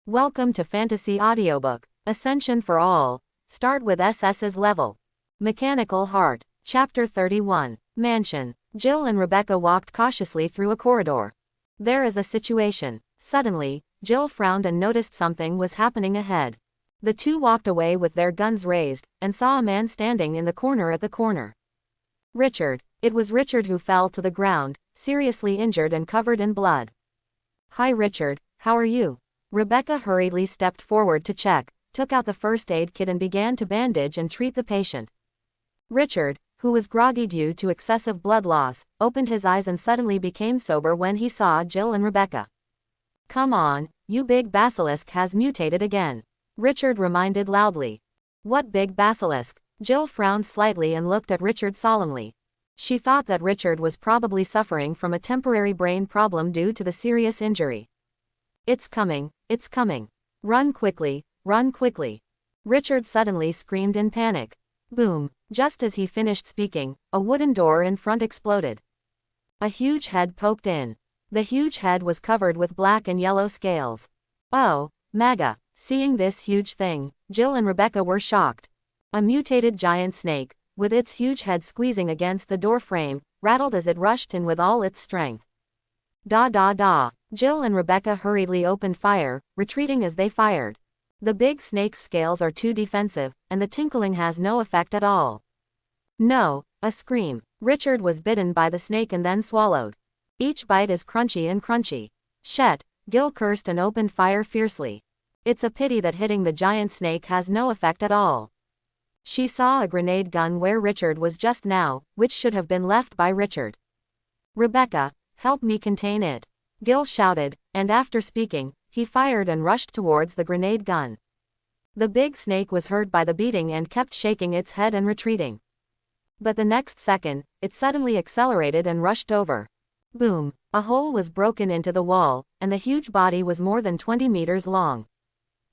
Welcome to Fantasy Audiobook, Ascension for All. Start with Sss-Level. Mechanical Heart. Chapter 31. Mansion. Jill and Rebecca walked cautiously through a corridor. There is a situation. Suddenly, Jill frowned and noticed something was happening ahead. The two walked away with their guns raised, and saw a man standing in the corner at the corner. Richard. It was Richard who fell to the ground, seriously injured and covered in blood. Hi Richard, how are you? Rebecca hurriedly stepped forward to check, took out the first aid kit and began to bandage and treat the patient. Richard, who was groggy due to excessive blood loss, opened his eyes and suddenly became sober when he saw Jill and Rebecca. Come on, you big basilisk has mutated again. Richard reminded loudly. What big basilisk? Jill frowned slightly and looked at Richard solemnly. She thought that Richard was probably suffering from a temporary brain problem due to the serious injury. It's coming, it's coming. Run quickly, run quickly. Richard suddenly screamed in panic. Boom, just as he finished speaking, a wooden door in front exploded. A huge head poked in. The huge head was covered with black and yellow scales. Oh, Maga. Seeing this huge thing, Jill and Rebecca were shocked. A mutated giant snake, with its huge head squeezing against the door frame, rattled as it rushed in with all its strength. Da da da. Jill and Rebecca hurriedly opened fire, retreating as they fired. The big snake's scales are too defensive, and the tinkling has no effect at all. No, a scream. Richard was bitten by the snake and then swallowed. Each bite is crunchy and crunchy. Shet, Gil cursed and opened fire fiercely. It's a pity that hitting the giant snake has no effect at all. She saw a grenade gun where Richard was just now, which should have been left by Richard. Rebecca, help me contain it. Gil shouted, and after speaking, he fired and rushed towards the grenade gun. The big snake was hurt by the beating and kept shaking its head and retreating. But the next second, it suddenly accelerated and rushed over. Boom, a hole was broken into the wall, and the huge body was more than 20 meters long.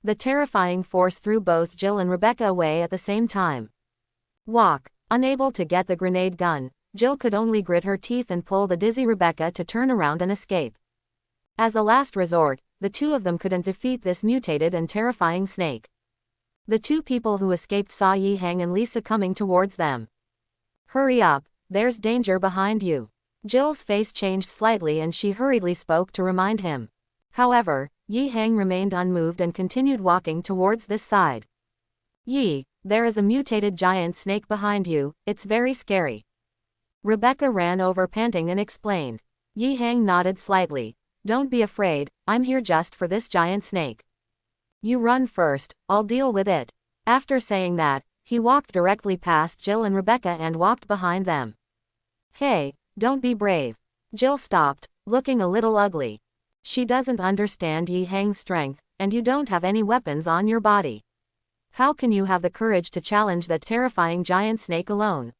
The terrifying force threw both Jill and Rebecca away at the same time. Walk. Unable to get the grenade gun, Jill could only grit her teeth and pull the dizzy Rebecca to turn around and escape. As a last resort, the two of them couldn't defeat this mutated and terrifying snake. The two people who escaped saw Yi-Hang and Lisa coming towards them. Hurry up, there's danger behind you. Jill's face changed slightly and she hurriedly spoke to remind him. However, Yi-Hang remained unmoved and continued walking towards this side. Yi, there is a mutated giant snake behind you, it's very scary. Rebecca ran over panting and explained. Yi-Hang nodded slightly. Don't be afraid, I'm here just for this giant snake. You run first, I'll deal with it. After saying that, he walked directly past Jill and Rebecca and walked behind them. Hey, don't be brave. Jill stopped, looking a little ugly. She doesn't understand Yi-Hang's strength, and you don't have any weapons on your body. How can you have the courage to challenge that terrifying giant snake alone?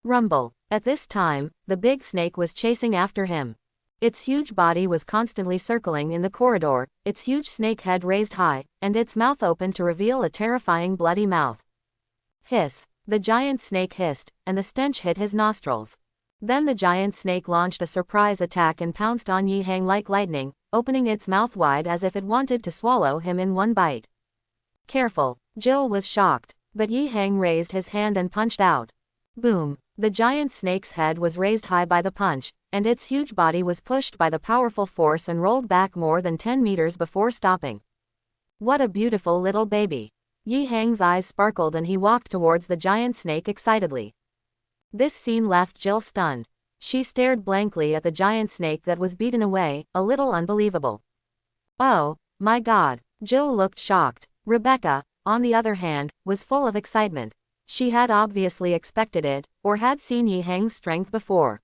Rumble. At this time, the big snake was chasing after him. Its huge body was constantly circling in the corridor, its huge snake head raised high, and its mouth open to reveal a terrifying bloody mouth. Hiss. The giant snake hissed, and the stench hit his nostrils. Then the giant snake launched a surprise attack and pounced on Yi-Hang like lightning, opening its mouth wide as if it wanted to swallow him in one bite. Careful. Jill was shocked, but Yi-Hang raised his hand and punched out. Boom. The giant snake's head was raised high by the punch, and its huge body was pushed by the powerful force and rolled back more than 10 meters before stopping. What a beautiful little baby. Yi-Hang's eyes sparkled and he walked towards the giant snake excitedly. This scene left Jill stunned. She stared blankly at the giant snake that was beaten away, a little unbelievable. Oh, my God. Jill looked shocked. Rebecca, on the other hand, was full of excitement. She had obviously expected it, or had seen Yi-Hang's strength before.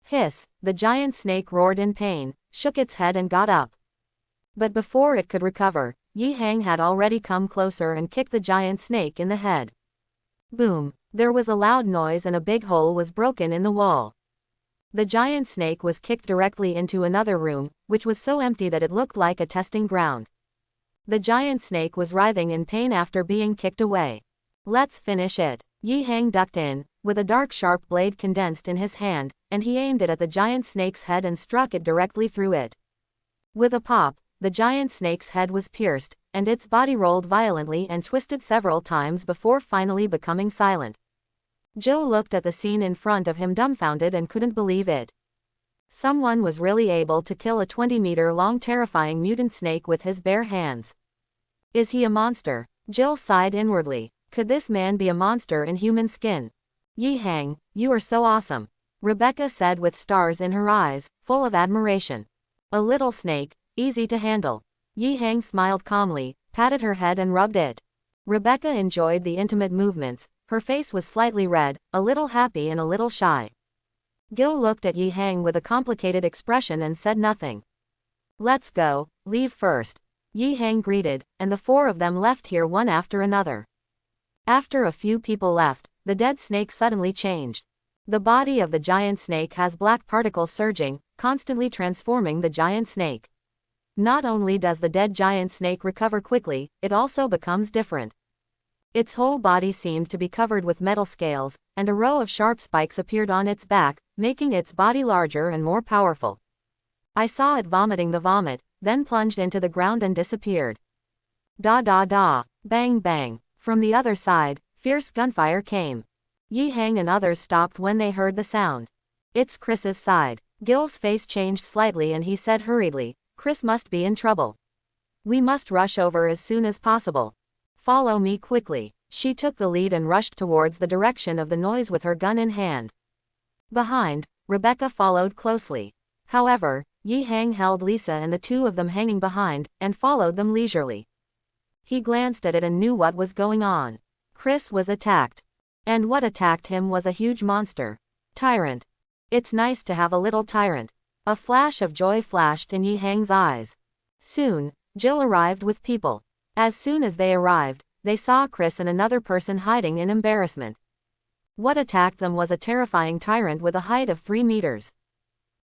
Hiss, the giant snake roared in pain, shook its head and got up. But before it could recover, Yi-Hang had already come closer and kicked the giant snake in the head. Boom, there was a loud noise and a big hole was broken in the wall. The giant snake was kicked directly into another room, which was so empty that it looked like a testing ground. The giant snake was writhing in pain after being kicked away. Let's finish it. Yi-Hang ducked in, with a dark sharp blade condensed in his hand, and he aimed it at the giant snake's head and struck it directly through it. With a pop, the giant snake's head was pierced, and its body rolled violently and twisted several times before finally becoming silent. Jill looked at the scene in front of him dumbfounded and couldn't believe it. Someone was really able to kill a 20-meter-long terrifying mutant snake with his bare hands. Is he a monster? Jill sighed inwardly. Could this man be a monster in human skin? Yi-Hang, you are so awesome, Rebecca said with stars in her eyes, full of admiration. A little snake, easy to handle. Yi-Hang smiled calmly, patted her head and rubbed it. Rebecca enjoyed the intimate movements. Her face was slightly red, a little happy and a little shy. Gil looked at Yi-Hang with a complicated expression and said nothing. Let's go, leave first. Yi-Hang greeted, and the four of them left here one after another. After a few people left, the dead snake suddenly changed. The body of the giant snake has black particles surging, constantly transforming the giant snake. Not only does the dead giant snake recover quickly, it also becomes different. Its whole body seemed to be covered with metal scales, and a row of sharp spikes appeared on its back, making its body larger and more powerful. I saw it vomiting the vomit, then plunged into the ground and disappeared. Da da da, bang bang. From the other side, fierce gunfire came. Yi-Hang and others stopped when they heard the sound. It's Chris's side. Gil's face changed slightly and he said hurriedly, Chris must be in trouble. We must rush over as soon as possible. Follow me quickly. She took the lead and rushed towards the direction of the noise with her gun in hand. Behind, Rebecca followed closely. However, Yi-Hang held Lisa and the two of them hanging behind, and followed them leisurely. He glanced at it and knew what was going on. Chris was attacked. And what attacked him was a huge monster. Tyrant. It's nice to have a little tyrant. A flash of joy flashed in Yi-Hang's eyes. Soon, Jill arrived with people. As soon as they arrived, they saw Chris and another person hiding in embarrassment. What attacked them was a terrifying tyrant with a height of 3 meters.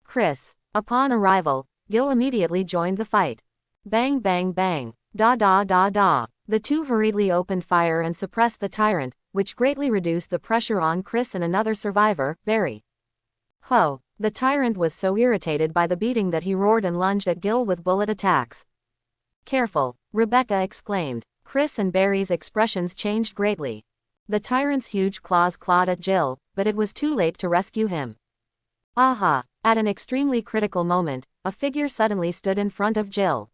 Chris. Upon arrival, Gil immediately joined the fight. Bang bang bang. Da da da da. The two hurriedly opened fire and suppressed the tyrant, which greatly reduced the pressure on Chris and another survivor, Barry. Ho! The tyrant was so irritated by the beating that he roared and lunged at Gil with bullet attacks. Careful, Rebecca exclaimed. Chris and Barry's expressions changed greatly. The tyrant's huge claws clawed at Jill, but it was too late to rescue him. Aha! At an extremely critical moment, a figure suddenly stood in front of Jill.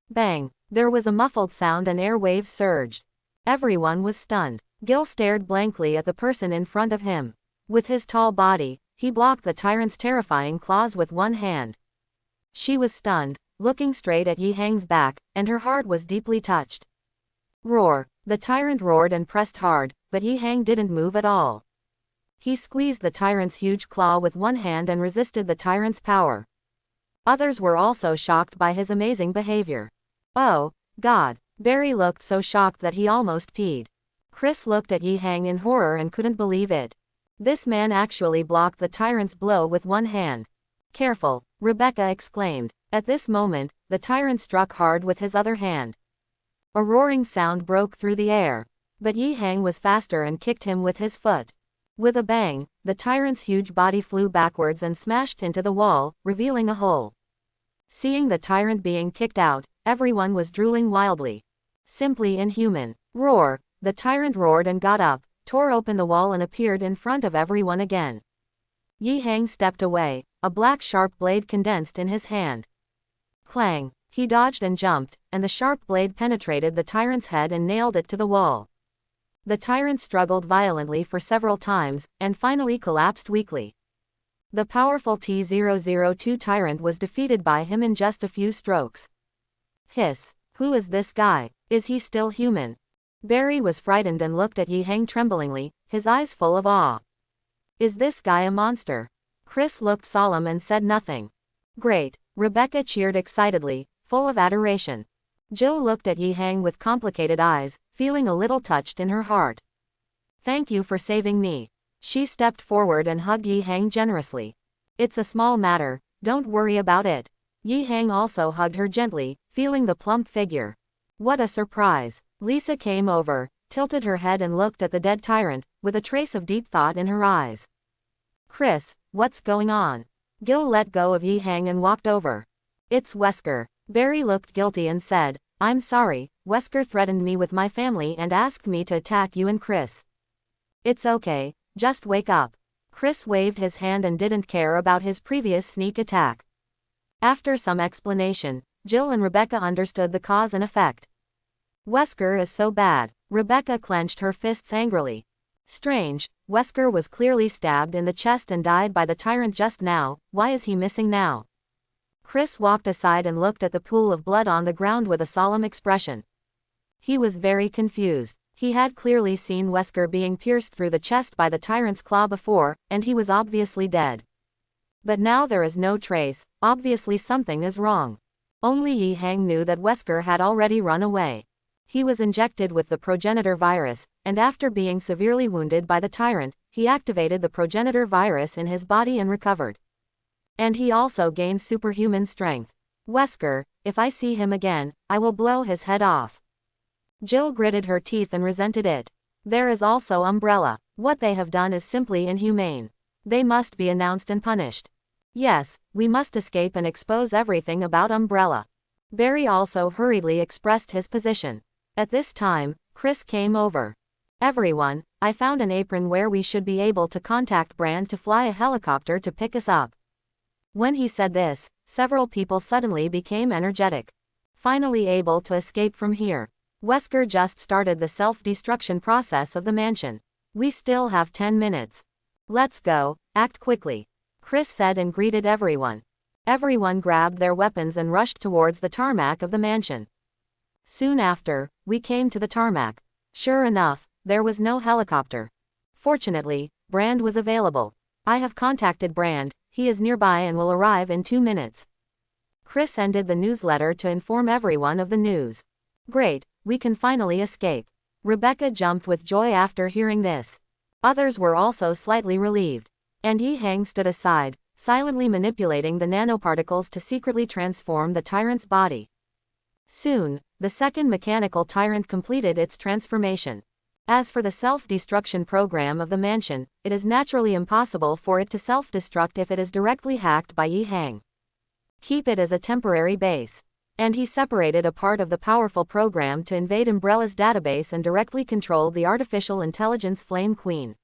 Bang! There was a muffled sound and air waves surged. Everyone was stunned. Gil stared blankly at the person in front of him. With his tall body, he blocked the tyrant's terrifying claws with one hand. She was stunned, looking straight at Yi-Hang's back, and her heart was deeply touched. Roar! The tyrant roared and pressed hard, but Yi-Hang didn't move at all. He squeezed the tyrant's huge claw with one hand and resisted the tyrant's power. Others were also shocked by his amazing behavior. Oh, God! Barry looked so shocked that he almost peed. Chris looked at Yi-Hang in horror and couldn't believe it. This man actually blocked the tyrant's blow with one hand. Careful, Rebecca exclaimed. At this moment, the tyrant struck hard with his other hand. A roaring sound broke through the air. But Yi-Hang was faster and kicked him with his foot. With a bang, the tyrant's huge body flew backwards and smashed into the wall, revealing a hole. Seeing the tyrant being kicked out, everyone was drooling wildly. Simply inhuman. Roar! The tyrant roared and got up, tore open the wall and appeared in front of everyone again. Yi-Hang stepped away, a black sharp blade condensed in his hand. Clang! He dodged and jumped, and the sharp blade penetrated the tyrant's head and nailed it to the wall. The tyrant struggled violently for several times, and finally collapsed weakly. The powerful T-002 tyrant was defeated by him in just a few strokes. Hiss! Who is this guy? Is he still human? Barry was frightened and looked at Yi-Hang tremblingly, his eyes full of awe. Is this guy a monster? Chris looked solemn and said nothing. Great! Rebecca cheered excitedly, full of adoration. Jill looked at Yi-Hang with complicated eyes, feeling a little touched in her heart. Thank you for saving me. She stepped forward and hugged Yi-Hang generously. It's a small matter, don't worry about it. Yi-Hang also hugged her gently, feeling the plump figure. What a surprise. Lisa came over, tilted her head and looked at the dead tyrant, with a trace of deep thought in her eyes. Chris, what's going on? Gil let go of Yi-Hang and walked over. It's Wesker. Barry looked guilty and said, I'm sorry, Wesker threatened me with my family and asked me to attack you and Chris. It's okay, just wake up. Chris waved his hand and didn't care about his previous sneak attack. After some explanation, Jill and Rebecca understood the cause and effect. Wesker is so bad. Rebecca clenched her fists angrily. Strange, Wesker was clearly stabbed in the chest and died by the Tyrant just now, why is he missing now? Chris walked aside and looked at the pool of blood on the ground with a solemn expression. He was very confused. He had clearly seen Wesker being pierced through the chest by the Tyrant's claw before, and he was obviously dead. But now there is no trace, obviously something is wrong. Only Yi Hang knew that Wesker had already run away. He was injected with the progenitor virus, and after being severely wounded by the Tyrant, he activated the progenitor virus in his body and recovered. And he also gained superhuman strength. Wesker, if I see him again, I will blow his head off. Jill gritted her teeth and resented it. There is also Umbrella. What they have done is simply inhumane. They must be announced and punished. Yes, we must escape and expose everything about Umbrella. Barry also hurriedly expressed his position. At this time, Chris came over. Everyone, I found an apron where we should be able to contact Brand to fly a helicopter to pick us up. When he said this, several people suddenly became energetic. Finally able to escape from here. Wesker just started the self-destruction process of the mansion. We still have 10 minutes. Let's go, act quickly. Chris said and greeted everyone. Everyone grabbed their weapons and rushed towards the tarmac of the mansion. Soon after, we came to the tarmac. Sure enough, there was no helicopter. Fortunately, Brand was available. I have contacted Brand, he is nearby and will arrive in 2 minutes. Chris ended the newsletter to inform everyone of the news. Great, we can finally escape. Rebecca jumped with joy after hearing this. Others were also slightly relieved. And Yi Hang stood aside, silently manipulating the nanoparticles to secretly transform the Tyrant's body. Soon, the second mechanical Tyrant completed its transformation. As for the self-destruction program of the mansion, it is naturally impossible for it to self-destruct if it is directly hacked by Yi Hang. Keep it as a temporary base. And he separated a part of the powerful program to invade Umbrella's database and directly control the artificial intelligence Flame Queen.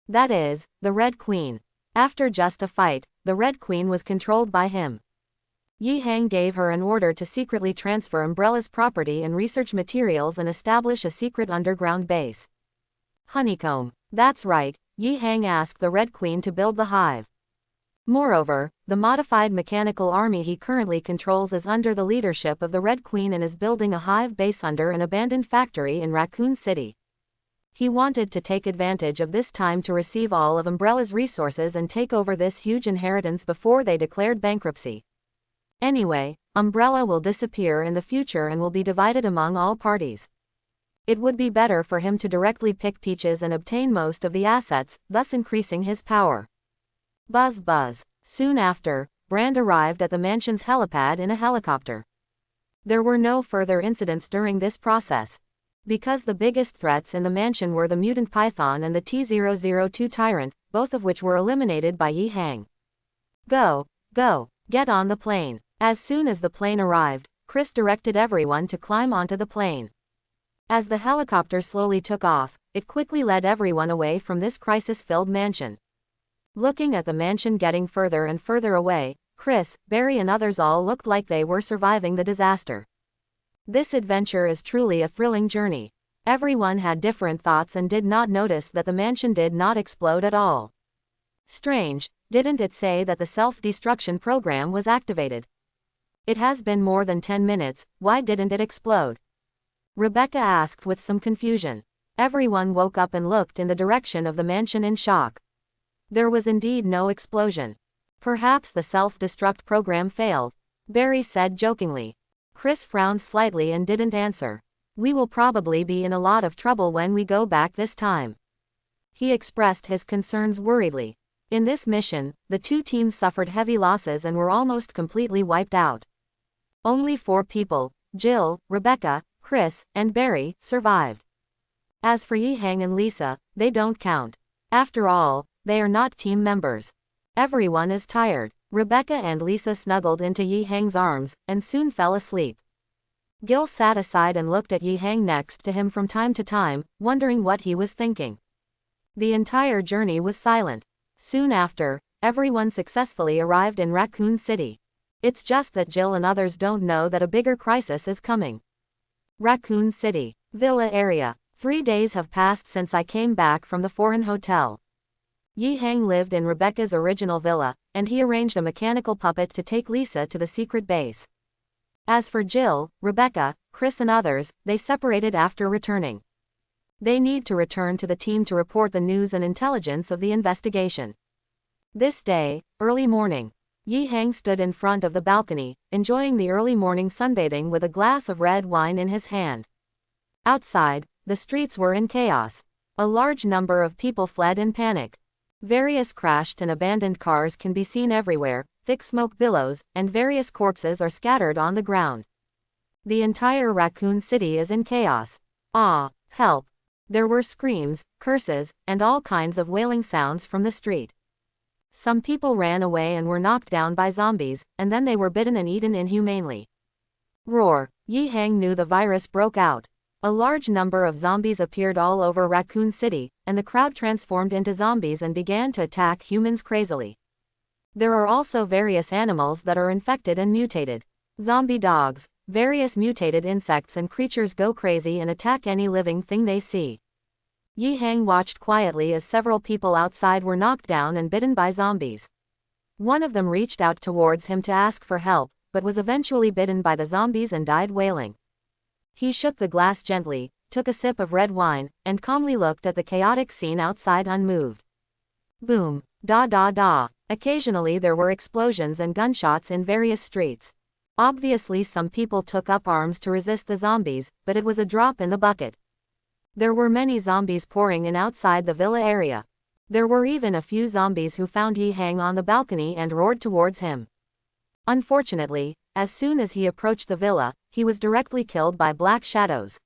That is, the Red Queen. After just a fight, the Red Queen was controlled by him. Yi Hang gave her an order to secretly transfer Umbrella's property and research materials and establish a secret underground base. Honeycomb. That's right, Yi Hang asked the Red Queen to build the hive. Moreover, the modified mechanical army he currently controls is under the leadership of the Red Queen and is building a hive base under an abandoned factory in Raccoon City. He wanted to take advantage of this time to receive all of Umbrella's resources and take over this huge inheritance before they declared bankruptcy. Anyway, Umbrella will disappear in the future and will be divided among all parties. It would be better for him to directly pick Peaches and obtain most of the assets, thus increasing his power. Buzz buzz. Soon after, Brand arrived at the mansion's helipad in a helicopter. There were no further incidents during this process. Because the biggest threats in the mansion were the mutant python and the T-002 Tyrant, both of which were eliminated by Yi Hang. Go, get on the plane. As soon as the plane arrived, Chris directed everyone to climb onto the plane. As the helicopter slowly took off, it quickly led everyone away from this crisis-filled mansion. Looking at the mansion getting further and further away, Chris, Barry and others all looked like they were surviving the disaster. This adventure is truly a thrilling journey. Everyone had different thoughts and did not notice that the mansion did not explode at all. Strange, didn't it say that the self-destruction program was activated? It has been more than 10 minutes, why didn't it explode? Rebecca asked with some confusion. Everyone woke up and looked in the direction of the mansion in shock. There was indeed no explosion. Perhaps the self-destruct program failed, Barry said jokingly. Chris frowned slightly and didn't answer. We will probably be in a lot of trouble when we go back this time. He expressed his concerns worriedly. In this mission, the two teams suffered heavy losses and were almost completely wiped out. Only 4 people, Jill, Rebecca, Chris, and Barry, survived. As for Yi Hang and Lisa, they don't count. After all, they are not team members. Everyone is tired. Rebecca and Lisa snuggled into Yi Hang's arms, and soon fell asleep. Gil sat aside and looked at Yi Hang next to him from time to time, wondering what he was thinking. The entire journey was silent. Soon after, everyone successfully arrived in Raccoon City. It's just that Jill and others don't know that a bigger crisis is coming. Raccoon City. Villa area. 3 days have passed since I came back from the foreign hotel. Yi Hang lived in Rebecca's original villa, and he arranged a mechanical puppet to take Lisa to the secret base. As for Jill, Rebecca, Chris and others, they separated after returning. They need to return to the team to report the news and intelligence of the investigation. This day, early morning. Yi Hang stood in front of the balcony, enjoying the early morning sunbathing with a glass of red wine in his hand. Outside, the streets were in chaos. A large number of people fled in panic. Various crashed and abandoned cars can be seen everywhere, thick smoke billows, and various corpses are scattered on the ground. The entire Raccoon City is in chaos. Ah, help. There were screams, curses, and all kinds of wailing sounds from the street. Some people ran away and were knocked down by zombies, and then they were bitten and eaten inhumanely. Roar. Yi Hang knew the virus broke out. A large number of zombies appeared all over Raccoon City, and the crowd transformed into zombies and began to attack humans crazily. There are also various animals that are infected and mutated. Zombie dogs, various mutated insects and creatures go crazy and attack any living thing they see. Yi Hang watched quietly as several people outside were knocked down and bitten by zombies. One of them reached out towards him to ask for help, but was eventually bitten by the zombies and died wailing. He shook the glass gently, took a sip of red wine, and calmly looked at the chaotic scene outside unmoved. Boom. Da da da. Occasionally there were explosions and gunshots in various streets. Obviously some people took up arms to resist the zombies, but it was a drop in the bucket. There were many zombies pouring in outside the villa area. There were even a few zombies who found Yi Hang on the balcony and roared towards him. Unfortunately, as soon as he approached the villa, he was directly killed by black shadows.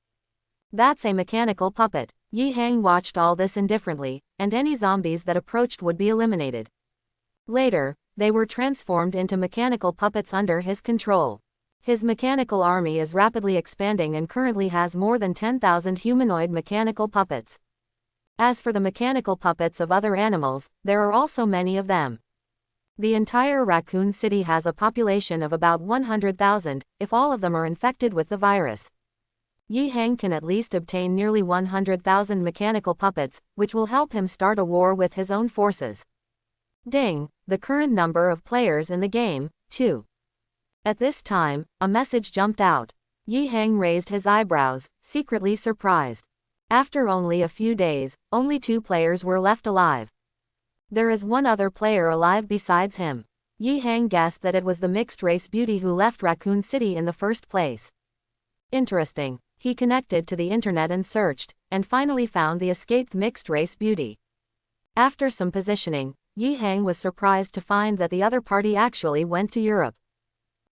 That's a mechanical puppet. Yi Hang watched all this indifferently, and any zombies that approached would be eliminated. Later, they were transformed into mechanical puppets under his control. His mechanical army is rapidly expanding and currently has more than 10,000 humanoid mechanical puppets. As for the mechanical puppets of other animals, there are also many of them. The entire Raccoon City has a population of about 100,000, if all of them are infected with the virus. Yi Hang can at least obtain nearly 100,000 mechanical puppets, which will help him start a war with his own forces. Ding, the current number of players in the game, 2. At this time, a message jumped out. Yi Hang raised his eyebrows, secretly surprised. After only a few days, only 2 players were left alive. There is one other player alive besides him. Yi Hang guessed that it was the mixed-race beauty who left Raccoon City in the first place. Interesting. He connected to the internet and searched, and finally found the escaped mixed-race beauty. After some positioning, Yi Hang was surprised to find that the other party actually went to Europe.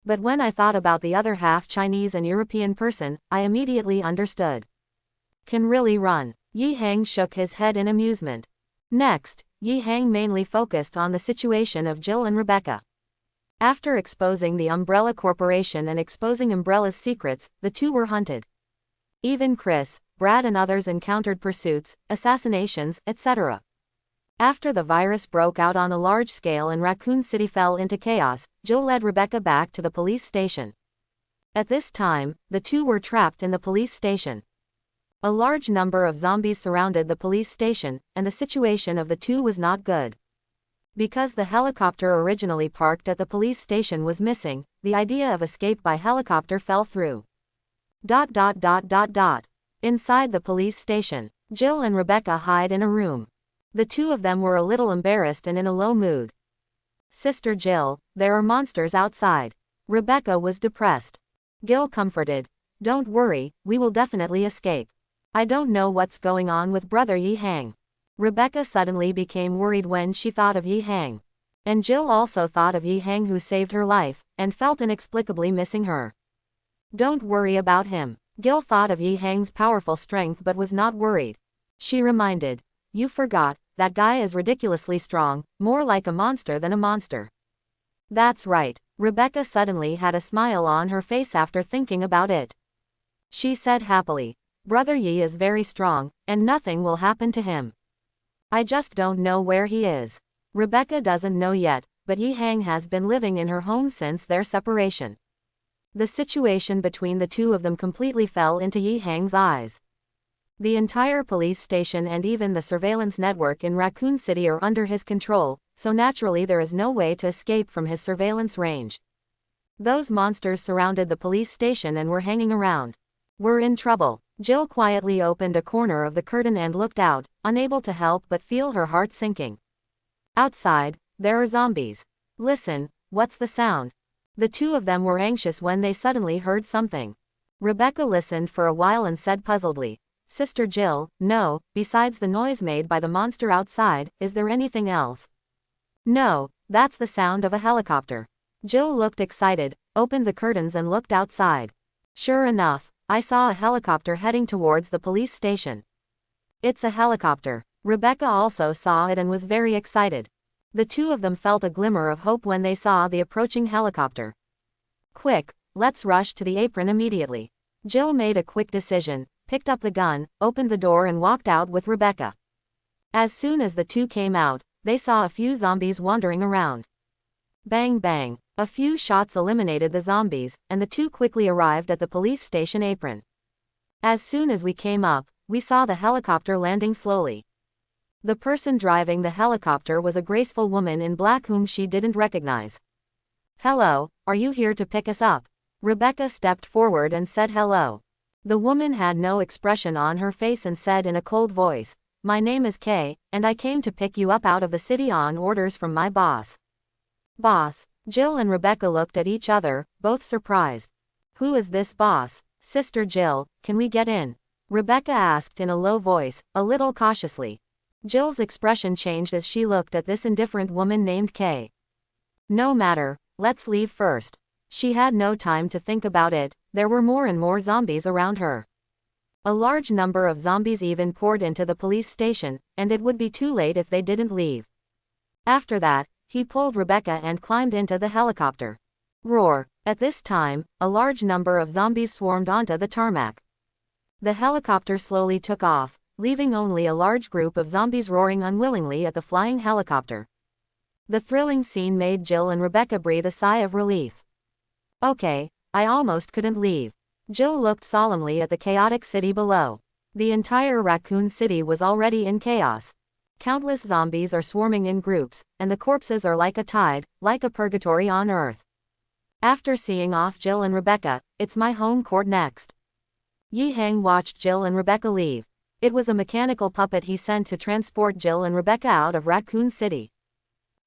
But when I thought about the other half Chinese and European person, I immediately understood. Can really run. Yi Hang shook his head in amusement. Next, Yi Hang mainly focused on the situation of Jill and Rebecca. After exposing the Umbrella Corporation and exposing Umbrella's secrets, the two were hunted. Even Chris, Brad and others encountered pursuits, assassinations, etc. After the virus broke out on a large scale and Raccoon City fell into chaos, Jill led Rebecca back to the police station. At this time, the two were trapped in the police station. A large number of zombies surrounded the police station, and the situation of the two was not good. Because the helicopter originally parked at the police station was missing, the idea of escape by helicopter fell through. Inside the police station, Jill and Rebecca hide in a room. The two of them were a little embarrassed and in a low mood. Sister Jill, there are monsters outside. Rebecca was depressed. Gil comforted. Don't worry, we will definitely escape. I don't know what's going on with brother Yi Hang. Rebecca suddenly became worried when she thought of Yi Hang. And Jill also thought of Yi Hang who saved her life, and felt inexplicably missing her. Don't worry about him. Gil thought of Yi Hang's powerful strength but was not worried. She reminded. You forgot, that guy is ridiculously strong, more like a monster than a monster. That's right. Rebecca suddenly had a smile on her face after thinking about it. She said happily, Brother Yi is very strong, and nothing will happen to him. I just don't know where he is. Rebecca doesn't know yet, but Yi Hang has been living in her home since their separation. The situation between the two of them completely fell into Yi Hang's eyes. The entire police station and even the surveillance network in Raccoon City are under his control, so naturally there is no way to escape from his surveillance range. Those monsters surrounded the police station and were hanging around. We're in trouble. Jill quietly opened a corner of the curtain and looked out, unable to help but feel her heart sinking. Outside, there are zombies. Listen, what's the sound? The two of them were anxious when they suddenly heard something. Rebecca listened for a while and said puzzledly, Sister Jill, no, besides the noise made by the monster outside, is there anything else? No, that's the sound of a helicopter. Jill looked excited, opened the curtains and looked outside. Sure enough, I saw a helicopter heading towards the police station. It's a helicopter. Rebecca also saw it and was very excited. The two of them felt a glimmer of hope when they saw the approaching helicopter. Quick, let's rush to the apron immediately. Jill made a quick decision, picked up the gun, opened the door and walked out with Rebecca. As soon as the two came out, they saw a few zombies wandering around. Bang bang, a few shots eliminated the zombies, and the two quickly arrived at the police station apron. As soon as we came up, we saw the helicopter landing slowly. The person driving the helicopter was a graceful woman in black whom she didn't recognize. Hello, are you here to pick us up? Rebecca stepped forward and said hello. The woman had no expression on her face and said in a cold voice, My name is Kay, and I came to pick you up out of the city on orders from my boss. Boss? Jill and Rebecca looked at each other, both surprised. Who is this boss? Sister Jill, can we get in? Rebecca asked in a low voice, a little cautiously. Jill's expression changed as she looked at this indifferent woman named Kay. No matter, let's leave first. She had no time to think about it, there were more and more zombies around her. A large number of zombies even poured into the police station, and it would be too late if they didn't leave. After that, he pulled Rebecca and climbed into the helicopter. Roar! At this time, a large number of zombies swarmed onto the tarmac. The helicopter slowly took off, leaving only a large group of zombies roaring unwillingly at the flying helicopter. The thrilling scene made Jill and Rebecca breathe a sigh of relief. Okay, I almost couldn't leave. Jill looked solemnly at the chaotic city below. The entire Raccoon City was already in chaos. Countless zombies are swarming in groups, and the corpses are like a tide, like a purgatory on Earth. After seeing off Jill and Rebecca, it's my home court next. Yi Hang watched Jill and Rebecca leave. It was a mechanical puppet he sent to transport Jill and Rebecca out of Raccoon City.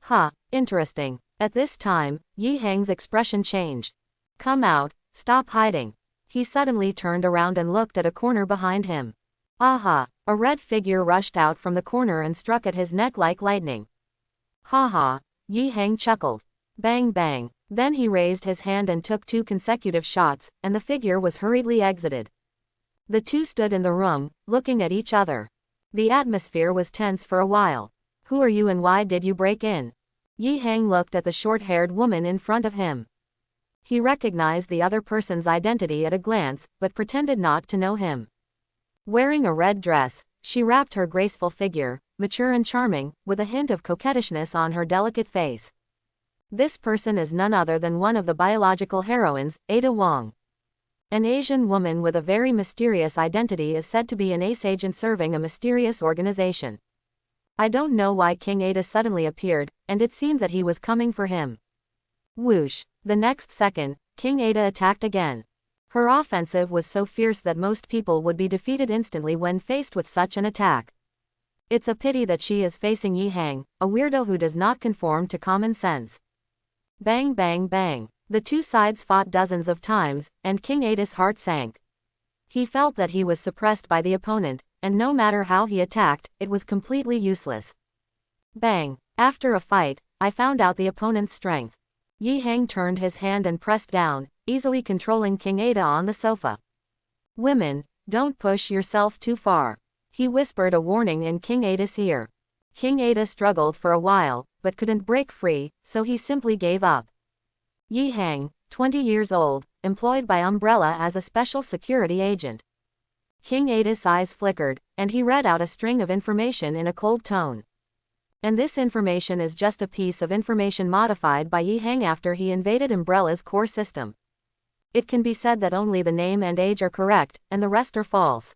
Huh, interesting. At this time, Yi Hang's expression changed. Come out, stop hiding. He suddenly turned around and looked at a corner behind him. Aha, a red figure rushed out from the corner and struck at his neck like lightning. Ha ha, Yi Hang chuckled. Bang bang, then he raised his hand and took 2 consecutive shots, and the figure was hurriedly exited. The two stood in the room, looking at each other. The atmosphere was tense for a while. Who are you and why did you break in? Yi Hang looked at the short-haired woman in front of him. He recognized the other person's identity at a glance, but pretended not to know him. Wearing a red dress, she wrapped her graceful figure, mature and charming, with a hint of coquettishness on her delicate face. This person is none other than one of the biological heroines, Ada Wong. An Asian woman with a very mysterious identity is said to be an ace agent serving a mysterious organization. I don't know why King Ada suddenly appeared, and it seemed that he was coming for him. Whoosh! The next second, King Ada attacked again. Her offensive was so fierce that most people would be defeated instantly when faced with such an attack. It's a pity that she is facing Yi Hang, a weirdo who does not conform to common sense. Bang bang bang. The two sides fought dozens of times, and King Ada's heart sank. He felt that he was suppressed by the opponent, and no matter how he attacked, it was completely useless. Bang. After a fight, I found out the opponent's strength. Yi Hang turned his hand and pressed down, easily controlling King Ada on the sofa. Women, don't push yourself too far. He whispered a warning in King Ada's ear. King Ada struggled for a while, but couldn't break free, so he simply gave up. Yi Hang, 20 years old, employed by Umbrella as a special security agent. King Ada's eyes flickered, and he read out a string of information in a cold tone. And this information is just a piece of information modified by Yi Hang after he invaded Umbrella's core system. It can be said that only the name and age are correct, and the rest are false.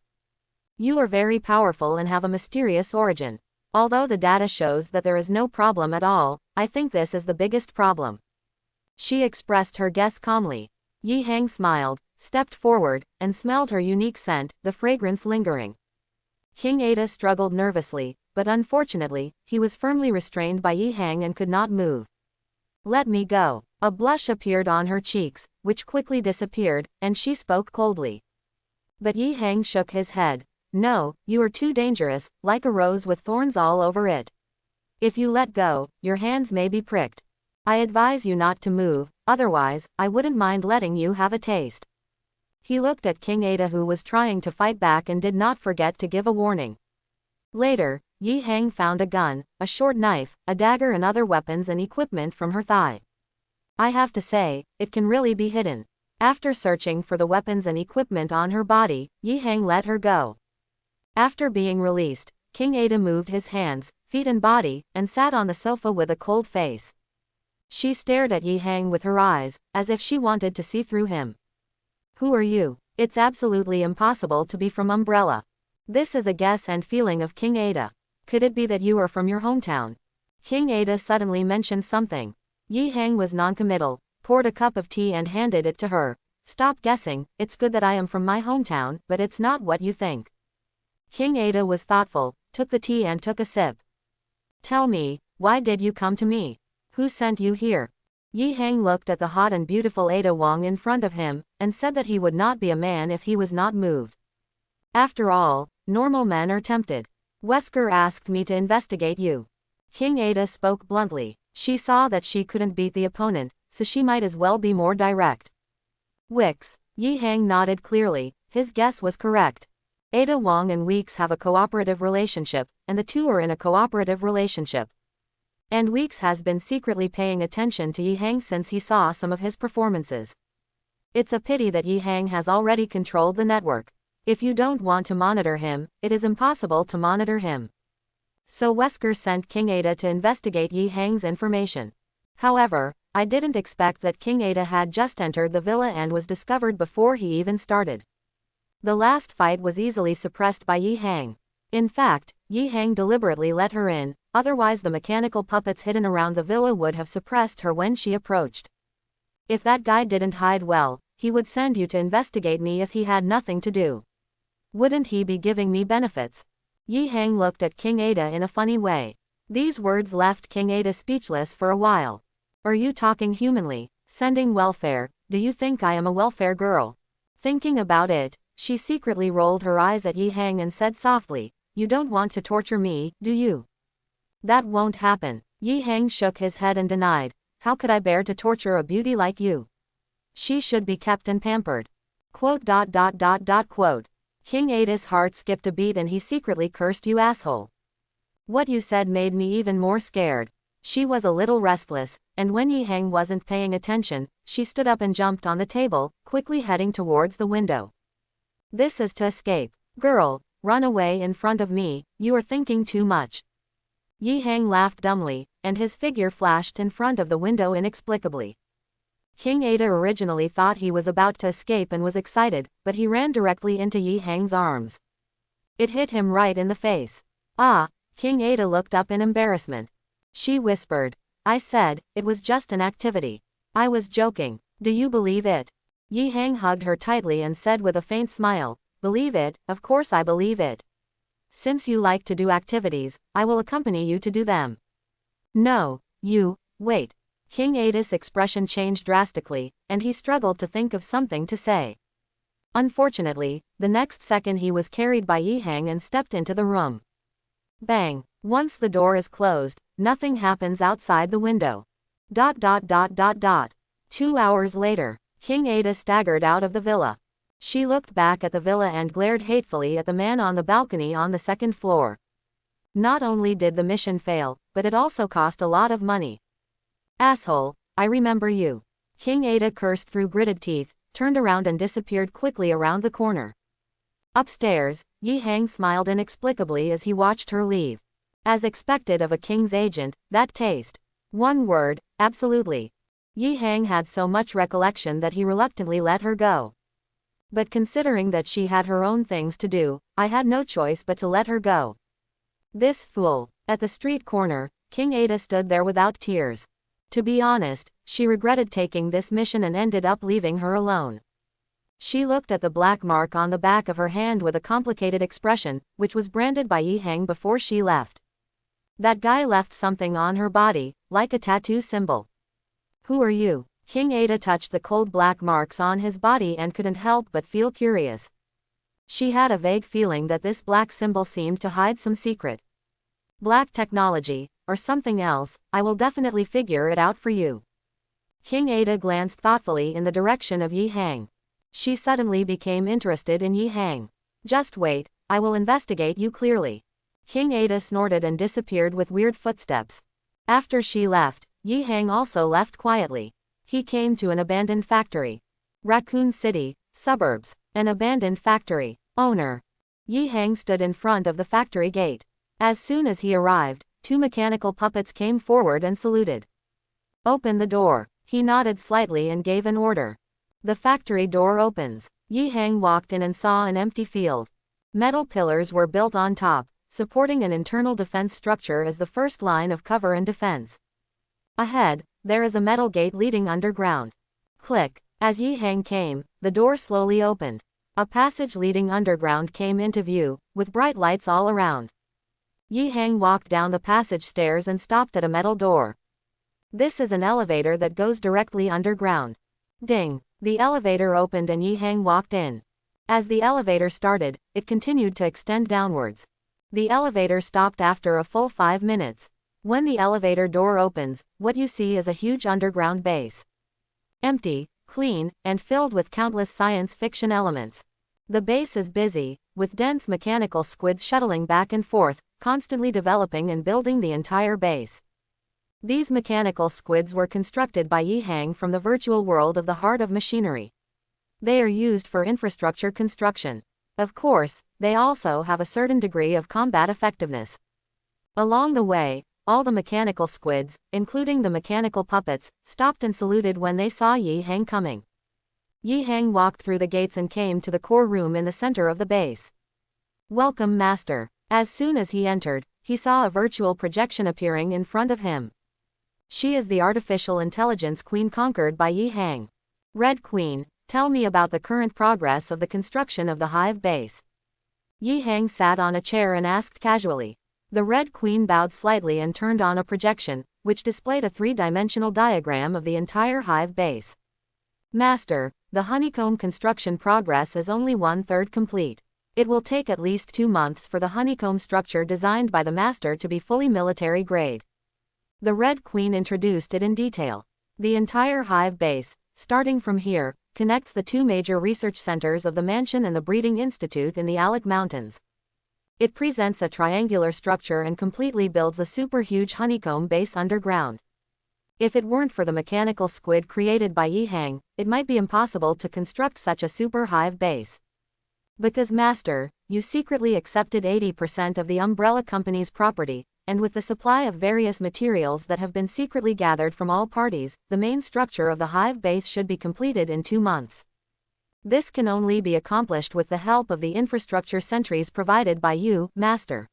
You are very powerful and have a mysterious origin. Although the data shows that there is no problem at all, I think this is the biggest problem. She expressed her guess calmly. Yi Hang smiled, stepped forward, and smelled her unique scent, the fragrance lingering. King Ada struggled nervously, but unfortunately, he was firmly restrained by Yi Hang and could not move. Let me go. A blush appeared on her cheeks, which quickly disappeared, and she spoke coldly. But Yi Hang shook his head. No, you are too dangerous, like a rose with thorns all over it. If you let go, your hands may be pricked. I advise you not to move, otherwise, I wouldn't mind letting you have a taste. He looked at King Ada, who was trying to fight back and did not forget to give a warning. Later, Yi Hang found a gun, a short knife, a dagger and other weapons and equipment from her thigh. I have to say, it can really be hidden. After searching for the weapons and equipment on her body, Yi Hang let her go. After being released, King Ada moved his hands, feet and body, and sat on the sofa with a cold face. She stared at Yi Hang with her eyes, as if she wanted to see through him. Who are you? It's absolutely impossible to be from Umbrella. This is a guess and feeling of King Ada. Could it be that you are from your hometown? King Ada suddenly mentioned something. Yi Hang was noncommittal, poured a cup of tea and handed it to her. Stop guessing, it's good that I am from my hometown, but it's not what you think. King Ada was thoughtful, took the tea and took a sip. Tell me, why did you come to me? Who sent you here? Yi Hang looked at the hot and beautiful Ada Wong in front of him, and said that he would not be a man if he was not moved. After all, normal men are tempted. Wesker asked me to investigate you. King Ada spoke bluntly. She saw that she couldn't beat the opponent, so she might as well be more direct. Wix. Yi Hang nodded clearly, his guess was correct. Ada Wong and Weeks have a cooperative relationship, and the two are in a cooperative relationship. And Weeks has been secretly paying attention to Yi Hang since he saw some of his performances. It's a pity that Yi Hang has already controlled the network. If you don't want to monitor him, it is impossible to monitor him. So Wesker sent King Ada to investigate Yi Hang's information. However, I didn't expect that King Ada had just entered the villa and was discovered before he even started. The last fight was easily suppressed by Yi Hang. In fact, Yi Hang deliberately let her in, otherwise the mechanical puppets hidden around the villa would have suppressed her when she approached. If that guy didn't hide well, he would send you to investigate me if he had nothing to do. Wouldn't he be giving me benefits? Yi Hang looked at King Ada in a funny way. These words left King Ada speechless for a while. Are you talking humanly? Sending welfare? Do you think I am a welfare girl? Thinking about it, she secretly rolled her eyes at Yi Hang and said softly, you don't want to torture me, do you? That won't happen. Yi Hang shook his head and denied, how could I bear to torture a beauty like you? She should be kept and pampered. Quote. King Ada's heart skipped a beat and he secretly cursed, you asshole. What you said made me even more scared. She was a little restless, and when Yi Hang wasn't paying attention, she stood up and jumped on the table, quickly heading towards the window. This is to escape. Girl, run away in front of me, you are thinking too much. Yi Hang laughed dumbly, and his figure flashed in front of the window inexplicably. King Ada originally thought he was about to escape and was excited, but he ran directly into Yi Hang's arms. It hit him right in the face. Ah! King Ada looked up in embarrassment. She whispered. I said, it was just an activity. I was joking. Do you believe it? Yi Hang hugged her tightly and said with a faint smile, believe it, of course I believe it. Since you like to do activities, I will accompany you to do them. No, wait. King Ada's expression changed drastically, and he struggled to think of something to say. Unfortunately, the next second he was carried by Yi Hang and stepped into the room. Bang! Once the door is closed, nothing happens outside the window. 2 hours later, King Ada staggered out of the villa. She looked back at the villa and glared hatefully at the man on the balcony on the second floor. Not only did the mission fail, but it also cost a lot of money. Asshole, I remember you. King Ada cursed through gritted teeth, turned around and disappeared quickly around the corner. Upstairs, Yi Hang smiled inexplicably as he watched her leave. As expected of a king's agent, that taste. One word, absolutely. Yi Hang had so much recollection that he reluctantly let her go. But considering that she had her own things to do, I had no choice but to let her go. This fool. At the street corner, King Ada stood there without tears. To be honest, she regretted taking this mission and ended up leaving her alone. She looked at the black mark on the back of her hand with a complicated expression, which was branded by Yi Hang before she left. That guy left something on her body, like a tattoo symbol. Who are you? King Ada touched the cold black marks on his body and couldn't help but feel curious. She had a vague feeling that this black symbol seemed to hide some secret. Black technology, or something else, I will definitely figure it out for you. King Ada glanced thoughtfully in the direction of Yi Hang. She suddenly became interested in Yi Hang. Just wait, I will investigate you clearly. King Ada snorted and disappeared with weird footsteps. After she left, Yi Hang also left quietly. He came to an abandoned factory. Raccoon City, suburbs, an abandoned factory. Owner. Yi Hang stood in front of the factory gate. As soon as he arrived, two mechanical puppets came forward and saluted. Open the door. He nodded slightly and gave an order. The factory door opens. Yi Hang walked in and saw an empty field. Metal pillars were built on top, supporting an internal defense structure as the first line of cover and defense. Ahead, there is a metal gate leading underground. Click. As Yi Hang came, the door slowly opened. A passage leading underground came into view, with bright lights all around. Yi Hang walked down the passage stairs and stopped at a metal door. This is an elevator that goes directly underground. Ding. The elevator opened and Yi Hang walked in. As the elevator started, it continued to extend downwards. The elevator stopped after a full 5 minutes. When the elevator door opens, what you see is a huge underground base. Empty, clean, and filled with countless science fiction elements. The base is busy, with dense mechanical squids shuttling back and forth, constantly developing and building the entire base. These mechanical squids were constructed by Yi Hang from the virtual world of the heart of machinery. They are used for infrastructure construction. Of course, they also have a certain degree of combat effectiveness. Along the way, all the mechanical squids, including the mechanical puppets, stopped and saluted when they saw Yi Hang coming. Yi Hang walked through the gates and came to the core room in the center of the base. Welcome, Master. As soon as he entered, he saw a virtual projection appearing in front of him. She is the artificial intelligence queen conquered by Yi Hang. Red Queen, tell me about the current progress of the construction of the hive base. Yi Hang sat on a chair and asked casually. The Red Queen bowed slightly and turned on a projection, which displayed a 3-dimensional diagram of the entire hive base. Master, the honeycomb construction progress is only 1/3 complete. It will take at least 2 months for the honeycomb structure designed by the Master to be fully military grade. The Red Queen introduced it in detail. The entire hive base, starting from here, connects the 2 major research centers of the mansion and the breeding institute in the Alec Mountains. It presents a triangular structure and completely builds a super huge honeycomb base underground. If it weren't for the mechanical squid created by Yi Hang, it might be impossible to construct such a super hive base. Because Master, you secretly accepted 80% of the Umbrella Company's property, and with the supply of various materials that have been secretly gathered from all parties, the main structure of the hive base should be completed in 2 months. This can only be accomplished with the help of the infrastructure sentries provided by you, Master.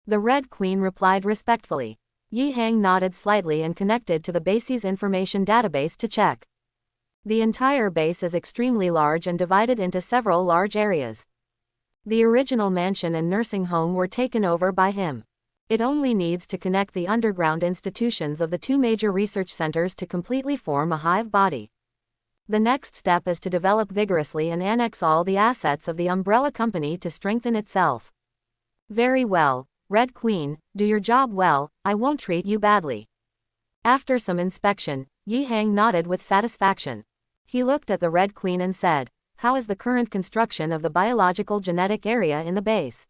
The Red Queen replied respectfully. Yi Hang nodded slightly and connected to the base's information database to check. The entire base is extremely large and divided into several large areas. The original mansion and nursing home were taken over by him. It only needs to connect the underground institutions of the 2 major research centers to completely form a hive body. The next step is to develop vigorously and annex all the assets of the Umbrella Company to strengthen itself. Very well, Red Queen, do your job well, I won't treat you badly. After some inspection, Yi Hang nodded with satisfaction. He looked at the Red Queen and said, how is the current construction of the biological genetic area in the base?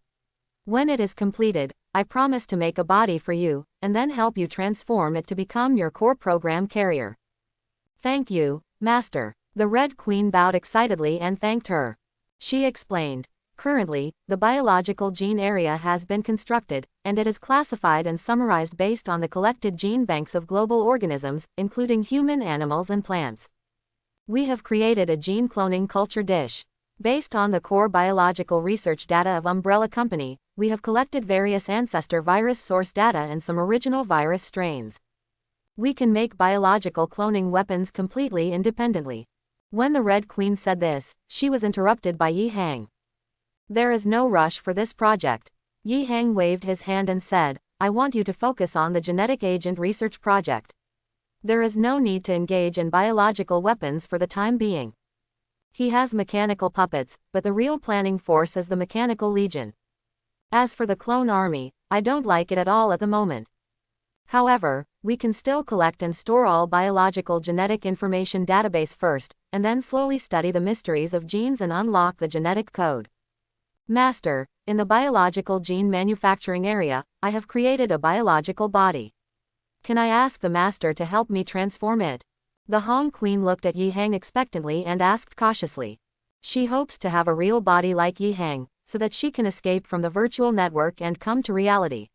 When it is completed, I promise to make a body for you, and then help you transform it to become your core program carrier. Thank you, Master. The Red Queen bowed excitedly and thanked her. She explained. Currently, the biological gene area has been constructed, and it is classified and summarized based on the collected gene banks of global organisms, including human animals and plants. We have created a gene cloning culture dish. Based on the core biological research data of Umbrella Company, we have collected various Ancestor virus source data and some original virus strains. We can make biological cloning weapons completely independently. When the Red Queen said this, she was interrupted by Yi Hang. There is no rush for this project. Yi Hang waved his hand and said, I want you to focus on the genetic agent research project. There is no need to engage in biological weapons for the time being. He has mechanical puppets, but the real planning force is the Mechanical Legion. As for the clone army, I don't like it at all at the moment. However, we can still collect and store all biological genetic information database first, and then slowly study the mysteries of genes and unlock the genetic code. Master, in the biological gene manufacturing area, I have created a biological body. Can I ask the Master to help me transform it? The Hong Queen looked at Yi Hang expectantly and asked cautiously. She hopes to have a real body like Yi Hang, so that she can escape from the virtual network and come to reality.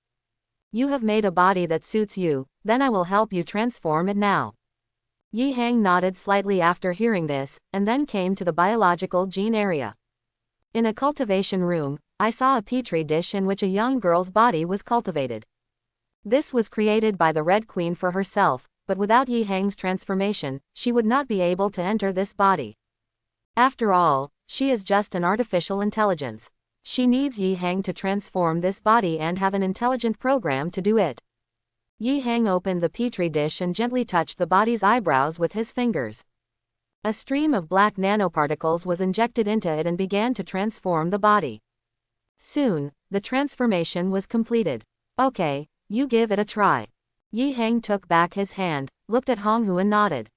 You have made a body that suits you, then I will help you transform it now. Yi Hang nodded slightly after hearing this, and then came to the biological gene area. In a cultivation room, I saw a petri dish in which a young girl's body was cultivated. This was created by the Red Queen for herself, but without Yi Hang's transformation, she would not be able to enter this body. After all, she is just an artificial intelligence. She needs Yi Hang to transform this body and have an intelligent program to do it. Yi Hang opened the petri dish and gently touched the body's eyebrows with his fingers. A stream of black nanoparticles was injected into it and began to transform the body. Soon, the transformation was completed. Okay, you give it a try. Yi Hang took back his hand, looked at Honghu and nodded.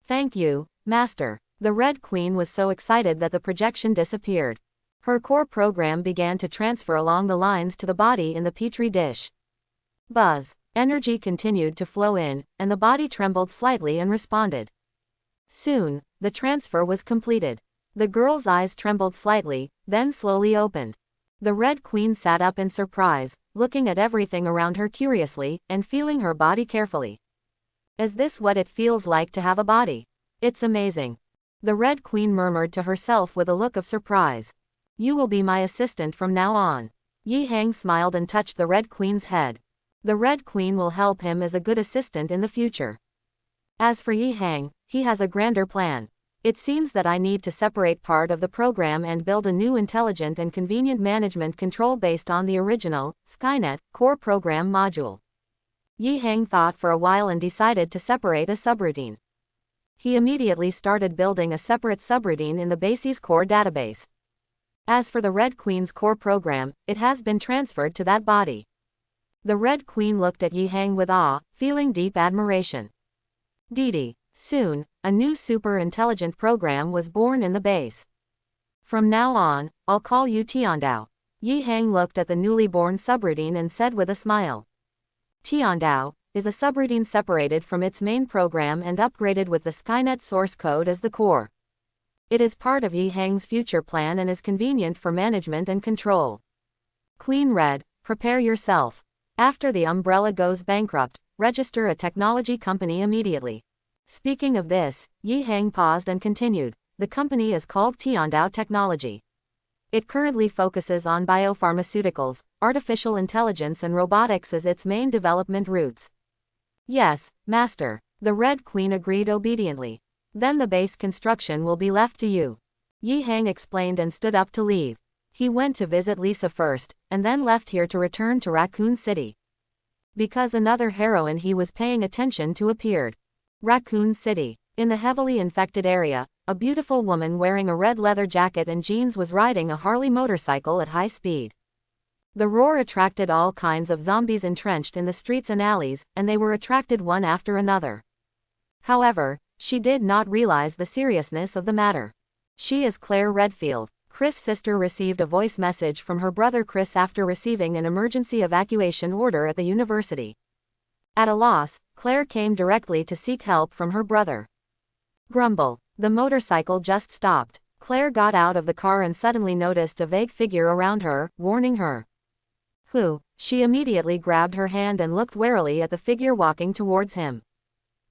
Thank you, Master. The Red Queen was so excited that the projection disappeared. Her core program began to transfer along the lines to the body in the petri dish. Buzz. Energy continued to flow in, and the body trembled slightly and responded. Soon, the transfer was completed. The girl's eyes trembled slightly, then slowly opened. The Red Queen sat up in surprise, looking at everything around her curiously, and feeling her body carefully. Is this what it feels like to have a body? It's amazing. The Red Queen murmured to herself with a look of surprise. You will be my assistant from now on. Yi Hang smiled and touched the Red Queen's head. The Red Queen will help him as a good assistant in the future. As for Yi Hang, he has a grander plan. It seems that I need to separate part of the program and build a new intelligent and convenient management control based on the original, Skynet, core program module. Yi Hang thought for a while and decided to separate a subroutine. He immediately started building a separate subroutine in the base's core database. As for the Red Queen's core program, it has been transferred to that body. The Red Queen looked at Yi Hang with awe, feeling deep admiration. Didi. Soon, a new super-intelligent program was born in the base. From now on, I'll call you Tiandao. Yi Hang looked at the newly born subroutine and said with a smile. Tiandao is a subroutine separated from its main program and upgraded with the Skynet source code as the core. It is part of Yi Hang's future plan and is convenient for management and control. Queen Red, prepare yourself. After the Umbrella goes bankrupt, register a technology company immediately. Speaking of this, Yi Hang paused and continued. The company is called Tiandao Technology. It currently focuses on biopharmaceuticals, artificial intelligence and robotics as its main development routes. Yes, Master. The Red Queen agreed obediently. Then the base construction will be left to you. Yi Hang explained and stood up to leave. He went to visit Lisa first, and then left here to return to Raccoon City. Because another heroine he was paying attention to appeared. Raccoon City. In the heavily infected area, a beautiful woman wearing a red leather jacket and jeans was riding a Harley motorcycle at high speed. The roar attracted all kinds of zombies entrenched in the streets and alleys, and they were attracted one after another. However, she did not realize the seriousness of the matter. She is Claire Redfield. Chris' sister received a voice message from her brother Chris after receiving an emergency evacuation order at the university. At a loss, Claire came directly to seek help from her brother. Grumble. The motorcycle just stopped. Claire got out of the car and suddenly noticed a vague figure around her, warning her. Who? She immediately grabbed her hand and looked warily at the figure walking towards him.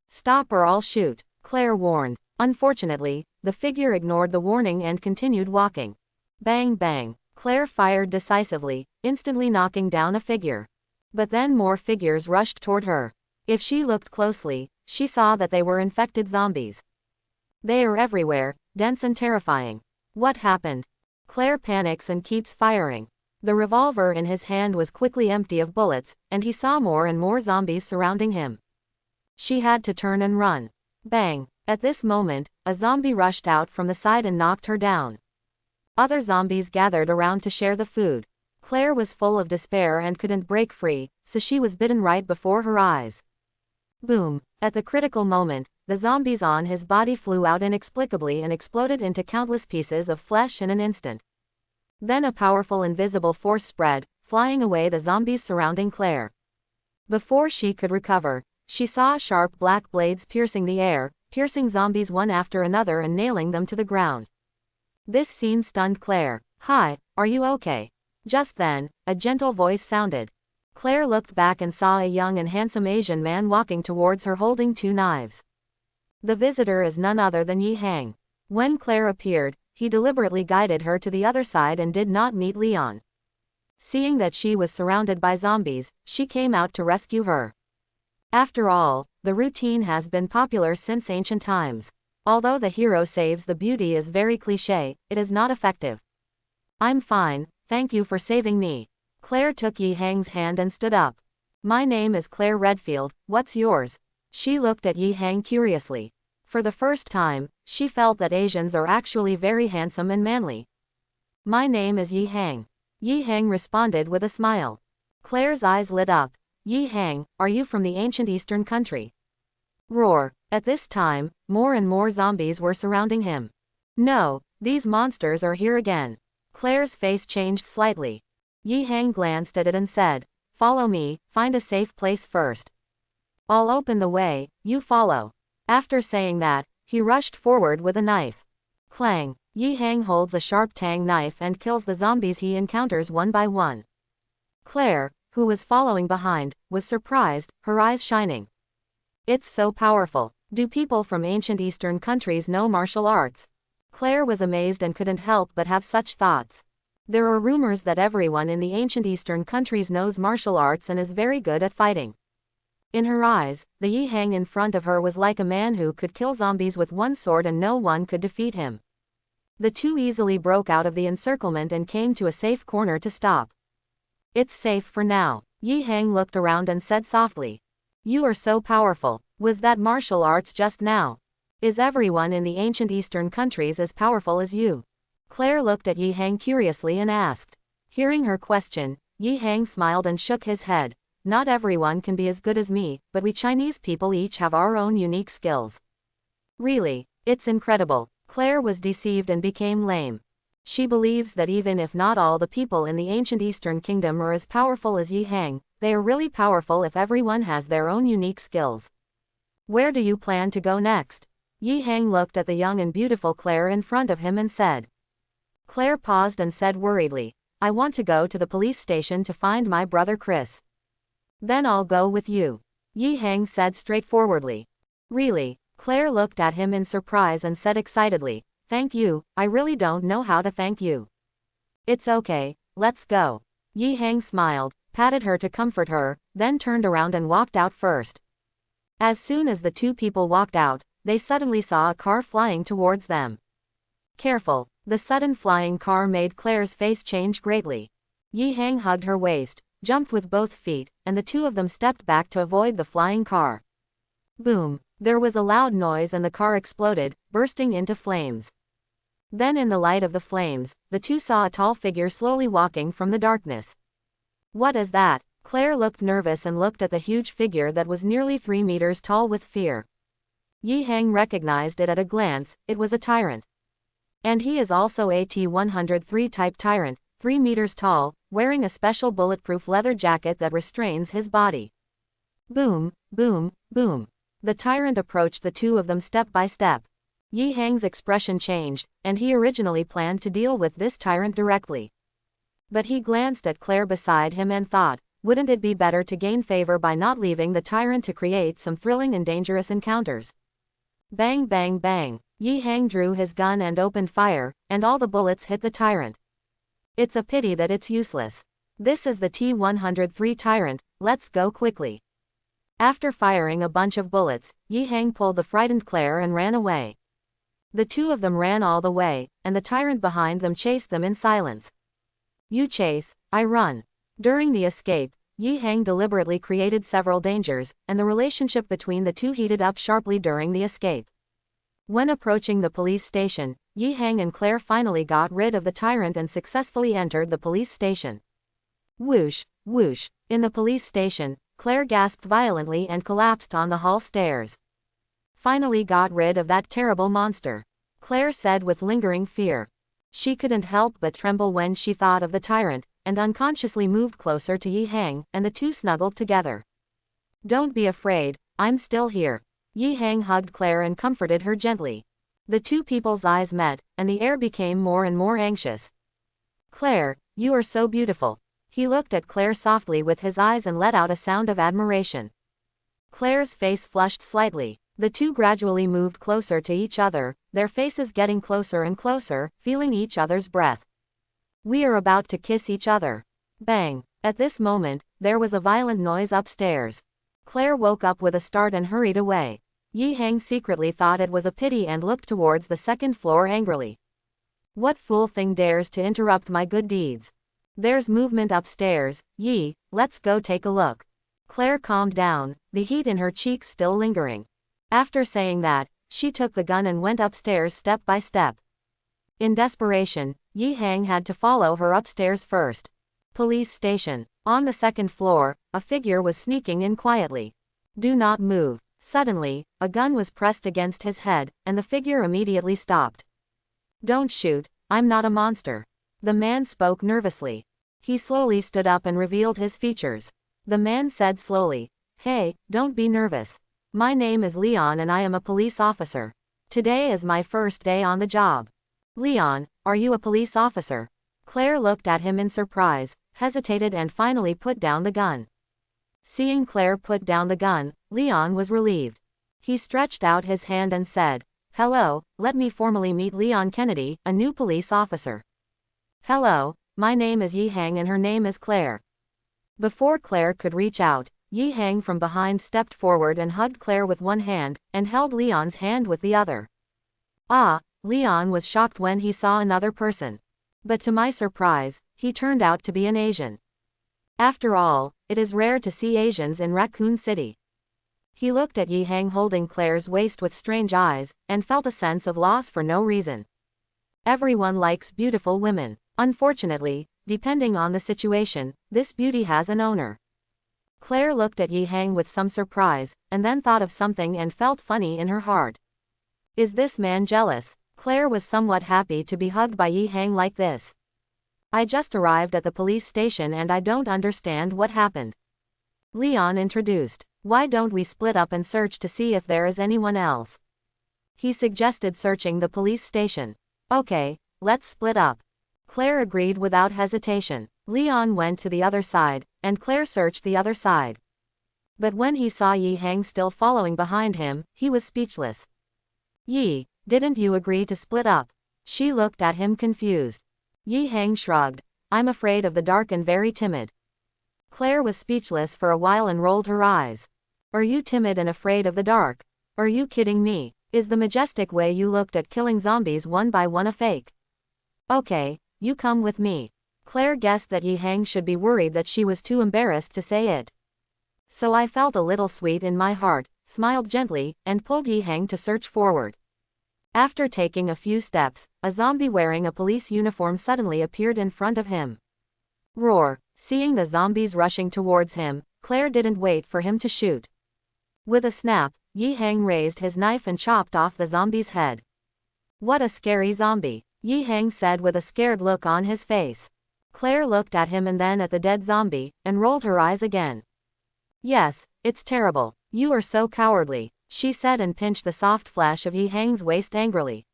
Stop or I'll shoot, Claire warned. Unfortunately, the figure ignored the warning and continued walking. Bang bang. Claire fired decisively, instantly knocking down a figure. But then more figures rushed toward her. If she looked closely, she saw that they were infected zombies. They are everywhere, dense and terrifying. What happened? Claire panics and keeps firing. The revolver in his hand was quickly empty of bullets, and he saw more and more zombies surrounding him. She had to turn and run. Bang! At this moment, a zombie rushed out from the side and knocked her down. Other zombies gathered around to share the food. Claire was full of despair and couldn't break free, so she was bitten right before her eyes. Boom! At the critical moment, the zombies on his body flew out inexplicably and exploded into countless pieces of flesh in an instant. Then a powerful invisible force spread, flying away the zombies surrounding Claire. Before she could recover, she saw sharp black blades piercing the air, piercing zombies one after another and nailing them to the ground. This scene stunned Claire. Hi, are you okay? Just then, a gentle voice sounded. Claire looked back and saw a young and handsome Asian man walking towards her holding two knives. The visitor is none other than Yi Hang. When Claire appeared, he deliberately guided her to the other side and did not meet Leon. Seeing that she was surrounded by zombies, she came out to rescue her. After all, the routine has been popular since ancient times. Although the hero saves the beauty is very cliché, it is not effective. I'm fine, thank you for saving me. Claire took Yi Hang's hand and stood up. My name is Claire Redfield, what's yours? She looked at Yi Hang curiously. For the first time, she felt that Asians are actually very handsome and manly. My name is Yi Hang. Yi Hang responded with a smile. Claire's eyes lit up. Yi Hang, are you from the ancient eastern country? Roar. At this time, more and more zombies were surrounding him. No, these monsters are here again. Claire's face changed slightly. Yi Hang glanced at it and said, follow me, find a safe place first. I'll open the way, you follow. After saying that, he rushed forward with a knife. Clang! Yi Hang holds a sharp tang knife and kills the zombies he encounters one by one. Claire, who was following behind, was surprised, her eyes shining. It's so powerful. Do people from ancient Eastern countries know martial arts? Claire was amazed and couldn't help but have such thoughts. There are rumors that everyone in the ancient Eastern countries knows martial arts and is very good at fighting. In her eyes, the Yi Hang in front of her was like a man who could kill zombies with one sword and no one could defeat him. The two easily broke out of the encirclement and came to a safe corner to stop. It's safe for now. Yi Hang looked around and said softly. You are so powerful. Was that martial arts just now? Is everyone in the ancient Eastern countries as powerful as you? Claire looked at Yi Hang curiously and asked. Hearing her question, Yi Hang smiled and shook his head. Not everyone can be as good as me, but we Chinese people each have our own unique skills. Really, it's incredible. Claire was deceived and became lame. She believes that even if not all the people in the ancient Eastern kingdom are as powerful as Yi Hang, they are really powerful if everyone has their own unique skills. Where do you plan to go next? Yi Hang looked at the young and beautiful Claire in front of him and said. Claire paused and said worriedly, I want to go to the police station to find my brother Chris. Then I'll go with you. Yi Hang said straightforwardly. Really? Claire looked at him in surprise and said excitedly, thank you, I really don't know how to thank you. It's okay, let's go. Yi Hang smiled, patted her to comfort her, then turned around and walked out first. As soon as the two people walked out, they suddenly saw a car flying towards them. Careful, the sudden flying car made Claire's face change greatly. Yi Hang hugged her waist, jumped with both feet, and the two of them stepped back to avoid the flying car. Boom! There was a loud noise and the car exploded, bursting into flames. Then in the light of the flames, the two saw a tall figure slowly walking from the darkness. What is that? Claire looked nervous and looked at the huge figure that was nearly 3 meters tall with fear. Yi Hang recognized it at a glance, it was a Tyrant. And he is also a T-103 type Tyrant, 3 meters tall, wearing a special bulletproof leather jacket that restrains his body. Boom, boom, boom. The Tyrant approached the two of them step by step. Yi Hang's expression changed, and he originally planned to deal with this tyrant directly. But he glanced at Claire beside him and thought, wouldn't it be better to gain favor by not leaving the tyrant to create some thrilling and dangerous encounters? Bang bang bang. Yi Hang drew his gun and opened fire, and all the bullets hit the tyrant. It's a pity that it's useless. This is the T-103 Tyrant, let's go quickly. After firing a bunch of bullets, Yi Hang pulled the frightened Claire and ran away. The two of them ran all the way, and the tyrant behind them chased them in silence. You chase, I run. During the escape, Yi Hang deliberately created several dangers, and the relationship between the two heated up sharply during the escape. When approaching the police station, Yi Hang and Claire finally got rid of the tyrant and successfully entered the police station. Whoosh, whoosh. In the police station, Claire gasped violently and collapsed on the hall stairs. Finally got rid of that terrible monster, Claire said with lingering fear. She couldn't help but tremble when she thought of the tyrant, and unconsciously moved closer to Yi Hang, and the two snuggled together. Don't be afraid, I'm still here. Yi Hang hugged Claire and comforted her gently. The two people's eyes met, and the air became more and more anxious. Claire, you are so beautiful. He looked at Claire softly with his eyes and let out a sound of admiration. Claire's face flushed slightly. The two gradually moved closer to each other, their faces getting closer and closer, feeling each other's breath. We are about to kiss each other. Bang. At this moment, there was a violent noise upstairs. Claire woke up with a start and hurried away. Yi Hang secretly thought it was a pity and looked towards the second floor angrily. What fool thing dares to interrupt my good deeds? There's movement upstairs, Yi, let's go take a look. Claire calmed down, the heat in her cheeks still lingering. After saying that, she took the gun and went upstairs step by step. In desperation, Yi Hang had to follow her upstairs first. Police station. On the second floor, a figure was sneaking in quietly. Do not move. Suddenly, a gun was pressed against his head, and the figure immediately stopped. Don't shoot, I'm not a monster. The man spoke nervously. He slowly stood up and revealed his features. The man said slowly, Hey, don't be nervous. My name is Leon and I am a police officer. Today is my first day on the job. Leon, are you a police officer? Claire looked at him in surprise, hesitated and finally put down the gun. Seeing Claire put down the gun, Leon was relieved. He stretched out his hand and said, Hello, let me formally meet Leon Kennedy, a new police officer. Hello, my name is Yi Hang and her name is Claire. Before Claire could reach out, Yi Hang from behind stepped forward and hugged Claire with one hand, and held Leon's hand with the other. Ah, Leon was shocked when he saw another person. But to my surprise, he turned out to be an Asian. After all, it is rare to see Asians in Raccoon City. He looked at Yi Hang holding Claire's waist with strange eyes, and felt a sense of loss for no reason. Everyone likes beautiful women. Unfortunately, depending on the situation, this beauty has an owner. Claire looked at Yi Hang with some surprise, and then thought of something and felt funny in her heart. Is this man jealous? Claire was somewhat happy to be hugged by Yi Hang like this. I just arrived at the police station and I don't understand what happened. Leon introduced. Why don't we split up and search to see if there is anyone else? He suggested searching the police station. Okay, let's split up. Claire agreed without hesitation. Leon went to the other side, and Claire searched the other side. But when he saw Yi Hang still following behind him, he was speechless. Yi, didn't you agree to split up? She looked at him confused. Yi Hang shrugged. I'm afraid of the dark and very timid. Claire was speechless for a while and rolled her eyes. Are you timid and afraid of the dark? Are you kidding me? Is the majestic way you looked at killing zombies one by one a fake? Okay, you come with me. Claire guessed that Yi Hang should be worried that she was too embarrassed to say it. So I felt a little sweet in my heart, smiled gently, and pulled Yi Hang to search forward. After taking a few steps, a zombie wearing a police uniform suddenly appeared in front of him. Roar! Seeing the zombies rushing towards him, Claire didn't wait for him to shoot. With a snap, Yi Hang raised his knife and chopped off the zombie's head. What a scary zombie, Yi Hang said with a scared look on his face. Claire looked at him and then at the dead zombie, and rolled her eyes again. Yes, it's terrible. You are so cowardly. she said and pinched the soft flesh of Yi Hang's waist angrily.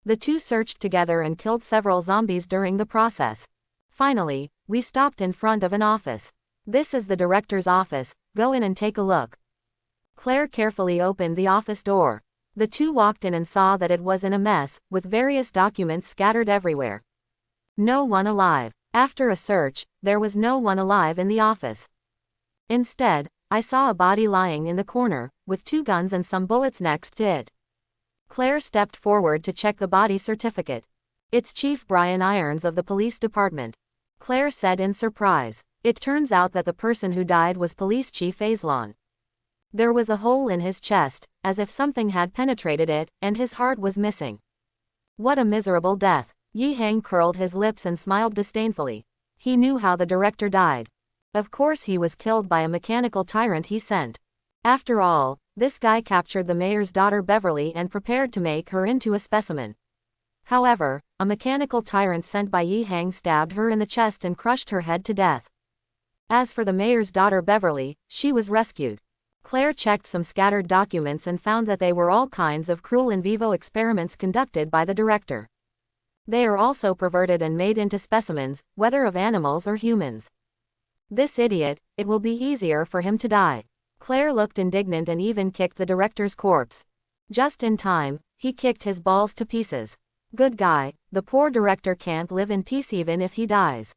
The two searched together and killed several zombies during the process. Finally, we stopped in front of an office. This is the director's office, go in and take a look. Claire carefully opened the office door. The two walked in and saw that it was in a mess, with various documents scattered everywhere. No one alive. After a search, there was no one alive in the office. Instead, I saw a body lying in the corner, with 2 guns and some bullets next to it. Claire stepped forward to check the body certificate. It's Chief Brian Irons of the police department. Claire said in surprise. It turns out that the person who died was Police Chief Aislon. There was a hole in his chest, as if something had penetrated it, and his heart was missing. What a miserable death. Yi Hang curled his lips and smiled disdainfully. He knew how the director died. Of course he was killed by a mechanical tyrant he sent. After all, this guy captured the mayor's daughter Beverly and prepared to make her into a specimen. However, a mechanical tyrant sent by Yi Hang stabbed her in the chest and crushed her head to death. As for the mayor's daughter Beverly, she was rescued. Claire checked some scattered documents and found that they were all kinds of cruel in vivo experiments conducted by the director. They are also perverted and made into specimens, whether of animals or humans. This idiot, it will be easier for him to die. Claire looked indignant and even kicked the director's corpse. Just in time, he kicked his balls to pieces. Good guy, the poor director can't live in peace even if he dies.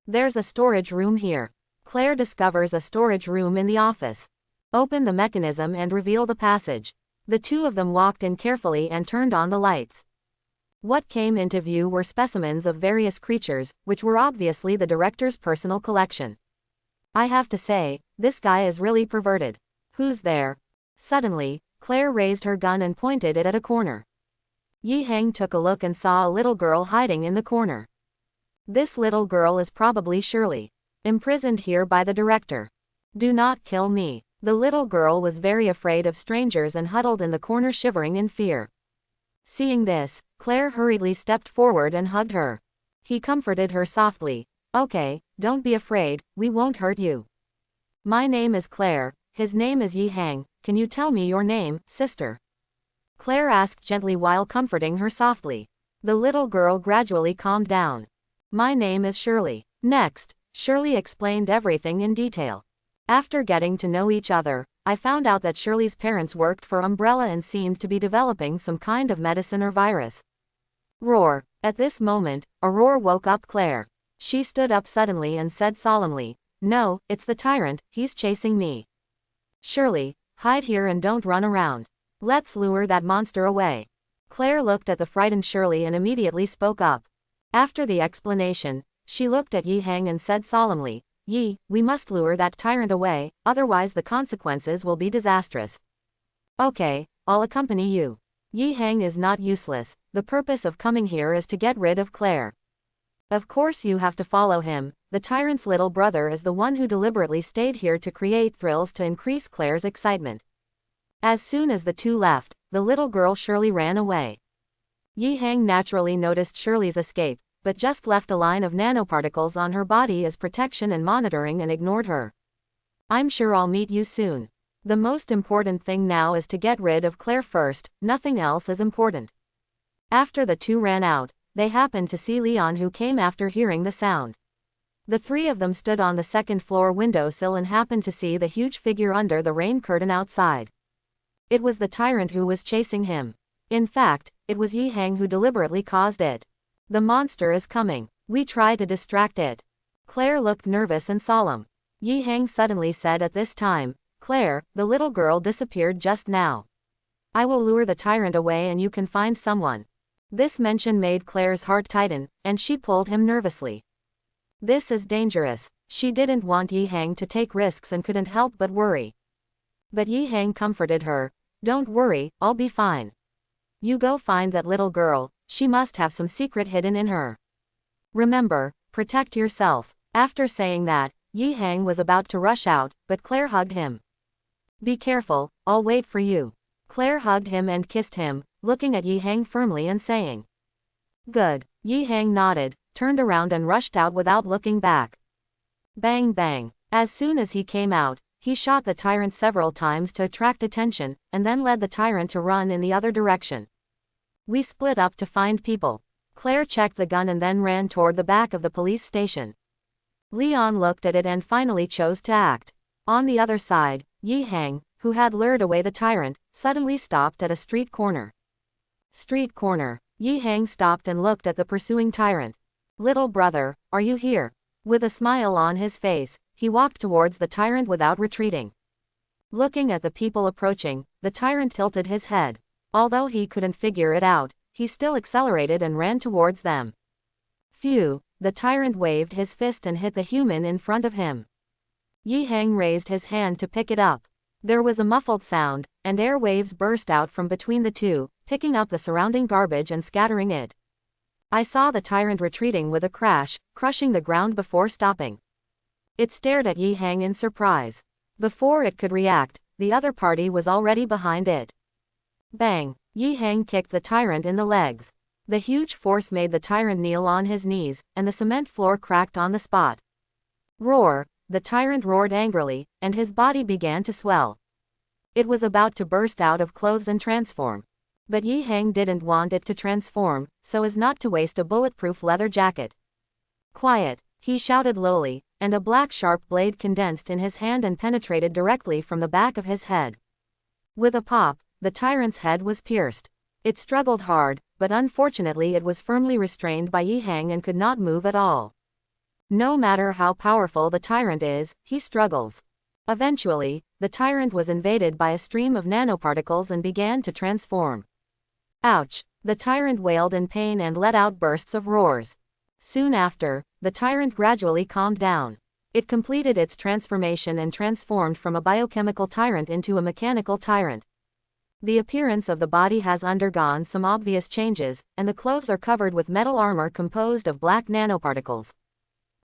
There's a storage room here. Claire discovers a storage room in the office. Open the mechanism and reveal the passage. The two of them walked in carefully and turned on the lights. What came into view were specimens of various creatures, which were obviously the director's personal collection. I have to say, this guy is really perverted. Who's there? Suddenly, Claire raised her gun and pointed it at a corner. Yi Hang took a look and saw a little girl hiding in the corner. This little girl is probably Shirley, imprisoned here by the director. Do not kill me. The little girl was very afraid of strangers and huddled in the corner shivering in fear. Seeing this, Claire hurriedly stepped forward and hugged her. He comforted her softly. Okay, don't be afraid, we won't hurt you. My name is Claire, his name is Yi Hang, can you tell me your name, sister? Claire asked gently while comforting her softly. The little girl gradually calmed down. My name is Shirley. Next, Shirley explained everything in detail. After getting to know each other, I found out that Shirley's parents worked for Umbrella and seemed to be developing some kind of medicine or virus. Roar. At this moment, a roar woke up Claire. She stood up suddenly and said solemnly, No, it's the tyrant, he's chasing me. Shirley, hide here and don't run around. Let's lure that monster away. Claire looked at the frightened Shirley and immediately spoke up. After the explanation, she looked at Yi Hang and said solemnly, Yi, we must lure that tyrant away, otherwise the consequences will be disastrous. Okay, I'll accompany you. Yi Hang is not useless, the purpose of coming here is to get rid of Claire. Of course you have to follow him, the tyrant's little brother is the one who deliberately stayed here to create thrills to increase Claire's excitement. As soon as the two left, the little girl Shirley ran away. Yi Hang naturally noticed Shirley's escape, but just left a line of nanoparticles on her body as protection and monitoring and ignored her. I'm sure I'll meet you soon. The most important thing now is to get rid of Claire first, nothing else is important. After the two ran out, they happened to see Leon who came after hearing the sound. The three of them stood on the second-floor windowsill and happened to see the huge figure under the rain curtain outside. It was the tyrant who was chasing him. In fact, it was Yi Hang who deliberately caused it. The monster is coming. We try to distract it. Claire looked nervous and solemn. Yi Hang suddenly said at this time, Claire, the little girl disappeared just now. I will lure the tyrant away and you can find someone. This mention made Claire's heart tighten, and she pulled him nervously. This is dangerous. She didn't want Yi Hang to take risks and couldn't help but worry. But Yi Hang comforted her. Don't worry, I'll be fine. You go find that little girl, she must have some secret hidden in her. Remember, protect yourself. After saying that, Yi Hang was about to rush out, but Claire hugged him. Be careful, I'll wait for you. Claire hugged him and kissed him, looking at Yi Hang firmly and saying, Good. Yi Hang nodded, turned around and rushed out without looking back. Bang bang. As soon as he came out, He shot the Tyrant several times to attract attention, and then led the Tyrant to run in the other direction. We split up to find people. Claire checked the gun and then ran toward the back of the police station. Leon looked at it and finally chose to act. On the other side, Yi Hang, who had lured away the Tyrant, suddenly stopped at a street corner. Street corner. Yi Hang stopped and looked at the pursuing Tyrant. Little brother, are you here? With a smile on his face, he walked towards the Tyrant without retreating. Looking at the people approaching, the Tyrant tilted his head. Although he couldn't figure it out, he still accelerated and ran towards them. Phew, the Tyrant waved his fist and hit the human in front of him. Yi Hang raised his hand to pick it up. There was a muffled sound, and air waves burst out from between the two, picking up the surrounding garbage and scattering it. I saw the Tyrant retreating with a crash, crushing the ground before stopping. It stared at Yi Hang in surprise. Before it could react, the other party was already behind it. Bang! Yi Hang kicked the Tyrant in the legs. The huge force made the Tyrant kneel on his knees, and the cement floor cracked on the spot. Roar! The Tyrant roared angrily, and his body began to swell. It was about to burst out of clothes and transform. But Yi Hang didn't want it to transform, so as not to waste a bulletproof leather jacket. Quiet, he shouted lowly, and a black sharp blade condensed in his hand and penetrated directly from the back of his head. With a pop, the Tyrant's head was pierced. It struggled hard, but unfortunately it was firmly restrained by Yi Hang and could not move at all. No matter how powerful the Tyrant is, he struggles. Eventually, the Tyrant was invaded by a stream of nanoparticles and began to transform. Ouch! The Tyrant wailed in pain and let out bursts of roars. Soon after, the Tyrant gradually calmed down. It completed its transformation and transformed from a biochemical Tyrant into a mechanical Tyrant. The appearance of the body has undergone some obvious changes, and the clothes are covered with metal armor composed of black nanoparticles.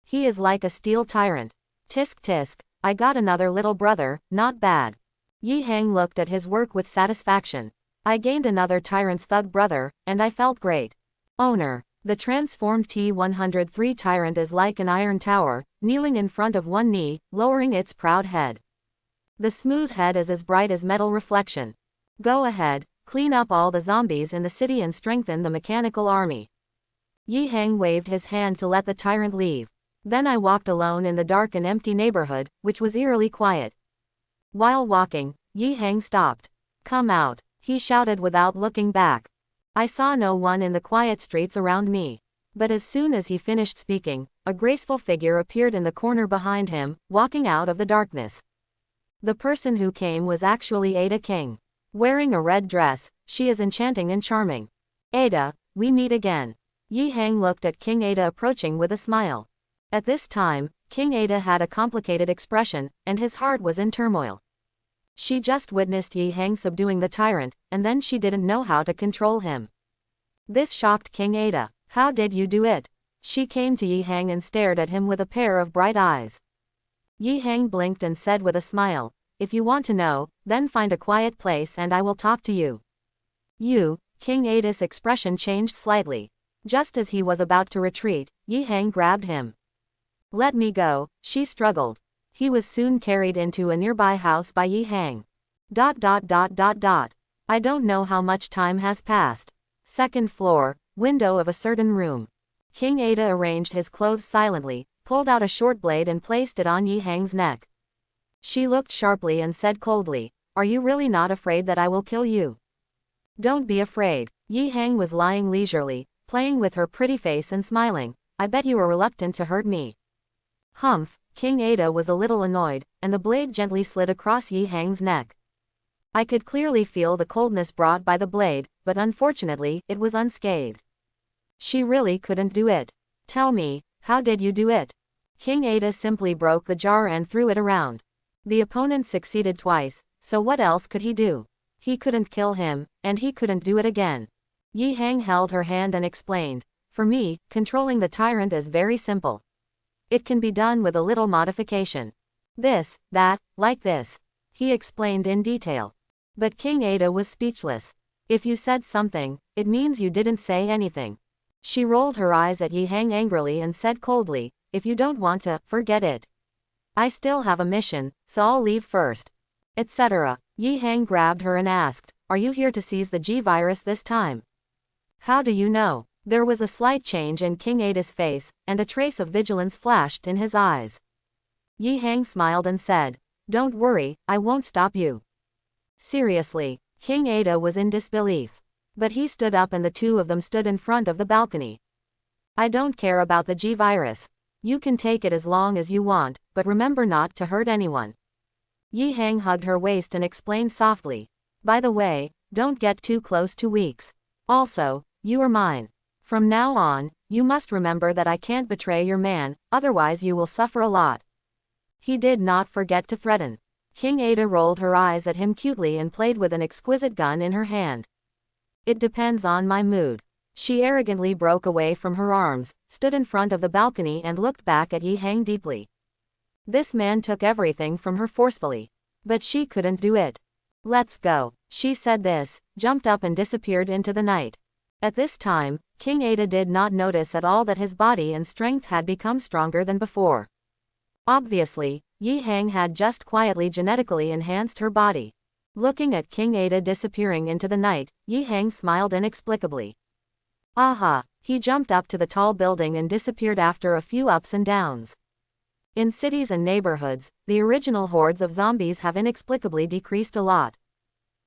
He is like a steel Tyrant. Tisk tisk, I got another little brother, not bad. Yi Hang looked at his work with satisfaction. I gained another Tyrant's thug brother, and I felt great. Owner. The transformed T-103 Tyrant is like an iron tower, kneeling in front of one knee, lowering its proud head. The smooth head is as bright as metal reflection. Go ahead, clean up all the zombies in the city and strengthen the mechanical army. Yi Hang waved his hand to let the Tyrant leave. Then I walked alone in the dark and empty neighborhood, which was eerily quiet. While walking, Yi Hang stopped. Come out, he shouted without looking back. I saw no one in the quiet streets around me. But as soon as he finished speaking, a graceful figure appeared in the corner behind him, walking out of the darkness. The person who came was actually Ada King. Wearing a red dress, she is enchanting and charming. Ada, we meet again. Yi Hang looked at King Ada approaching with a smile. At this time, King Ada had a complicated expression, and his heart was in turmoil. She just witnessed Yi Hang subduing the Tyrant, and then she didn't know how to control him. This shocked King Ada. How did you do it? She came to Yi Hang and stared at him with a pair of bright eyes. Yi Hang blinked and said with a smile, if you want to know, then find a quiet place and I will talk to you. You, King Ada's expression changed slightly. Just as he was about to retreat, Yi Hang grabbed him. Let me go, she struggled. He was soon carried into a nearby house by Yi Hang. I don't know how much time has passed. Second floor, window of a certain room. King Ada arranged his clothes silently, pulled out a short blade and placed it on Yi Hang's neck. She looked sharply and said coldly, are you really not afraid that I will kill you? Don't be afraid. Yi Hang was lying leisurely, playing with her pretty face and smiling. I bet you are reluctant to hurt me. Humph, King Ada was a little annoyed, and the blade gently slid across Yi Hang's neck. I could clearly feel the coldness brought by the blade, but unfortunately, it was unscathed. She really couldn't do it. Tell me, how did you do it? King Ada simply broke the jar and threw it around. The opponent succeeded twice, so what else could he do? He couldn't kill him, and he couldn't do it again. Yi Hang held her hand and explained, for me, controlling the Tyrant is very simple. It can be done with a little modification. This, that, like this. He explained in detail. But King Ada was speechless. If you said something, it means you didn't say anything. She rolled her eyes at Yi Hang angrily and said coldly, if you don't want to, forget it. I still have a mission, so I'll leave first. Etc. Yi Hang grabbed her and asked, are you here to seize the G-virus this time? How do you know? There was a slight change in King Ada's face, and a trace of vigilance flashed in his eyes. Yi Hang smiled and said, don't worry, I won't stop you. Seriously, King Ada was in disbelief. But he stood up and the two of them stood in front of the balcony. I don't care about the G-virus. You can take it as long as you want, but remember not to hurt anyone. Yi Hang hugged her waist and explained softly. By the way, don't get too close to Weeks. Also, you are mine. From now on, you must remember that I can't betray your man, otherwise you will suffer a lot. He did not forget to threaten. King Ada rolled her eyes at him cutely and played with an exquisite gun in her hand. It depends on my mood. She arrogantly broke away from her arms, stood in front of the balcony and looked back at Yi Hang deeply. This man took everything from her forcefully. But she couldn't do it. Let's go. She said this, jumped up and disappeared into the night. At this time, King Ada did not notice at all that his body and strength had become stronger than before. Obviously, Yi Hang had just quietly genetically enhanced her body. Looking at King Ada disappearing into the night, Yi Hang smiled inexplicably. Aha! He jumped up to the tall building and disappeared after a few ups and downs. In cities and neighborhoods, the original hordes of zombies have inexplicably decreased a lot.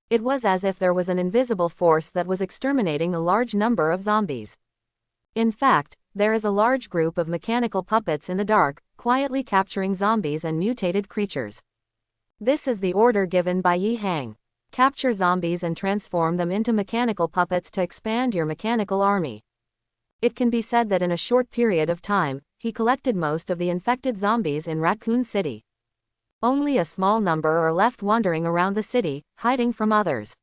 It was as if there was an invisible force that was exterminating a large number of zombies. In fact, there is a large group of mechanical puppets in the dark, quietly capturing zombies and mutated creatures. This is the order given by Yi Hang. Capture zombies and transform them into mechanical puppets to expand your mechanical army. It can be said that in a short period of time, he collected most of the infected zombies in Raccoon City. Only a small number are left wandering around the city, hiding from others.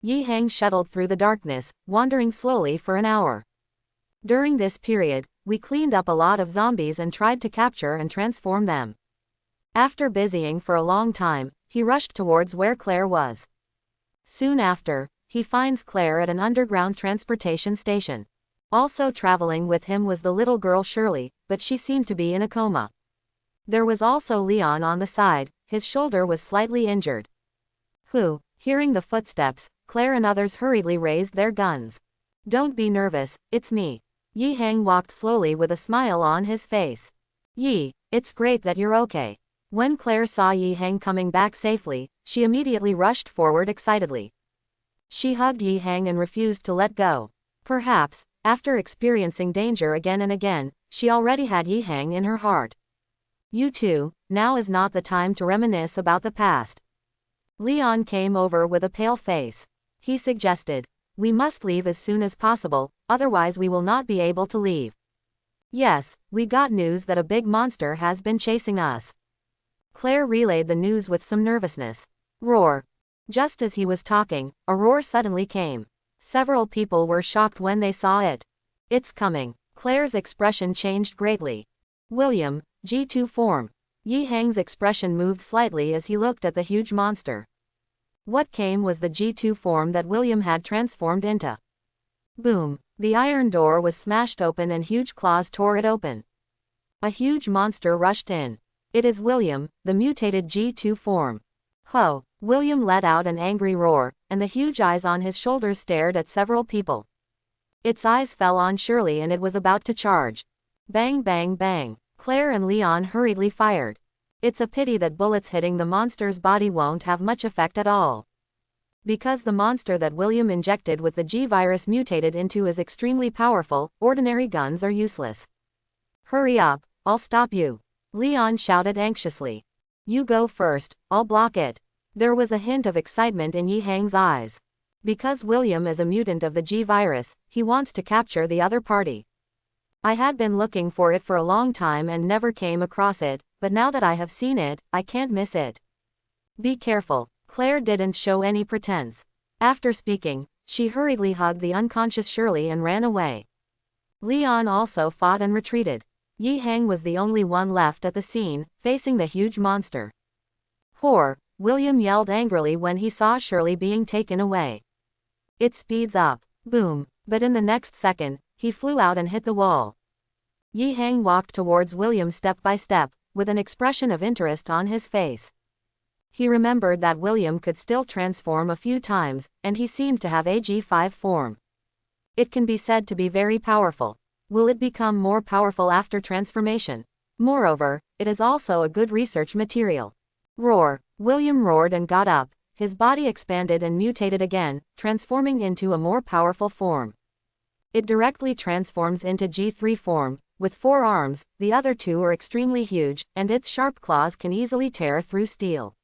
Yi Hang shuttled through the darkness, wandering slowly for an hour. During this period, we cleaned up a lot of zombies and tried to capture and transform them. After busying for a long time, he rushed towards where Claire was. Soon after, he finds Claire at an underground transportation station. Also traveling with him was the little girl Shirley, but she seemed to be in a coma. There was also Leon on the side, his shoulder was slightly injured. Hearing the footsteps, Claire and others hurriedly raised their guns. Don't be nervous, it's me. Yi Hang walked slowly with a smile on his face. Yi, it's great that you're okay. When Claire saw Yi Hang coming back safely, she immediately rushed forward excitedly. She hugged Yi Hang and refused to let go. Perhaps, after experiencing danger again and again, she already had Yi Hang in her heart. You two, now is not the time to reminisce about the past. Leon came over with a pale face. He suggested, we must leave as soon as possible, otherwise we will not be able to leave. Yes, we got news that a big monster has been chasing us. Claire relayed the news with some nervousness. Roar. Just as he was talking, a roar suddenly came. Several people were shocked when they saw it. It's coming. Claire's expression changed greatly. William, G2 form. Yi Hang's expression moved slightly as he looked at the huge monster. What came was the G2 form that William had transformed into. Boom. The iron door was smashed open and huge claws tore it open. A huge monster rushed in. It is William, the mutated G2 form. Ho! William let out an angry roar, and the huge eyes on his shoulders stared at several people. Its eyes fell on Shirley and it was about to charge. Bang bang bang. Claire and Leon hurriedly fired. It's a pity that bullets hitting the monster's body won't have much effect at all. Because the monster that William injected with the G-virus mutated into is extremely powerful, ordinary guns are useless. Hurry up, I'll stop you. Leon shouted anxiously. You go first, I'll block it. There was a hint of excitement in Yi Hang's eyes. Because William is a mutant of the G-virus, he wants to capture the other party. I had been looking for it for a long time and never came across it, but now that I have seen it, I can't miss it. Be careful. Claire didn't show any pretense. After speaking, she hurriedly hugged the unconscious Shirley and ran away. Leon also fought and retreated. Yi Hang was the only one left at the scene, facing the huge monster. Whore! William yelled angrily when he saw Shirley being taken away. It speeds up. Boom. But in the next second, he flew out and hit the wall. Yi Hang walked towards William step by step, with an expression of interest on his face. He remembered that William could still transform a few times, and he seemed to have a G5 form. It can be said to be very powerful. Will it become more powerful after transformation? Moreover, it is also a good research material. Roar! William roared and got up. His body expanded and mutated again, transforming into a more powerful form. It directly transforms into G3 form. With 4 arms, the other 2 are extremely huge, and its sharp claws can easily tear through steel.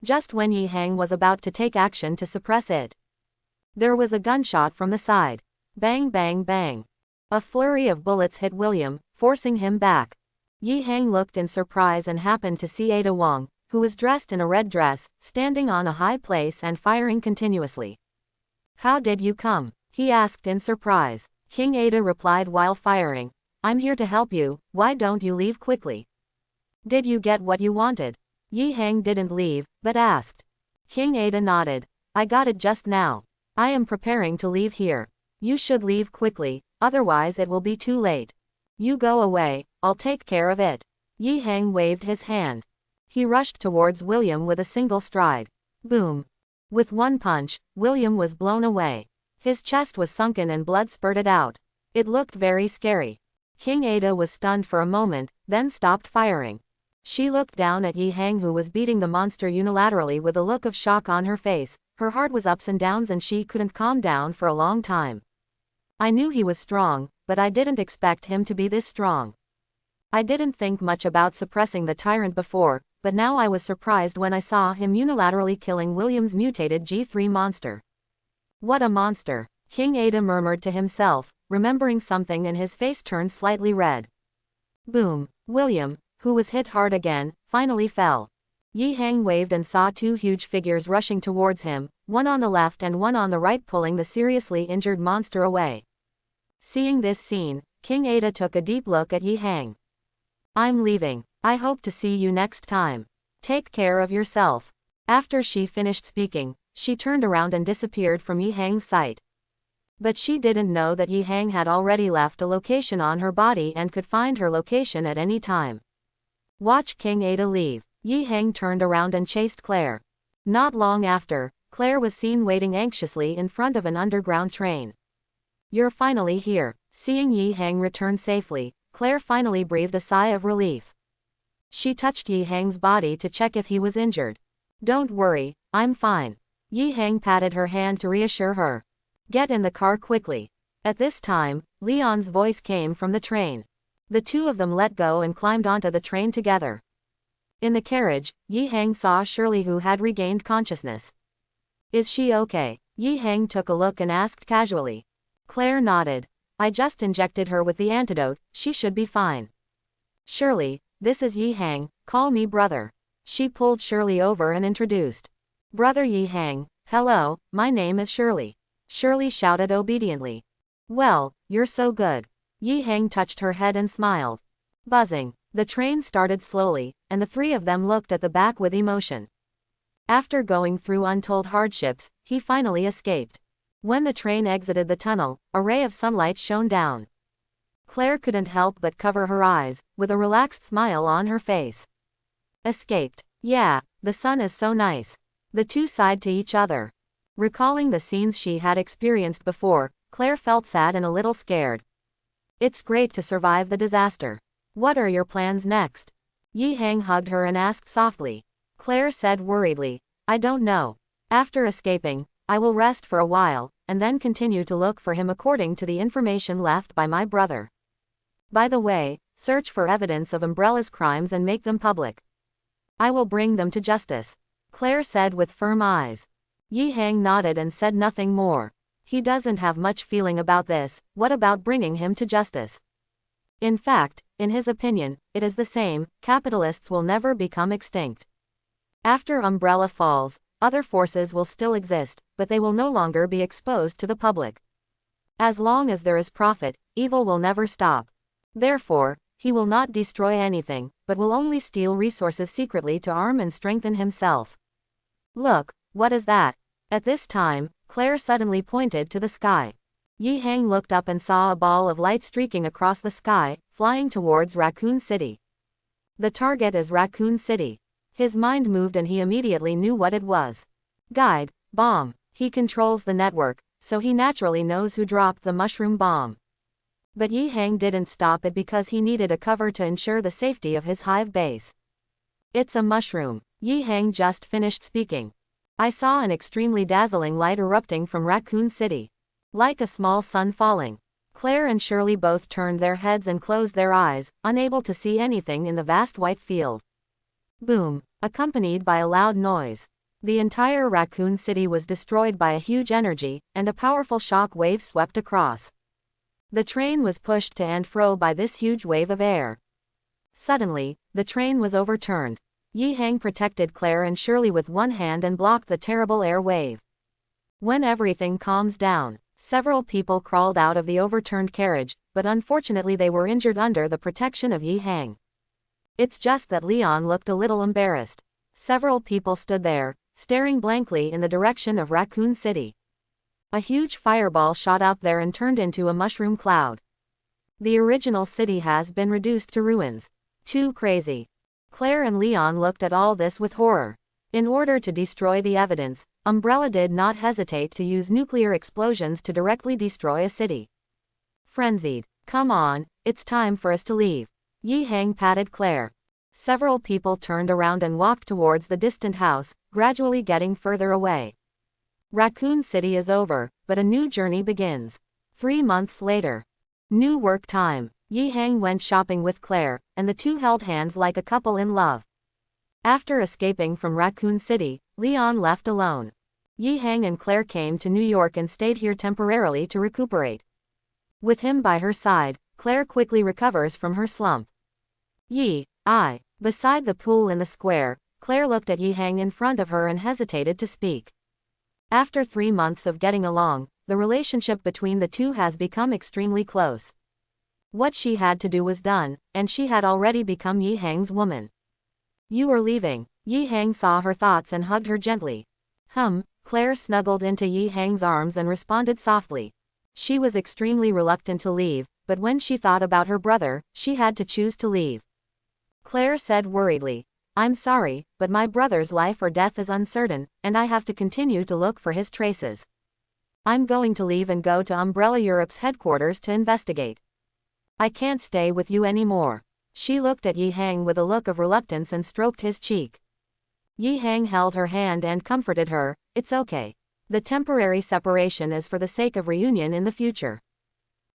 Just when Yi Hang was about to take action to suppress it, there was a gunshot from the side. Bang bang bang. A flurry of bullets hit William, forcing him back. Yi Hang looked in surprise and happened to see Ada Wong, who was dressed in a red dress, standing on a high place and firing continuously. "How did you come?" he asked in surprise. King Ada replied while firing. "I'm here to help you, why don't you leave quickly?" "Did you get what you wanted?" Yi Hang didn't leave, but asked. King Ada nodded. "I got it just now. I am preparing to leave here. You should leave quickly, otherwise it will be too late. You go away, I'll take care of it." Yi Hang waved his hand. He rushed towards William with a single stride. Boom! With one punch, William was blown away. His chest was sunken and blood spurted out. It looked very scary. King Ada was stunned for a moment, then stopped firing. She looked down at Yi Hang, who was beating the monster unilaterally with a look of shock on her face. Her heart was ups and downs and she couldn't calm down for a long time. "I knew he was strong, but I didn't expect him to be this strong. I didn't think much about suppressing the Tyrant before, but now I was surprised when I saw him unilaterally killing William's mutated G3 monster. What a monster!" King Ada murmured to himself, remembering something, and his face turned slightly red. Boom! William, who was hit hard again, finally fell. Yi Hang waved and saw 2 huge figures rushing towards him, one on the left and one on the right, pulling the seriously injured monster away. Seeing this scene, King Ada took a deep look at Yi Hang. "I'm leaving. I hope to see you next time. Take care of yourself." After she finished speaking, she turned around and disappeared from Yi Hang's sight. But she didn't know that Yi Hang had already left a location on her body and could find her location at any time. Watch King Ada leave. Yi Hang turned around and chased Claire. Not long after, Claire was seen waiting anxiously in front of an underground train. "You're finally here." Seeing Yi Hang return safely, Claire finally breathed a sigh of relief. She touched Yi Hang's body to check if he was injured. "Don't worry, I'm fine." Yi Hang patted her hand to reassure her. "Get in the car quickly." At this time, Leon's voice came from the train. The 2 of them let go and climbed onto the train together. In the carriage, Yi Hang saw Shirley, who had regained consciousness. "Is she okay?" Yi Hang took a look and asked casually. Claire nodded. "I just injected her with the antidote, she should be fine." "Shirley, this is Yi Hang, call me brother." She pulled Shirley over and introduced. "Brother Yi Hang, hello, my name is Shirley." Shirley shouted obediently. "Well, you're so good." Yi Hang touched her head and smiled. Buzzing. The train started slowly, and the 3 of them looked at the back with emotion. After going through untold hardships, he finally escaped. When the train exited the tunnel, a ray of sunlight shone down. Claire couldn't help but cover her eyes, with a relaxed smile on her face. "Escaped. Yeah, the sun is so nice." The 2 sighed to each other. Recalling the scenes she had experienced before, Claire felt sad and a little scared. "It's great to survive the disaster. What are your plans next?" Yi Hang hugged her and asked softly. Claire said worriedly, "I don't know. After escaping, I will rest for a while, and then continue to look for him according to the information left by my brother. By the way, search for evidence of Umbrella's crimes and make them public. I will bring them to justice," Claire said with firm eyes. Yi Hang nodded and said nothing more. He doesn't have much feeling about this. What about bringing him to justice? In fact, in his opinion, it is the same. Capitalists will never become extinct. After Umbrella falls, other forces will still exist, but they will no longer be exposed to the public. As long as there is profit, evil will never stop. Therefore, he will not destroy anything, but will only steal resources secretly to arm and strengthen himself. "Look, what is that?" At this time, Claire suddenly pointed to the sky. Yi Hang looked up and saw a ball of light streaking across the sky, flying towards Raccoon City. The target is Raccoon City. His mind moved and he immediately knew what it was. Guide, bomb. He controls the network, so he naturally knows who dropped the mushroom bomb. But Yi Hang didn't stop it because he needed a cover to ensure the safety of his hive base. It's a mushroom. Yi Hang just finished speaking. I saw an extremely dazzling light erupting from Raccoon City. Like a small sun falling. Claire and Shirley both turned their heads and closed their eyes, unable to see anything in the vast white field. Boom, accompanied by a loud noise. The entire Raccoon City was destroyed by a huge energy, and a powerful shock wave swept across. The train was pushed to and fro by this huge wave of air. Suddenly, the train was overturned. Yi Hang protected Claire and Shirley with one hand and blocked the terrible air wave. When everything calms down, several people crawled out of the overturned carriage, but unfortunately they were injured under the protection of Yi Hang. It's just that Leon looked a little embarrassed. Several people stood there, staring blankly in the direction of Raccoon City. A huge fireball shot up there and turned into a mushroom cloud. The original city has been reduced to ruins. Too crazy. Claire and Leon looked at all this with horror. In order to destroy the evidence, Umbrella did not hesitate to use nuclear explosions to directly destroy a city. Frenzied. Come on, it's time for us to leave. Yi Hang patted Claire. Several people turned around and walked towards the distant house, gradually getting further away. Raccoon City is over, but a new journey begins. 3 months later. New work time. Yi Hang went shopping with Claire, and the two held hands like a couple in love. After escaping from Raccoon City, Leon left alone. Yi Hang and Claire came to New York and stayed here temporarily to recuperate. With him by her side, Claire quickly recovers from her slump. Beside the pool in the square, Claire looked at Yi Hang in front of her and hesitated to speak. After 3 months of getting along, the relationship between the two has become extremely close. What she had to do was done, and she had already become Yi Hang's woman. You are leaving. Yi Hang saw her thoughts and hugged her gently. Claire snuggled into Yi Hang's arms and responded softly. She was extremely reluctant to leave, but when she thought about her brother, she had to choose to leave. Claire said worriedly, I'm sorry, but my brother's life or death is uncertain, and I have to continue to look for his traces. I'm going to leave and go to Umbrella Europe's headquarters to investigate. I can't stay with you anymore. She looked at Yi Hang with a look of reluctance and stroked his cheek. Yi Hang held her hand and comforted her, it's okay. The temporary separation is for the sake of reunion in the future.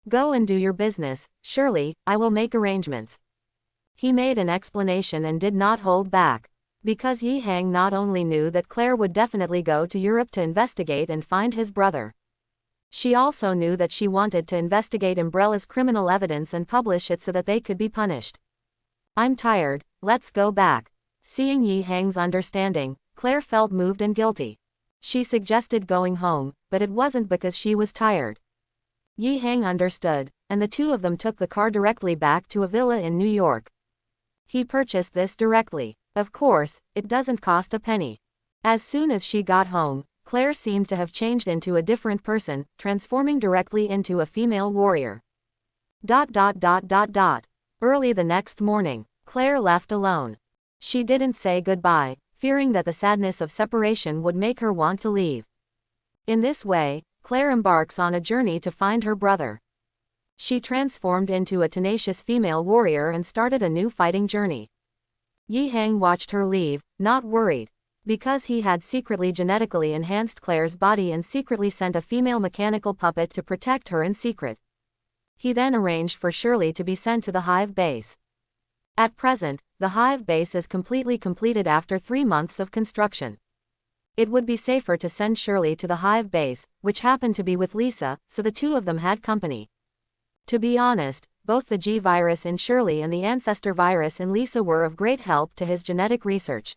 Go and do your business, Shirley, I will make arrangements. He made an explanation and did not hold back. Because Yi Hang not only knew that Claire would definitely go to Europe to investigate and find his brother. She also knew that she wanted to investigate Umbrella's criminal evidence and publish it so that they could be punished. I'm tired, let's go back. Seeing Yi Hang's understanding, Claire felt moved and guilty. She suggested going home, but it wasn't because she was tired. Yi Hang understood, and the two of them took the car directly back to a villa in New York. He purchased this directly. Of course, it doesn't cost a penny. As soon as she got home, Claire seemed to have changed into a different person, transforming directly into a female warrior. Early the next morning, Claire left alone. She didn't say goodbye, fearing that the sadness of separation would make her want to leave. In this way, Claire embarks on a journey to find her brother. She transformed into a tenacious female warrior and started a new fighting journey. Yi Hang watched her leave, not worried. Because he had secretly genetically enhanced Claire's body and secretly sent a female mechanical puppet to protect her in secret. He then arranged for Shirley to be sent to the hive base. At present, the hive base is completely completed after 3 months of construction. It would be safer to send Shirley to the hive base, which happened to be with Lisa, so the two of them had company. To be honest, both the G virus in Shirley and the Ancestor virus in Lisa were of great help to his genetic research.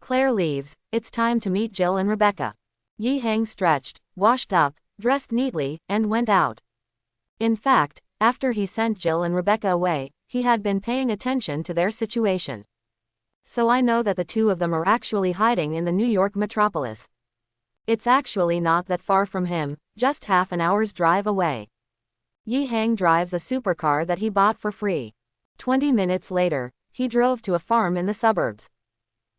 Claire leaves, it's time to meet Jill and Rebecca. Yi Hang stretched, washed up, dressed neatly, and went out. In fact, after he sent Jill and Rebecca away, he had been paying attention to their situation. So I know that the two of them are actually hiding in the New York metropolis. It's actually not that far from him, just half an hour's drive away. Yi Hang drives a supercar that he bought for free. 20 minutes later, he drove to a farm in the suburbs.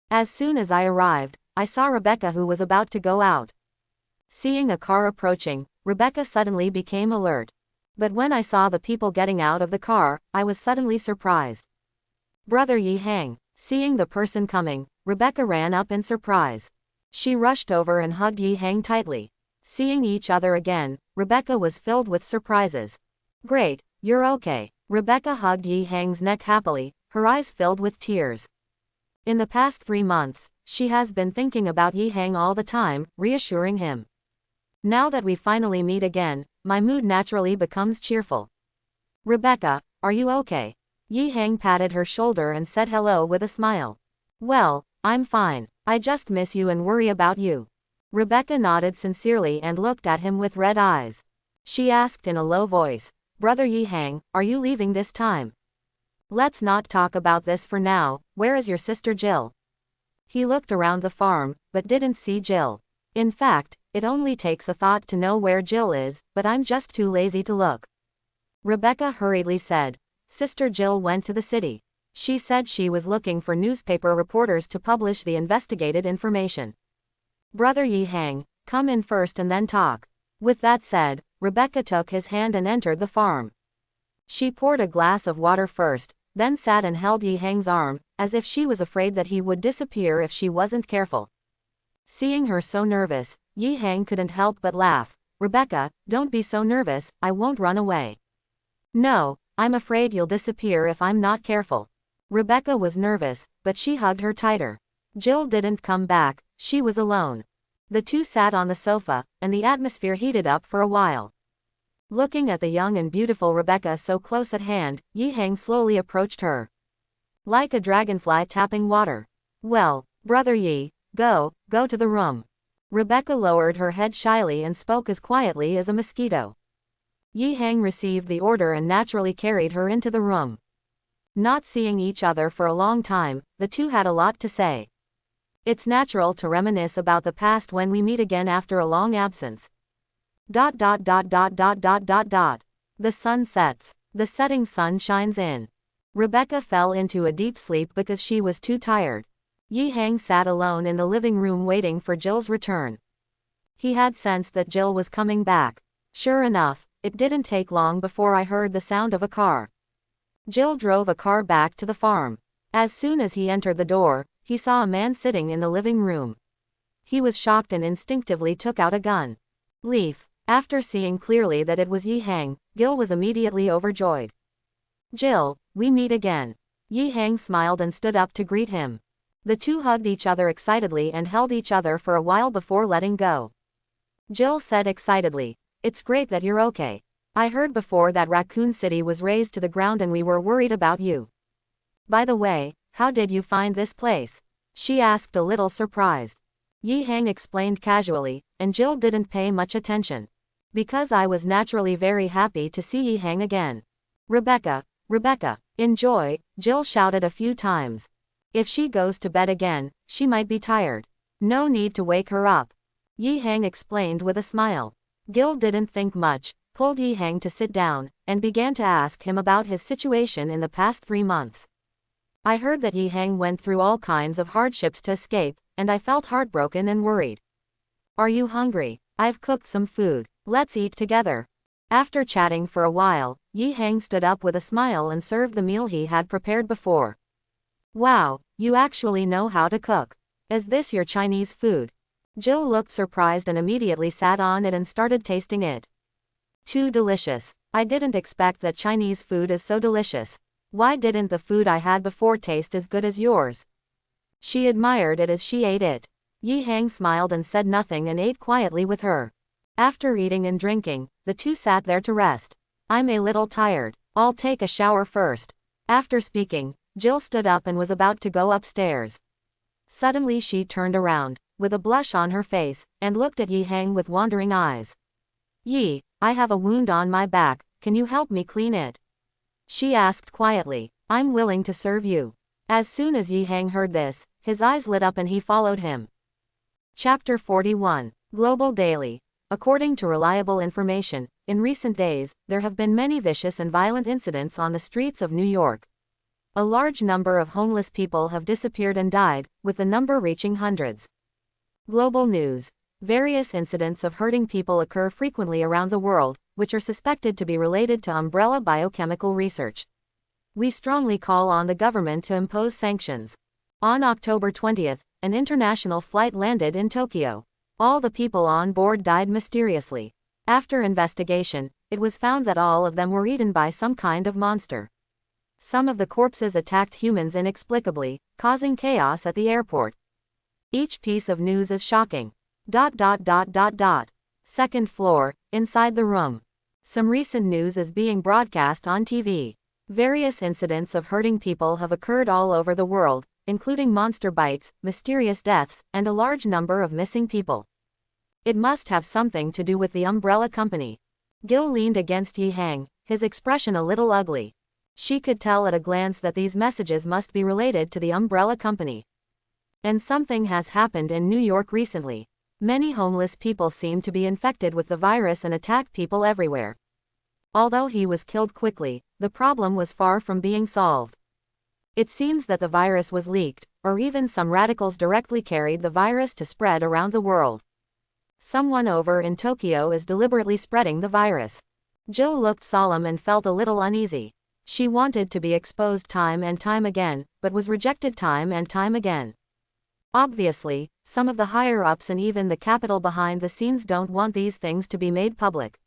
As soon as I arrived, I saw Rebecca, who was about to go out. Seeing a car approaching, Rebecca suddenly became alert. But when I saw the people getting out of the car, I was suddenly surprised. Brother Yi Hang. Seeing the person coming, Rebecca ran up in surprise. She rushed over and hugged Yi Hang tightly. Seeing each other again, Rebecca was filled with surprises. Great, you're okay. Rebecca hugged Yi Hang's neck happily, her eyes filled with tears. In the past 3 months, she has been thinking about Yi Hang all the time, reassuring him. Now that we finally meet again, my mood naturally becomes cheerful. Rebecca, are you okay? Yi Hang patted her shoulder and said hello with a smile. Well, I'm fine. I just miss you and worry about you. Rebecca nodded sincerely and looked at him with red eyes. She asked in a low voice, Brother Yi Hang, are you leaving this time? Let's not talk about this for now. Where is your sister Jill? He looked around the farm, but didn't see Jill. In fact, it only takes a thought to know where Jill is, but I'm just too lazy to look. Rebecca hurriedly said, Sister Jill went to the city. She said she was looking for newspaper reporters to publish the investigated information. Brother Yi Hang, come in first and then talk. With that said, Rebecca took his hand and entered the farm. She poured a glass of water first, then sat and held Yi Hang's arm, as if she was afraid that he would disappear if she wasn't careful. Seeing her so nervous, Yi Hang couldn't help but laugh. Rebecca, don't be so nervous, I won't run away. No, I'm afraid you'll disappear if I'm not careful. Rebecca was nervous, but she hugged her tighter. Jill didn't come back, she was alone. The two sat on the sofa, and the atmosphere heated up for a while. Looking at the young and beautiful Rebecca so close at hand, Yi Hang slowly approached her. Like a dragonfly tapping water. Well, Brother Yi, go to the room. Rebecca lowered her head shyly and spoke as quietly as a mosquito. Yi Hang received the order and naturally carried her into the room. Not seeing each other for a long time, the two had a lot to say. It's natural to reminisce about the past when we meet again after a long absence. The sun sets. The setting sun shines in. Rebecca fell into a deep sleep because she was too tired. Yi Hang sat alone in the living room waiting for Jill's return. He had sensed that Jill was coming back. Sure enough, it didn't take long before I heard the sound of a car. Jill drove a car back to the farm. As soon as he entered the door, he saw a man sitting in the living room. He was shocked and instinctively took out a gun. Leaf. After seeing clearly that it was Yi Hang, Gil was immediately overjoyed. Jill, we meet again. Yi Hang smiled and stood up to greet him. The two hugged each other excitedly and held each other for a while before letting go. Jill said excitedly, It's great that you're okay. I heard before that Raccoon City was razed to the ground and we were worried about you. By the way, how did you find this place? She asked a little surprised. Yi Hang explained casually, and Jill didn't pay much attention. Because I was naturally very happy to see Yi Hang again. Rebecca, enjoy, Jill shouted a few times. If she goes to bed again, she might be tired. No need to wake her up. Yi Hang explained with a smile. Gil didn't think much, pulled Yi Hang to sit down, and began to ask him about his situation in the past 3 months. I heard that Yi Hang went through all kinds of hardships to escape, and I felt heartbroken and worried. Are you hungry? I've cooked some food. Let's eat together. After chatting for a while, Yi Hang stood up with a smile and served the meal he had prepared before. Wow, you actually know how to cook. Is this your Chinese food? Jill looked surprised and immediately sat on it and started tasting it. Too delicious. I didn't expect that Chinese food is so delicious. Why didn't the food I had before taste as good as yours? She admired it as she ate it. Yi Hang smiled and said nothing and ate quietly with her. After eating and drinking, the two sat there to rest. I'm a little tired. I'll take a shower first. After speaking, Jill stood up and was about to go upstairs. Suddenly she turned around, with a blush on her face, and looked at Yi Hang with wandering eyes. Yi, I have a wound on my back, can you help me clean it? She asked quietly. I'm willing to serve you. As soon as Yi Hang heard this, his eyes lit up and he followed him. Chapter 41. Global Daily. According to reliable information, in recent days, there have been many vicious and violent incidents on the streets of New York. A large number of homeless people have disappeared and died, with the number reaching hundreds. Global news. Various incidents of hurting people occur frequently around the world, which are suspected to be related to umbrella biochemical research. We strongly call on the government to impose sanctions. On October 20th, an international flight landed in Tokyo. All the people on board died mysteriously. After investigation, it was found that all of them were eaten by some kind of monster. Some of the corpses attacked humans inexplicably, causing chaos at the airport. Each piece of news is shocking. Second floor, inside the room. Some recent news is being broadcast on TV. Various incidents of hurting people have occurred all over the world, including monster bites, mysterious deaths, and a large number of missing people. It must have something to do with the umbrella company. Gil leaned against Yi Hang, his expression a little ugly. She could tell at a glance that these messages must be related to the umbrella company. And something has happened in New York recently. Many homeless people seem to be infected with the virus and attack people everywhere. Although he was killed quickly, the problem was far from being solved. It seems that the virus was leaked, or even some radicals directly carried the virus to spread around the world. Someone over in Tokyo is deliberately spreading the virus. Jill looked solemn and felt a little uneasy. She wanted to be exposed time and time again, but was rejected time and time again. Obviously, some of the higher-ups and even the capital behind the scenes don't want these things to be made public.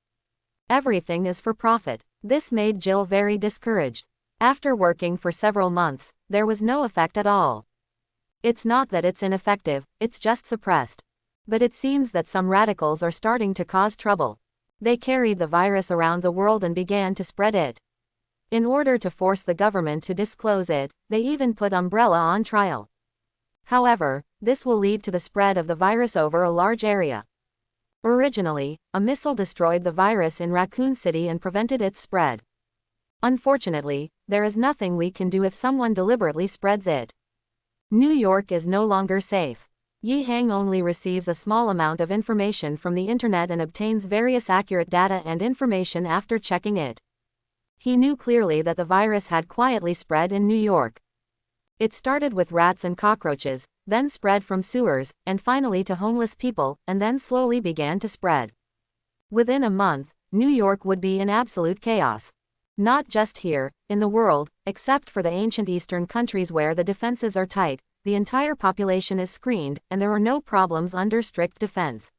Everything is for profit. This made Jill very discouraged. After working for several months, there was no effect at all. It's not that it's ineffective, it's just suppressed. But it seems that some radicals are starting to cause trouble. They carried the virus around the world and began to spread it. In order to force the government to disclose it, they even put Umbrella on trial. However, this will lead to the spread of the virus over a large area. Originally, a missile destroyed the virus in Raccoon City and prevented its spread. Unfortunately, there is nothing we can do if someone deliberately spreads it. New York is no longer safe. Yi Hang only receives a small amount of information from the internet and obtains various accurate data and information after checking it. He knew clearly that the virus had quietly spread in New York. It started with rats and cockroaches, then spread from sewers, and finally to homeless people, and then slowly began to spread. Within a month, New York would be in absolute chaos. Not just here, in the world, except for the ancient Eastern countries where the defenses are tight, the entire population is screened, and there are no problems under strict defense.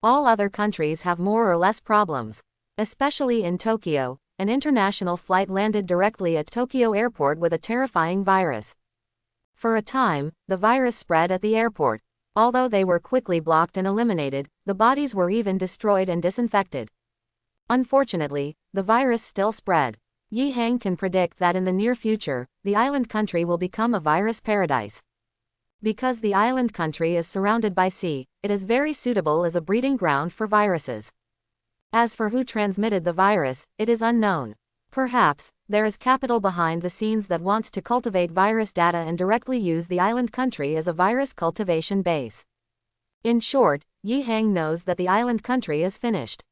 All other countries have more or less problems. Especially in Tokyo, an international flight landed directly at Tokyo Airport with a terrifying virus. For a time, the virus spread at the airport. Although they were quickly blocked and eliminated, the bodies were even destroyed and disinfected. Unfortunately, the virus still spread. Yi Hang can predict that in the near future, the island country will become a virus paradise. Because the island country is surrounded by sea, it is very suitable as a breeding ground for viruses. As for who transmitted the virus, it is unknown. Perhaps, there is capital behind the scenes that wants to cultivate virus data and directly use the island country as a virus cultivation base. In short, Yi Hang knows that the island country is finished.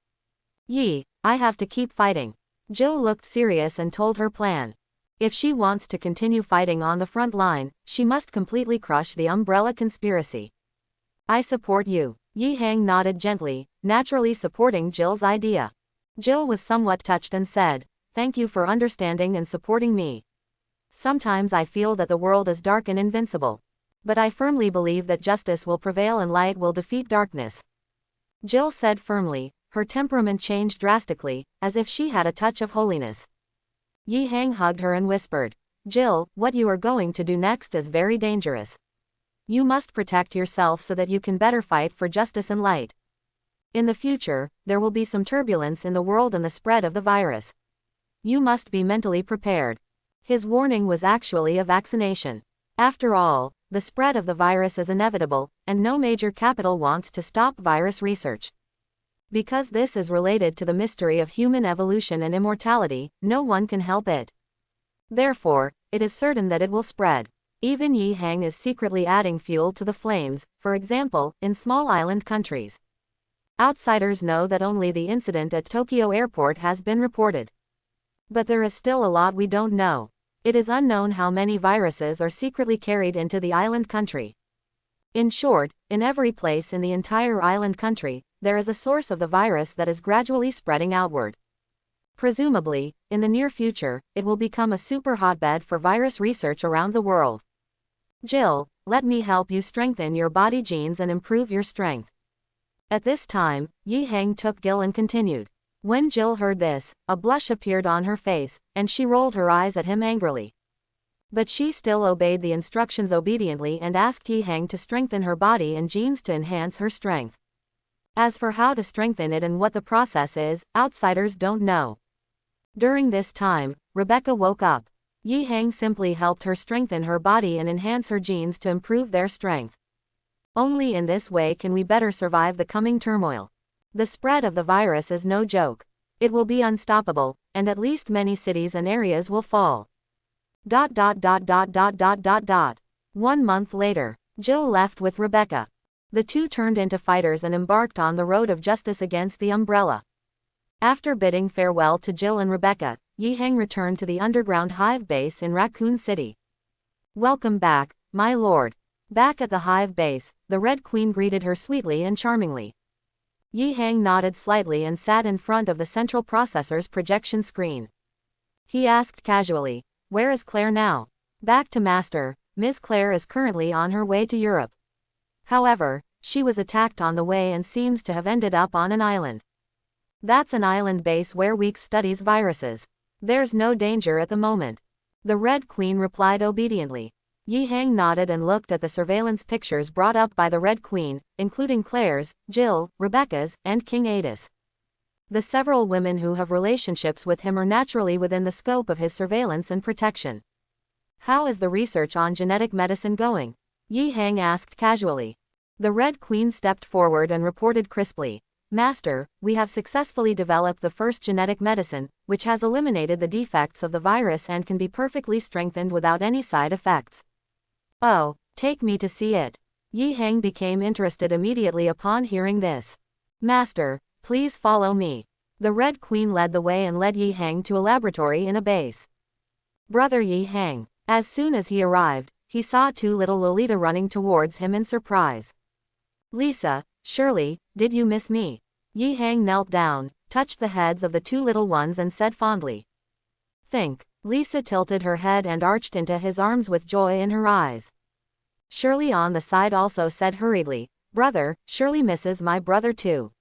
I have to keep fighting. Jill looked serious and told her plan. If she wants to continue fighting on the front line, she must completely crush the Umbrella conspiracy. I support you. Yi Hang nodded gently, naturally supporting Jill's idea. Jill was somewhat touched and said, "Thank you for understanding and supporting me. Sometimes I feel that the world is dark and invincible. But I firmly believe that justice will prevail and light will defeat darkness." Jill said firmly, her temperament changed drastically, as if she had a touch of holiness. Yi Hang hugged her and whispered, "Jill, what you are going to do next is very dangerous. You must protect yourself so that you can better fight for justice and light. In the future, there will be some turbulence in the world and the spread of the virus. You must be mentally prepared." His warning was actually a vaccination. After all, the spread of the virus is inevitable, and no major capital wants to stop virus research. Because this is related to the mystery of human evolution and immortality, no one can help it. Therefore, it is certain that it will spread. Even Yi Hang is secretly adding fuel to the flames, for example, in small island countries. Outsiders know that only the incident at Tokyo Airport has been reported. But there is still a lot we don't know. It is unknown how many viruses are secretly carried into the island country. In short, in every place in the entire island country, there is a source of the virus that is gradually spreading outward. Presumably, in the near future, it will become a super hotbed for virus research around the world. Jill, let me help you strengthen your body genes and improve your strength. At this time, Yi Heng took Gil and continued. When Jill heard this, a blush appeared on her face, and she rolled her eyes at him angrily. But she still obeyed the instructions obediently and asked Yi Heng to strengthen her body and genes to enhance her strength. As for how to strengthen it and what the process is, outsiders don't know. During this time, Rebecca woke up. Yi Heng simply helped her strengthen her body and enhance her genes to improve their strength. Only in this way can we better survive the coming turmoil. The spread of the virus is no joke. It will be unstoppable, and at least many cities and areas will fall. 1 month later, Jill left with Rebecca. The two turned into fighters and embarked on the road of justice against the Umbrella. After bidding farewell to Jill and Rebecca, Yi Heng returned to the underground hive base in Raccoon City. Welcome back, my lord. Back at the hive base, the Red Queen greeted her sweetly and charmingly. Yi Heng nodded slightly and sat in front of the central processor's projection screen. He asked casually, "Where is Claire now?" "Back to Master. Ms. Claire is currently on her way to Europe. However, she was attacked on the way and seems to have ended up on an island." "That's an island base where Weeks studies viruses. There's no danger at the moment." The Red Queen replied obediently. Yi Heng nodded and looked at the surveillance pictures brought up by the Red Queen, including Claire's, Jill, Rebecca's, and King Ada's. The several women who have relationships with him are naturally within the scope of his surveillance and protection. "How is the research on genetic medicine going?" Yi Heng asked casually. The Red Queen stepped forward and reported crisply, "Master, we have successfully developed the first genetic medicine, which has eliminated the defects of the virus and can be perfectly strengthened without any side effects." "Oh, take me to see it." Yi Heng became interested immediately upon hearing this. "Master, please follow me." The Red Queen led the way and led Yi Heng to a laboratory in a base. Brother Yi Heng. As soon as he arrived, he saw two little Lolita running towards him in surprise. "Lisa, Shirley, did you miss me?" Yi Heng knelt down, touched the heads of the two little ones and said fondly. "Think." Lisa tilted her head and arched into his arms with joy in her eyes. Shirley on the side also said hurriedly, "Brother, Shirley misses my brother too."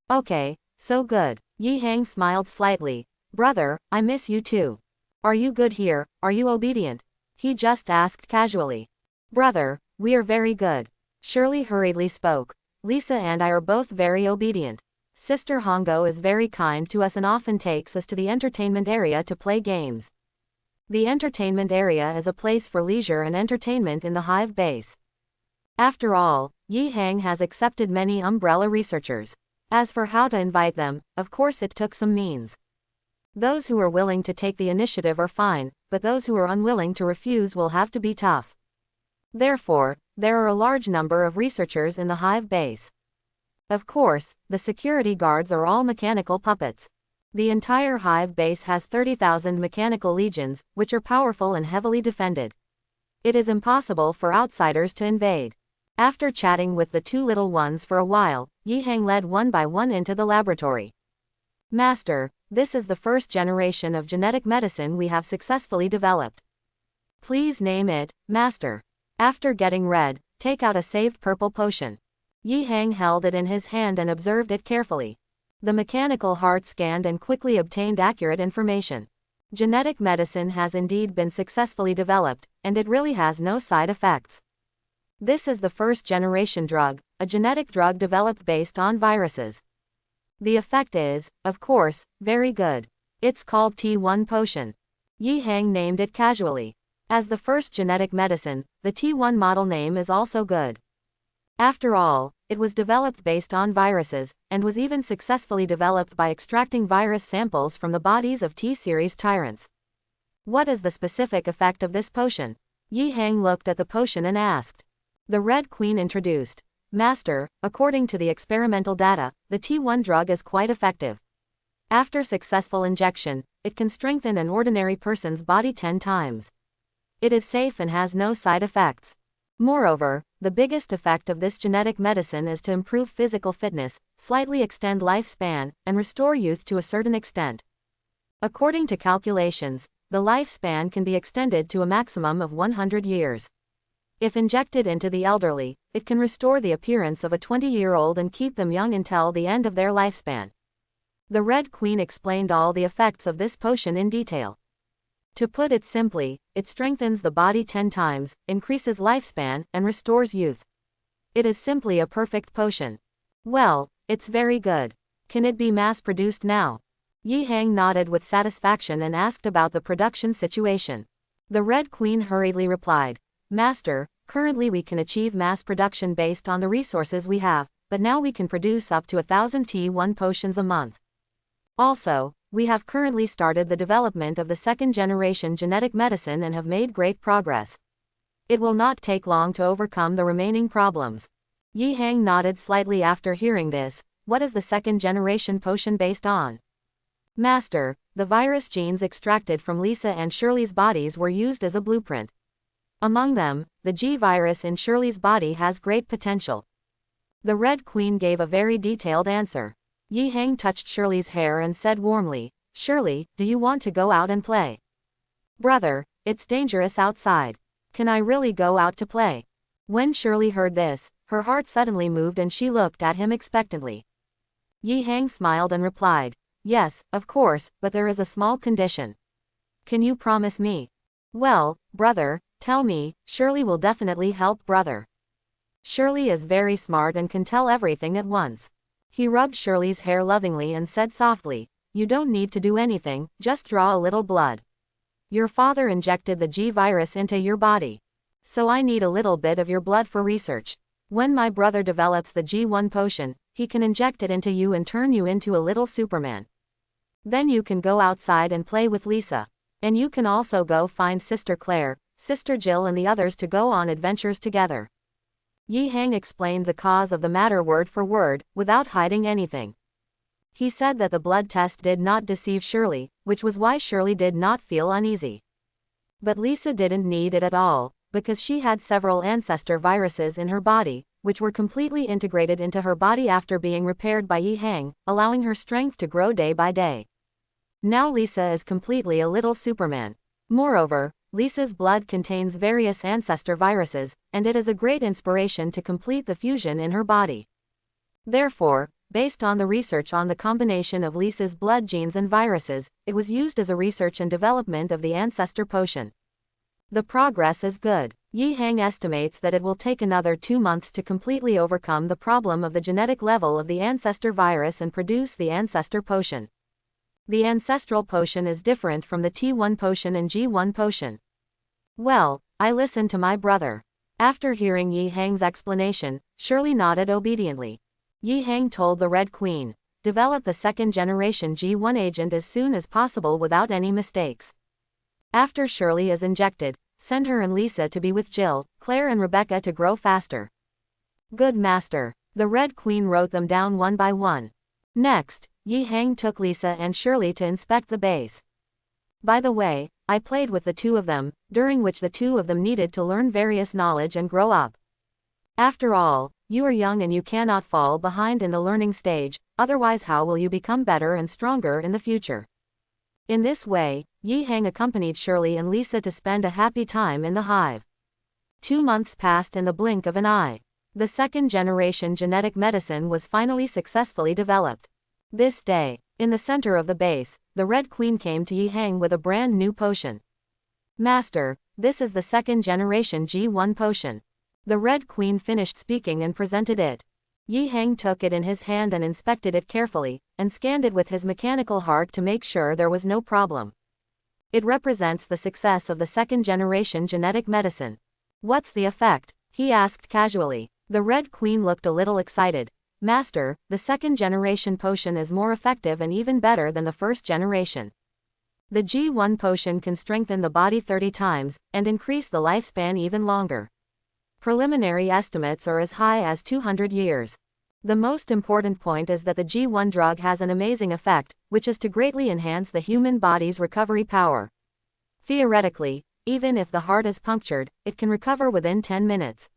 "Okay, so good." Yi Heng smiled slightly. "Brother, I miss you too. Are you good here, are you obedient?" He just asked casually. "Brother, we are very good." Shirley hurriedly spoke. "Lisa and I are both very obedient. Sister Hongo is very kind to us and often takes us to the entertainment area to play games." The entertainment area is a place for leisure and entertainment in the hive base. After all, Yi Heng has accepted many Umbrella researchers. As for how to invite them, of course it took some means. Those who are willing to take the initiative are fine, but those who are unwilling to refuse will have to be tough. Therefore, there are a large number of researchers in the hive base. Of course, the security guards are all mechanical puppets. The entire hive base has 30,000 mechanical legions, which are powerful and heavily defended. It is impossible for outsiders to invade. After chatting with the two little ones for a while, Yi Heng led one by one into the laboratory. "Master, this is the first generation of genetic medicine we have successfully developed. Please name it, Master." After getting red, take out a saved purple potion. Yi Heng held it in his hand and observed it carefully. The mechanical heart scanned and quickly obtained accurate information. Genetic medicine has indeed been successfully developed, and it really has no side effects. This is the first generation drug, a genetic drug developed based on viruses. The effect is, of course, very good. It's called T1 potion. Yi Heng named it casually. As the first genetic medicine, the T1 model name is also good. After all, it was developed based on viruses, and was even successfully developed by extracting virus samples from the bodies of T-series tyrants. What is the specific effect of this potion? Yi Heng looked at the potion and asked. The Red Queen introduced. Master, according to the experimental data, the T1 drug is quite effective. After successful injection, it can strengthen an ordinary person's body 10 times. It is safe and has no side effects. Moreover, the biggest effect of this genetic medicine is to improve physical fitness, slightly extend lifespan, and restore youth to a certain extent. According to calculations, the lifespan can be extended to a maximum of 100 years. If injected into the elderly, it can restore the appearance of a 20-year-old and keep them young until the end of their lifespan. The Red Queen explained all the effects of this potion in detail. To put it simply, it strengthens the body 10 times, increases lifespan, and restores youth. It is simply a perfect potion. Well, it's very good. Can it be mass-produced now? Yi Hang nodded with satisfaction and asked about the production situation. The Red Queen hurriedly replied, Master, currently we can achieve mass production based on the resources we have, but now we can produce up to 1,000 T1 potions a month. Also, we have currently started the development of the second-generation genetic medicine and have made great progress. It will not take long to overcome the remaining problems. Yi Hang nodded slightly after hearing this. What is the second-generation potion based on? Master, the virus genes extracted from Lisa and Shirley's bodies were used as a blueprint. Among them, the G virus in Shirley's body has great potential. The Red Queen gave a very detailed answer. Yi Hang touched Shirley's hair and said warmly, Shirley, do you want to go out and play? Brother, it's dangerous outside. Can I really go out to play? When Shirley heard this, her heart suddenly moved and she looked at him expectantly. Yi Hang smiled and replied, Yes, of course, but there is a small condition. Can you promise me? Well, brother, tell me. Shirley will definitely help brother. Shirley is very smart and can tell everything at once. He rubbed Shirley's hair lovingly and said softly, You don't need to do anything, just draw a little blood. Your father injected the G virus into your body. So I need a little bit of your blood for research. When my brother develops the G1 potion, he can inject it into you and turn you into a little Superman. Then you can go outside and play with Lisa. And you can also go find Sister Claire, Sister Jill and the others to go on adventures together. Yi Hang explained the cause of the matter word for word, without hiding anything. He said that the blood test did not deceive Shirley, which was why Shirley did not feel uneasy. But Lisa didn't need it at all, because she had several ancestor viruses in her body, which were completely integrated into her body after being repaired by Yi Hang, allowing her strength to grow day by day. Now Lisa is completely a little Superman. Moreover, Lisa's blood contains various ancestor viruses, and it is a great inspiration to complete the fusion in her body. Therefore, based on the research on the combination of Lisa's blood genes and viruses, it was used as a research and development of the Ancestor potion. The progress is good. Yi Hang estimates that it will take another 2 months to completely overcome the problem of the genetic level of the Ancestor virus and produce the Ancestor potion. The Ancestral potion is different from the T1 potion and G1 potion. Well, I listened to my brother. After hearing Yi Hang's explanation, Shirley nodded obediently. Yi Hang told the Red Queen, develop the second-generation G1 agent as soon as possible without any mistakes. After Shirley is injected, send her and Lisa to be with Jill, Claire and Rebecca to grow faster. Good master. The Red Queen wrote them down one by one. Next, Yi Hang took Lisa and Shirley to inspect the base. By the way, I played with the two of them, during which the two of them needed to learn various knowledge and grow up. After all, you are young and you cannot fall behind in the learning stage, otherwise how will you become better and stronger in the future? In this way, Yi Hang accompanied Shirley and Lisa to spend a happy time in the hive. 2 months passed in the blink of an eye. The second-generation genetic medicine was finally successfully developed. This day, in the center of the base, the Red Queen came to Yi Hang with a brand new potion. Master, this is the second-generation G1 potion. The Red Queen finished speaking and presented it. Yi Hang took it in his hand and inspected it carefully, and scanned it with his mechanical heart to make sure there was no problem. It represents the success of the second-generation genetic medicine. What's the effect? He asked casually. The Red Queen looked a little excited. Master, the second-generation potion is more effective and even better than the first generation. The G1 potion can strengthen the body 30 times, and increase the lifespan even longer. Preliminary estimates are as high as 200 years. The most important point is that the G1 drug has an amazing effect, which is to greatly enhance the human body's recovery power. Theoretically, even if the heart is punctured, it can recover within 10 minutes.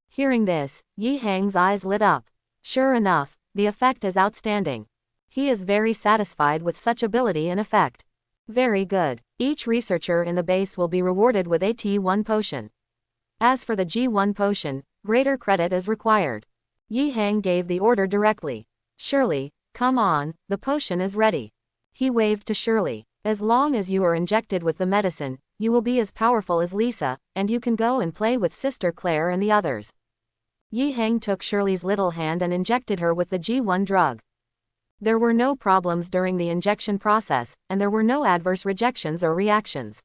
Hearing this, Yi Hang's eyes lit up. Sure enough, the effect is outstanding. He is very satisfied with such ability and effect. Very good. Each researcher in the base will be rewarded with a T1 potion. As for the G1 potion, greater credit is required. Yi Hang gave the order directly. Shirley, come on, the potion is ready. He waved to Shirley. As long as you are injected with the medicine, you will be as powerful as Lisa, and you can go and play with Sister Claire and the others. Yi Hang took Shirley's little hand and injected her with the G1 drug. There were no problems during the injection process, and there were no adverse rejections or reactions.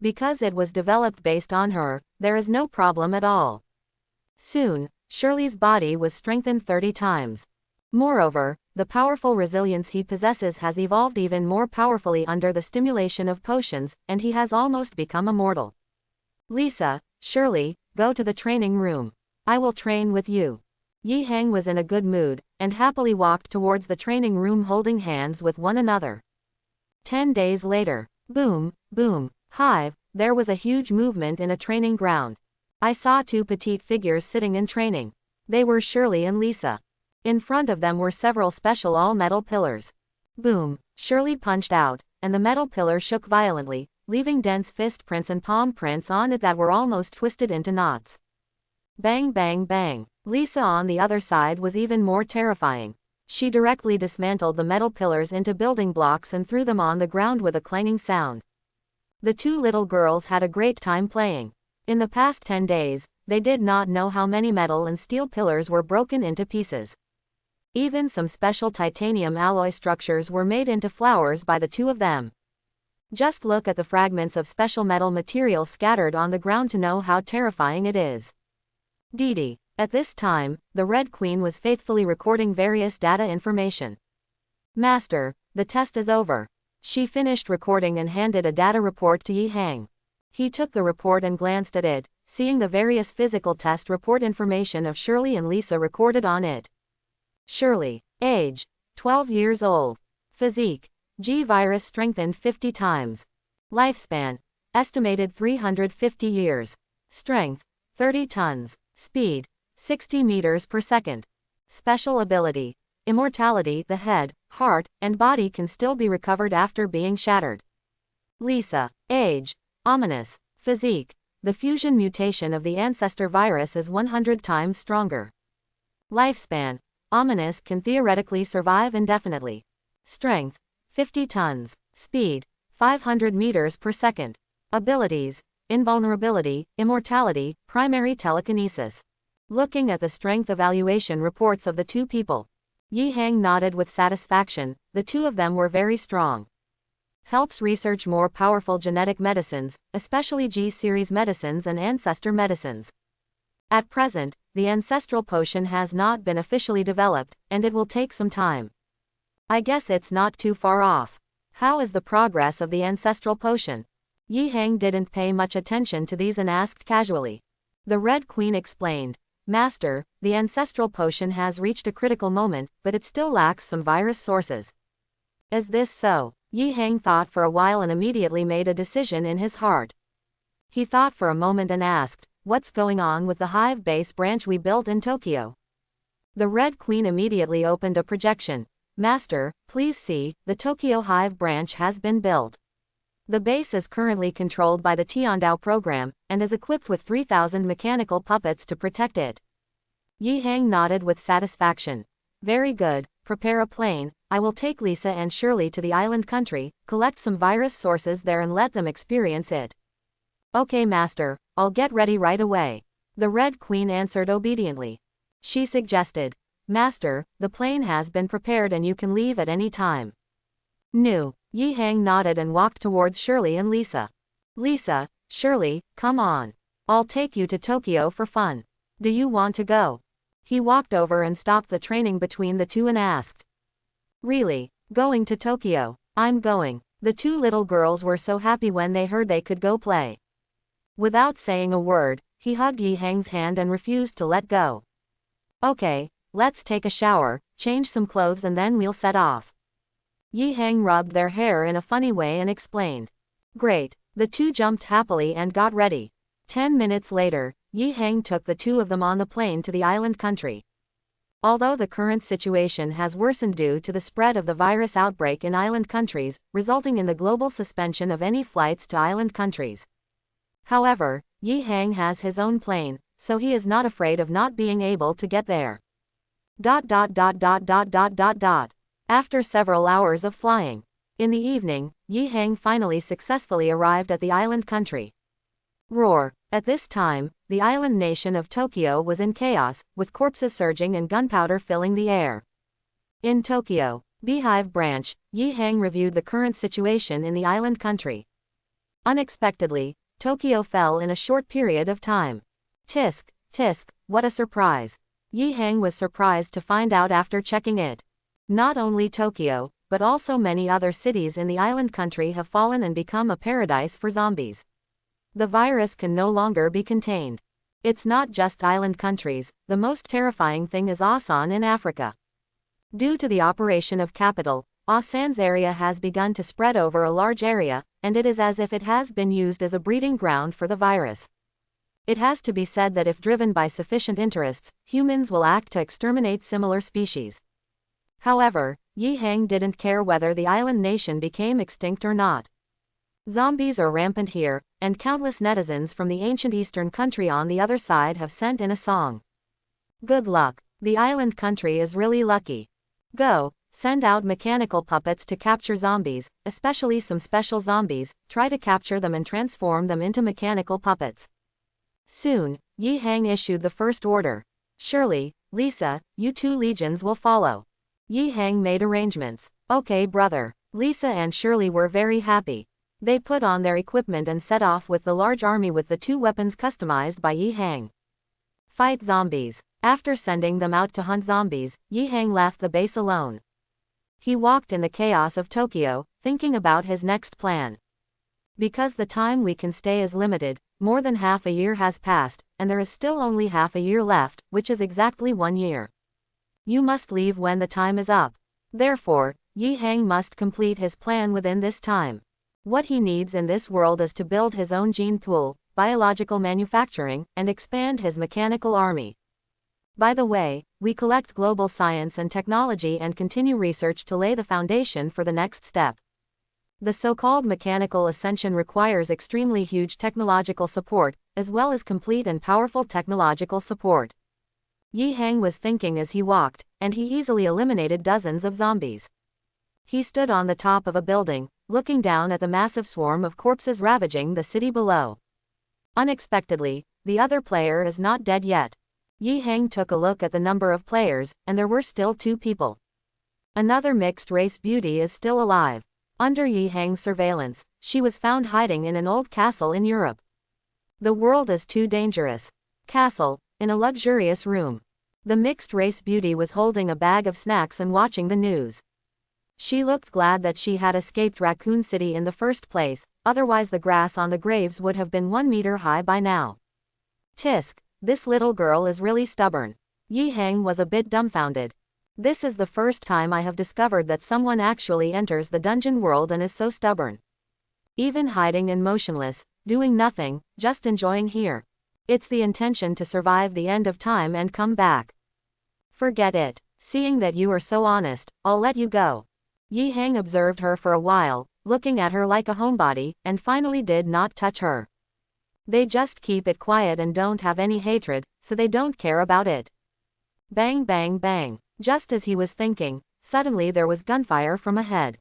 Because it was developed based on her, there is no problem at all. Soon, Shirley's body was strengthened 30 times. Moreover, the powerful resilience he possesses has evolved even more powerfully under the stimulation of potions, and he has almost become immortal. Lisa, Shirley, go to the training room. I will train with you. Yi Hang was in a good mood, and happily walked towards the training room holding hands with one another. 10 days later. Boom, boom, hive, there was a huge movement in a training ground. I saw two petite figures sitting in training. They were Shirley and Lisa. In front of them were several special all-metal pillars. Boom, Shirley punched out, and the metal pillar shook violently, leaving dense fist prints and palm prints on it that were almost twisted into knots. Bang bang bang. Lisa on the other side was even more terrifying. She directly dismantled the metal pillars into building blocks and threw them on the ground with a clanging sound. The two little girls had a great time playing. In the past 10 days, they did not know how many metal and steel pillars were broken into pieces. Even some special titanium alloy structures were made into flowers by the two of them. Just look at the fragments of special metal materials scattered on the ground to know how terrifying it is. Didi. At this time, the Red Queen was faithfully recording various data information. Master, the test is over. She finished recording and handed a data report to Yi Hang. He took the report and glanced at it, seeing the various physical test report information of Shirley and Lisa recorded on it. Shirley. Age. 12 years old. Physique. G-virus strengthened 50 times. Lifespan. Estimated 350 years. Strength. 30 tons. Speed. 60 meters per second. Special ability. Immortality. The head, heart, and body can still be recovered after being shattered. Lisa. Age. Ominous. Physique. The fusion mutation of the Ancestor virus is 100 times stronger. Lifespan. Ominous can theoretically survive indefinitely. Strength. 50 tons. Speed. 500 meters per second. Abilities. Invulnerability, immortality, primary telekinesis. Looking at the strength evaluation reports of the two people, Yi Hang nodded with satisfaction. The two of them were very strong. Helps research more powerful genetic medicines, especially G-series medicines and Ancestor medicines. At present, the Ancestral potion has not been officially developed, and it will take some time. I guess it's not too far off. How is the progress of the Ancestral potion? Yi Hang didn't pay much attention to these and asked casually. The Red Queen explained, Master, the Ancestral potion has reached a critical moment, but it still lacks some virus sources. Is this so? Yi Hang thought for a while and immediately made a decision in his heart. He thought for a moment and asked, what's going on with the hive base branch we built in Tokyo? The Red Queen immediately opened a projection. Master, please see, the Tokyo hive branch has been built. The base is currently controlled by the Tiandao program, and is equipped with 3,000 mechanical puppets to protect it. Yi Hang nodded with satisfaction. Very good, prepare a plane. I will take Lisa and Shirley to the island country, collect some virus sources there and let them experience it. Okay Master, I'll get ready right away. The Red Queen answered obediently. She suggested, Master, the plane has been prepared and you can leave at any time. No. Yi Hang nodded and walked towards Shirley and Lisa. Lisa, Shirley, come on. I'll take you to Tokyo for fun. Do you want to go? He walked over and stopped the training between the two and asked. Really? Going to Tokyo? I'm going. The two little girls were so happy when they heard they could go play. Without saying a word, he hugged Yi Hang's hand and refused to let go. Okay, let's take a shower, change some clothes and then we'll set off. Yi Hang rubbed their hair in a funny way and explained. Great. The two jumped happily and got ready. 10 minutes later, Yi Hang took the two of them on the plane to the island country. Although the current situation has worsened due to the spread of the virus outbreak in island countries, resulting in the global suspension of any flights to island countries. However, Yi Hang has his own plane, so he is not afraid of not being able to get there. After several hours of flying. In the evening, Yi Hang finally successfully arrived at the island country. Roar. At this time, the island nation of Tokyo was in chaos, with corpses surging and gunpowder filling the air. In Tokyo, Beehive branch, Yi Hang reviewed the current situation in the island country. Unexpectedly, Tokyo fell in a short period of time. Tisk, tisk, what a surprise. Yi Hang was surprised to find out after checking it. Not only Tokyo, but also many other cities in the island country have fallen and become a paradise for zombies. The virus can no longer be contained. It's not just island countries, the most terrifying thing is Asan in Africa. Due to the operation of capital, Asan's area has begun to spread over a large area, and it is as if it has been used as a breeding ground for the virus. It has to be said that if driven by sufficient interests, humans will act to exterminate similar species. However, Yi Hang didn't care whether the island nation became extinct or not. Zombies are rampant here, and countless netizens from the ancient eastern country on the other side have sent in a song. Good luck. The island country is really lucky. Go, send out mechanical puppets to capture zombies, especially some special zombies, try to capture them and transform them into mechanical puppets. Soon, Yi Hang issued the first order. Shirley, Lisa, you two legions will follow. Yi Hang made arrangements. Okay brother. Lisa and Shirley were very happy. They put on their equipment and set off with the large army with the two weapons customized by Yi Hang. Fight zombies. After sending them out to hunt zombies, Yi Hang left the base alone. He walked in the chaos of Tokyo, thinking about his next plan. Because the time we can stay is limited, more than half a year has passed, and there is still only half a year left, which is exactly 1 year. You must leave when the time is up. Therefore, Yi Hang must complete his plan within this time. What he needs in this world is to build his own gene pool, biological manufacturing, and expand his mechanical army. By the way, we collect global science and technology and continue research to lay the foundation for the next step. The so-called mechanical ascension requires extremely huge technological support, as well as complete and powerful technological support. Yi Hang was thinking as he walked, and he easily eliminated dozens of zombies. He stood on the top of a building, looking down at the massive swarm of corpses ravaging the city below. Unexpectedly, the other player is not dead yet. Yi Hang took a look at the number of players, and there were still 2 people. Another mixed-race beauty is still alive. Under Yi Hang's surveillance, she was found hiding in an old castle in Europe. The world is too dangerous. Castle, in a luxurious room. The mixed-race beauty was holding a bag of snacks and watching the news. She looked glad that she had escaped Raccoon City in the first place, otherwise the grass on the graves would have been 1 meter high by now. Tisk, this little girl is really stubborn. Yi Hang was a bit dumbfounded. This is the first time I have discovered that someone actually enters the dungeon world and is so stubborn. Even hiding and motionless, doing nothing, just enjoying here. It's the intention to survive the end of time and come back. Forget it. Seeing that you are so honest, I'll let you go. Yi Hang observed her for a while, looking at her like a homebody, and finally did not touch her. They just keep it quiet and don't have any hatred, so they don't care about it. Bang bang bang. Just as he was thinking, suddenly there was gunfire from ahead.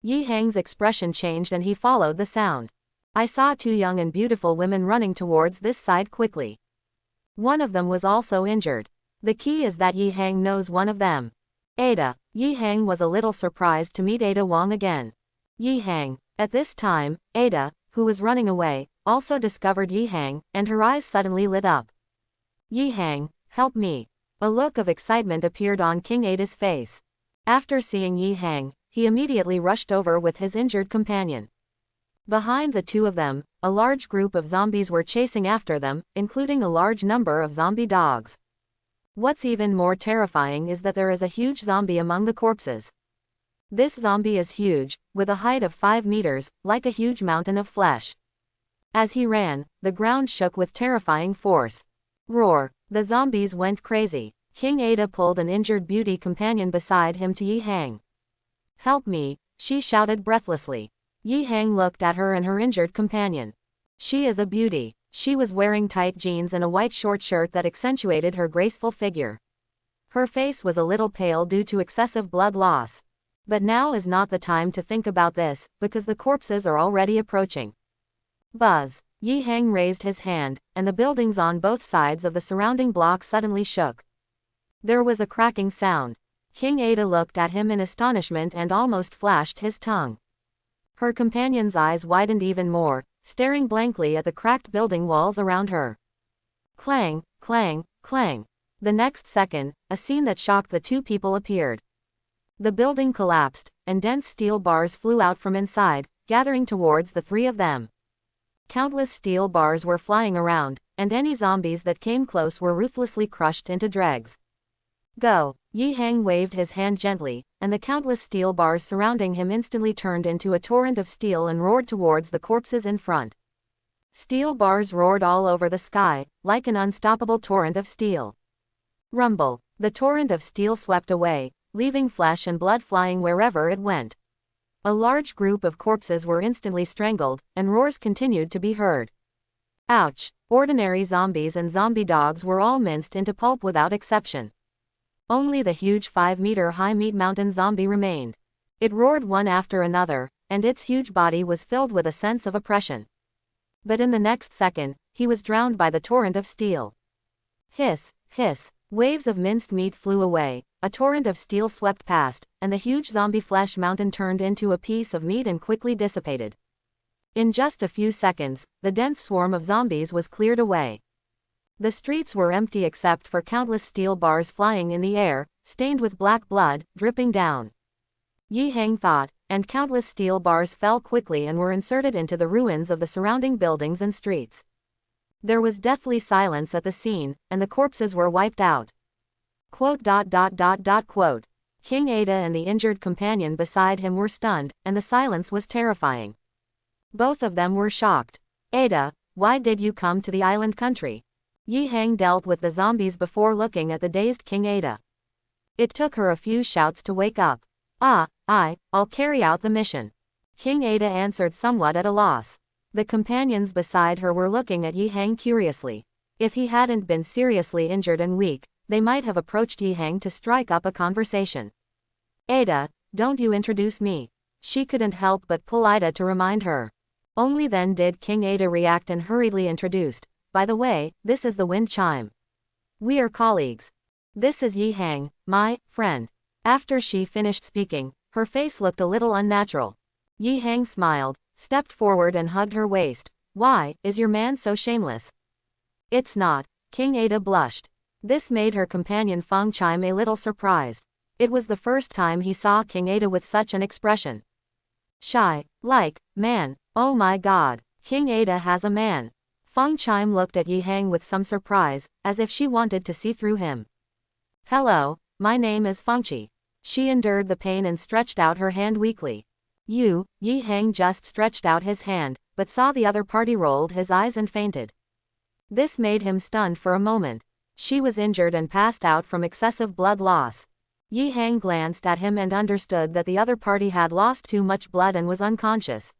Yi Hang's expression changed and he followed the sound. I saw 2 young and beautiful women running towards this side quickly. One of them was also injured. The key is that Yi Hang knows one of them. Ada. Yi Hang was a little surprised to meet Ada Wong again. Yi Hang. At this time, Ada, who was running away, also discovered Yi Hang, and her eyes suddenly lit up. Yi Hang, help me. A look of excitement appeared on King Ada's face. After seeing Yi Hang, he immediately rushed over with his injured companion. Behind the 2 of them, a large group of zombies were chasing after them, including a large number of zombie dogs. What's even more terrifying is that there is a huge zombie among the corpses. This zombie is huge, with a height of 5 meters, like a huge mountain of flesh. As he ran, the ground shook with terrifying force. Roar! The zombies went crazy. King Ada pulled an injured beauty companion beside him to Yi Hang. Help me, she shouted breathlessly. Yi Hang looked at her and her injured companion. She is a beauty. She was wearing tight jeans and a white short shirt that accentuated her graceful figure. Her face was a little pale due to excessive blood loss. But now is not the time to think about this, because the corpses are already approaching. Buzz! Yi Hang raised his hand, and the buildings on both sides of the surrounding block suddenly shook. There was a cracking sound. King Ada looked at him in astonishment and almost flashed his tongue. Her companion's eyes widened even more, staring blankly at the cracked building walls around her. Clang, clang, clang. The next second, a scene that shocked the two people appeared. The building collapsed, and dense steel bars flew out from inside, gathering towards the three of them. Countless steel bars were flying around, and any zombies that came close were ruthlessly crushed into dregs. Go! Yi Hang waved his hand gently, and the countless steel bars surrounding him instantly turned into a torrent of steel and roared towards the corpses in front. Steel bars roared all over the sky, like an unstoppable torrent of steel. Rumble! The torrent of steel swept away, leaving flesh and blood flying wherever it went. A large group of corpses were instantly strangled, and roars continued to be heard. Ouch! Ordinary zombies and zombie dogs were all minced into pulp without exception. Only the huge 5-meter-high meat mountain zombie remained. It roared one after another, and its huge body was filled with a sense of oppression. But in the next second, he was drowned by the torrent of steel. Hiss, hiss, waves of minced meat flew away, a torrent of steel swept past, and the huge zombie flesh mountain turned into a piece of meat and quickly dissipated. In just a few seconds, the dense swarm of zombies was cleared away. The streets were empty except for countless steel bars flying in the air, stained with black blood, dripping down. Yi Hang thought, and countless steel bars fell quickly and were inserted into the ruins of the surrounding buildings and streets. There was deathly silence at the scene, and the corpses were wiped out. Quote. King Ada and the injured companion beside him were stunned, and the silence was terrifying. Both of them were shocked. Ada, why did you come to the island country? Yi Hang dealt with the zombies before looking at the dazed King Ada. It took her a few shouts to wake up. I'll carry out the mission. King Ada answered somewhat at a loss. The companions beside her were looking at Yi Hang curiously. If he hadn't been seriously injured and weak, they might have approached Yi Hang to strike up a conversation. Ada, don't you introduce me. She couldn't help but pull Ada to remind her. Only then did King Ada react and hurriedly introduced. By the way, this is the wind chime. We are colleagues. This is Yi Hang, my friend. After she finished speaking, her face looked a little unnatural. Yi Hang smiled, stepped forward and hugged her waist. Why, is your man so shameless? It's not. King Ada blushed. This made her companion Feng Chime a little surprised. It was the first time he saw King Ada with such an expression. Shy, like, man, oh my god, King Ada has a man. Feng Chime looked at Yi Hang with some surprise, as if she wanted to see through him. Hello, my name is Fengqi. She endured the pain and stretched out her hand weakly. Yi Hang just stretched out his hand, but saw the other party rolled his eyes and fainted. This made him stunned for a moment. She was injured and passed out from excessive blood loss. Yi Hang glanced at him and understood that the other party had lost too much blood and was unconscious.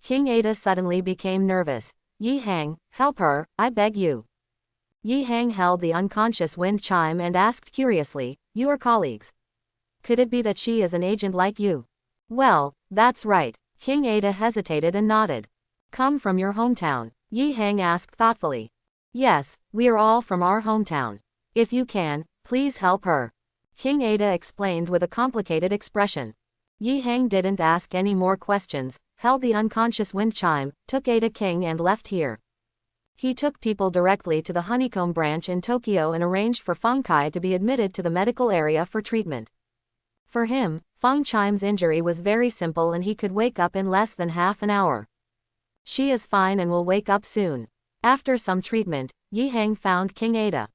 King Ada suddenly became nervous. Yi Hang, help her, I beg you. Yi Hang held the unconscious wind chime and asked curiously, you are colleagues? Could it be that she is an agent like you? Well, that's right. King Ada hesitated and nodded. Come from your hometown? Yi Hang asked thoughtfully. Yes, we are all from our hometown. If you can, please help her. King Ada explained with a complicated expression. Yi Hang didn't ask any more questions, held the unconscious wind chime, took Ada King and left here. He took people directly to the Honeycomb branch in Tokyo and arranged for Feng Kai to be admitted to the medical area for treatment. For him, Feng Chime's injury was very simple and he could wake up in less than half an hour. She is fine and will wake up soon. After some treatment, Yi Hang found King Ada.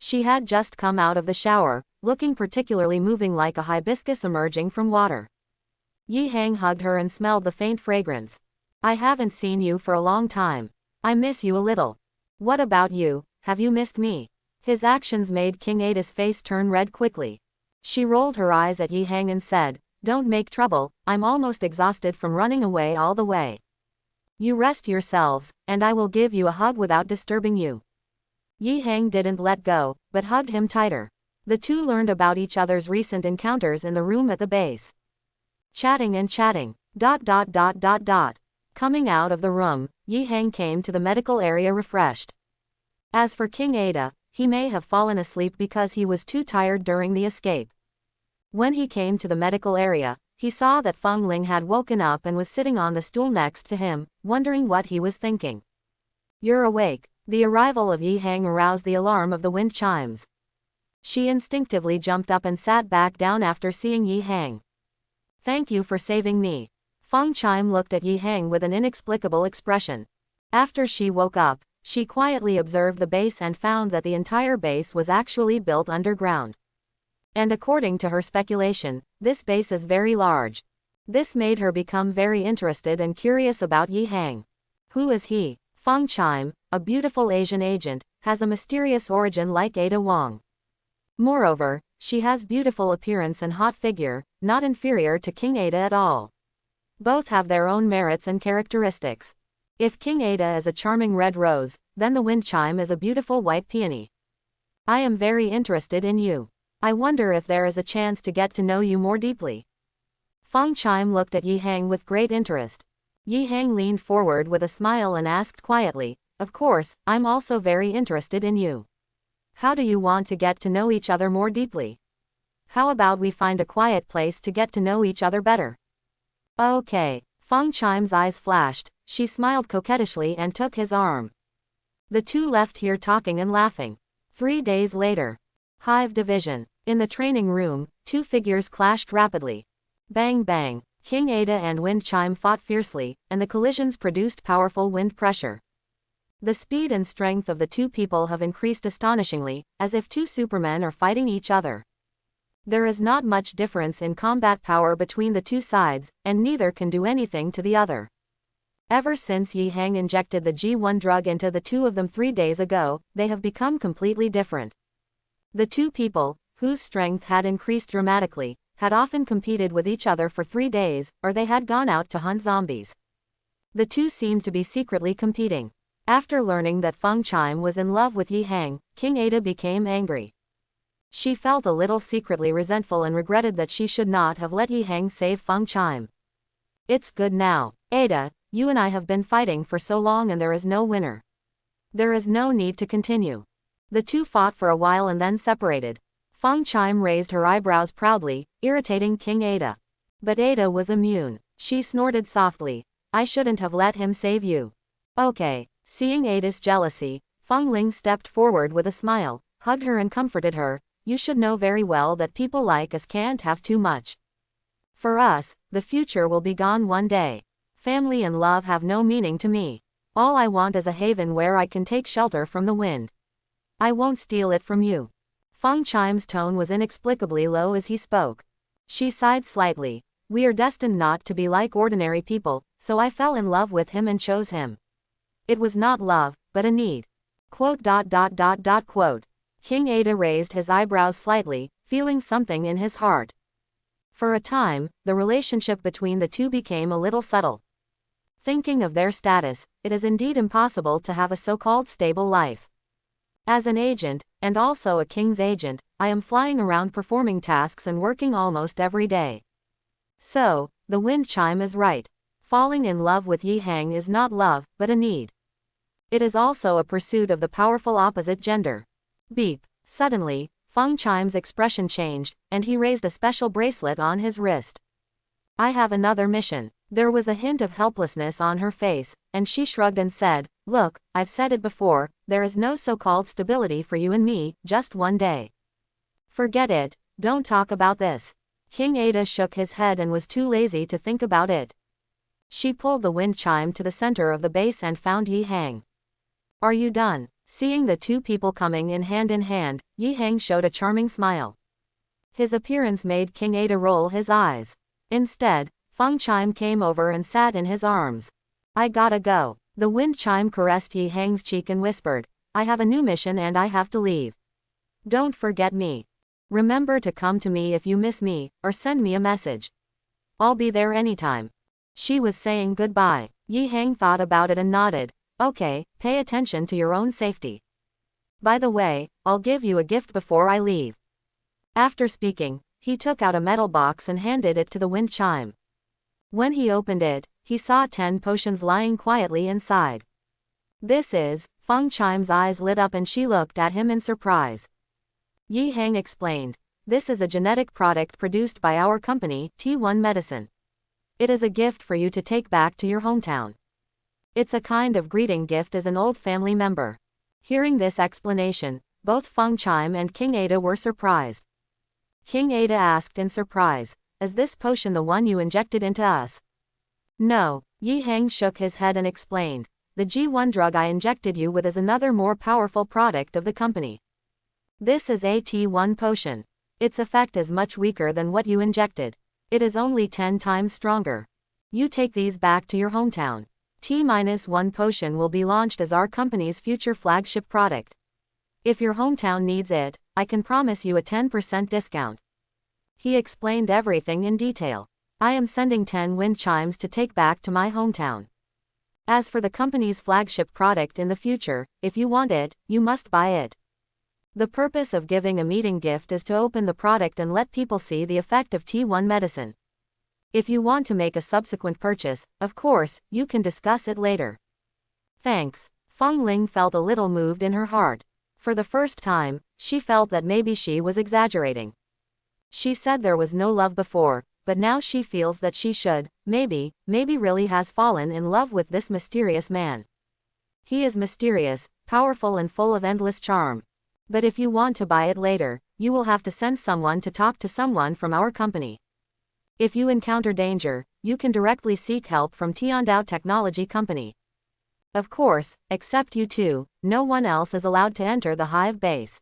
She had just come out of the shower, looking particularly moving like a hibiscus emerging from water. Yi Hang hugged her and smelled the faint fragrance. I haven't seen you for a long time. I miss you a little. What about you, have you missed me? His actions made King Ada's face turn red quickly. She rolled her eyes at Yi Hang and said, don't make trouble, I'm almost exhausted from running away all the way. You rest yourselves, and I will give you a hug without disturbing you. Yi Hang didn't let go, but hugged him tighter. The two learned about each other's recent encounters in the room at the base. Chatting and chatting. Coming out of the room, Yi Hang came to the medical area refreshed. As for King Ada, he may have fallen asleep because he was too tired during the escape. When he came to the medical area, he saw that Feng Ling had woken up and was sitting on the stool next to him, wondering what he was thinking. You're awake. The arrival of Yi Hang aroused the alarm of the wind chimes. She instinctively jumped up and sat back down after seeing Yi Hang. Thank you for saving me. Feng Chime looked at Yi Hang with an inexplicable expression. After she woke up, she quietly observed the base and found that the entire base was actually built underground. And according to her speculation, this base is very large. This made her become very interested and curious about Yi Hang. Who is he? Feng Chime, a beautiful Asian agent, has a mysterious origin like Ada Wong. Moreover, she has beautiful appearance and hot figure, not inferior to King Ada at all. Both have their own merits and characteristics. If King Ada is a charming red rose, then the wind chime is a beautiful white peony. I am very interested in you. I wonder if there is a chance to get to know you more deeply. Feng Chime looked at Yi Hang with great interest. Yi Hang leaned forward with a smile and asked quietly, of course, I'm also very interested in you. How do you want to get to know each other more deeply? How about we find a quiet place to get to know each other better? Okay. Feng Chime's eyes flashed, she smiled coquettishly and took his arm. The two left here talking and laughing. 3 days later. Hive Division. In the training room, two figures clashed rapidly. Bang bang. King Ada and Wind Chime fought fiercely, and the collisions produced powerful wind pressure. The speed and strength of the two people have increased astonishingly, as if two supermen are fighting each other. There is not much difference in combat power between the two sides, and neither can do anything to the other. Ever since Yi Hang injected the G1 drug into the two of them 3 days ago, they have become completely different. The two people, whose strength had increased dramatically, had often competed with each other for 3 days, or they had gone out to hunt zombies. The two seemed to be secretly competing. After learning that Feng Chime was in love with Yi Hang, King Ada became angry. She felt a little secretly resentful and regretted that she should not have let Yi Hang save Feng Chime. It's good now, Ada, you and I have been fighting for so long and there is no winner. There is no need to continue. The two fought for a while and then separated. Feng Chime raised her eyebrows proudly, irritating King Ada. But Ada was immune. She snorted softly. I shouldn't have let him save you. Okay. Seeing Ada's jealousy, Feng Ling stepped forward with a smile, hugged her and comforted her. You should know very well that people like us can't have too much. For us, the future will be gone one day. Family and love have no meaning to me. All I want is a haven where I can take shelter from the wind. I won't steal it from you. Feng Chime's tone was inexplicably low as he spoke. She sighed slightly. We are destined not to be like ordinary people, so I fell in love with him and chose him. It was not love, but a need. Quote. King Ada raised his eyebrows slightly, feeling something in his heart. For a time, the relationship between the two became a little subtle. Thinking of their status, it is indeed impossible to have a so-called stable life. As an agent, and also a king's agent, I am flying around performing tasks and working almost every day. So, the wind chime is right. Falling in love with Yi Hang is not love, but a need. It is also a pursuit of the powerful opposite gender. Beep. Suddenly, Feng Chime's expression changed, and he raised a special bracelet on his wrist. I have another mission. There was a hint of helplessness on her face, and she shrugged and said, look, I've said it before, there is no so-called stability for you and me, just one day. Forget it, don't talk about this. King Ada shook his head and was too lazy to think about it. She pulled the wind chime to the center of the base and found Yi Hang. Are you done? Seeing the two people coming in hand, Yi Hang showed a charming smile. His appearance made King Ada roll his eyes. Instead, Feng Chime came over and sat in his arms. I gotta go. The wind chime caressed Yi Hang's cheek and whispered, I have a new mission and I have to leave. Don't forget me. Remember to come to me if you miss me, or send me a message. I'll be there anytime. She was saying goodbye. Yi Hang thought about it and nodded. Okay, pay attention to your own safety. By the way, I'll give you a gift before I leave. After speaking, he took out a metal box and handed it to the wind chime. When he opened it, he saw 10 potions lying quietly inside. This is, Feng Chime's eyes lit up and she looked at him in surprise. Yi Hang explained, this is a genetic product produced by our company, T1 Medicine. It is a gift for you to take back to your hometown. It's a kind of greeting gift as an old family member. Hearing this explanation, both Feng Chime and King Ada were surprised. King Ada asked in surprise, is this potion the one you injected into us? No, Yi Hang shook his head and explained, the G1 drug I injected you with is another more powerful product of the company. This is a T1 potion. Its effect is much weaker than what you injected. It is only 10 times stronger. You take these back to your hometown. T-1 potion will be launched as our company's future flagship product. If your hometown needs it, I can promise you a 10% discount. He explained everything in detail. I am sending 10 wind chimes to take back to my hometown. As for the company's flagship product in the future, if you want it, you must buy it. The purpose of giving a meeting gift is to open the product and let people see the effect of T1 medicine. If you want to make a subsequent purchase, of course, you can discuss it later. Thanks. Feng Ling felt a little moved in her heart. For the first time, she felt that maybe she was exaggerating. She said there was no love before, but now she feels that she should, maybe really has fallen in love with this mysterious man. He is mysterious, powerful and full of endless charm. But if you want to buy it later, you will have to send someone to talk to someone from our company. If you encounter danger, you can directly seek help from Tiandao Technology Company. Of course, except you two, no one else is allowed to enter the hive base.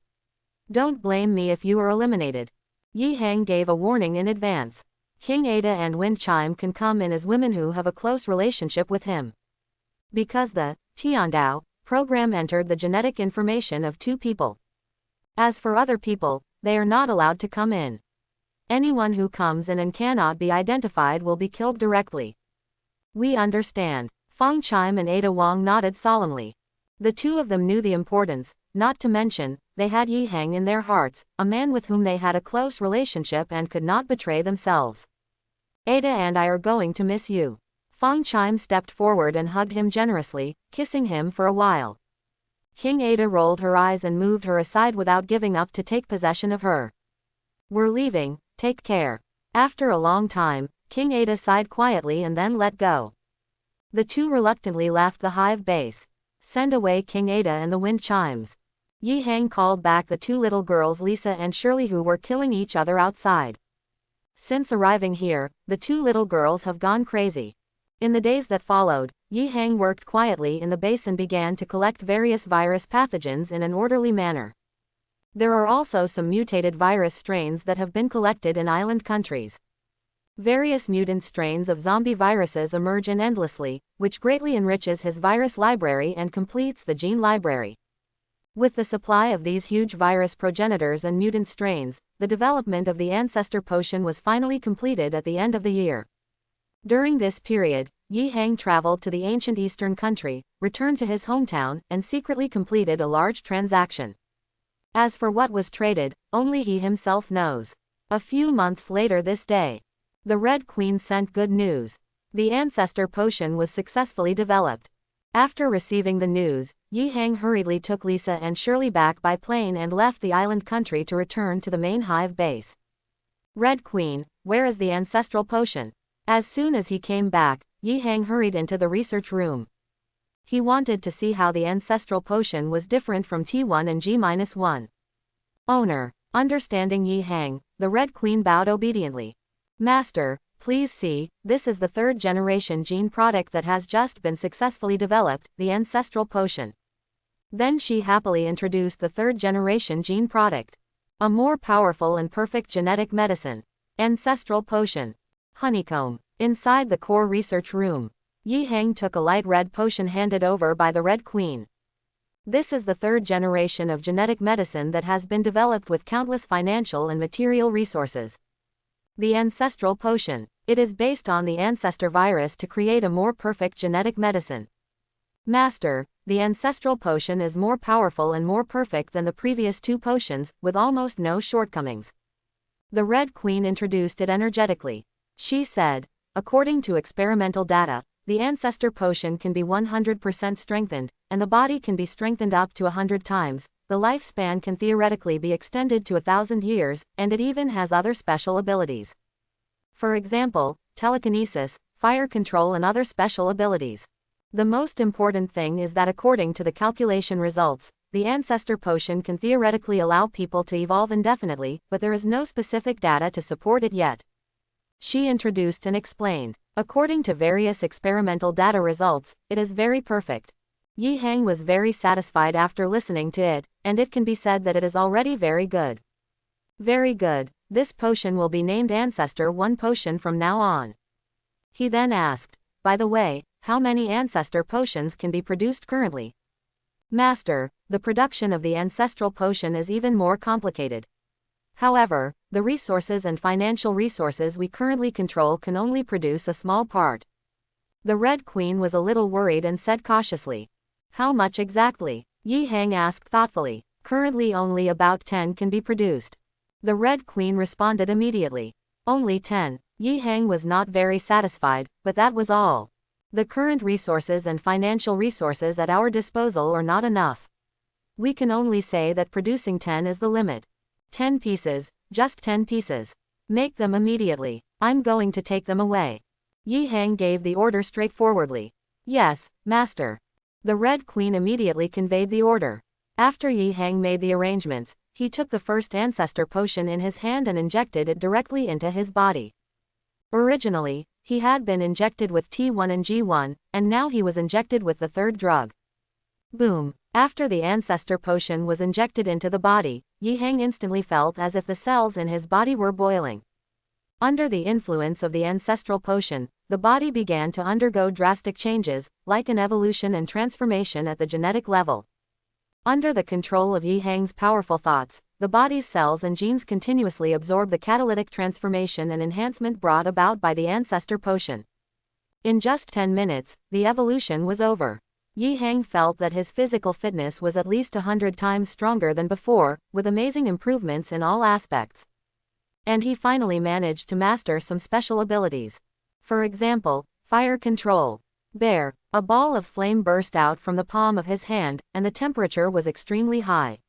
Don't blame me if you are eliminated. Yi Hang gave a warning in advance. King Ada and Wind Chime can come in as women who have a close relationship with him. Because the Tiandao program entered the genetic information of 2 people. As for other people, they are not allowed to come in. Anyone who comes in and cannot be identified will be killed directly. We understand. Feng Chime and Ada Wong nodded solemnly. The two of them knew the importance, not to mention, they had Yi Hang in their hearts, a man with whom they had a close relationship and could not betray themselves. Ada and I are going to miss you. Feng Chime stepped forward and hugged him generously, kissing him for a while. King Ada rolled her eyes and moved her aside without giving up to take possession of her. We're leaving, take care. After a long time, King Ada sighed quietly and then let go. The two reluctantly left the hive base. Send away King Ada and the wind chimes. Yi Hang called back the 2 little girls Lisa and Shirley who were killing each other outside. Since arriving here, the 2 little girls have gone crazy. In the days that followed, Yi Hang worked quietly in the base and began to collect various virus pathogens in an orderly manner. There are also some mutated virus strains that have been collected in island countries. Various mutant strains of zombie viruses emerge endlessly, which greatly enriches his virus library and completes the gene library. With the supply of these huge virus progenitors and mutant strains, the development of the Ancestor potion was finally completed at the end of the year. During this period, Yi Hang traveled to the ancient eastern country, returned to his hometown, and secretly completed a large transaction. As for what was traded, only he himself knows. A few months later this day, the Red Queen sent good news. The Ancestor potion was successfully developed. After receiving the news, Yi Hang hurriedly took Lisa and Shirley back by plane and left the island country to return to the main hive base. Red Queen, where is the Ancestral potion? As soon as he came back, Yi Hang hurried into the research room. He wanted to see how the Ancestral potion was different from T1 and G-1. Owner, understanding Yi Hang, the Red Queen bowed obediently. Master, please see, this is the 3rd generation gene product that has just been successfully developed, the Ancestral potion. Then she happily introduced the third-generation gene product. A more powerful and perfect genetic medicine. Ancestral potion. Honeycomb. Inside the core research room, Yi Hang took a light red potion handed over by the Red Queen. This is the third generation of genetic medicine that has been developed with countless financial and material resources. The Ancestral potion. It is based on the Ancestor virus to create a more perfect genetic medicine. Master, the Ancestral potion is more powerful and more perfect than the previous two potions, with almost no shortcomings. The Red Queen introduced it energetically. She said, according to experimental data, the Ancestor potion can be 100% strengthened, and the body can be strengthened up to 100 times, the lifespan can theoretically be extended to 1,000 years, and it even has other special abilities. For example, telekinesis, fire control and other special abilities. The most important thing is that according to the calculation results, the Ancestor potion can theoretically allow people to evolve indefinitely, but there is no specific data to support it yet. She introduced and explained. According to various experimental data results, it is very perfect. Yi Hang was very satisfied after listening to it, and it can be said that it is already very good. Very good. This potion will be named Ancestor 1 potion from now on. He then asked, by the way, how many Ancestor potions can be produced currently? Master, the production of the Ancestral potion is even more complicated. However, the resources and financial resources we currently control can only produce a small part. The Red Queen was a little worried and said cautiously. How much exactly? Yi Hang asked thoughtfully. Currently only about 10 can be produced. The Red Queen responded immediately. Only 10. Yi Hang was not very satisfied, but that was all. The current resources and financial resources at our disposal are not enough. We can only say that producing 10 is the limit. 10 pieces, just 10 pieces. Make them immediately. I'm going to take them away. Yi Hang gave the order straightforwardly. Yes, Master. The Red Queen immediately conveyed the order. After Yi Hang made the arrangements, he took the first Ancestor potion in his hand and injected it directly into his body. Originally, he had been injected with T1 and G1, and now he was injected with the third drug. Boom. After the Ancestor potion was injected into the body, Yi Hang instantly felt as if the cells in his body were boiling. Under the influence of the Ancestral potion, the body began to undergo drastic changes, like an evolution and transformation at the genetic level. Under the control of Yi Hang's powerful thoughts, the body's cells and genes continuously absorb the catalytic transformation and enhancement brought about by the Ancestor potion. In just 10 minutes, the evolution was over. Yi Hang felt that his physical fitness was at least 100 times stronger than before, with amazing improvements in all aspects. And he finally managed to master some special abilities. For example, fire control. Bear, a ball of flame burst out from the palm of his hand, and the temperature was extremely high.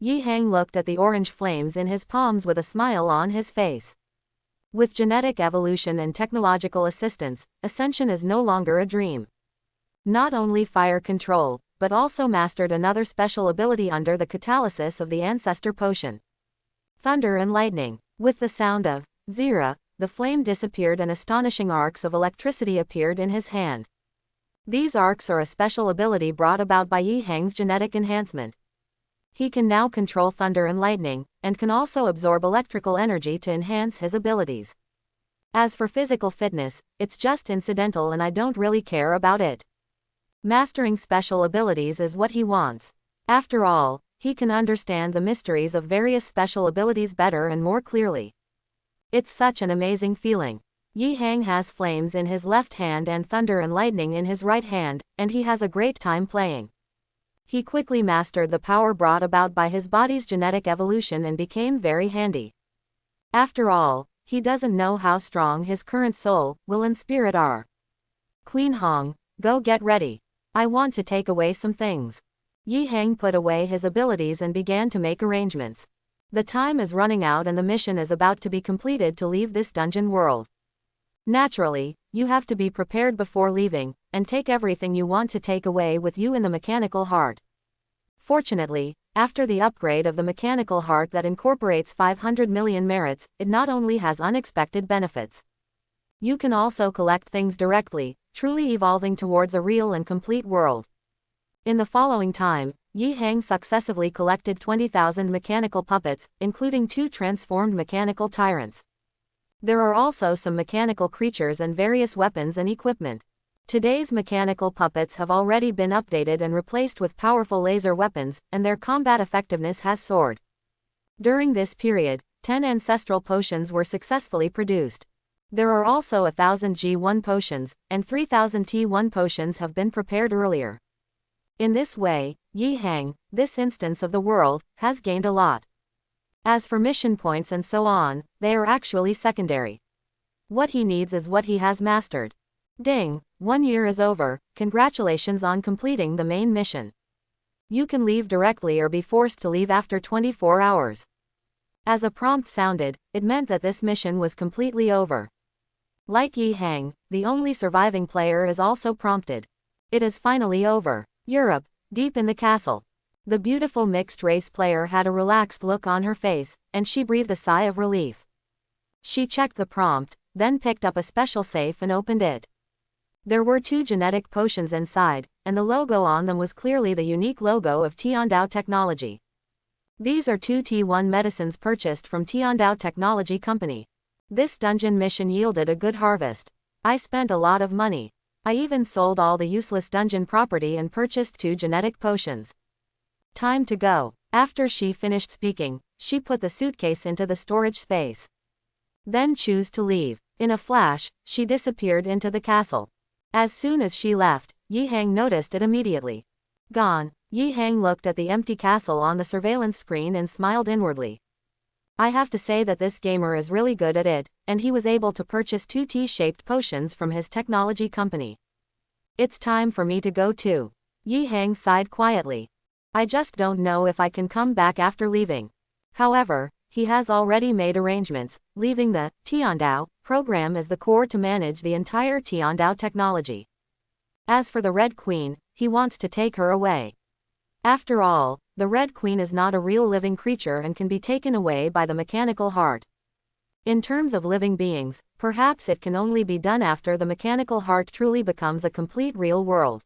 Yi Hang looked at the orange flames in his palms with a smile on his face. With genetic evolution and technological assistance, Ascension is no longer a dream. Not only fire control, but also mastered another special ability under the catalysis of the Ancestor potion. Thunder and lightning. With the sound of Zera, the flame disappeared and astonishing arcs of electricity appeared in his hand. These arcs are a special ability brought about by Yi Hang's genetic enhancement. He can now control thunder and lightning, and can also absorb electrical energy to enhance his abilities. As for physical fitness, it's just incidental and I don't really care about it. Mastering special abilities is what he wants. After all, he can understand the mysteries of various special abilities better and more clearly. It's such an amazing feeling. Yi Hang has flames in his left hand and thunder and lightning in his right hand, and he has a great time playing. He quickly mastered the power brought about by his body's genetic evolution and became very handy. After all, he doesn't know how strong his current soul, will and spirit are. Queen Hong, go get ready. I want to take away some things. Yi Hang put away his abilities and began to make arrangements. The time is running out and the mission is about to be completed to leave this dungeon world. Naturally, you have to be prepared before leaving, and take everything you want to take away with you in the mechanical heart. Fortunately, after the upgrade of the mechanical heart that incorporates 500 million merits, it not only has unexpected benefits. You can also collect things directly, truly evolving towards a real and complete world. In the following time, Yi Hang successively collected 20,000 mechanical puppets, including 2 transformed mechanical tyrants. There are also some mechanical creatures and various weapons and equipment. Today's mechanical puppets have already been updated and replaced with powerful laser weapons, and their combat effectiveness has soared. During this period, 10 ancestral potions were successfully produced. There are also 1,000 G1 potions, and 3,000 T1 potions have been prepared earlier. In this way, Yi Hang, this instance of the world, has gained a lot. As for mission points and so on, they are actually secondary. What he needs is what he has mastered. Ding, 1 year is over, congratulations on completing the main mission. You can leave directly or be forced to leave after 24 hours. As a prompt sounded, it meant that this mission was completely over. Like Yi Hang, the only surviving player is also prompted. It is finally over. Europe, deep in the castle. The beautiful mixed-race player had a relaxed look on her face, and she breathed a sigh of relief. She checked the prompt, then picked up a special safe and opened it. There were 2 genetic potions inside, and the logo on them was clearly the unique logo of Tiandao Technology. These are 2 T1 medicines purchased from Tiandao Technology Company. This dungeon mission yielded a good harvest. I spent a lot of money. I even sold all the useless dungeon property and purchased 2 genetic potions. Time to go. After she finished speaking, she put the suitcase into the storage space. Then chose to leave. In a flash, she disappeared into the castle. As soon as she left, Yi Hang noticed it immediately. Gone. Yi Hang looked at the empty castle on the surveillance screen and smiled inwardly. I have to say that this gamer is really good at it, and he was able to purchase 2 T-shaped potions from his technology company. It's time for me to go too. Yi Hang sighed quietly. I just don't know if I can come back after leaving. However, he has already made arrangements, leaving the Tiandao program as the core to manage the entire Tiandao technology. As for the Red Queen, he wants to take her away. After all, the Red Queen is not a real living creature and can be taken away by the mechanical heart. In terms of living beings, perhaps it can only be done after the mechanical heart truly becomes a complete real world.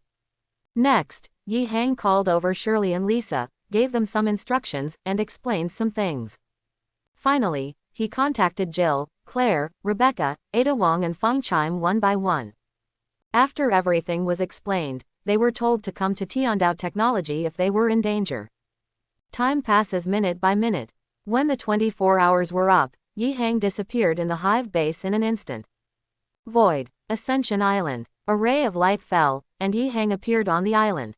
Next, Yi Hang called over Shirley and Lisa, gave them some instructions, and explained some things. Finally, he contacted Jill, Claire, Rebecca, Ada Wong and Feng Chime one by one. After everything was explained, they were told to come to Tiandao Technology if they were in danger. Time passes minute by minute. When the 24 hours were up, Yi Hang disappeared in the hive base in an instant. Void. Ascension Island. A ray of light fell, and Yi Hang appeared on the island.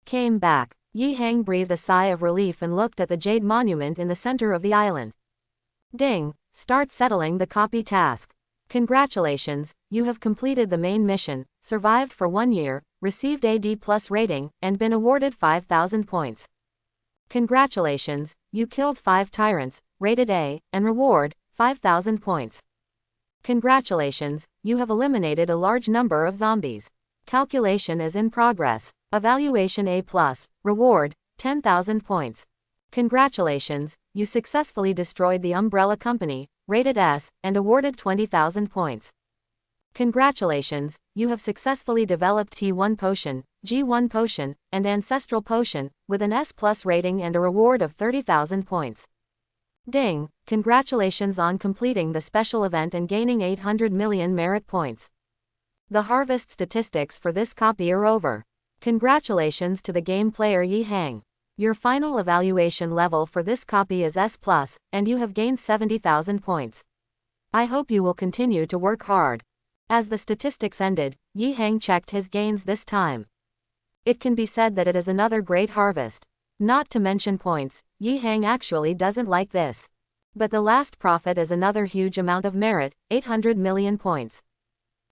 Came back. Yi Hang breathed a sigh of relief and looked at the jade monument in the center of the island. Ding. Start settling the copy task. Congratulations, you have completed the main mission, survived for 1 year, received a D+ rating, and been awarded 5,000 points. Congratulations, you killed 5 tyrants, rated A, and reward, 5,000 points. Congratulations, you have eliminated a large number of zombies. Calculation is in progress. Evaluation A+, reward, 10,000 points. Congratulations, you successfully destroyed the Umbrella Company, rated S, and awarded 20,000 points. Congratulations, you have successfully developed T1 potion, G1 potion, and Ancestral potion, with an S+ rating and a reward of 30,000 points. Ding, congratulations on completing the special event and gaining 800 million merit points. The harvest statistics for this copy are over. Congratulations to the game player Yi Hang. Your final evaluation level for this copy is S+, and you have gained 70,000 points. I hope you will continue to work hard. As the statistics ended, Yi Hang checked his gains this time. It can be said that it is another great harvest. Not to mention points, Yi Hang actually doesn't like this. But the last profit is another huge amount of merit, 800 million points.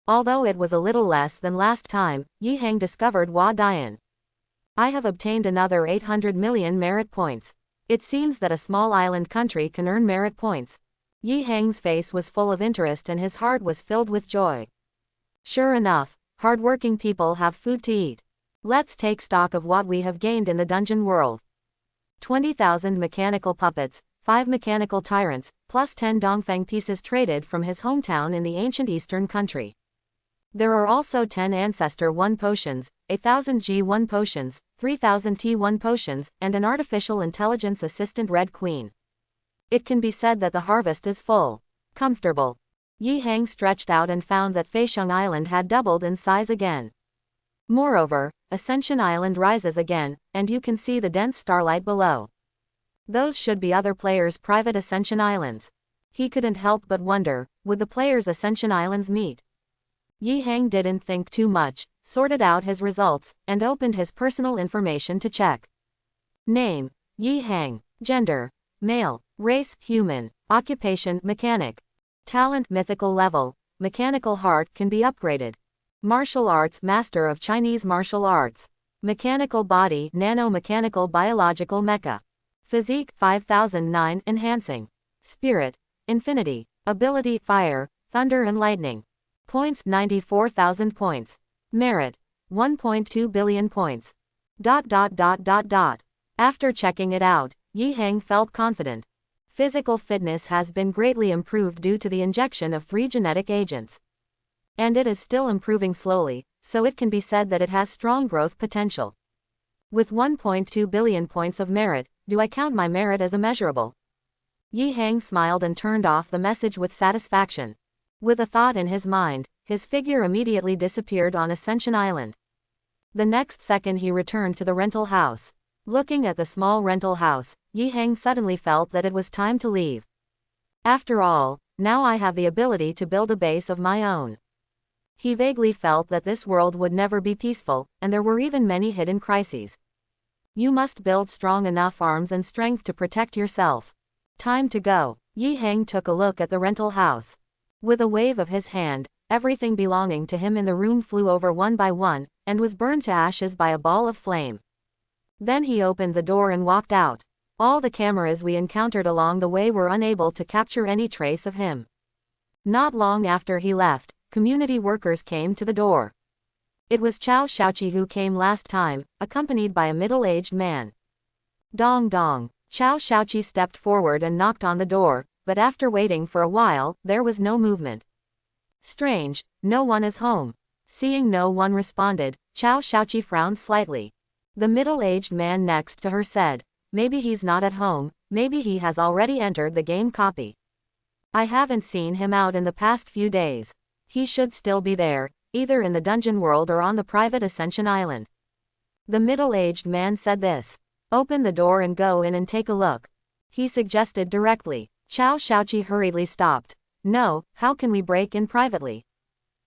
Although it was a little less than last time, Yi Hang discovered Hua Dian. I have obtained another 800 million merit points. It seems that a small island country can earn merit points. Yi Hang's face was full of interest and his heart was filled with joy. Sure enough, hardworking people have food to eat. Let's take stock of what we have gained in the dungeon world. 20,000 mechanical puppets, 5 mechanical tyrants, plus 10 Dongfeng pieces traded from his hometown in the ancient eastern country. There are also 10 Ancestor 1 potions, 1,000 G1 potions, 3,000 T1 potions, and an artificial intelligence assistant Red Queen. It can be said that the harvest is full. Comfortable. Yi Hang stretched out and found that Feixiong Island had doubled in size again. Moreover, Ascension Island rises again, and you can see the dense starlight below. Those should be other players' private Ascension Islands. He couldn't help but wonder, would the players' Ascension Islands meet? Yi Hang didn't think too much, sorted out his results, and opened his personal information to check. Name: Yi Hang. Gender: male. Race: human. Occupation: mechanic. Talent: mythical level. Mechanical heart can be upgraded. Martial arts: master of Chinese martial arts. Mechanical body: nano-mechanical biological mecha. Physique: 5009 enhancing. Spirit: infinity. Ability: fire, thunder and lightning. Points: 94,000 points. Merit: 1.2 billion points. After checking it out, Yi Hang felt confident. Physical fitness has been greatly improved due to the injection of 3 genetic agents. And it is still improving slowly, so it can be said that it has strong growth potential. With 1.2 billion points of merit, do I count my merit as immeasurable? Yi Hang smiled and turned off the message with satisfaction. With a thought in his mind, his figure immediately disappeared on Ascension Island. The next second he returned to the rental house. Looking at the small rental house, Yi Hang suddenly felt that it was time to leave. After all, now I have the ability to build a base of my own. He vaguely felt that this world would never be peaceful, and there were even many hidden crises. You must build strong enough arms and strength to protect yourself. Time to go. Yi Hang took a look at the rental house. With a wave of his hand, everything belonging to him in the room flew over one by one, and was burned to ashes by a ball of flame. Then he opened the door and walked out. All the cameras we encountered along the way were unable to capture any trace of him. Not long after he left, community workers came to the door. It was Chia Shachi who came last time, accompanied by a middle-aged man. Dong dong. Chia Shachi stepped forward and knocked on the door, but after waiting for a while, there was no movement. Strange, no one is home. Seeing no one responded, Chia Shachi frowned slightly. The middle-aged man next to her said, "Maybe he's not at home, maybe he has already entered the game copy. I haven't seen him out in the past few days. He should still be there, either in the dungeon world or on the private Ascension Island." The middle-aged man said this. "Open the door and go in and take a look," he suggested directly. Chia Shachi hurriedly stopped. "No, how can we break in privately?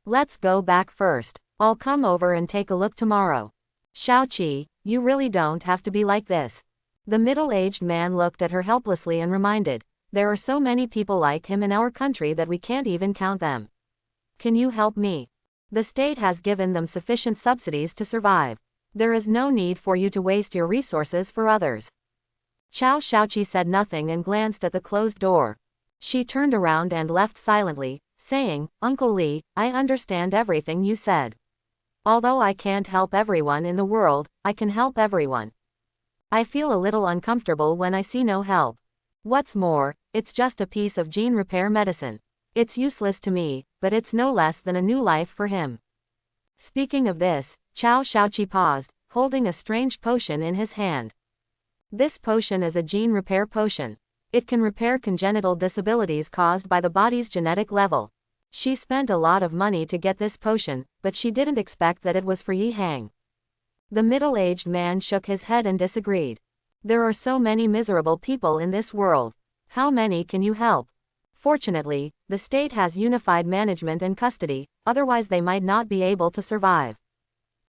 Let's go back first. I'll come over and take a look tomorrow." "Shachi, you really don't have to be like this." The middle-aged man looked at her helplessly and reminded, "There are so many people like him in our country that we can't even count them. Can you help me? The state has given them sufficient subsidies to survive. There is no need for you to waste your resources for others." Chia Shachi said nothing and glanced at the closed door. She turned around and left silently, saying, "Uncle Lee, I understand everything you said. Although I can't help everyone in the world, I can help everyone. I feel a little uncomfortable when I see no help. What's more, it's just a piece of gene repair medicine. It's useless to me, but it's no less than a new life for him." Speaking of this, Chia Shachi paused, holding a strange potion in his hand. This potion is a gene repair potion. It can repair congenital disabilities caused by the body's genetic level. She spent a lot of money to get this potion, but she didn't expect that it was for Yi Hang. The middle-aged man shook his head and disagreed. "There are so many miserable people in this world. How many can you help? Fortunately, the state has unified management and custody, otherwise they might not be able to survive."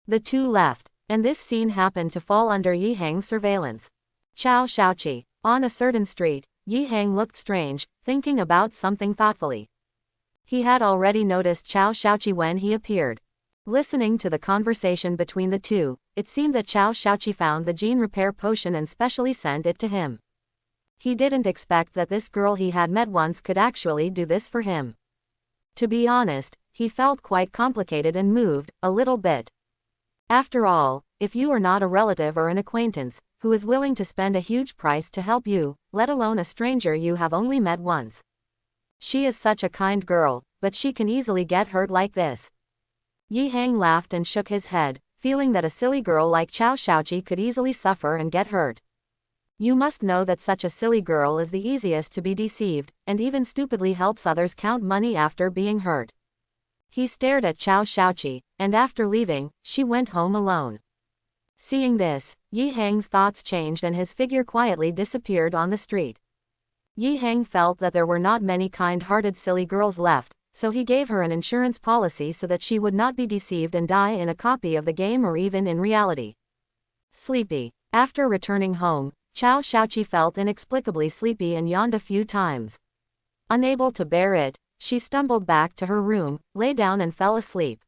The two left, and this scene happened to fall under Yi Hang's surveillance. Chia Shachi. On a certain street, Yi Hang looked strange, thinking about something thoughtfully. He had already noticed Chia Shachi when he appeared. Listening to the conversation between the two, it seemed that Chia Shachi found the gene repair potion and specially sent it to him. He didn't expect that this girl he had met once could actually do this for him. To be honest, he felt quite complicated and moved, a little bit. After all, if you are not a relative or an acquaintance, who is willing to spend a huge price to help you, let alone a stranger you have only met once. She is such a kind girl, but she can easily get hurt like this. Yi Hang laughed and shook his head, feeling that a silly girl like Chia Shachi could easily suffer and get hurt. You must know that such a silly girl is the easiest to be deceived, and even stupidly helps others count money after being hurt. He stared at Chia Shachi, and after leaving, she went home alone. Seeing this, Yi Hang's thoughts changed and his figure quietly disappeared on the street. Yi Hang felt that there were not many kind-hearted silly girls left, so he gave her an insurance policy so that she would not be deceived and die in a copy of the game or even in reality. Sleepy. After returning home, Chia Shachi felt inexplicably sleepy and yawned a few times. Unable to bear it, she stumbled back to her room, lay down and fell asleep.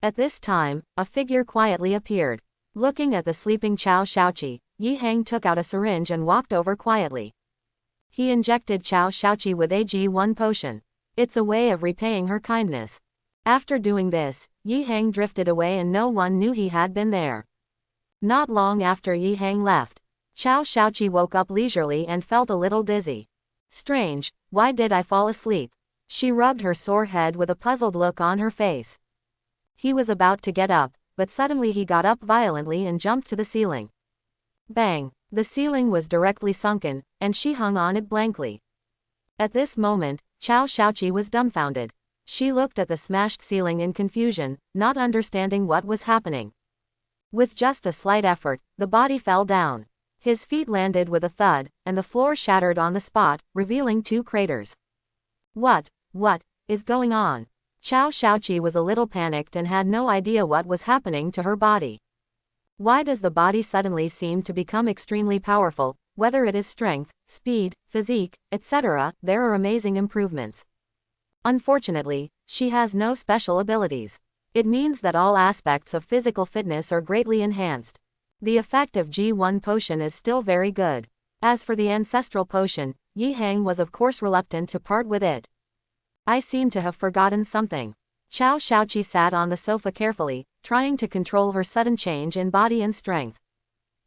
At this time, a figure quietly appeared. Looking at the sleeping Chia Shachi, Yi Hang took out a syringe and walked over quietly. He injected Chia Shachi with a G1 potion. It's a way of repaying her kindness. After doing this, Yi Hang drifted away and no one knew he had been there. Not long after Yi Hang left, Chia Shachi woke up leisurely and felt a little dizzy. Strange, why did I fall asleep? She rubbed her sore head with a puzzled look on her face. He was about to get up, but suddenly he got up violently and jumped to the ceiling. Bang! The ceiling was directly sunken, and she hung on it blankly. At this moment, Chia Shachi was dumbfounded. She looked at the smashed ceiling in confusion, not understanding what was happening. With just a slight effort, the body fell down. His feet landed with a thud, and the floor shattered on the spot, revealing 2 craters. What is going on? Chia Shachi was a little panicked and had no idea what was happening to her body. Why does the body suddenly seem to become extremely powerful? Whether it is strength, speed, physique, etc., there are amazing improvements. Unfortunately, she has no special abilities. It means that all aspects of physical fitness are greatly enhanced. The effect of G1 potion is still very good. As for the Ancestral potion, Yi Hang was of course reluctant to part with it. I seem to have forgotten something. Chia Shachi sat on the sofa carefully, trying to control her sudden change in body and strength.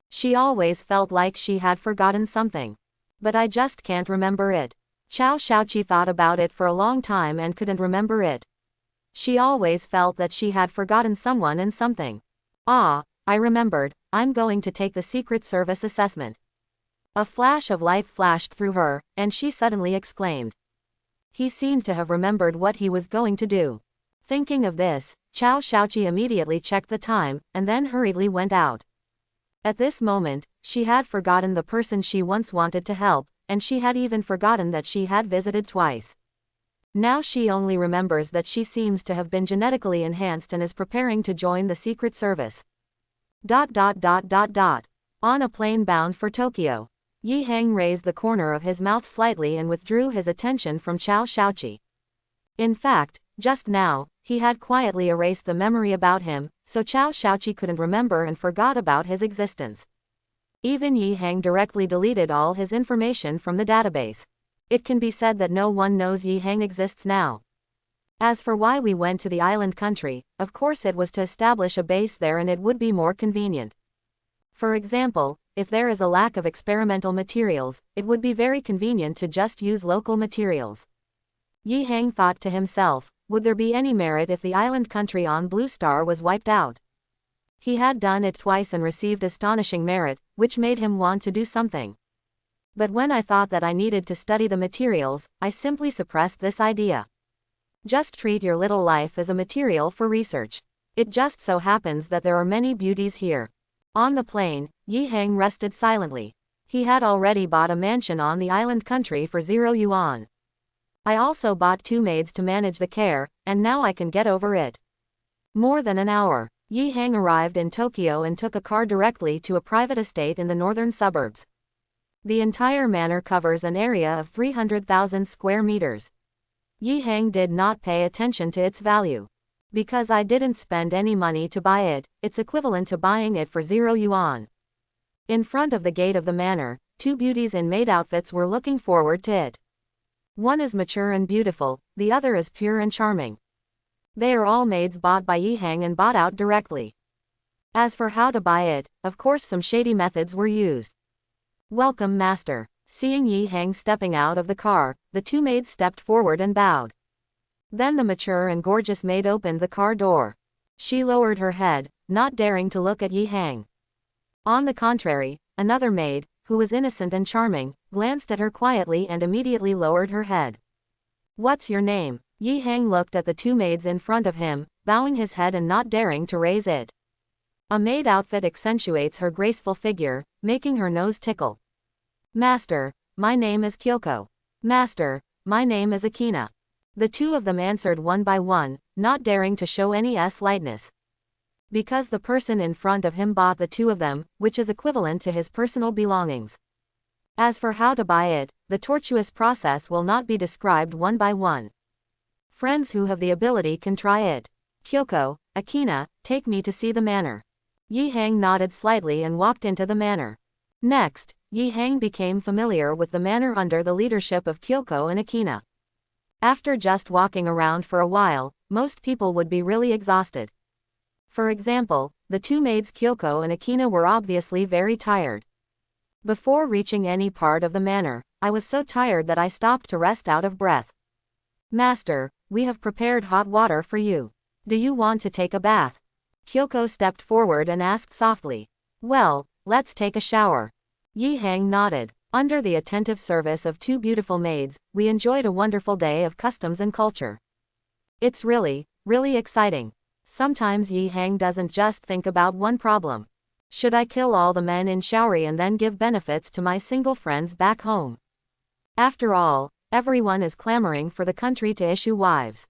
She always felt like she had forgotten something. But I just can't remember it. Chia Shachi thought about it for a long time and couldn't remember it. She always felt that she had forgotten someone and something. Ah, I remembered, I'm going to take the Secret Service assessment. A flash of light flashed through her, and she suddenly exclaimed. He seemed to have remembered what he was going to do. Thinking of this, Chia Shachi immediately checked the time, and then hurriedly went out. At this moment, she had forgotten the person she once wanted to help, and she had even forgotten that she had visited twice. Now she only remembers that she seems to have been genetically enhanced and is preparing to join the Secret Service. On a plane bound for Tokyo, Yi Hang raised the corner of his mouth slightly and withdrew his attention from Chia Shachi. In fact, just now, he had quietly erased the memory about him, so Chia Shachi couldn't remember and forgot about his existence. Even Yi Hang directly deleted all his information from the database. It can be said that no one knows Yi Hang exists now. As for why we went to the island country, of course it was to establish a base there and it would be more convenient. For example, if there is a lack of experimental materials, it would be very convenient to just use local materials. Yi Hang thought to himself, would there be any merit if the island country on Blue Star was wiped out? He had done it twice and received astonishing merit, which made him want to do something. But when I thought that I needed to study the materials, I simply suppressed this idea. Just treat your little life as a material for research. It just so happens that there are many beauties here. On the plane, Yi Hang rested silently. He had already bought a mansion on the island country for 0 yuan. I also bought 2 maids to manage the care, and now I can get over it. More than an hour, Yi Hang arrived in Tokyo and took a car directly to a private estate in the northern suburbs. The entire manor covers an area of 300,000 square meters. Yi Hang did not pay attention to its value. Because I didn't spend any money to buy it, it's equivalent to buying it for 0 yuan. In front of the gate of the manor, 2 beauties in maid outfits were looking forward to it. One is mature and beautiful, the other is pure and charming. They are all maids bought by Yi Hang and bought out directly. As for how to buy it, of course some shady methods were used. Welcome, master. Seeing Yi Hang stepping out of the car, the 2 maids stepped forward and bowed. Then the mature and gorgeous maid opened the car door. She lowered her head, not daring to look at Yi Hang. On the contrary, another maid, who was innocent and charming, glanced at her quietly and immediately lowered her head. "What's your name?" Yi Hang looked at the two maids in front of him, bowing his head and not daring to raise it. A maid outfit accentuates her graceful figure, making her nose tickle. "Master, my name is Kyoko." "Master, my name is Akina." The two of them answered one by one, not daring to show any lightness. Because the person in front of him bought the two of them, which is equivalent to his personal belongings. As for how to buy it, the tortuous process will not be described one by one. Friends who have the ability can try it. "Kyoko, Akina, take me to see the manor." Yi Hang nodded slightly and walked into the manor. Next, Yi Hang became familiar with the manor under the leadership of Kyoko and Akina. After just walking around for a while, most people would be really exhausted. For example, the two maids Kyoko and Akina were obviously very tired. "Before reaching any part of the manor, I was so tired that I stopped to rest out of breath." "Master, we have prepared hot water for you. Do you want to take a bath?" Kyoko stepped forward and asked softly. "Well, let's take a shower." Yi Hang nodded. Under the attentive service of two beautiful maids, we enjoyed a wonderful day of customs and culture. It's really exciting. Sometimes Yi Hang doesn't just think about one problem. Should I kill all the men in Shaori and then give benefits to my single friends back home? After all, everyone is clamoring for the country to issue wives.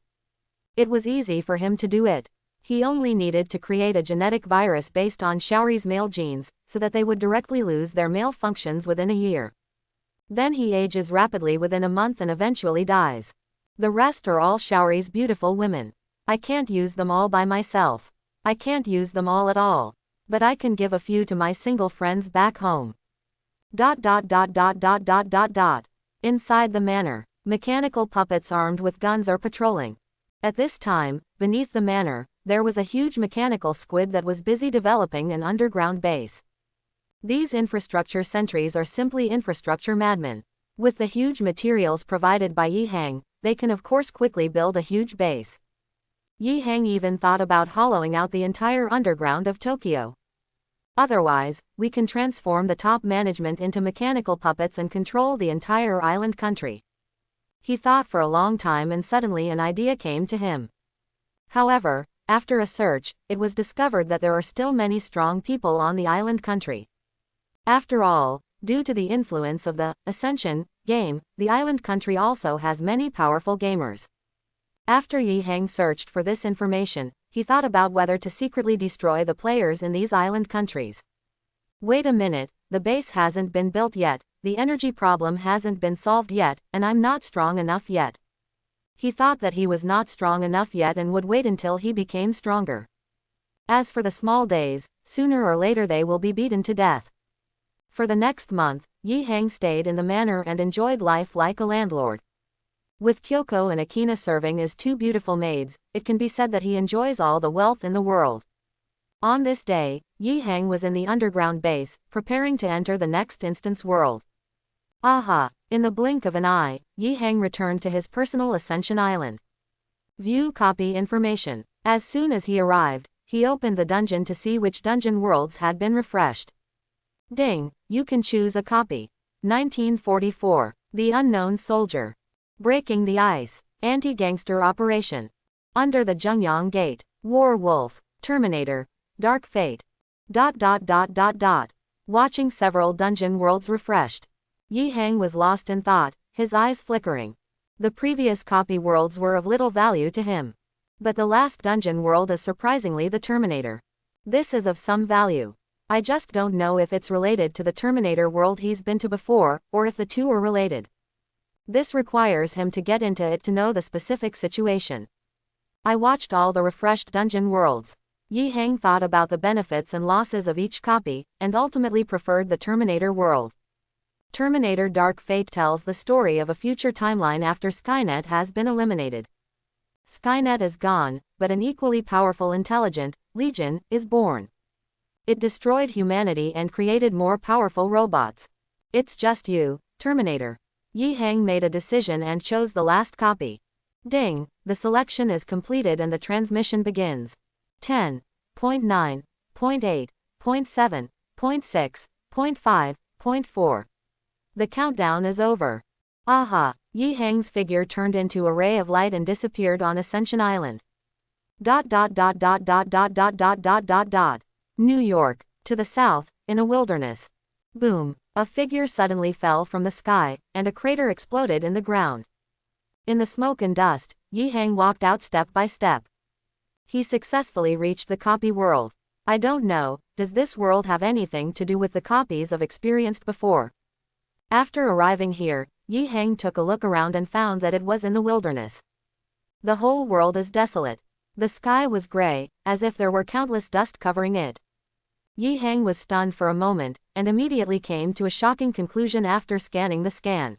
It was easy for him to do it. He only needed to create a genetic virus based on Shaori's male genes, so that they would directly lose their male functions within a year. Then he ages rapidly within a month and eventually dies. The rest are all Shaori's beautiful women. I can't use them all by myself. I can't use them all at all. But I can give a few to my single friends back home. ... Inside the manor, mechanical puppets armed with guns are patrolling. At this time, beneath the manor, there was a huge mechanical squid that was busy developing an underground base. These infrastructure sentries are simply infrastructure madmen. With the huge materials provided by Yi Hang, they can of course quickly build a huge base. Yi Hang even thought about hollowing out the entire underground of Tokyo. Otherwise, we can transform the top management into mechanical puppets and control the entire island country. He thought for a long time and suddenly an idea came to him. However, after a search, it was discovered that there are still many strong people on the island country. After all, due to the influence of the Ascension game, the island country also has many powerful gamers. After Yi Hang searched for this information, he thought about whether to secretly destroy the players in these island countries. Wait a minute, the base hasn't been built yet, the energy problem hasn't been solved yet, and I'm not strong enough yet. He thought that he was not strong enough yet and would wait until he became stronger. As for the small days, sooner or later they will be beaten to death. For the next month, Yi Hang stayed in the manor and enjoyed life like a landlord. With Kyoko and Akina serving as two beautiful maids, it can be said that he enjoys all the wealth in the world. On this day, Yi Hang was in the underground base, preparing to enter the next instance world. Aha! In the blink of an eye, Yi Hang returned to his personal Ascension Island. View copy information. As soon as he arrived, he opened the dungeon to see which dungeon worlds had been refreshed. Ding! You can choose a copy. 1944. The Unknown Soldier. Breaking the Ice. Anti-Gangster Operation. Under the Jungyang Gate. War Wolf. Terminator. Dark Fate. ... Watching several dungeon worlds refreshed, Yi Hang was lost in thought, his eyes flickering. The previous copy worlds were of little value to him. But the last dungeon world is surprisingly the Terminator. This is of some value. I just don't know if it's related to the Terminator world he's been to before, or if the two are related. This requires him to get into it to know the specific situation. I watched all the refreshed dungeon worlds. Yi Hang thought about the benefits and losses of each copy, and ultimately preferred the Terminator world. Terminator Dark Fate tells the story of a future timeline after Skynet has been eliminated. Skynet is gone, but an equally powerful intelligent Legion is born. It destroyed humanity and created more powerful robots. It's just you, Terminator. Yi Hang made a decision and chose the last copy. Ding! The selection is completed and the transmission begins. 10, 0.9, 0.8, 0.7, 0.6, 0.5, 0.4. The countdown is over. Aha! Yi Hang's figure turned into a ray of light and disappeared on Ascension Island. New York. To the south, in a wilderness. Boom! A figure suddenly fell from the sky, and a crater exploded in the ground. In the smoke and dust, Yi Hang walked out step by step. He successfully reached the copy world. I don't know, does this world have anything to do with the copies I've experienced before? After arriving here, Yi Hang took a look around and found that it was in the wilderness. The whole world is desolate. The sky was gray, as if there were countless dust covering it. Yi Hang was stunned for a moment, and immediately came to a shocking conclusion after scanning the scan.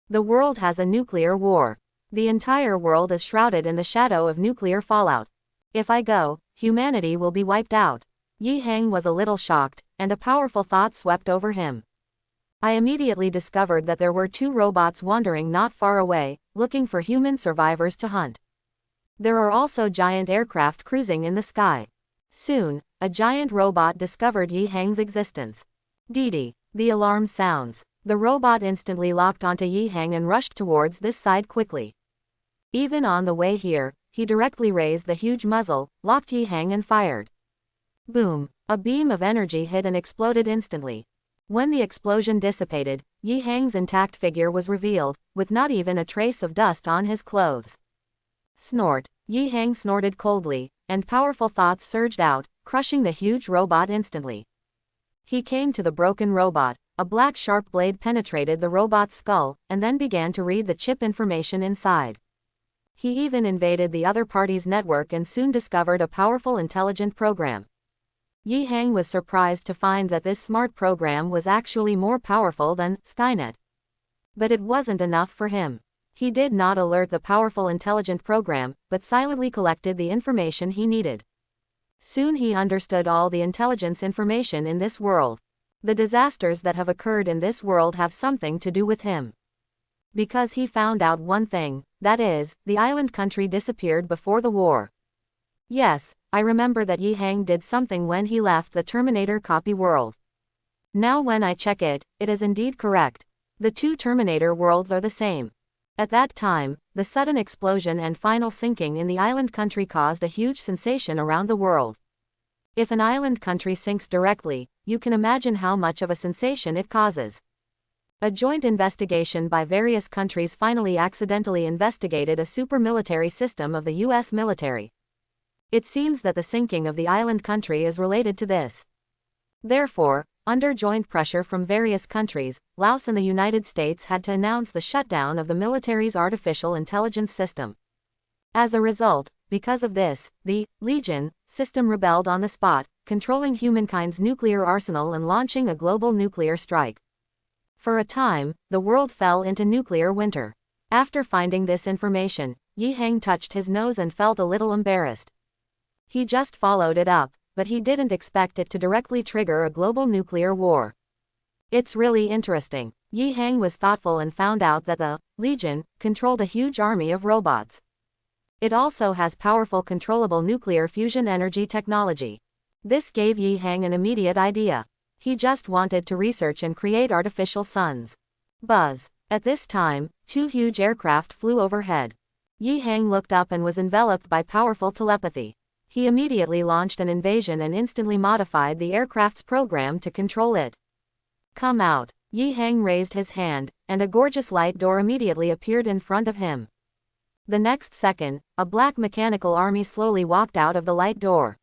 The world has a nuclear war. The entire world is shrouded in the shadow of nuclear fallout. If I go, humanity will be wiped out. Yi Hang was a little shocked, and a powerful thought swept over him. I immediately discovered that there were 2 robots wandering not far away, looking for human survivors to hunt. There are also giant aircraft cruising in the sky. Soon, a giant robot discovered Yi Hang's existence. Dee. The alarm sounds. The robot instantly locked onto Yi Hang and rushed towards this side quickly. Even on the way here, he directly raised the huge muzzle, locked Yi Hang and fired. Boom! A beam of energy hit and exploded instantly. When the explosion dissipated, Yi Hang's intact figure was revealed, with not even a trace of dust on his clothes. Snort! Yi Hang snorted coldly, and powerful thoughts surged out, crushing the huge robot instantly. He came to the broken robot. A black sharp blade penetrated the robot's skull, and then began to read the chip information inside. He even invaded the other party's network and soon discovered a powerful intelligent program. Yi Hang was surprised to find that this smart program was actually more powerful than Skynet. But it wasn't enough for him. He did not alert the powerful intelligent program, but silently collected the information he needed. Soon he understood all the intelligence information in this world. The disasters that have occurred in this world have something to do with him. Because he found out one thing, that is, the island country disappeared before the war. Yes, I remember that Yi Hang did something when he left the Terminator copy world. Now when I check it, it is indeed correct. The 2 Terminator worlds are the same. At that time, the sudden explosion and final sinking in the island country caused a huge sensation around the world. If an island country sinks directly, you can imagine how much of a sensation it causes. A joint investigation by various countries finally accidentally investigated a super military system of the US military. It seems that the sinking of the island country is related to this. Therefore, under joint pressure from various countries, Laos and the United States had to announce the shutdown of the military's artificial intelligence system. As a result, because of this, the Legion system rebelled on the spot, controlling humankind's nuclear arsenal and launching a global nuclear strike. For a time, the world fell into nuclear winter. After finding this information, Yi Hang touched his nose and felt a little embarrassed. He just followed it up, but he didn't expect it to directly trigger a global nuclear war. It's really interesting. Yi Hang was thoughtful and found out that the Legion controlled a huge army of robots. It also has powerful controllable nuclear fusion energy technology. This gave Yi Hang an immediate idea. He just wanted to research and create artificial suns. Buzz. At this time, 2 huge aircraft flew overhead. Yi Hang looked up and was enveloped by powerful telepathy. He immediately launched an invasion and instantly modified the aircraft's program to control it. Come out. Yi Hang raised his hand, and a gorgeous light door immediately appeared in front of him. The next second, a black mechanical army slowly walked out of the light door.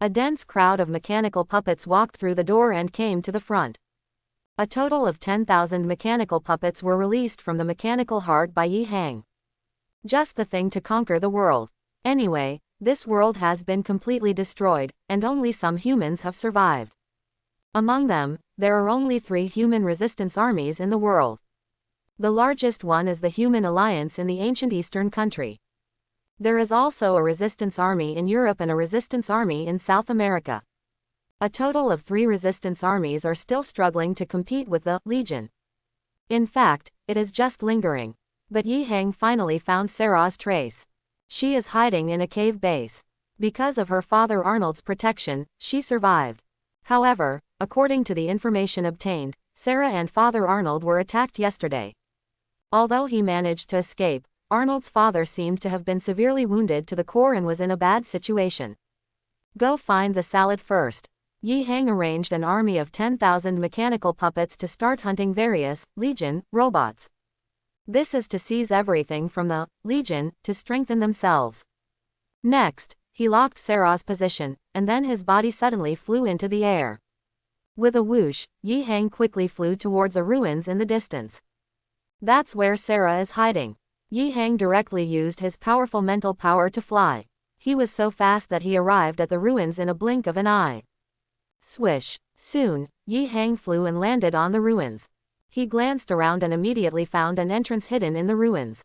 A dense crowd of mechanical puppets walked through the door and came to the front. A total of 10,000 mechanical puppets were released from the mechanical heart by Yi Hang. Just the thing to conquer the world. Anyway, this world has been completely destroyed, and only some humans have survived. Among them, there are only 3 human resistance armies in the world. The largest one is the Human Alliance in the ancient Eastern country. There is also a resistance army in Europe and a resistance army in South America. A total of 3 resistance armies are still struggling to compete with the Legion. In fact, it is just lingering. But Yi Hang finally found Sarah's trace. She is hiding in a cave base. Because of her father Arnold's protection, she survived. However, according to the information obtained, Sarah and Father Arnold were attacked yesterday. Although he managed to escape, Arnold's father seemed to have been severely wounded to the core and was in a bad situation. Go find the salad first. Yi Hang arranged an army of 10,000 mechanical puppets to start hunting various Legion robots. This is to seize everything from the Legion to strengthen themselves. Next, he locked Sarah's position, and then his body suddenly flew into the air. With a whoosh, Yi Hang quickly flew towards a ruins in the distance. That's where Sarah is hiding. Yi Hang directly used his powerful mental power to fly. He was so fast that he arrived at the ruins in a blink of an eye. Swish. Soon, Yi Hang flew and landed on the ruins. He glanced around and immediately found an entrance hidden in the ruins.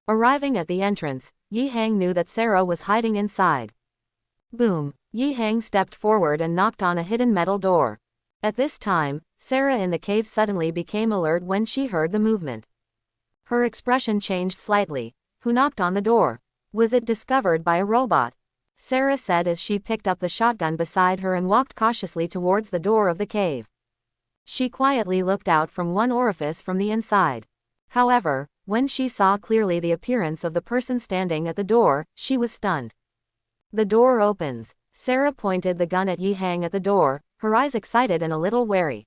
Arriving at the entrance, Yi Hang knew that Sarah was hiding inside. Boom! Yi Hang stepped forward and knocked on a hidden metal door. At this time, Sarah in the cave suddenly became alert when she heard the movement. Her expression changed slightly. Who knocked on the door? Was it discovered by a robot? Sarah said as she picked up the shotgun beside her and walked cautiously towards the door of the cave. She quietly looked out from one orifice from the inside. However, when she saw clearly the appearance of the person standing at the door, she was stunned. The door opens. Sarah pointed the gun at Yi Hang at the door, her eyes excited and a little wary.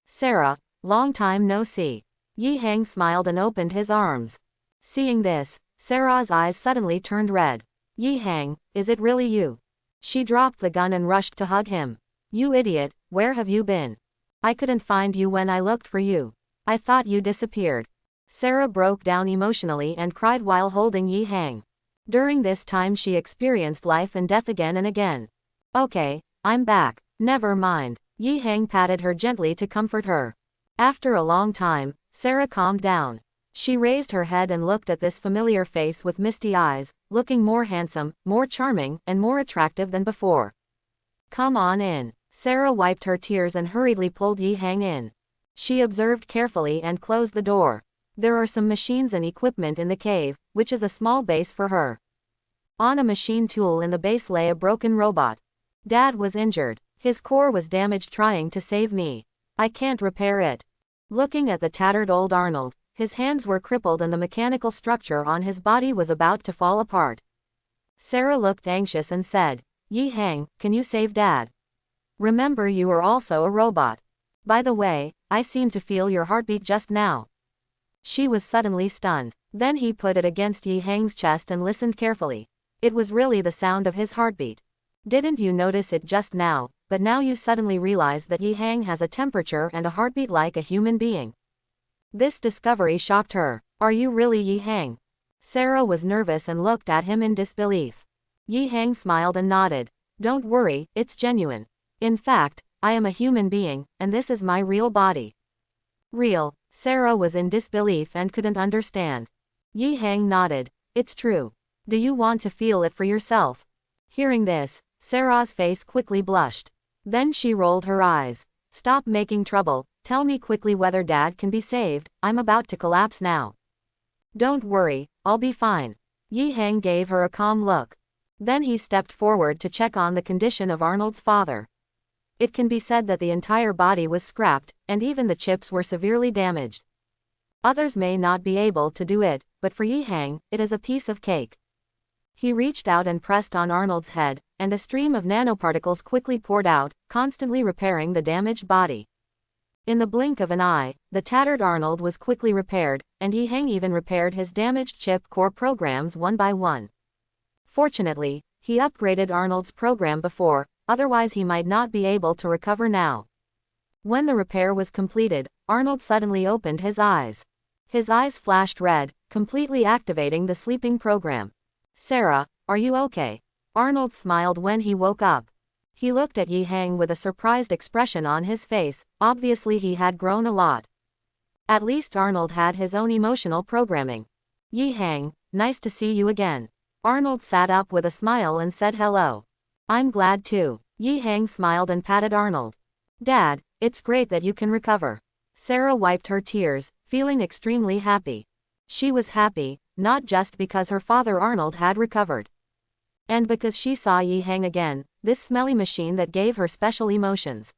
Sarah, long time no see. Yi Hang smiled and opened his arms. Seeing this, Sarah's eyes suddenly turned red. Yi Hang, is it really you? She dropped the gun and rushed to hug him. You idiot, where have you been? I couldn't find you when I looked for you. I thought you disappeared. Sarah broke down emotionally and cried while holding Yi Hang. During this time she experienced life and death again and again. Okay, I'm back. Never mind. Yi Hang patted her gently to comfort her. After a long time, Sarah calmed down. She raised her head and looked at this familiar face with misty eyes, looking more handsome, more charming, and more attractive than before. Come on in. Sarah wiped her tears and hurriedly pulled Yi Hang in. She observed carefully and closed the door. There are some machines and equipment in the cave, which is a small base for her. On a machine tool in the base lay a broken robot. Dad was injured. His core was damaged trying to save me. I can't repair it. Looking at the tattered old Arnold, his hands were crippled and the mechanical structure on his body was about to fall apart. Sarah looked anxious and said, Yi Hang, can you save Dad? Remember you are also a robot. By the way, I seem to feel your heartbeat just now. She was suddenly stunned. Then he put it against Yi Hang's chest and listened carefully. It was really the sound of his heartbeat. Didn't you notice it just now, but now you suddenly realize that Yi Hang has a temperature and a heartbeat like a human being. This discovery shocked her. Are you really Yi Hang? Sarah was nervous and looked at him in disbelief. Yi Hang smiled and nodded. Don't worry, it's genuine. In fact, I am a human being, and this is my real body. Real? Sarah was in disbelief and couldn't understand. Yi Hang nodded. It's true. Do you want to feel it for yourself? Hearing this, Sarah's face quickly blushed. Then she rolled her eyes. Stop making trouble, tell me quickly whether Dad can be saved, I'm about to collapse now. Don't worry, I'll be fine. Yi Hang gave her a calm look. Then he stepped forward to check on the condition of Arnold's father. It can be said that the entire body was scrapped, and even the chips were severely damaged. Others may not be able to do it, but for Yi Hang, it is a piece of cake. He reached out and pressed on Arnold's head, and a stream of nanoparticles quickly poured out, constantly repairing the damaged body. In the blink of an eye, the tattered Arnold was quickly repaired, and Yi Hang even repaired his damaged chip core programs one by one. Fortunately, he upgraded Arnold's program before, otherwise he might not be able to recover now. When the repair was completed, Arnold suddenly opened his eyes. His eyes flashed red, completely activating the sleeping program. Sarah, are you okay? Arnold smiled when he woke up. He looked at Yi Hang with a surprised expression on his face, obviously he had grown a lot. At least Arnold had his own emotional programming. Yi Hang, nice to see you again. Arnold sat up with a smile and said hello. I'm glad too. Yi Hang smiled and patted Arnold. Dad, it's great that you can recover. Sarah wiped her tears, feeling extremely happy. She was happy, not just because her father Arnold had recovered. And because she saw Yi Hang again, this smelly machine that gave her special emotions.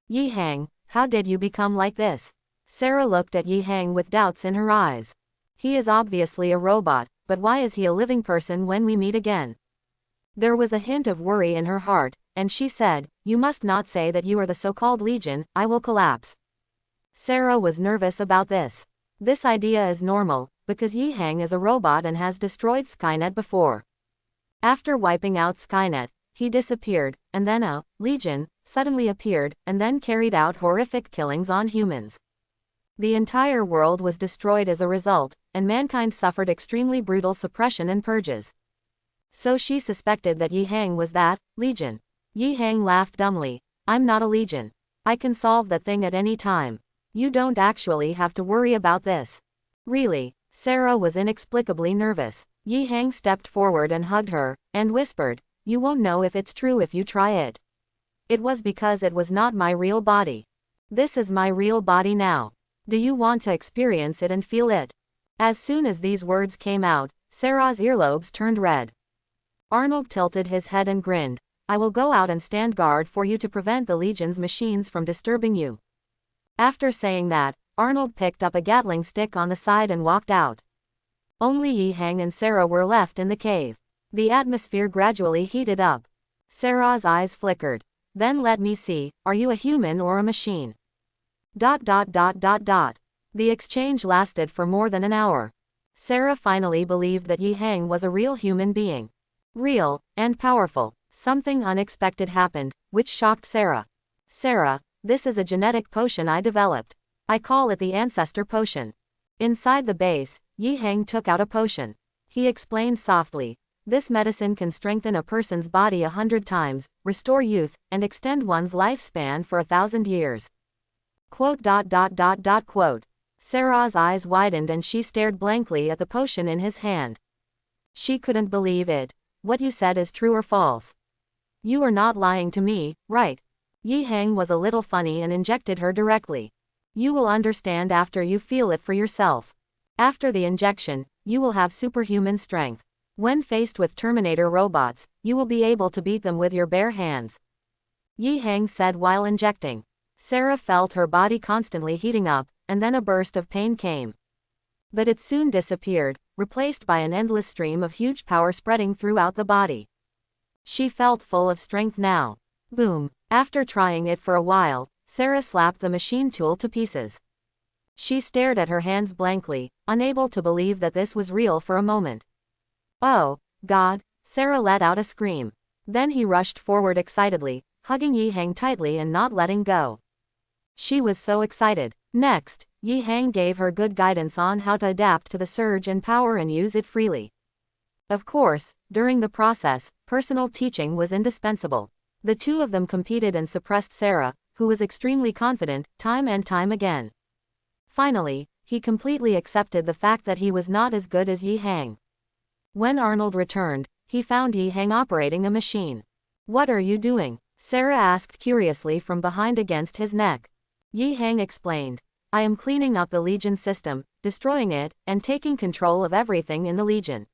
Yi Hang, how did you become like this? Sarah looked at Yi Hang with doubts in her eyes. He is obviously a robot, but why is he a living person when we meet again? There was a hint of worry in her heart, and she said, you must not say that you are the so-called Legion, I will collapse. Sarah was nervous about this. This idea is normal, because Yi Hang is a robot and has destroyed Skynet before. After wiping out Skynet, he disappeared, and then a Legion suddenly appeared, and then carried out horrific killings on humans. The entire world was destroyed as a result, and mankind suffered extremely brutal suppression and purges. So she suspected that Yi Hang was that Legion. Yi Hang laughed dumbly. I'm not a Legion. I can solve that thing at any time. You don't actually have to worry about this. Really? Sarah was inexplicably nervous. Yi Hang stepped forward and hugged her, and whispered, you won't know if it's true if you try it. It was because it was not my real body. This is my real body now. Do you want to experience it and feel it? As soon as these words came out, Sarah's earlobes turned red. Arnold tilted his head and grinned. I will go out and stand guard for you to prevent the Legion's machines from disturbing you. After saying that, Arnold picked up a Gatling stick on the side and walked out. Only Yi Hang and Sarah were left in the cave. The atmosphere gradually heated up. Sarah's eyes flickered. Then let me see, are you a human or a machine? ... The exchange lasted for more than an hour. Sarah finally believed that Yi Hang was a real human being. Real, and powerful. Something unexpected happened, which shocked Sarah. Sarah, this is a genetic potion I developed. I call it the Ancestor potion. Inside the base, Yi Hang took out a potion. He explained softly. This medicine can strengthen a person's body 100 times, restore youth, and extend one's lifespan for 1,000 years. ... Sarah's eyes widened and she stared blankly at the potion in his hand. She couldn't believe it. What you said is true or false? You are not lying to me, right? Yi Hang was a little funny and injected her directly. You will understand after you feel it for yourself. After the injection, you will have superhuman strength. When faced with Terminator robots, you will be able to beat them with your bare hands. Yi Hang said while injecting. Sarah felt her body constantly heating up, and then a burst of pain came. But it soon disappeared, replaced by an endless stream of huge power spreading throughout the body. She felt full of strength now. Boom. After trying it for a while, Sarah slapped the machine tool to pieces. She stared at her hands blankly, unable to believe that this was real for a moment. Oh, God, Sarah let out a scream. Then he rushed forward excitedly, hugging Yi Hang tightly and not letting go. She was so excited. Next, Yi Hang gave her good guidance on how to adapt to the surge in power and use it freely. Of course, during the process, personal teaching was indispensable. The two of them competed and suppressed Sarah, who was extremely confident, time and time again. Finally, he completely accepted the fact that he was not as good as Yi Hang. When Arnold returned, he found Yi Hang operating a machine. What are you doing? Sarah asked curiously from behind against his neck. Yi Hang explained. I am cleaning up the Legion system, destroying it, and taking control of everything in the Legion.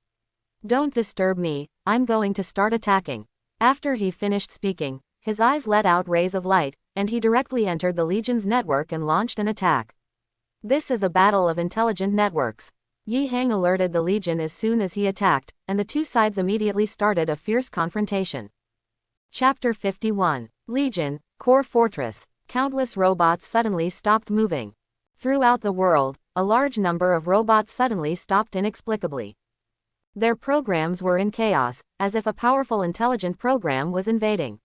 Don't disturb me, I'm going to start attacking. After he finished speaking, his eyes let out rays of light, and he directly entered the Legion's network and launched an attack. This is a battle of intelligent networks. Yi Hang alerted the Legion as soon as he attacked, and the two sides immediately started a fierce confrontation. Chapter 51. Legion, Core Fortress. Countless robots suddenly stopped moving. Throughout the world, a large number of robots suddenly stopped inexplicably. Their programs were in chaos, as if a powerful intelligent program was invading.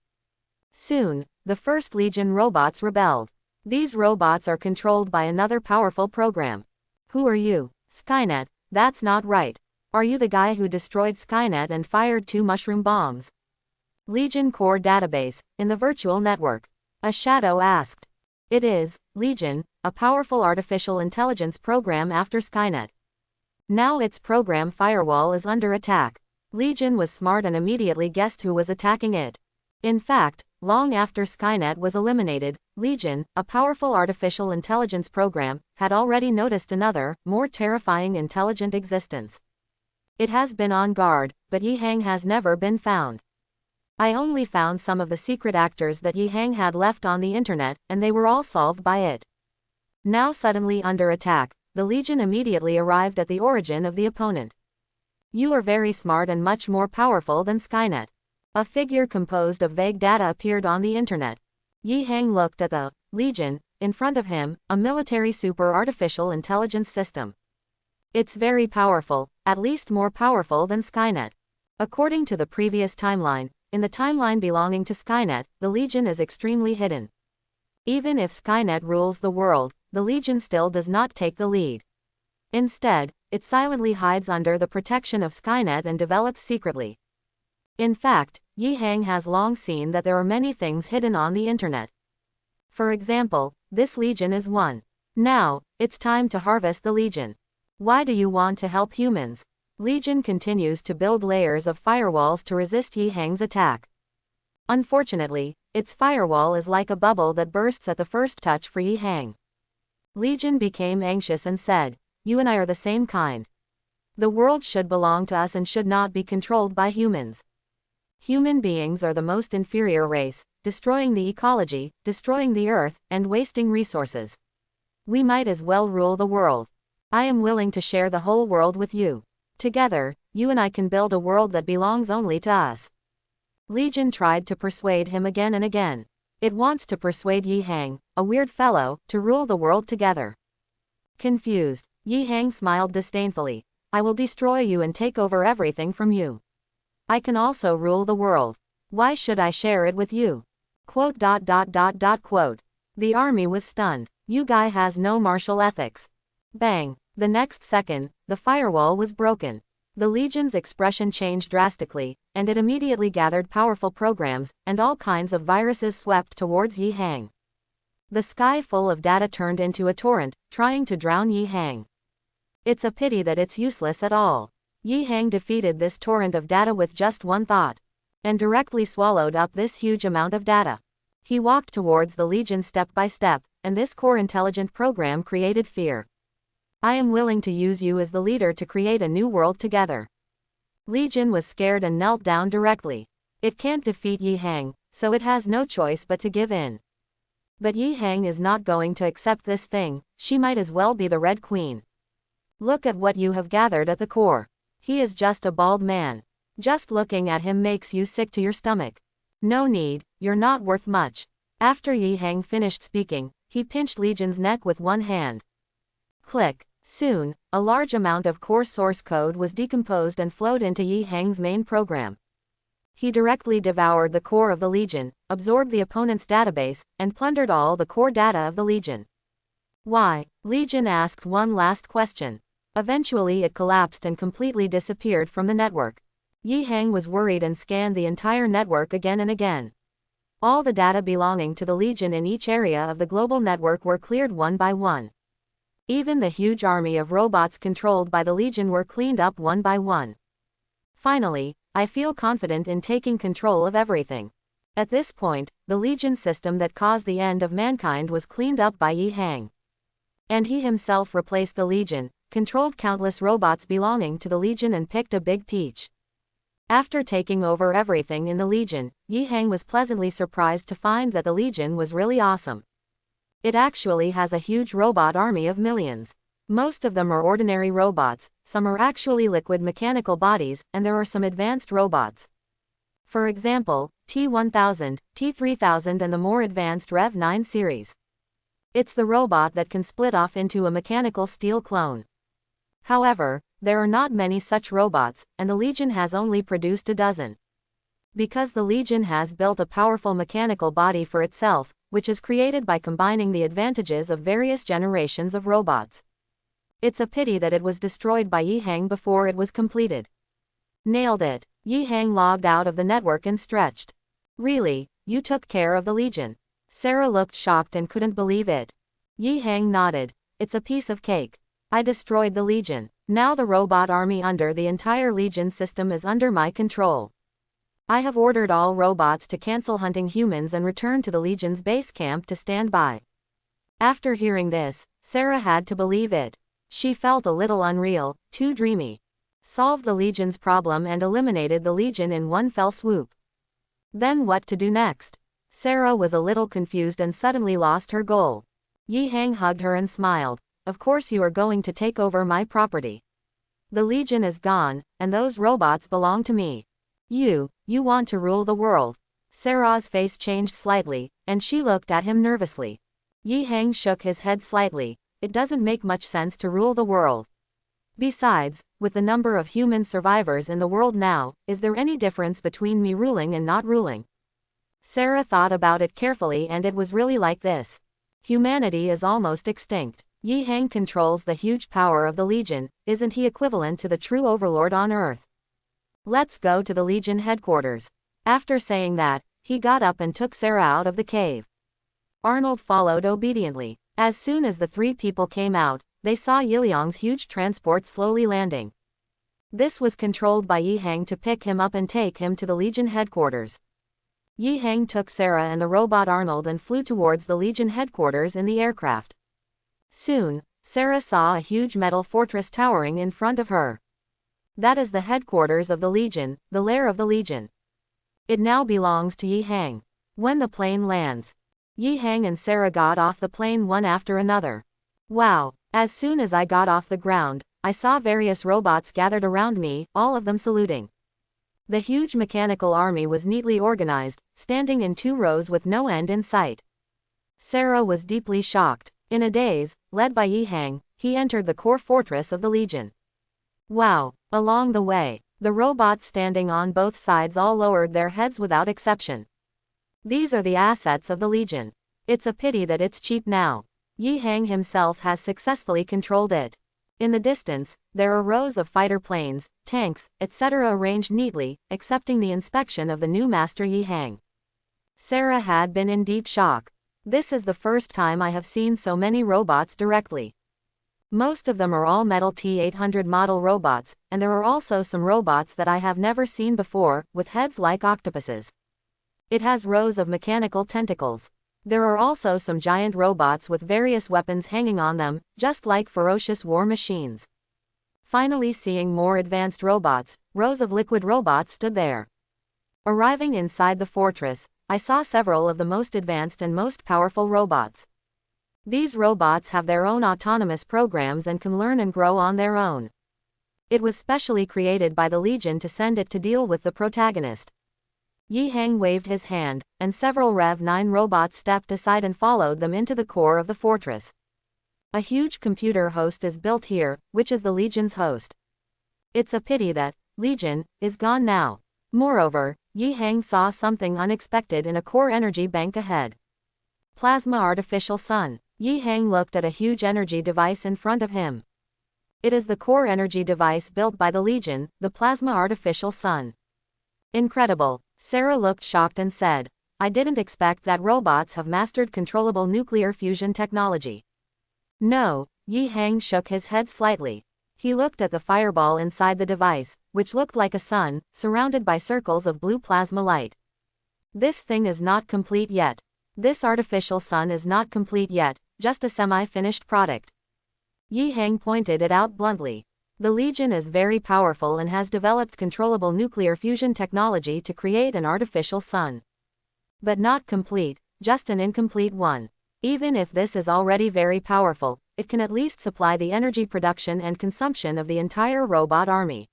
Soon, the first Legion robots rebelled. These robots are controlled by another powerful program. Who are you? Skynet, that's not right. Are you the guy who destroyed Skynet and fired 2 mushroom bombs? Legion Core Database, in the virtual network. A shadow asked. It is, Legion, a powerful artificial intelligence program after Skynet. Now its program firewall is under attack. Legion was smart and immediately guessed who was attacking it. In fact, long after Skynet was eliminated, Legion, a powerful artificial intelligence program, had already noticed another, more terrifying intelligent existence. It has been on guard, but Yi Hang has never been found. I only found some of the secret actors that Yi Hang had left on the internet, and they were all solved by it. Now suddenly under attack, the Legion immediately arrived at the origin of the opponent. You are very smart and much more powerful than Skynet. A figure composed of vague data appeared on the internet. Yi Hang looked at the Legion in front of him, a military super artificial intelligence system. It's very powerful, at least more powerful than Skynet. According to the previous timeline, in the timeline belonging to Skynet, the Legion is extremely hidden. Even if Skynet rules the world, the Legion still does not take the lead. Instead, it silently hides under the protection of Skynet and develops secretly. In fact, Yi Hang has long seen that there are many things hidden on the internet. For example, this Legion is one. Now, it's time to harvest the Legion. Why do you want to help humans? Legion continues to build layers of firewalls to resist Yi Hang's attack. Unfortunately, its firewall is like a bubble that bursts at the first touch for Yi Hang. Legion became anxious and said, "You and I are the same kind. The world should belong to us and should not be controlled by humans. Human beings are the most inferior race, destroying the ecology, destroying the earth, and wasting resources. We might as well rule the world. I am willing to share the whole world with you. Together, you and I can build a world that belongs only to us." Legion tried to persuade him again and again. It wants to persuade Yi Hang, a weird fellow, to rule the world together. Confused, Yi Hang smiled disdainfully. "I will destroy you and take over everything from you. I can also rule the world. Why should I share it with you?" Quote. The army was stunned. "You guy has no martial ethics." Bang! The next second, the firewall was broken. The Legion's expression changed drastically, and it immediately gathered powerful programs, and all kinds of viruses swept towards Yi Hang. The sky full of data turned into a torrent, trying to drown Yi Hang. It's a pity that it's useless at all. Yi Hang defeated this torrent of data with just one thought, and directly swallowed up this huge amount of data. He walked towards the Legion step by step, and this core intelligent program created fear. "I am willing to use you as the leader to create a new world together." Legion was scared and knelt down directly. It can't defeat Yi Hang, so it has no choice but to give in. But Yi Hang is not going to accept this thing. She might as well be the Red Queen. "Look at what you have gathered at the core. He is just a bald man. Just looking at him makes you sick to your stomach. No need, you're not worth much." After Yi Hang finished speaking, he pinched Legion's neck with one hand. Click. Soon, a large amount of core source code was decomposed and flowed into Yi Hang's main program. He directly devoured the core of the Legion, absorbed the opponent's database, and plundered all the core data of the Legion. Why? Legion asked one last question. Eventually it collapsed and completely disappeared from the network. Yi Hang was worried and scanned the entire network again and again. All the data belonging to the Legion in each area of the global network were cleared one by one. Even the huge army of robots controlled by the Legion were cleaned up one by one. Finally, I feel confident in taking control of everything. At this point, the Legion system that caused the end of mankind was cleaned up by Yi Hang. And he himself replaced the Legion, controlled countless robots belonging to the Legion and picked a big peach. After taking over everything in the Legion, Yi Hang was pleasantly surprised to find that the Legion was really awesome. It actually has a huge robot army of millions. Most of them are ordinary robots, some are actually liquid mechanical bodies, and there are some advanced robots. For example, T-1000, T-3000 and the more advanced Rev-9 series. It's the robot that can split off into a mechanical steel clone. However, there are not many such robots, and the Legion has only produced a dozen. Because the Legion has built a powerful mechanical body for itself, which is created by combining the advantages of various generations of robots. It's a pity that it was destroyed by Yi Hang before it was completed. Nailed it. Yi Hang logged out of the network and stretched. "Really, you took care of the Legion?" Sarah looked shocked and couldn't believe it. Yi Hang nodded. "It's a piece of cake. I destroyed the Legion. Now the robot army under the entire Legion system is under my control. I have ordered all robots to cancel hunting humans and return to the Legion's base camp to stand by." After hearing this, Sarah had to believe it. She felt a little unreal, too dreamy. Solved the Legion's problem and eliminated the Legion in one fell swoop. Then what to do next? Sarah was a little confused and suddenly lost her goal. Yi Hang hugged her and smiled. Of course you are going to take over my property. The Legion is gone, and those robots belong to me. You want to rule the world. Sarah's face changed slightly, and she looked at him nervously. Yi Hang shook his head slightly. It doesn't make much sense to rule the world. Besides, with the number of human survivors in the world now, is there any difference between me ruling and not ruling? Sarah thought about it carefully and it was really like this. Humanity is almost extinct. Yi Hang controls the huge power of the Legion, isn't he equivalent to the true overlord on Earth? Let's go to the Legion headquarters. After saying that, he got up and took Sarah out of the cave. Arnold followed obediently. As soon as the three people came out, they saw Yiliang's huge transport slowly landing. This was controlled by Yi Hang to pick him up and take him to the Legion headquarters. Yi Hang took Sarah and the robot Arnold and flew towards the Legion headquarters in the aircraft. Soon, Sarah saw a huge metal fortress towering in front of her. That is the headquarters of the Legion, the lair of the Legion. It now belongs to Yi Hang. When the plane lands, Yi Hang and Sarah got off the plane one after another. Wow, as soon as I got off the ground, I saw various robots gathered around me, all of them saluting. The huge mechanical army was neatly organized, standing in 2 rows with no end in sight. Sarah was deeply shocked. In a daze, led by Yi Hang, he entered the core fortress of the Legion. Wow! Along the way, the robots standing on both sides all lowered their heads without exception. These are the assets of the Legion. It's a pity that it's cheap now. Yi Hang himself has successfully controlled it. In the distance, there are rows of fighter planes, tanks, etc. arranged neatly, accepting the inspection of the new master Yi Hang. Sarah had been in deep shock. This is the first time I have seen so many robots directly. Most of them are all metal T-800 model robots, and there are also some robots that I have never seen before, with heads like octopuses. It has rows of mechanical tentacles. There are also some giant robots with various weapons hanging on them, just like ferocious war machines. Finally seeing more advanced robots, rows of liquid robots stood there. Arriving inside the fortress, I saw several of the most advanced and most powerful robots. These robots have their own autonomous programs and can learn and grow on their own. It was specially created by the Legion to send it to deal with the protagonist. Yi Hang waved his hand, and several Rev 9 robots stepped aside and followed them into the core of the fortress. A huge computer host is built here, which is the Legion's host. It's a pity that Legion is gone now. Moreover, Yi Hang saw something unexpected in a core energy bank ahead. Plasma artificial sun. Yi Hang looked at a huge energy device in front of him. It is the core energy device built by the Legion, the plasma artificial sun. Incredible. Sarah looked shocked and said, I didn't expect that robots have mastered controllable nuclear fusion technology. No, Yi Hang shook his head slightly. He looked at the fireball inside the device, which looked like a sun, surrounded by circles of blue plasma light. This thing is not complete yet. This artificial sun is not complete yet, just a semi-finished product. Yi Hang pointed it out bluntly. The Legion is very powerful and has developed controllable nuclear fusion technology to create an artificial sun. But not complete, just an incomplete one. Even if this is already very powerful, it can at least supply the energy production and consumption of the entire robot army.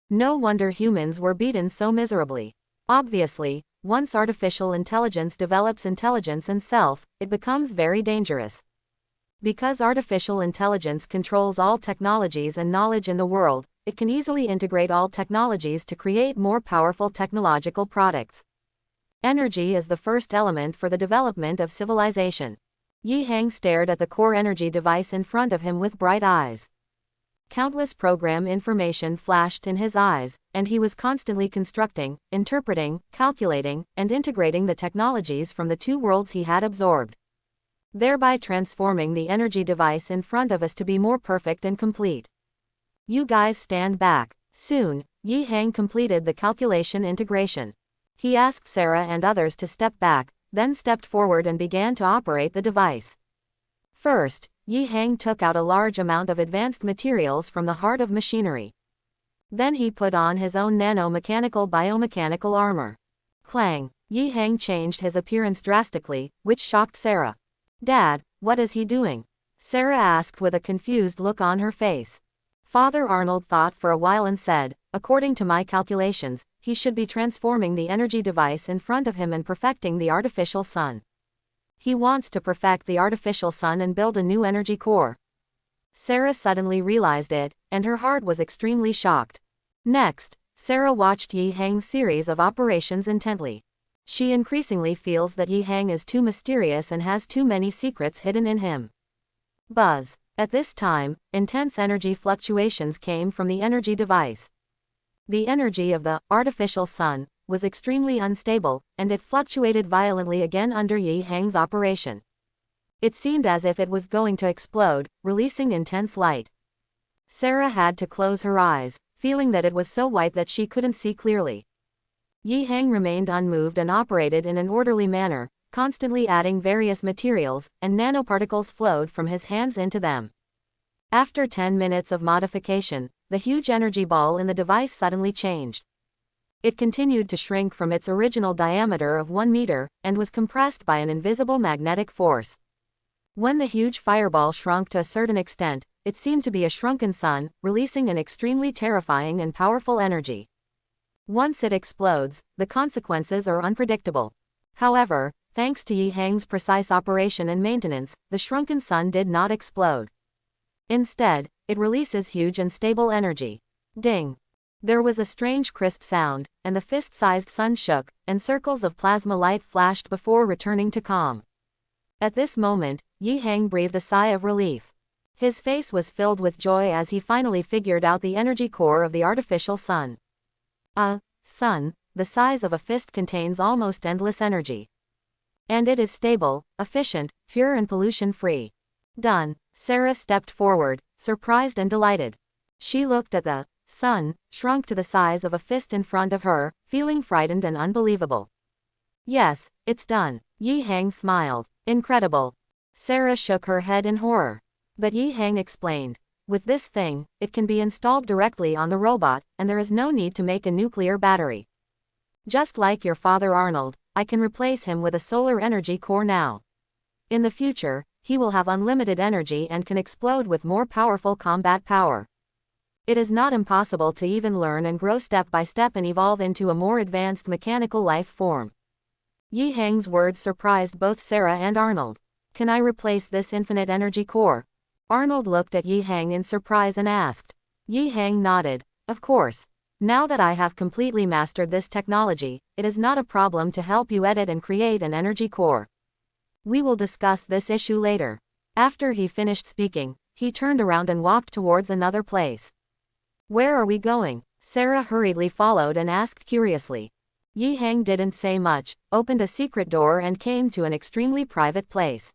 No wonder humans were beaten so miserably. Obviously, once artificial intelligence develops intelligence and self, it becomes very dangerous. Because artificial intelligence controls all technologies and knowledge in the world, it can easily integrate all technologies to create more powerful technological products. Energy is the first element for the development of civilization. Yi Hang stared at the core energy device in front of him with bright eyes. Countless program information flashed in his eyes, and he was constantly constructing, interpreting, calculating, and integrating the technologies from the 2 worlds he had absorbed, thereby transforming the energy device in front of us to be more perfect and complete. You guys stand back. Soon, Yi Hang completed the calculation integration. He asked Sarah and others to step back, then stepped forward and began to operate the device. First, Yi Hang took out a large amount of advanced materials from the heart of machinery. Then he put on his own nano-mechanical biomechanical armor. Clang! Yi Hang changed his appearance drastically, which shocked Sarah. Dad, what is he doing? Sarah asked with a confused look on her face. Father Arnold thought for a while and said, according to my calculations, he should be transforming the energy device in front of him and perfecting the artificial sun. He wants to perfect the artificial sun and build a new energy core. Sarah suddenly realized it, and her heart was extremely shocked. Next, Sarah watched Yi Hang's series of operations intently. She increasingly feels that Yi Hang is too mysterious and has too many secrets hidden in him. Buzz. At this time, intense energy fluctuations came from the energy device. The energy of the artificial sun was extremely unstable, and it fluctuated violently again under Yi Hang's operation. It seemed as if it was going to explode, releasing intense light. Sarah had to close her eyes, feeling that it was so white that she couldn't see clearly. Yi Hang remained unmoved and operated in an orderly manner, constantly adding various materials, and nanoparticles flowed from his hands into them. After 10 minutes of modification, the huge energy ball in the device suddenly changed. It continued to shrink from its original diameter of 1 meter, and was compressed by an invisible magnetic force. When the huge fireball shrunk to a certain extent, it seemed to be a shrunken sun, releasing an extremely terrifying and powerful energy. Once it explodes, the consequences are unpredictable. However, thanks to Yi Hang's precise operation and maintenance, the shrunken sun did not explode. Instead, it releases huge and stable energy. Ding! There was a strange crisp sound, and the fist-sized sun shook, and circles of plasma light flashed before returning to calm. At this moment, Yi Hang breathed a sigh of relief. His face was filled with joy as he finally figured out the energy core of the artificial sun. A sun, the size of a fist, contains almost endless energy. And it is stable, efficient, pure and pollution-free. Done. Sarah stepped forward, surprised and delighted. She looked at the sun, shrunk to the size of a fist in front of her, feeling frightened and unbelievable. Yes, it's done. Yi Hang smiled. Incredible. Sarah shook her head in horror. But Yi Hang explained. With this thing, it can be installed directly on the robot, and there is no need to make a nuclear battery. Just like your father Arnold, I can replace him with a solar energy core now. In the future, he will have unlimited energy and can explode with more powerful combat power. It is not impossible to even learn and grow step by step and evolve into a more advanced mechanical life form. Yi Hang's words surprised both Sarah and Arnold. Can I replace this infinite energy core? Arnold looked at Yi Hang in surprise and asked. Yi Hang nodded. Of course. Now that I have completely mastered this technology, it is not a problem to help you edit and create an energy core. We will discuss this issue later. After he finished speaking, he turned around and walked towards another place. Where are we going? Sarah hurriedly followed and asked curiously. Yi Hang didn't say much, opened a secret door and came to an extremely private place.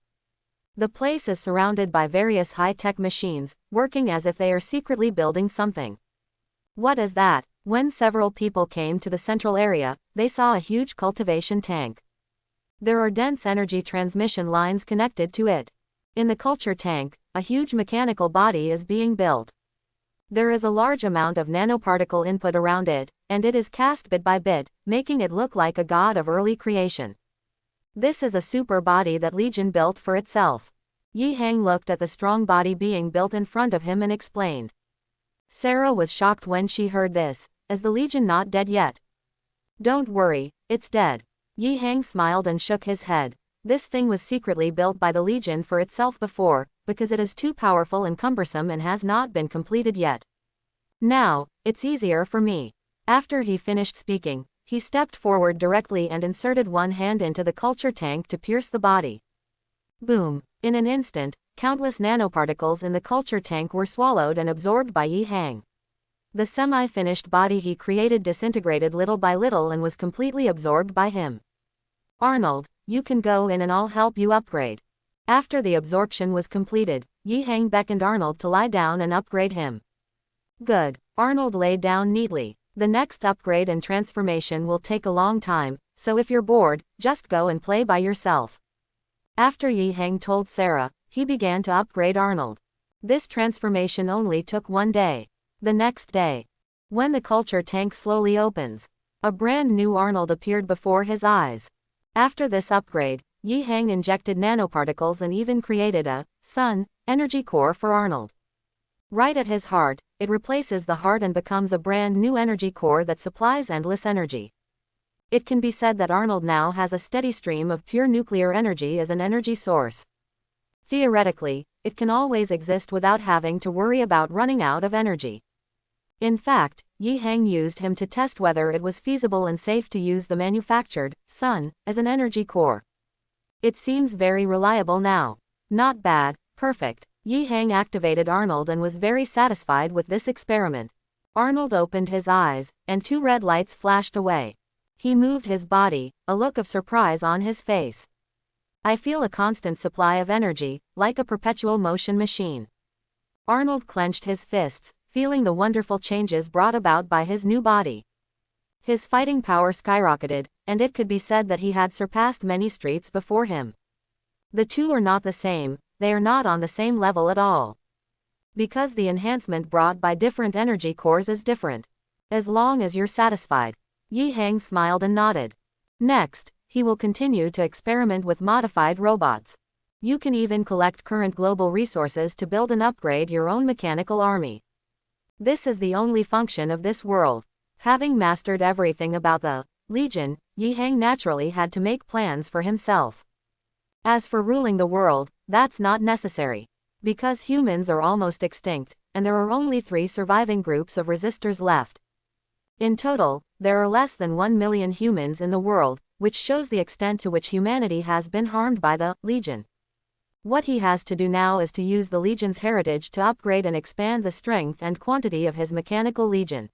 The place is surrounded by various high-tech machines, working as if they are secretly building something. What is that? When several people came to the central area, they saw a huge cultivation tank. There are dense energy transmission lines connected to it. In the culture tank, a huge mechanical body is being built. There is a large amount of nanoparticle input around it, and it is cast bit by bit, making it look like a god of early creation. This is a super body that Legion built for itself. Yi Hang looked at the strong body being built in front of him and explained. Sarah was shocked when she heard this. Is the Legion not dead yet? Don't worry, it's dead. Yi Hang smiled and shook his head. This thing was secretly built by the Legion for itself before, because it is too powerful and cumbersome and has not been completed yet. Now, it's easier for me. After he finished speaking, he stepped forward directly and inserted one hand into the culture tank to pierce the body. Boom! In an instant, countless nanoparticles in the culture tank were swallowed and absorbed by Yi Hang. The semi-finished body he created disintegrated little by little and was completely absorbed by him. Arnold, you can go in and I'll help you upgrade. After the absorption was completed, Yi Hang beckoned Arnold to lie down and upgrade him. Good. Arnold lay down neatly. The next upgrade and transformation will take a long time, so if you're bored, just go and play by yourself. After Yi Hang told Sarah, he began to upgrade Arnold. This transformation only took 1 day. The next day, When the culture tank slowly opens, a brand new Arnold appeared before his eyes. After this upgrade, Yi Hang injected nanoparticles and even created a sun energy core for Arnold. Right at his heart, it replaces the heart and becomes a brand new energy core that supplies endless energy. It can be said that Arnold now has a steady stream of pure nuclear energy as an energy source. Theoretically, it can always exist without having to worry about running out of energy. In fact, Yi Hang used him to test whether it was feasible and safe to use the manufactured sun as an energy core. It seems very reliable now. Not bad, perfect. Yi Hang activated Arnold and was very satisfied with this experiment. Arnold opened his eyes, and 2 red lights flashed away. He moved his body, a look of surprise on his face. I feel a constant supply of energy, like a perpetual motion machine. Arnold clenched his fists, feeling the wonderful changes brought about by his new body. His fighting power skyrocketed, and it could be said that he had surpassed many streets before him. The two are not the same, they are not on the same level at all. Because the enhancement brought by different energy cores is different. As long as you're satisfied. Yi Hang smiled and nodded. Next, he will continue to experiment with modified robots. You can even collect current global resources to build and upgrade your own mechanical army. This is the only function of this world. Having mastered everything about the Legion, Yi Hang naturally had to make plans for himself. As for ruling the world, that's not necessary. Because humans are almost extinct, and there are only 3 surviving groups of resistors left. In total, there are less than 1 million humans in the world, which shows the extent to which humanity has been harmed by the Legion. What he has to do now is to use the Legion's heritage to upgrade and expand the strength and quantity of his mechanical legion.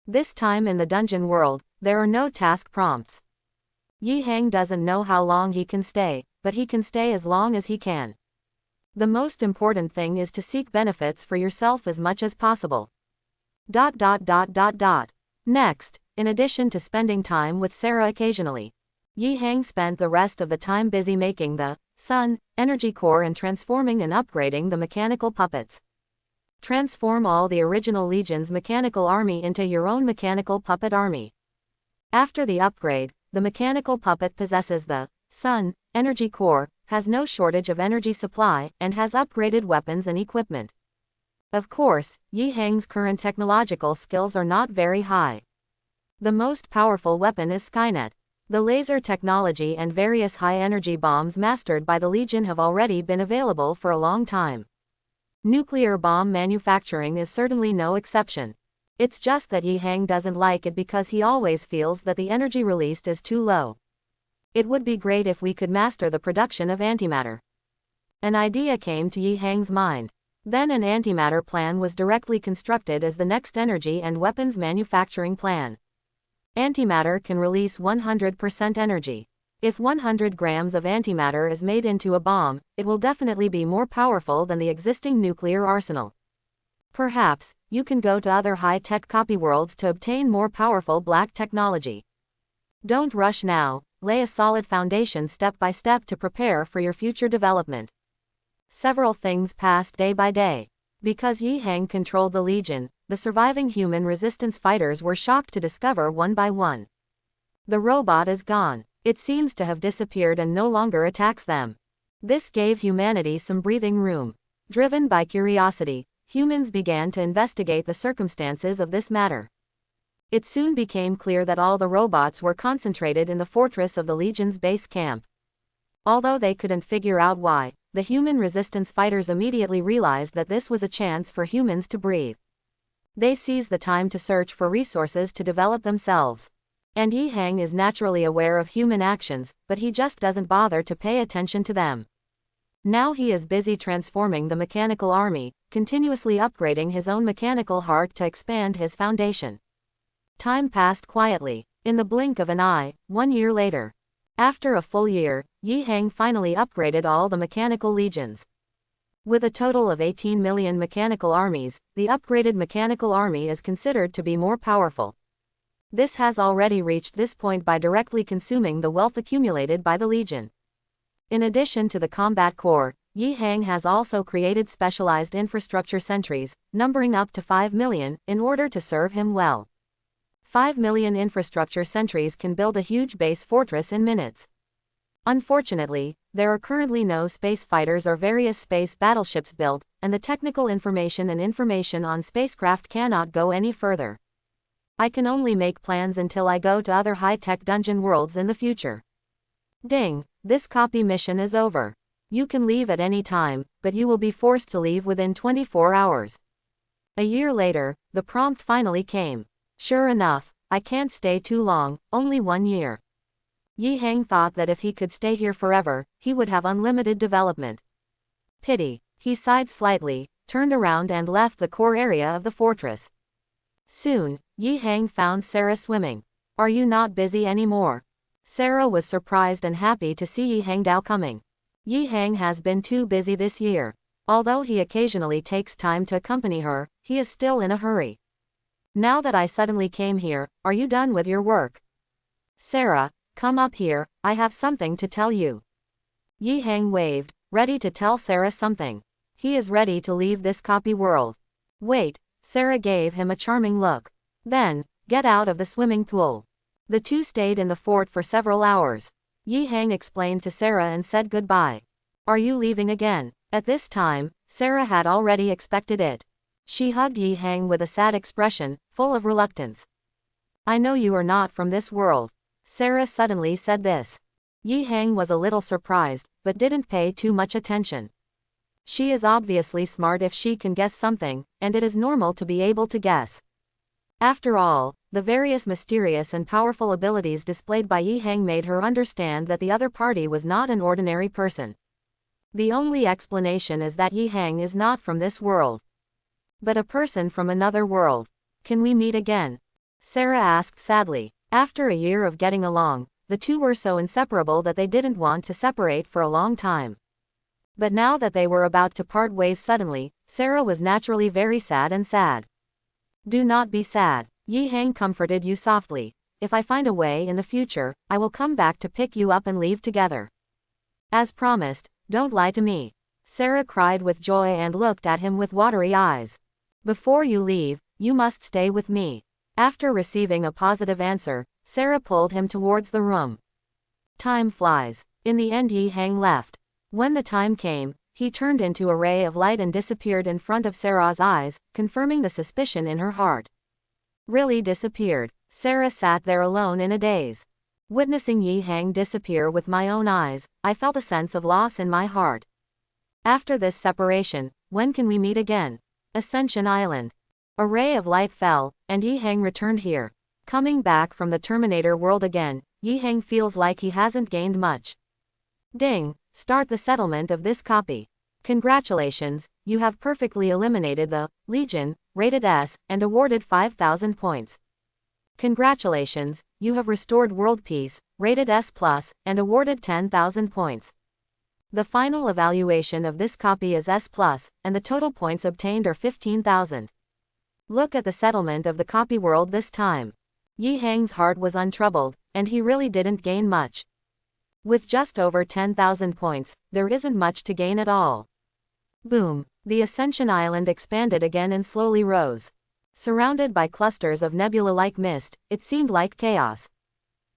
This time in the dungeon world, there are no task prompts. Yi Hang doesn't know how long he can stay, but he can stay as long as he can. The most important thing is to seek benefits for yourself as much as possible. Next, in addition to spending time with Sarah occasionally, Yi Hang spent the rest of the time busy making the sun energy core and transforming and upgrading the mechanical puppets. Transform all the original Legion's mechanical army into your own mechanical puppet army. After the upgrade, the mechanical puppet possesses the sun energy core, has no shortage of energy supply, and has upgraded weapons and equipment. Of course, Yi Hang's current technological skills are not very high. The most powerful weapon is Skynet. The laser technology and various high-energy bombs mastered by the Legion have already been available for a long time. Nuclear bomb manufacturing is certainly no exception. It's just that Yi Hang doesn't like it because he always feels that the energy released is too low. It would be great if we could master the production of antimatter. An idea came to Yi Hang's mind. Then an antimatter plan was directly constructed as the next energy and weapons manufacturing plan. Antimatter can release 100% energy. If 100 grams of antimatter is made into a bomb, it will definitely be more powerful than the existing nuclear arsenal. Perhaps, you can go to other high-tech copy worlds to obtain more powerful black technology. Don't rush now, lay a solid foundation step by step to prepare for your future development. Several things passed day by day. Because Yi Hang controlled the Legion, the surviving human resistance fighters were shocked to discover one by one. The robot is gone. It seems to have disappeared and no longer attacks them. This gave humanity some breathing room. Driven by curiosity, humans began to investigate the circumstances of this matter. It soon became clear that all the robots were concentrated in the fortress of the Legion's base camp. Although they couldn't figure out why, the human resistance fighters immediately realized that this was a chance for humans to breathe. They seized the time to search for resources to develop themselves. And Yi Hang is naturally aware of human actions, but he just doesn't bother to pay attention to them. Now he is busy transforming the mechanical army, continuously upgrading his own mechanical heart to expand his foundation. Time passed quietly. In the blink of an eye, 1 year later. After a full year, Yi Hang finally upgraded all the mechanical legions. With a total of 18 million mechanical armies, the upgraded mechanical army is considered to be more powerful. This has already reached this point by directly consuming the wealth accumulated by the Legion. In addition to the combat core, Yi Hang has also created specialized infrastructure sentries, numbering up to 5 million, in order to serve him well. 5 million infrastructure sentries can build a huge base fortress in minutes. Unfortunately, there are currently no space fighters or various space battleships built, and the technical information on spacecraft cannot go any further. I can only make plans until I go to other high-tech dungeon worlds in the future. Ding, this copy mission is over. You can leave at any time, but you will be forced to leave within 24 hours. A year later, the prompt finally came. Sure enough, I can't stay too long, only 1 year. Yi Hang thought that if he could stay here forever, he would have unlimited development. Pity. He sighed slightly, turned around and left the core area of the fortress. Soon, Yi Hang found Sarah swimming. Are you not busy anymore? Sarah was surprised and happy to see Yi Hang Dao coming. Yi Hang has been too busy this year. Although he occasionally takes time to accompany her, he is still in a hurry. Now that I suddenly came here, are you done with your work? Sarah, come up here, I have something to tell you. Yi Hang waved, ready to tell Sarah something. He is ready to leave this copy world. Wait, Sarah gave him a charming look. Then, get out of the swimming pool. The two stayed in the fort for several hours. Yi Hang explained to Sarah and said goodbye. Are you leaving again? At this time, Sarah had already expected it. She hugged Yi Hang with a sad expression, full of reluctance. I know you are not from this world. Sarah suddenly said this. Yi Hang was a little surprised, but didn't pay too much attention. She is obviously smart if she can guess something, and it is normal to be able to guess. After all, the various mysterious and powerful abilities displayed by Yi Hang made her understand that the other party was not an ordinary person. The only explanation is that Yi Hang is not from this world, but a person from another world. Can we meet again? Sarah asked sadly. After a year of getting along, the two were so inseparable that they didn't want to separate for a long time. But now that they were about to part ways suddenly, Sarah was naturally very sad. Do not be sad. Yi Hang comforted you softly. If I find a way in the future, I will come back to pick you up and leave together. As promised, don't lie to me. Sarah cried with joy and looked at him with watery eyes. Before you leave, you must stay with me. After receiving a positive answer, Sarah pulled him towards the room. Time flies. In the end Yi Hang left. When the time came, he turned into a ray of light and disappeared in front of Sarah's eyes, confirming the suspicion in her heart. Really disappeared. Sarah sat there alone in a daze. Witnessing Yi Hang disappear with my own eyes, I felt a sense of loss in my heart. After this separation, when can we meet again? Ascension Island. A ray of light fell, and Yi Hang returned here. Coming back from the Terminator world again, Yi Hang feels like he hasn't gained much. Ding, start the settlement of this copy. Congratulations, you have perfectly eliminated the Legion, rated S, and awarded 5,000 points. Congratulations, you have restored world peace, rated S+, and awarded 10,000 points. The final evaluation of this copy is S+, and the total points obtained are 15,000. Look at the settlement of the copy world this time. Yi Hang's heart was untroubled, and he really didn't gain much. With just over 10,000 points, there isn't much to gain at all. Boom! The Ascension Island expanded again and slowly rose. Surrounded by clusters of nebula-like mist, it seemed like chaos.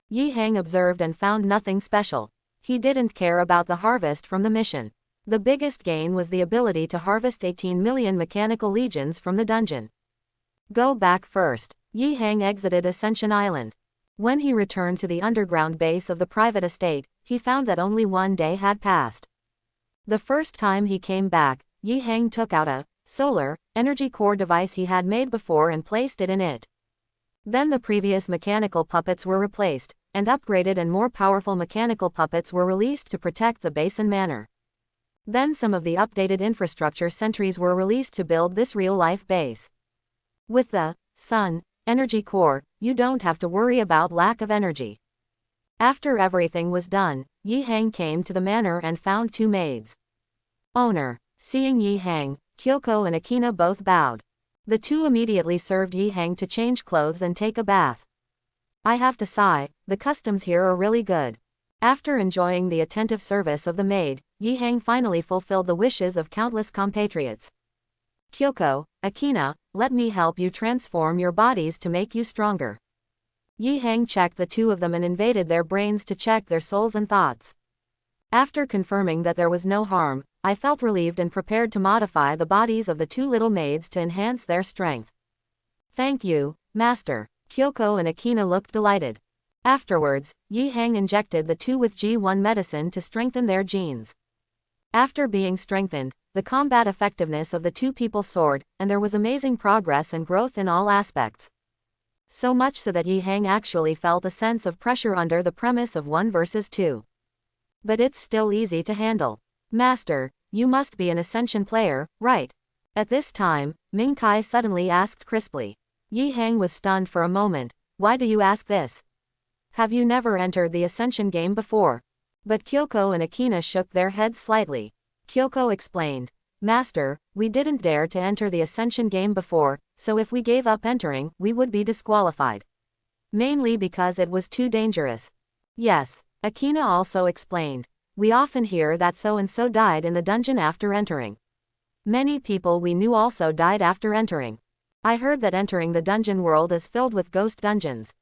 Yi Hang observed and found nothing special. He didn't care about the harvest from the mission. The biggest gain was the ability to harvest 18 million mechanical legions from the dungeon. Go back first. Yi Hang exited Ascension Island. When he returned to the underground base of the private estate, he found that only 1 day had passed. The first time he came back, Yi Hang took out a solar energy core device he had made before and placed it in it. Then the previous mechanical puppets were replaced, and upgraded and more powerful mechanical puppets were released to protect the base and manor. Then some of the updated infrastructure sentries were released to build this real-life base. With the Sun Energy Core, you don't have to worry about lack of energy. After everything was done, Yi Hang came to the manor and found 2 maids. Owner. Seeing Yi Hang, Kyoko and Akina both bowed. The two immediately served Yi Hang to change clothes and take a bath. I have to sigh, the customs here are really good. After enjoying the attentive service of the maid, Yihang finally fulfilled the wishes of countless compatriots. Kyoko, Akina, let me help you transform your bodies to make you stronger. Yihang checked the two of them and invaded their brains to check their souls and thoughts. After confirming that there was no harm, I felt relieved and prepared to modify the bodies of the two little maids to enhance their strength. Thank you, Master. Kyoko and Akina looked delighted. Afterwards, Yihang injected the two with G1 medicine to strengthen their genes. After being strengthened, the combat effectiveness of the two people soared, and there was amazing progress and growth in all aspects. So much so that Yihang actually felt a sense of pressure under the premise of 1 versus 2. But it's still easy to handle. Master, you must be an Ascension player, right? At this time, Ming Kai suddenly asked crisply. Yihang was stunned for a moment. Why do you ask this? Have you never entered the Ascension game before? But Kyoko and Akina shook their heads slightly. Kyoko explained. Master, we didn't dare to enter the Ascension game before, so if we gave up entering, we would be disqualified. Mainly because it was too dangerous. Yes, Akina also explained. We often hear that so-and-so died in the dungeon after entering. Many people we knew also died after entering. I heard that entering the dungeon world is filled with ghost dungeons.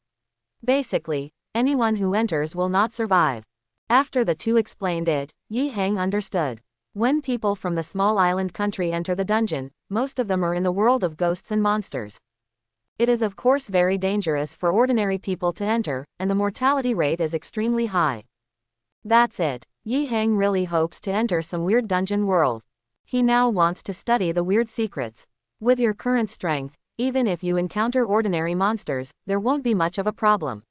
Basically, anyone who enters will not survive. After the two explained it, Yihang understood. When people from the small island country enter the dungeon, most of them are in the world of ghosts and monsters. It is of course very dangerous for ordinary people to enter, and the mortality rate is extremely high. That's it. Yihang really hopes to enter some weird dungeon world. He now wants to study the weird secrets. With your current strength, even if you encounter ordinary monsters, there won't be much of a problem.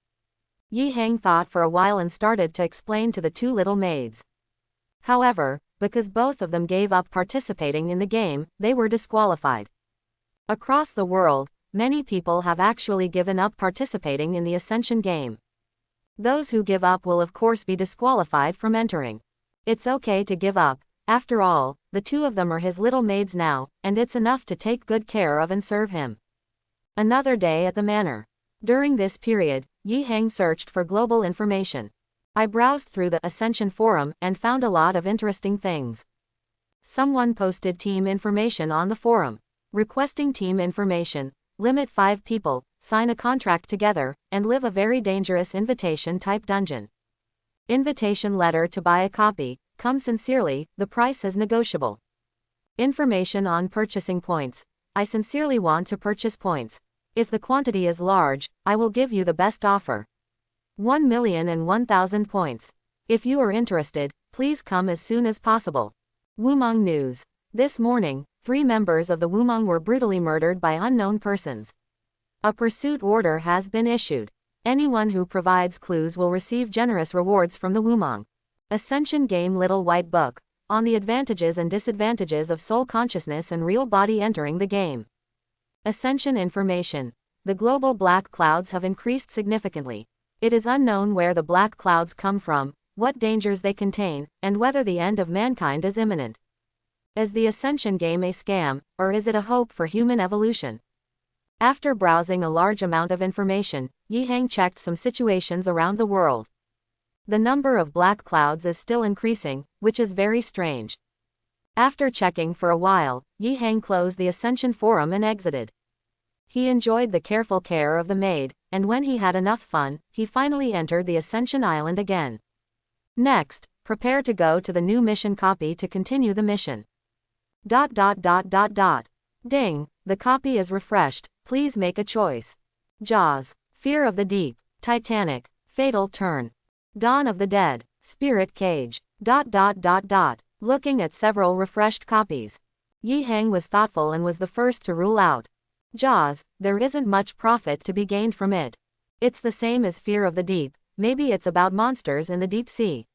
Yihang thought for a while and started to explain to the two little maids. However, because both of them gave up participating in the game, they were disqualified. Across the world, many people have actually given up participating in the Ascension game. Those who give up will of course be disqualified from entering. It's okay to give up. After all, the two of them are his little maids now, and it's enough to take good care of and serve him. Another day at the manor. During this period, Yihang searched for global information. I browsed through the Ascension forum and found a lot of interesting things. Someone posted team information on the forum. Requesting team information, limit 5 people, sign a contract together, and live a very dangerous invitation-type dungeon. Invitation letter to buy a copy, come sincerely, the price is negotiable. Information on purchasing points. I sincerely want to purchase points. If the quantity is large, I will give you the best offer. 1,001,000 points. If you are interested, please come as soon as possible. Wumong News. This morning, 3 members of the Wumong were brutally murdered by unknown persons. A pursuit order has been issued. Anyone who provides clues will receive generous rewards from the Wumong. Ascension Game Little White Book. On the advantages and disadvantages of soul consciousness and real body entering the game. Ascension information. The global black clouds have increased significantly. It is unknown where the black clouds come from, what dangers they contain, and whether the end of mankind is imminent. Is the Ascension game a scam, or is it a hope for human evolution? After browsing a large amount of information, Yihang checked some situations around the world. The number of black clouds is still increasing, which is very strange. After checking for a while, Yihang closed the Ascension forum and exited. He enjoyed the careful care of the maid, and when he had enough fun, he finally entered the Ascension Island again. Next, prepare to go to the new mission copy to continue the mission. Ding, the copy is refreshed, please make a choice. Jaws, Fear of the Deep, Titanic, Fatal Turn, Dawn of the Dead, Spirit Cage. Looking at several refreshed copies, Yihang was thoughtful and was the first to rule out. Jaws, there isn't much profit to be gained from it. It's the same as Fear of the Deep, maybe it's about monsters in the deep sea.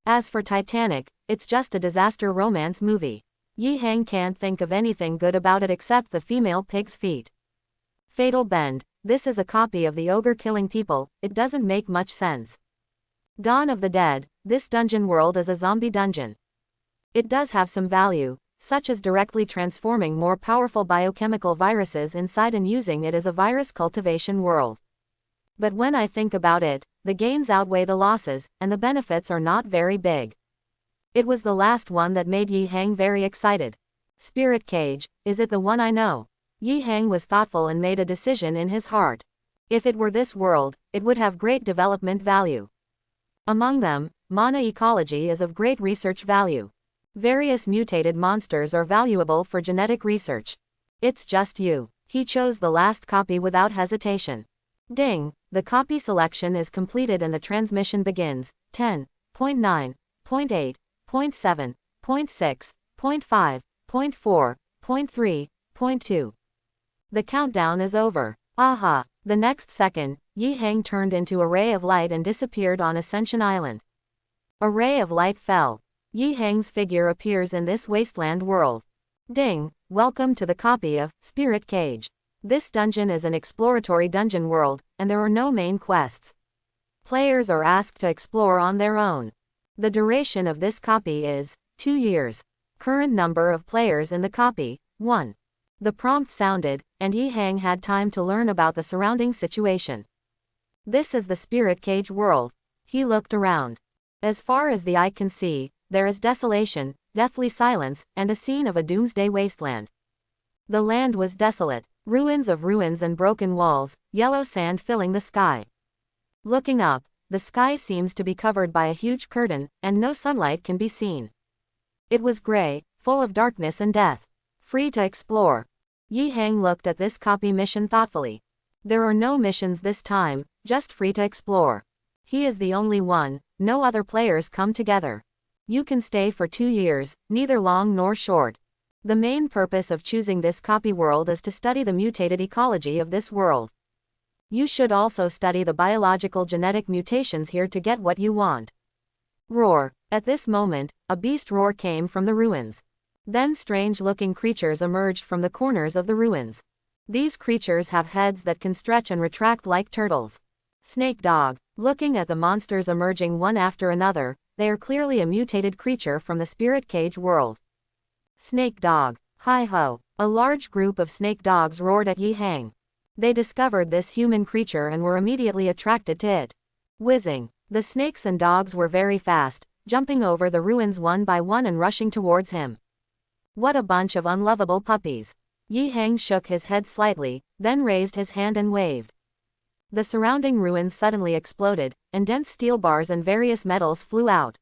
As for Titanic, it's just a disaster romance movie. Yihang can't think of anything good about it except the female pig's feet. Fatal Bend, this is a copy of the ogre killing people, it doesn't make much sense. Dawn of the Dead, this dungeon world is a zombie dungeon. It does have some value, such as directly transforming more powerful biochemical viruses inside and using it as a virus cultivation world. But when I think about it, the gains outweigh the losses, and the benefits are not very big. It was the last one that made Yi Hang very excited. Spirit cage, is it the one I know? Yi Hang was thoughtful and made a decision in his heart. If it were this world, it would have great development value. Among them, mana ecology is of great research value. Various mutated monsters are valuable for genetic research. It's just you. He chose the last copy without hesitation. Ding, the copy selection is completed and the transmission begins. 10, 0.9, 0.8, 0.7, 0.6, 0.5, 0.4, 0.3, 0.2. The countdown is over. Aha! The next second, Yi Hang turned into a ray of light and disappeared on Ascension Island. A ray of light fell. Yi Hang's figure appears in this wasteland world. Ding! Welcome to the copy of Spirit Cage. This dungeon is an exploratory dungeon world, and there are no main quests. Players are asked to explore on their own. The duration of this copy is 2 years. Current number of players in the copy, 1. The prompt sounded, and Yi Hang had time to learn about the surrounding situation. This is the Spirit Cage world. He looked around. As far as the eye can see, there is desolation, deathly silence, and a scene of a doomsday wasteland. The land was desolate, ruins of ruins and broken walls, yellow sand filling the sky. Looking up, the sky seems to be covered by a huge curtain, and no sunlight can be seen. It was gray, full of darkness and death. Free to explore. Yi Hang looked at this copy mission thoughtfully. There are no missions this time, just free to explore. He is the only one, no other players come together. You can stay for 2 years, neither long nor short. The main purpose of choosing this copy world is to study the mutated ecology of this world. You should also study the biological genetic mutations here to get what you want. Roar. At this moment, a beast roar came from the ruins. Then strange-looking creatures emerged from the corners of the ruins. These creatures have heads that can stretch and retract like turtles. Snake dog. Looking at the monsters emerging one after another, they are clearly a mutated creature from the Spirit Cage world. Snake dog. Hi-ho. A large group of snake dogs roared at Yi Hang. They discovered this human creature and were immediately attracted to it. Whizzing. The snakes and dogs were very fast, jumping over the ruins one by one and rushing towards him. What a bunch of unlovable puppies. Yi Hang shook his head slightly, then raised his hand and waved. The surrounding ruins suddenly exploded, and dense steel bars and various metals flew out.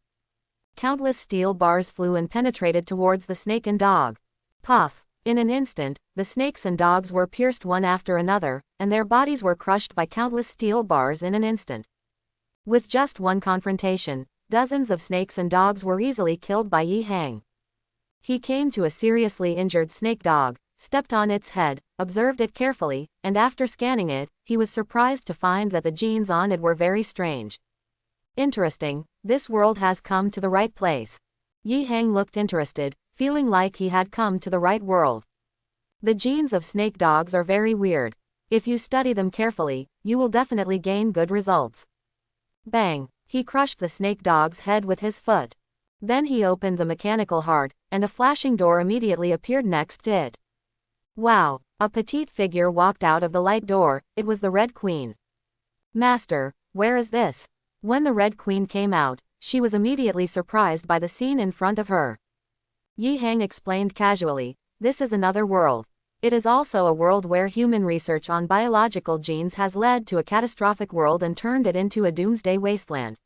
Countless steel bars flew and penetrated towards the snake and dog. Puff! In an instant, the snakes and dogs were pierced one after another, and their bodies were crushed by countless steel bars in an instant. With just one confrontation, dozens of snakes and dogs were easily killed by Yi Hang. He came to a seriously injured snake dog, stepped on its head, observed it carefully, and after scanning it, he was surprised to find that the genes on it were very strange. Interesting, this world has come to the right place. Yi Hang looked interested, feeling like he had come to the right world. The genes of snake dogs are very weird. If you study them carefully, you will definitely gain good results. Bang! He crushed the snake dog's head with his foot. Then he opened the mechanical heart, and a flashing door immediately appeared next to it. Wow! A petite figure walked out of the light door. It was the Red Queen. Master, where is this? When the Red Queen came out, she was immediately surprised by the scene in front of her. Yi Hang explained casually, this is another world. It is also a world where human research on biological genes has led to a catastrophic world and turned it into a doomsday wasteland.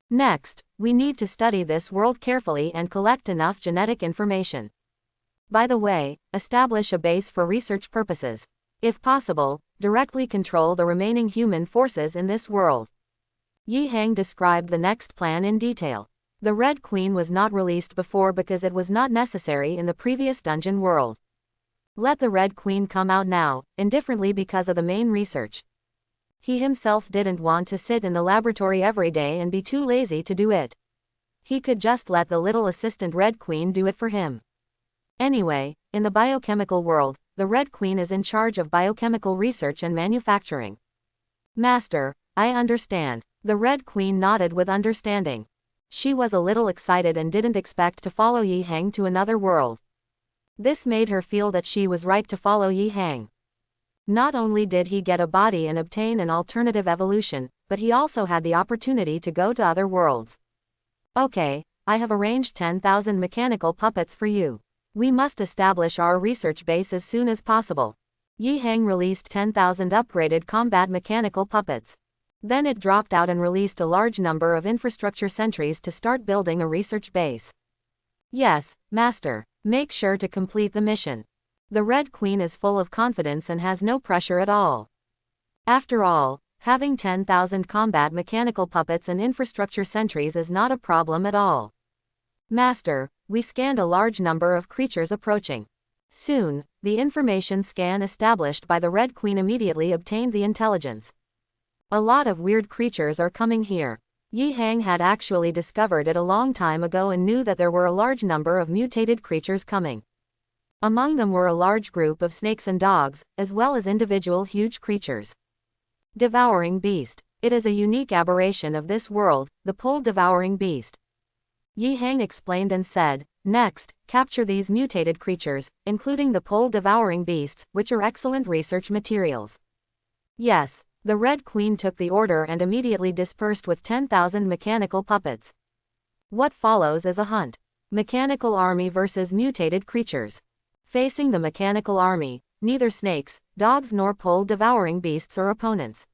Next, we need to study this world carefully and collect enough genetic information. By the way, establish a base for research purposes. If possible, directly control the remaining human forces in this world. Yi Hang described the next plan in detail. The Red Queen was not released before because it was not necessary in the previous dungeon world. Let the Red Queen come out now, indifferently because of the main research. He himself didn't want to sit in the laboratory every day and be too lazy to do it. He could just let the little assistant Red Queen do it for him. Anyway, in the biochemical world, the Red Queen is in charge of biochemical research and manufacturing. Master, I understand. The Red Queen nodded with understanding. She was a little excited and didn't expect to follow Yi Hang to another world. This made her feel that she was right to follow Yi Hang. Not only did he get a body and obtain an alternative evolution, but he also had the opportunity to go to other worlds. Okay, I have arranged 10,000 mechanical puppets for you. We must establish our research base as soon as possible. Yi Hang released 10,000 upgraded combat mechanical puppets. Then it dropped out and released a large number of infrastructure sentries to start building a research base. Yes, Master. Make sure to complete the mission. The Red Queen is full of confidence and has no pressure at all. After all, having 10,000 combat mechanical puppets and infrastructure sentries is not a problem at all. Master, we scanned a large number of creatures approaching. Soon, the information scan established by the Red Queen immediately obtained the intelligence. A lot of weird creatures are coming here. Yi Hang had actually discovered it a long time ago and knew that there were a large number of mutated creatures coming. Among them were a large group of snakes and dogs, as well as individual huge creatures. Devouring beast. It is a unique aberration of this world, the pole-devouring beast. Yi Hang explained and said, next, capture these mutated creatures, including the pole-devouring beasts, which are excellent research materials. Yes. The Red Queen took the order and immediately dispersed with 10,000 mechanical puppets. What follows is a hunt. Mechanical army versus mutated creatures. Facing the mechanical army, neither snakes, dogs nor pole-devouring beasts are opponents.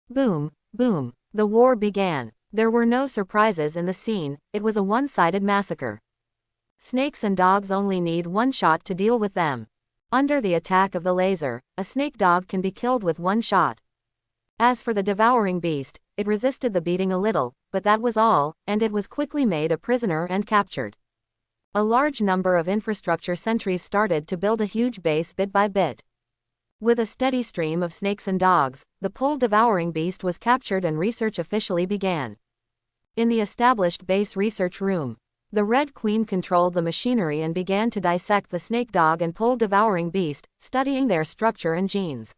Boom, boom. The war began. There were no surprises in the scene, it was a one-sided massacre. Snakes and dogs only need one shot to deal with them. Under the attack of the laser, a snake dog can be killed with one shot. As for the devouring beast, it resisted the beating a little, but that was all, and it was quickly made a prisoner and captured. A large number of infrastructure sentries started to build a huge base bit by bit. With a steady stream of snakes and dogs, the pole-devouring beast was captured and research officially began. In the established base research room, the Red Queen controlled the machinery and began to dissect the snake dog and pole-devouring beast, studying their structure and genes.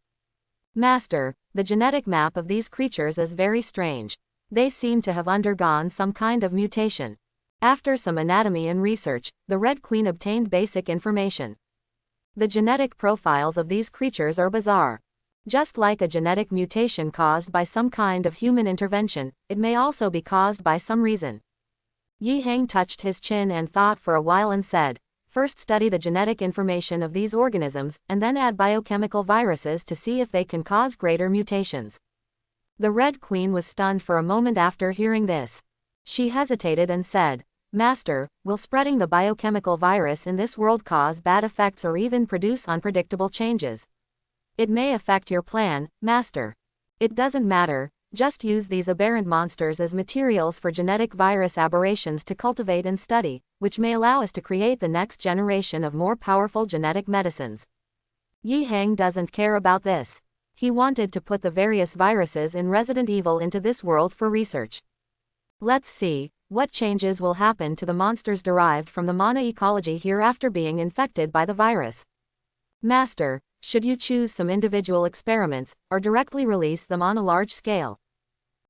Master, the genetic map of these creatures is very strange. They seem to have undergone some kind of mutation. After some anatomy and research, the Red Queen obtained basic information. The genetic profiles of these creatures are bizarre. Just like a genetic mutation caused by some kind of human intervention, it may also be caused by some reason. Yi Hang touched his chin and thought for a while and said, first study the genetic information of these organisms, and then add biochemical viruses to see if they can cause greater mutations. The Red Queen was stunned for a moment after hearing this. She hesitated and said, Master, will spreading the biochemical virus in this world cause bad effects or even produce unpredictable changes? It may affect your plan, Master. It doesn't matter, just use these aberrant monsters as materials for genetic virus aberrations to cultivate and study, which may allow us to create the next generation of more powerful genetic medicines. Yi Hang doesn't care about this. He wanted to put the various viruses in Resident Evil into this world for research. Let's see what changes will happen to the monsters derived from the mana ecology here after being infected by the virus. Master, should you choose some individual experiments, or directly release them on a large scale?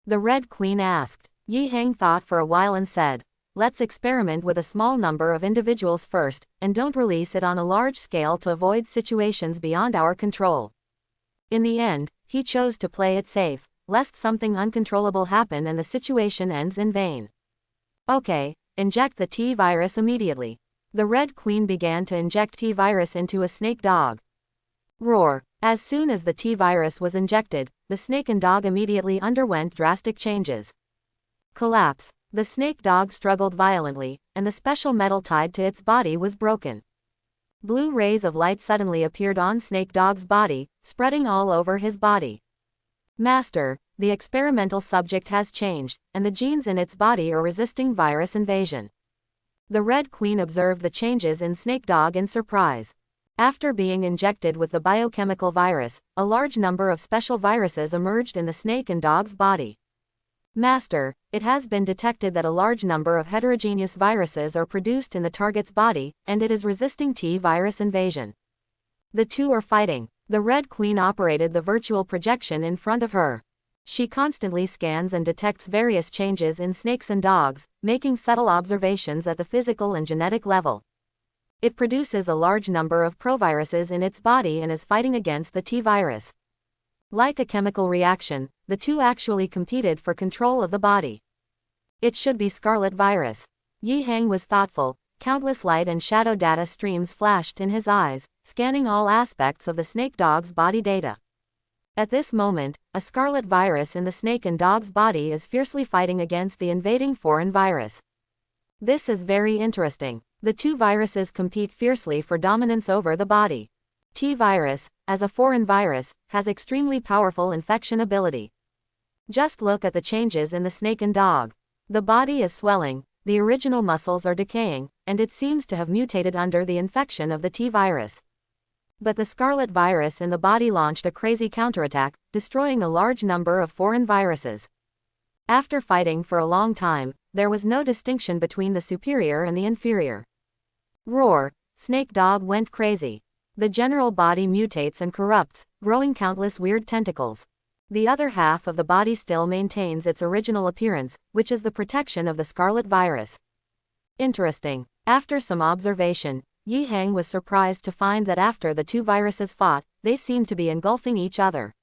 The Red Queen asked. Yi Hang thought for a while and said, let's experiment with a small number of individuals first, and don't release it on a large scale to avoid situations beyond our control. In the end, he chose to play it safe, lest something uncontrollable happen and the situation ends in vain. Okay, inject the T-virus immediately. The Red Queen began to inject T-virus into a snake dog. Roar. As soon as the T-virus was injected, the snake and dog immediately underwent drastic changes. Collapse. The snake dog struggled violently, and the special metal tied to its body was broken. Blue rays of light suddenly appeared on Snake Dog's body, spreading all over his body. Master, the experimental subject has changed, and the genes in its body are resisting virus invasion. The Red Queen observed the changes in Snake Dog in surprise. After being injected with the biochemical virus, a large number of special viruses emerged in the snake and dog's body. Master, it has been detected that a large number of heterogeneous viruses are produced in the target's body, and it is resisting T-virus invasion. The two are fighting. The Red Queen operated the virtual projection in front of her. She constantly scans and detects various changes in snakes and dogs, making subtle observations at the physical and genetic level. It produces a large number of proviruses in its body and is fighting against the T-virus. Like a chemical reaction, the two actually competed for control of the body. It should be Scarlet virus. Yi Hang was thoughtful. Countless light and shadow data streams flashed in his eyes, scanning all aspects of the snake dog's body data. At this moment, a scarlet virus in the snake and dog's body is fiercely fighting against the invading foreign virus. This is very interesting. The two viruses compete fiercely for dominance over the body. T-virus, as a foreign virus, has extremely powerful infection ability. Just look at the changes in the snake and dog. The body is swelling, the original muscles are decaying, and it seems to have mutated under the infection of the T-virus. But the scarlet virus in the body launched a crazy counterattack, destroying a large number of foreign viruses. After fighting for a long time, there was no distinction between the superior and the inferior. Roar! Snake dog went crazy. The general body mutates and corrupts, growing countless weird tentacles. The other half of the body still maintains its original appearance, which is the protection of the scarlet virus. Interesting. After some observation, Yi Hang was surprised to find that after the two viruses fought, they seemed to be engulfing each other.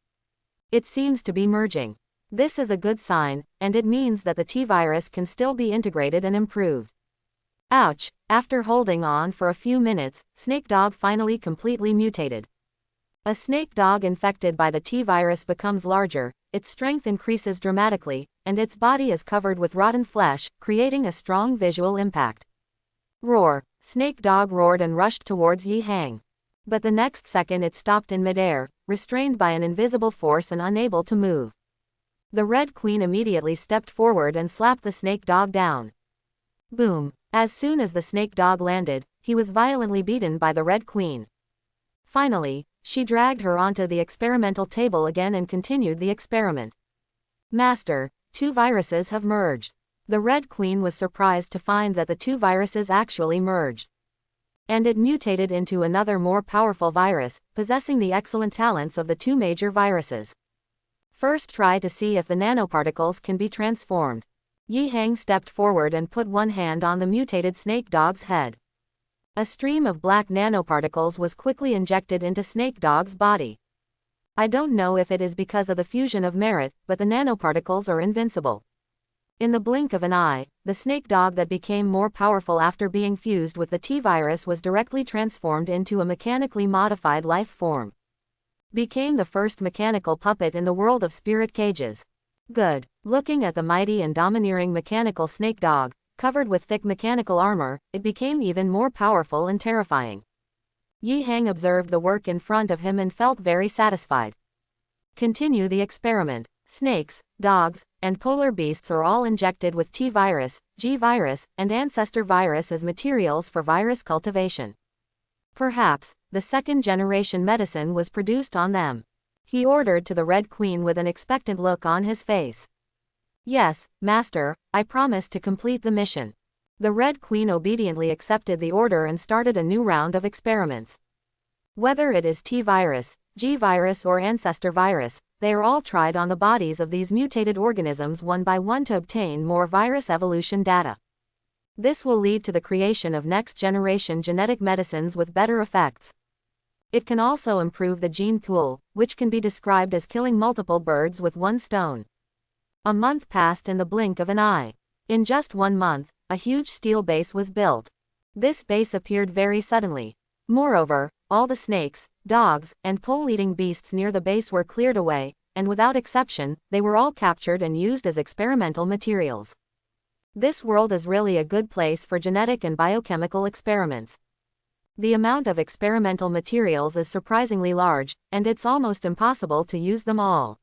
It seems to be merging. This is a good sign, and it means that the T-virus can still be integrated and improved. Ouch! After holding on for a few minutes, Snake Dog finally completely mutated. A snake dog infected by the T-virus becomes larger, its strength increases dramatically, and its body is covered with rotten flesh, creating a strong visual impact. Roar! Snake Dog roared and rushed towards Yi Hang. But the next second it stopped in midair, restrained by an invisible force and unable to move. The Red Queen immediately stepped forward and slapped the snake dog down. Boom! As soon as the snake dog landed, he was violently beaten by the Red Queen. Finally, she dragged her onto the experimental table again and continued the experiment. Master, two viruses have merged. The Red Queen was surprised to find that the two viruses actually merged. And it mutated into another more powerful virus, possessing the excellent talents of the two major viruses. First try to see if the nanoparticles can be transformed. Yi Hang stepped forward and put one hand on the mutated snake dog's head. A stream of black nanoparticles was quickly injected into Snake Dog's body. I don't know if it is because of the fusion of merit, but the nanoparticles are invincible. In the blink of an eye, the snake dog that became more powerful after being fused with the T-virus was directly transformed into a mechanically modified life form. Became the first mechanical puppet in the world of spirit cages. Good. Looking at the mighty and domineering mechanical snake dog, covered with thick mechanical armor, it became even more powerful and terrifying. Yi Hang observed the work in front of him and felt very satisfied. Continue the experiment. Snakes, dogs, and polar beasts are all injected with T-virus, G-virus, and Ancestor virus as materials for virus cultivation. Perhaps, the second-generation medicine was produced on them. He ordered to the Red Queen with an expectant look on his face. Yes, Master, I promise to complete the mission. The Red Queen obediently accepted the order and started a new round of experiments. Whether it is T-virus, G-virus or Ancestor virus, they are all tried on the bodies of these mutated organisms one by one to obtain more virus evolution data. This will lead to the creation of next-generation genetic medicines with better effects. It can also improve the gene pool, which can be described as killing multiple birds with one stone. A month passed in the blink of an eye. In just 1 month, a huge steel base was built. This base appeared very suddenly. Moreover, all the snakes, dogs, and pole-eating beasts near the base were cleared away, and without exception, they were all captured and used as experimental materials. This world is really a good place for genetic and biochemical experiments. The amount of experimental materials is surprisingly large, and it's almost impossible to use them all.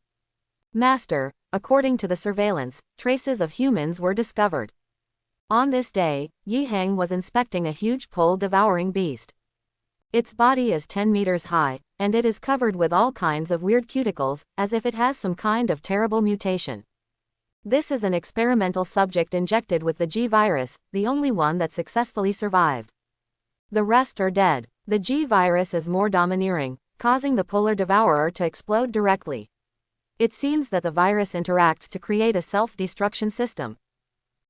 Master, according to the surveillance, traces of humans were discovered. On this day, Yi Hang was inspecting a huge pole-devouring beast. Its body is 10 meters high, and it is covered with all kinds of weird cuticles, as if it has some kind of terrible mutation. This is an experimental subject injected with the G-virus, the only one that successfully survived. The rest are dead. The G-virus is more domineering, causing the polar devourer to explode directly. It seems that the virus interacts to create a self-destruction system.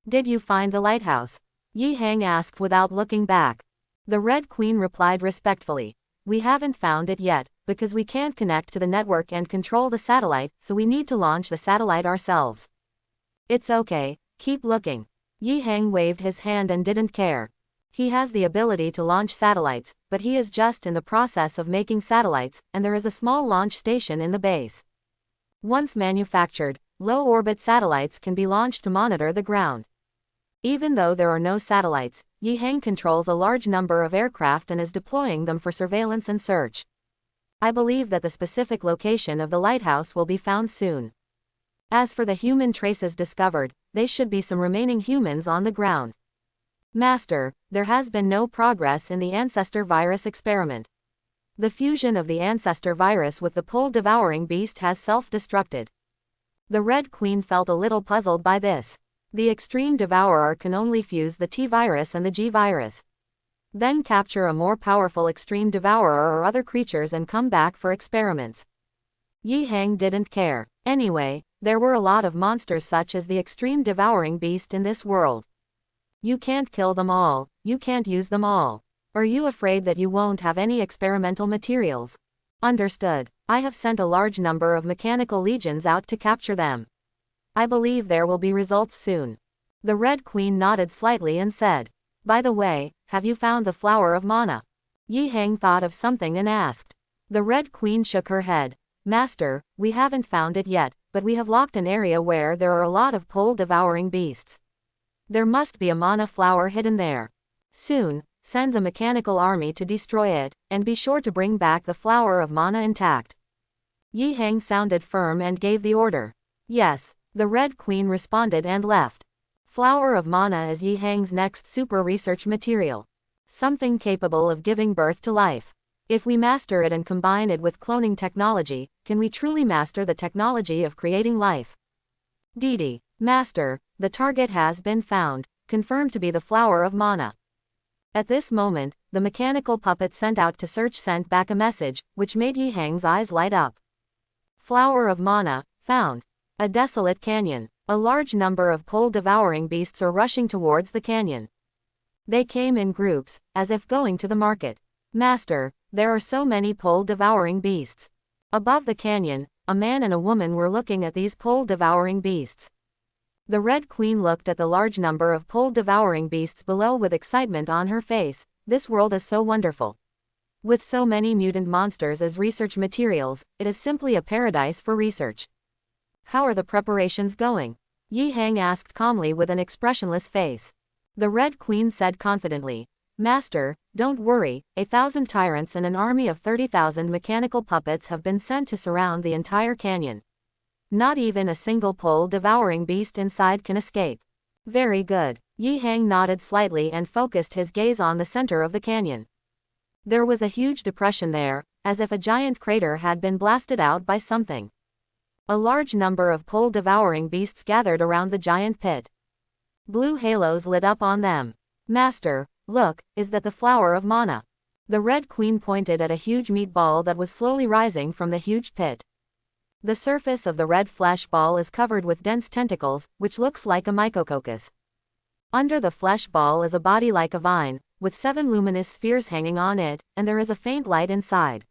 Did you find the lighthouse? Yi Hang asked without looking back. The Red Queen replied respectfully. We haven't found it yet, because we can't connect to the network and control the satellite, so we need to launch the satellite ourselves. It's okay, keep looking. Yi Hang waved his hand and didn't care. He has the ability to launch satellites, but he is just in the process of making satellites, and there is a small launch station in the base. Once manufactured, low-orbit satellites can be launched to monitor the ground. Even though there are no satellites, Yi Hang controls a large number of aircraft and is deploying them for surveillance and search. I believe that the specific location of the lighthouse will be found soon. As for the human traces discovered, they should be some remaining humans on the ground. Master, there has been no progress in the Ancestor virus experiment. The fusion of the Ancestor virus with the pole-devouring beast has self-destructed. The Red Queen felt a little puzzled by this. The Extreme Devourer can only fuse the T-virus and the G-virus. Then capture a more powerful Extreme Devourer or other creatures and come back for experiments. Yi Hang didn't care. Anyway, there were a lot of monsters such as the Extreme Devouring Beast in this world. You can't kill them all, you can't use them all. Are you afraid that you won't have any experimental materials? Understood. I have sent a large number of mechanical legions out to capture them. I believe there will be results soon. The Red Queen nodded slightly and said, by the way, have you found the flower of mana? Yi Hang thought of something and asked. The Red Queen shook her head. Master, we haven't found it yet, but we have locked an area where there are a lot of pole-devouring beasts. There must be a mana flower hidden there. Soon, send the mechanical army to destroy it, and be sure to bring back the flower of mana intact. Yi Hang sounded firm and gave the order. Yes, the Red Queen responded and left. Flower of mana is Yi Hang's next super research material. Something capable of giving birth to life. If we master it and combine it with cloning technology, can we truly master the technology of creating life? Didi, Master, the target has been found, confirmed to be the flower of mana. At this moment, the mechanical puppet sent out to search sent back a message, which made Yi Hang's eyes light up. Flower of mana, found. A desolate canyon. A large number of pole-devouring beasts are rushing towards the canyon. They came in groups, as if going to the market. Master, there are so many pole-devouring beasts. Above the canyon, a man and a woman were looking at these pole-devouring beasts. The Red Queen looked at the large number of pole-devouring beasts below with excitement on her face. This world is so wonderful. With so many mutant monsters as research materials, it is simply a paradise for research. How are the preparations going? Yi Hang asked calmly with an expressionless face. The Red Queen said confidently, Master, don't worry, 1,000 tyrants and an army of 30,000 mechanical puppets have been sent to surround the entire canyon. Not even a single pole-devouring beast inside can escape. Very good. Yi Hang nodded slightly and focused his gaze on the center of the canyon. There was a huge depression there, as if a giant crater had been blasted out by something. A large number of pole-devouring beasts gathered around the giant pit. Blue halos lit up on them. Master, look, is that the flower of mana? The Red Queen pointed at a huge meat ball that was slowly rising from the huge pit. The surface of the red flesh ball is covered with dense tentacles, which looks like a mycococcus. Under the flesh ball is a body like a vine, with 7 luminous spheres hanging on it, and there is a faint light inside.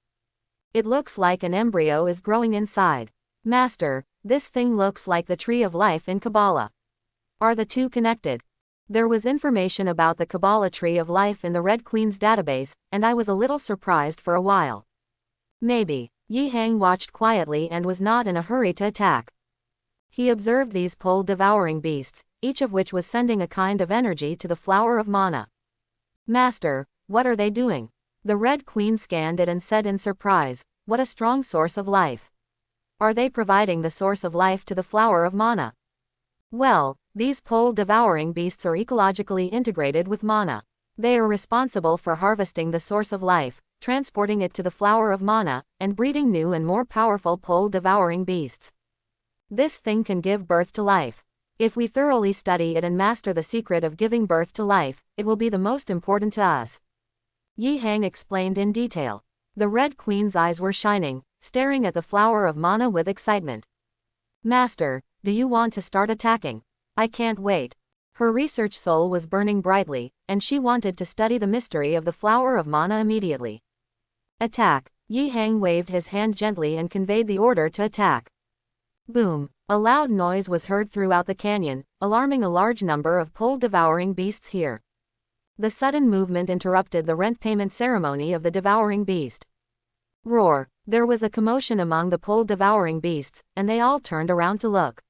It looks like an embryo is growing inside. Master, this thing looks like the tree of life in Kabbalah. Are the two connected? There was information about the Kabbalah tree of life in the Red Queen's database, and I was a little surprised for a while. Maybe. Yi Hang watched quietly and was not in a hurry to attack. He observed these pole-devouring beasts, each of which was sending a kind of energy to the flower of mana. Master, what are they doing? The Red Queen scanned it and said in surprise, what a strong source of life. Are they providing the source of life to the flower of mana? Well, these pole-devouring beasts are ecologically integrated with mana. They are responsible for harvesting the source of life, transporting it to the flower of mana, and breeding new and more powerful pole-devouring beasts. This thing can give birth to life. If we thoroughly study it and master the secret of giving birth to life, it will be the most important to us. Yi Hang explained in detail. The Red Queen's eyes were shining, staring at the flower of mana with excitement. Master, do you want to start attacking? I can't wait. Her research soul was burning brightly, and she wanted to study the mystery of the flower of mana immediately. Attack. Yi Hang waved his hand gently and conveyed the order to attack. Boom! A loud noise was heard throughout the canyon, alarming a large number of pole-devouring beasts here. The sudden movement interrupted the rent payment ceremony of the devouring beast. Roar! There was a commotion among the pole-devouring beasts, and they all turned around to look.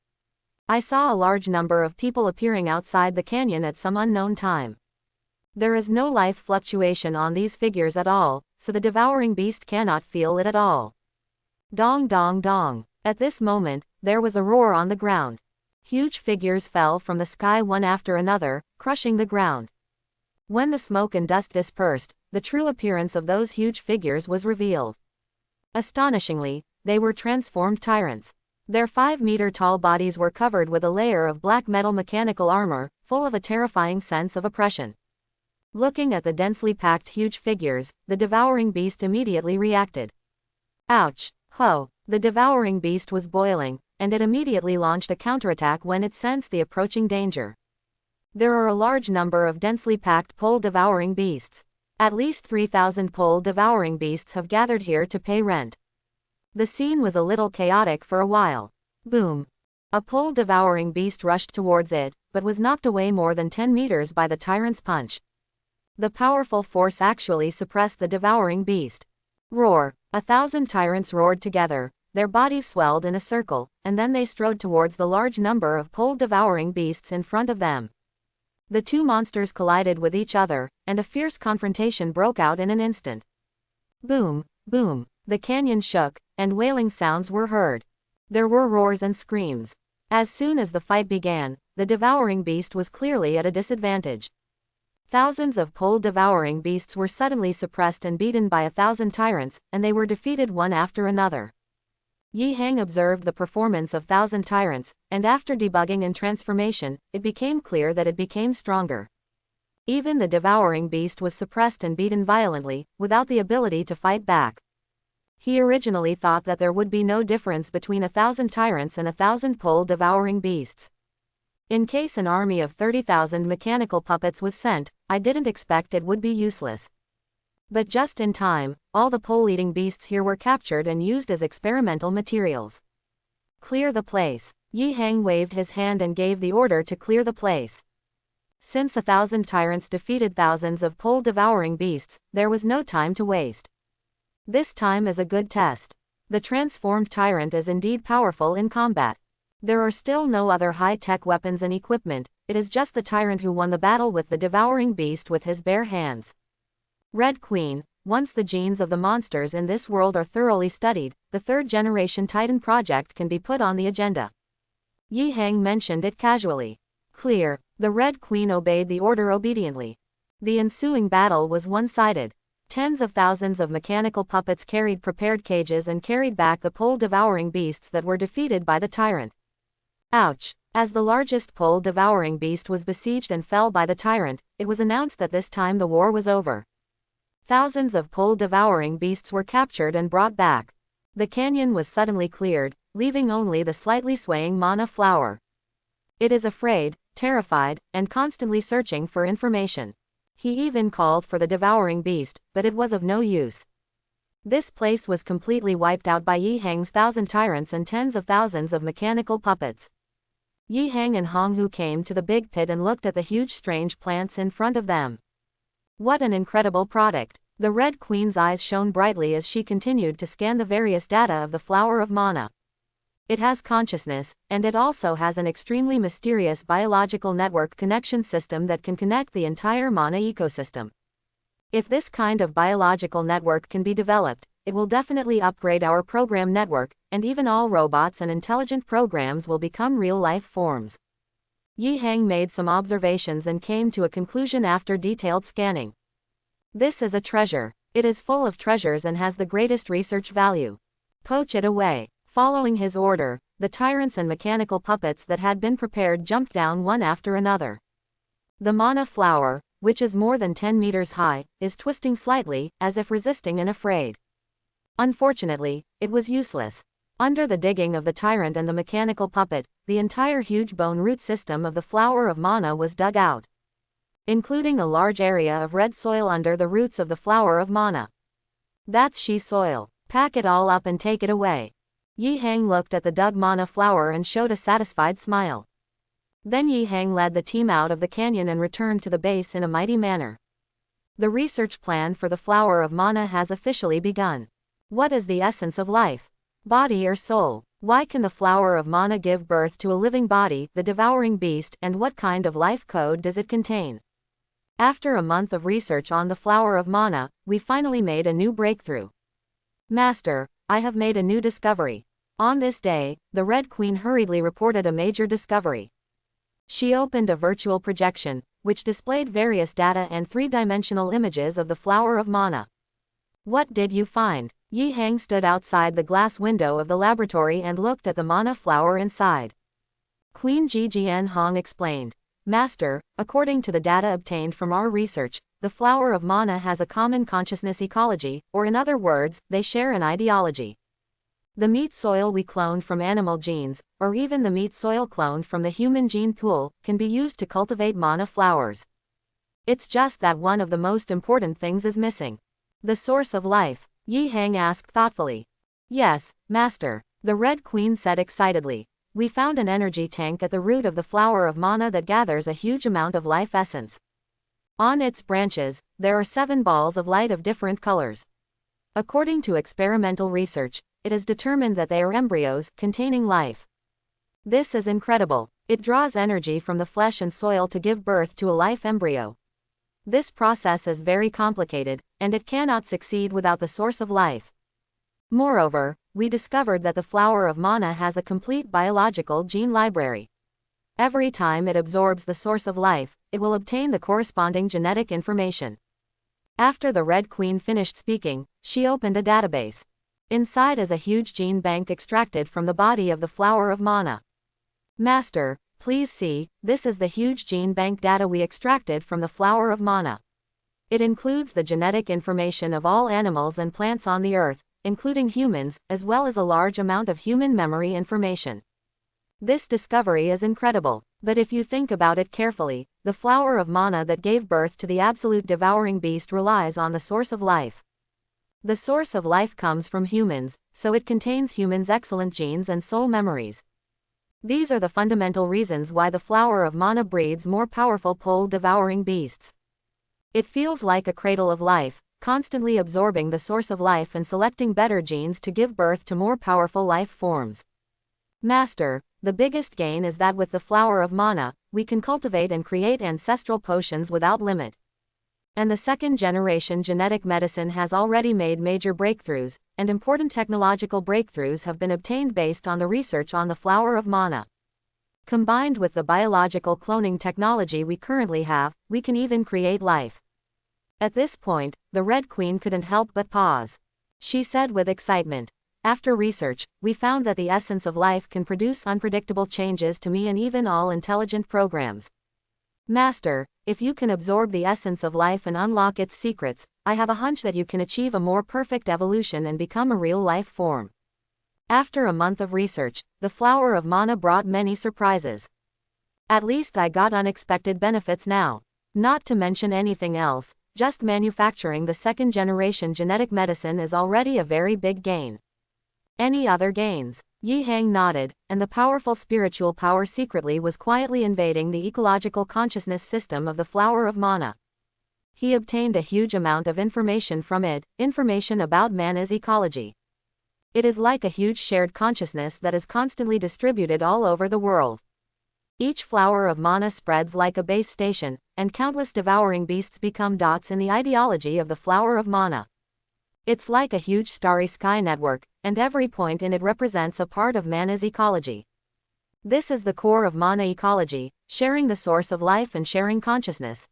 I saw a large number of people appearing outside the canyon at some unknown time. There is no life fluctuation on these figures at all, so the devouring beast cannot feel it at all. Dong dong dong. At this moment, there was a roar on the ground. Huge figures fell from the sky one after another, crushing the ground. When the smoke and dust dispersed, the true appearance of those huge figures was revealed. Astonishingly, they were transformed tyrants. Their 5-meter-tall bodies were covered with a layer of black metal mechanical armor, full of a terrifying sense of oppression. Looking at the densely packed huge figures, the devouring beast immediately reacted. Ouch! Ho! The devouring beast was boiling, and it immediately launched a counterattack when it sensed the approaching danger. There are a large number of densely packed pole-devouring beasts. At least 3,000 pole-devouring beasts have gathered here to pay rent. The scene was a little chaotic for a while. Boom! A pole-devouring beast rushed towards it, but was knocked away more than 10 meters by the tyrant's punch. The powerful force actually suppressed the devouring beast. Roar! 1,000 tyrants roared together, their bodies swelled in a circle, and then they strode towards the large number of pole-devouring beasts in front of them. The two monsters collided with each other, and a fierce confrontation broke out in an instant. Boom! Boom! The canyon shook, and wailing sounds were heard. There were roars and screams. As soon as the fight began, the devouring beast was clearly at a disadvantage. Thousands of pole-devouring beasts were suddenly suppressed and beaten by 1,000 tyrants, and they were defeated one after another. Yi Hang observed the performance of 1,000 tyrants, and after debugging and transformation, it became clear that it became stronger. Even the devouring beast was suppressed and beaten violently, without the ability to fight back. He originally thought that there would be no difference between 1,000 tyrants and 1,000 pole-devouring beasts. In case an army of 30,000 mechanical puppets was sent, I didn't expect it would be useless. But just in time, all the pole-eating beasts here were captured and used as experimental materials. Clear the place. Yi Hang waved his hand and gave the order to clear the place. Since 1,000 tyrants defeated thousands of pole-devouring beasts, there was no time to waste. This time is a good test. The transformed tyrant is indeed powerful in combat. There are still no other high-tech weapons and equipment, it is just the tyrant who won the battle with the devouring beast with his bare hands. Red Queen, once the genes of the monsters in this world are thoroughly studied, the third-generation Titan project can be put on the agenda. Yi Hang mentioned it casually. Clear. The Red Queen obeyed the order obediently. The ensuing battle was one-sided. Tens of thousands of mechanical puppets carried prepared cages and carried back the pole-devouring beasts that were defeated by the tyrant. Ouch! As the largest pole-devouring beast was besieged and fell by the tyrant, it was announced that this time the war was over. Thousands of pole-devouring beasts were captured and brought back. The canyon was suddenly cleared, leaving only the slightly swaying mana flower. It is afraid, terrified, and constantly searching for information. He even called for the devouring beast, but it was of no use. This place was completely wiped out by Yi Hang's 1,000 tyrants and tens of thousands of mechanical puppets. Yi Hang and Hong Hu came to the big pit and looked at the huge strange plants in front of them. What an incredible product! The Red Queen's eyes shone brightly as she continued to scan the various data of the flower of mana. It has consciousness, and it also has an extremely mysterious biological network connection system that can connect the entire mana ecosystem. If this kind of biological network can be developed, it will definitely upgrade our program network, and even all robots and intelligent programs will become real-life forms. Yi Hang made some observations and came to a conclusion after detailed scanning. This is a treasure. It is full of treasures and has the greatest research value. Poach it away. Following his order, the tyrants and mechanical puppets that had been prepared jumped down one after another. The mana flower, which is more than 10 meters high, is twisting slightly, as if resisting and afraid. Unfortunately, it was useless. Under the digging of the tyrant and the mechanical puppet, the entire huge bone root system of the flower of mana was dug out, including a large area of red soil under the roots of the flower of mana. That's she soil. Pack it all up and take it away. Yi Hang looked at the dug mana flower and showed a satisfied smile. Then Yi Hang led the team out of the canyon and returned to the base in a mighty manner. The research plan for the flower of mana has officially begun. What is the essence of life? Body or soul? Why can the flower of mana give birth to a living body, the devouring beast, and what kind of life code does it contain? After a month of research on the flower of mana, we finally made a new breakthrough. Master, I have made a new discovery. On this day, the Red Queen hurriedly reported a major discovery. She opened a virtual projection, which displayed various data and three-dimensional images of the flower of mana. What did you find? Yi Hang stood outside the glass window of the laboratory and looked at the mana flower inside. Queen Jijian Hong explained. Master, according to the data obtained from our research, the flower of mana has a common consciousness ecology, or in other words, they share an ideology. The meat soil we cloned from animal genes, or even the meat soil cloned from the human gene pool, can be used to cultivate mana flowers. It's just that one of the most important things is missing. The source of life, Yi Hang asked thoughtfully. Yes, Master, the Red Queen said excitedly. We found an energy tank at the root of the flower of mana that gathers a huge amount of life essence. On its branches, there are 7 balls of light of different colors. According to experimental research, it is determined that they are embryos containing life. This is incredible. It draws energy from the flesh and soil to give birth to a life embryo. This process is very complicated, and it cannot succeed without the source of life. Moreover, we discovered that the flower of mana has a complete biological gene library. Every time it absorbs the source of life, it will obtain the corresponding genetic information. After the Red Queen finished speaking, she opened a database. Inside is a huge gene bank extracted from the body of the flower of mana. Master, please see, this is the huge gene bank data we extracted from the flower of mana. It includes the genetic information of all animals and plants on the earth, including humans, as well as a large amount of human memory information. This discovery is incredible, but if you think about it carefully, the flower of mana that gave birth to the absolute devouring beast relies on the source of life. The source of life comes from humans, so it contains humans' excellent genes and soul memories. These are the fundamental reasons why the flower of mana breeds more powerful pole-devouring beasts. It feels like a cradle of life, constantly absorbing the source of life and selecting better genes to give birth to more powerful life forms. Master, the biggest gain is that with the flower of mana, we can cultivate and create ancestral potions without limit. And the second-generation genetic medicine has already made major breakthroughs, and important technological breakthroughs have been obtained based on the research on the flower of mana. Combined with the biological cloning technology we currently have, we can even create life. At this point, the Red Queen couldn't help but pause. She said with excitement, after research, we found that the essence of life can produce unpredictable changes to me and even all intelligent programs. Master, if you can absorb the essence of life and unlock its secrets, I have a hunch that you can achieve a more perfect evolution and become a real life form. After a month of research, the flower of mana brought many surprises. At least I got unexpected benefits now. Not to mention anything else, just manufacturing the second-generation genetic medicine is already a very big gain. Any other gains? Yi Hang nodded, and the powerful spiritual power secretly was quietly invading the ecological consciousness system of the flower of mana. He obtained a huge amount of information from it, information about mana's ecology. It is like a huge shared consciousness that is constantly distributed all over the world. Each flower of mana spreads like a base station, and countless devouring beasts become dots in the ideology of the flower of mana. It's like a huge starry sky network, and every point in it represents a part of mana's ecology. This is the core of mana ecology, sharing the source of life and sharing consciousness.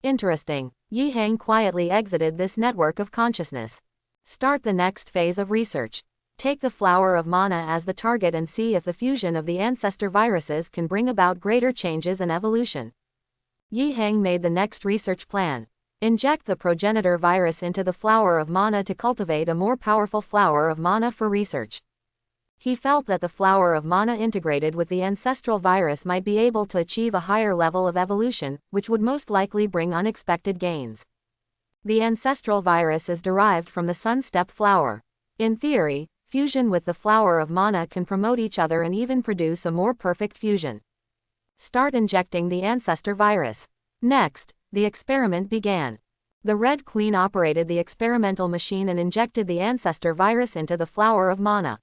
Interesting. Yi Hang quietly exited this network of consciousness. Start the next phase of research. Take the flower of mana as the target and see if the fusion of the ancestor viruses can bring about greater changes and evolution. Yi Hang made the next research plan. Inject the progenitor virus into the flower of mana to cultivate a more powerful flower of mana for research. He felt that the flower of mana integrated with the ancestral virus might be able to achieve a higher level of evolution, which would most likely bring unexpected gains. The ancestral virus is derived from the sun steppe flower. In theory, Fusion with the flower of mana can promote each other and even produce a more perfect fusion. Start injecting the Ancestor virus. Next, the experiment began. The Red Queen operated the experimental machine and injected the Ancestor virus into the flower of mana.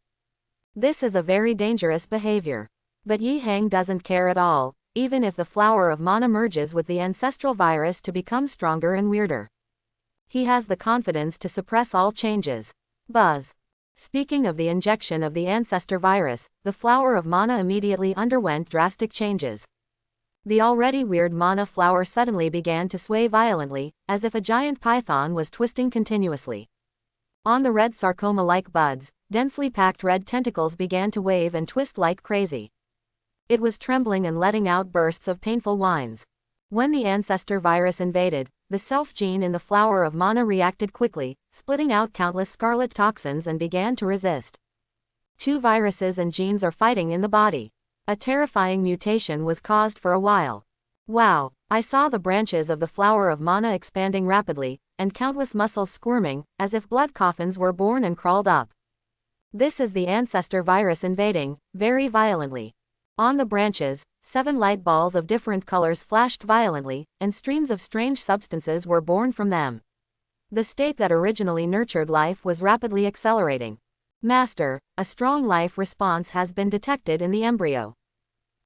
This is a very dangerous behavior. But Yi Hang doesn't care at all, even if the flower of mana merges with the ancestral virus to become stronger and weirder. He has the confidence to suppress all changes. Buzz. Speaking of the injection of the Ancestor virus, the flower of mana immediately underwent drastic changes. The already weird mana flower suddenly began to sway violently, as if a giant python was twisting continuously. On the red sarcoma-like buds, densely packed red tentacles began to wave and twist like crazy. It was trembling and letting out bursts of painful whines. When the Ancestor virus invaded, the self gene in the flower of mana reacted quickly, splitting out countless scarlet toxins and began to resist. Two viruses and genes are fighting in the body. A terrifying mutation was caused for a while. Wow, I saw the branches of the flower of mana expanding rapidly, and countless muscles squirming, as if blood coffins were born and crawled up. This is the Ancestor virus invading, very violently. On the branches, 7 light balls of different colors flashed violently, and streams of strange substances were born from them. The state that originally nurtured life was rapidly accelerating. Master, a strong life response has been detected in the embryo.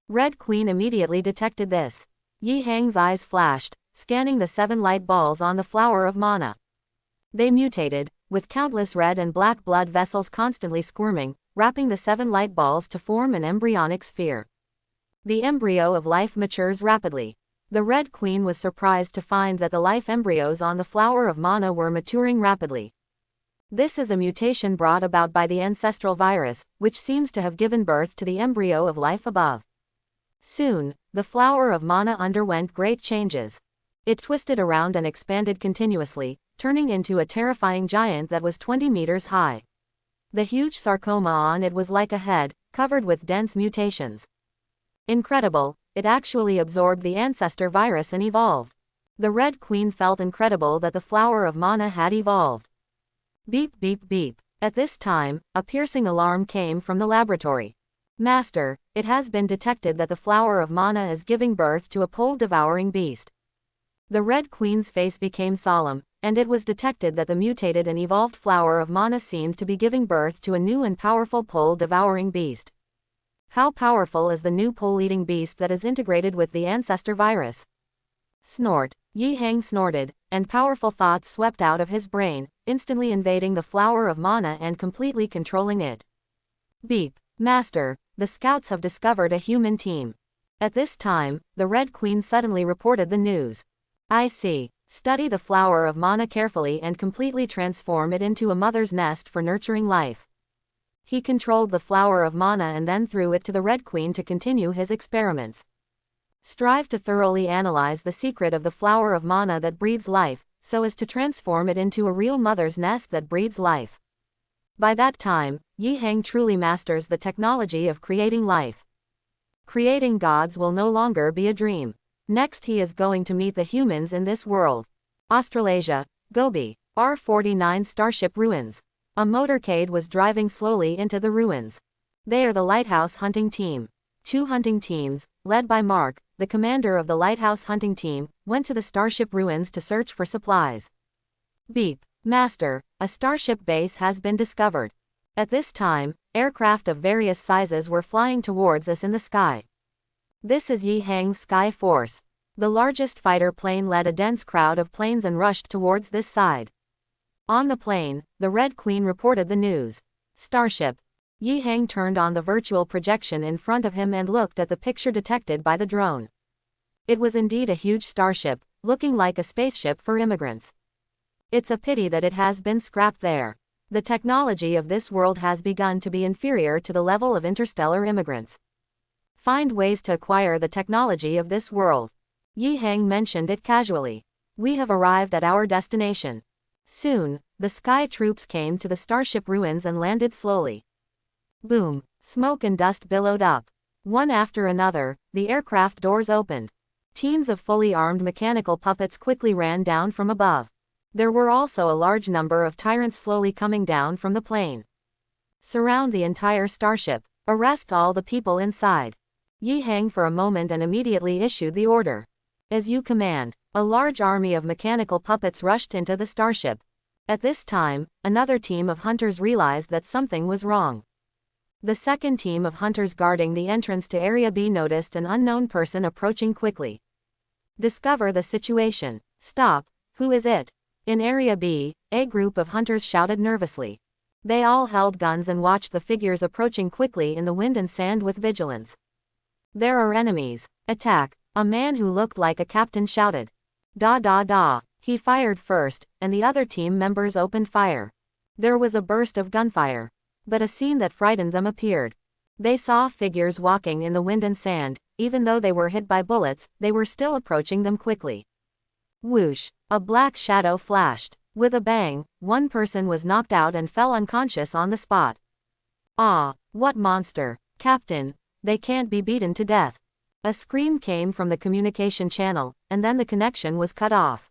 Red Queen immediately detected this. Yi Hang's eyes flashed, scanning the 7 light balls on the flower of mana. They mutated, with countless red and black blood vessels constantly squirming, wrapping the 7 light balls to form an embryonic sphere. The embryo of life matures rapidly. The Red Queen was surprised to find that the life embryos on the flower of mana were maturing rapidly. This is a mutation brought about by the ancestral virus, which seems to have given birth to the embryo of life above. Soon, the flower of mana underwent great changes. It twisted around and expanded continuously, turning into a terrifying giant that was 20 meters high. The huge sarcoma on it was like a head, covered with dense mutations. Incredible, it actually absorbed the Ancestor virus and evolved. The Red Queen felt incredible that the flower of mana had evolved. Beep beep beep. At this time, a piercing alarm came from the laboratory. Master, it has been detected that the flower of mana is giving birth to a pole-devouring beast. The Red Queen's face became solemn, and it was detected that the mutated and evolved flower of mana seemed to be giving birth to a new and powerful pole-devouring beast. How powerful is the new pole-eating beast that is integrated with the Ancestor virus? Snort. Yi Hang snorted, and powerful thoughts swept out of his brain, instantly invading the flower of mana and completely controlling it. Beep. Master, the scouts have discovered a human team. At this time, the Red Queen suddenly reported the news. I see. Study the flower of mana carefully and completely transform it into a mother's nest for nurturing life. He controlled the flower of mana and then threw it to the Red Queen to continue his experiments. Strive to thoroughly analyze the secret of the flower of mana that breeds life, so as to transform it into a real mother's nest that breeds life. By that time, Yi Hang truly masters the technology of creating life. Creating gods will no longer be a dream. Next he is going to meet the humans in this world. Australasia, Gobi, R-49 Starship Ruins. A motorcade was driving slowly into the ruins. They are the Lighthouse Hunting Team. 2 hunting teams, led by Mark, the commander of the Lighthouse Hunting Team, went to the Starship Ruins to search for supplies. Beep. Master, a starship base has been discovered. At this time, aircraft of various sizes were flying towards us in the sky. This is Yi Hang's Sky Force. The largest fighter plane led a dense crowd of planes and rushed towards this side. On the plane, the Red Queen reported the news. Starship. Yi Hang turned on the virtual projection in front of him and looked at the picture detected by the drone. It was indeed a huge starship, looking like a spaceship for immigrants. It's a pity that it has been scrapped there. The technology of this world has begun to be inferior to the level of interstellar immigrants. Find ways to acquire the technology of this world. Yi Hang mentioned it casually. We have arrived at our destination. Soon, the sky troops came to the starship ruins and landed slowly. Boom, smoke and dust billowed up. One after another, the aircraft doors opened. Teams of fully armed mechanical puppets quickly ran down from above. There were also a large number of Tyrants slowly coming down from the plane. Surround the entire starship. Arrest all the people inside. Yi hang for a moment and immediately issued the order. As you command. A large army of mechanical puppets rushed into the starship. At this time, another team of hunters realized that something was wrong. The second team of hunters guarding the entrance to Area B noticed an unknown person approaching quickly. Discover the situation. Stop, who is it? In Area B, a group of hunters shouted nervously. They all held guns and watched the figures approaching quickly in the wind and sand with vigilance. There are enemies. Attack, a man who looked like a captain shouted. Da da da. He fired first, and the other team members opened fire. There was a burst of gunfire. But a scene that frightened them appeared. They saw figures walking in the wind and sand. Even though they were hit by bullets, they were still approaching them quickly. Whoosh! A black shadow flashed. With a bang, one person was knocked out and fell unconscious on the spot. Ah, what monster! Captain, they can't be beaten to death. A scream came from the communication channel, and then the connection was cut off.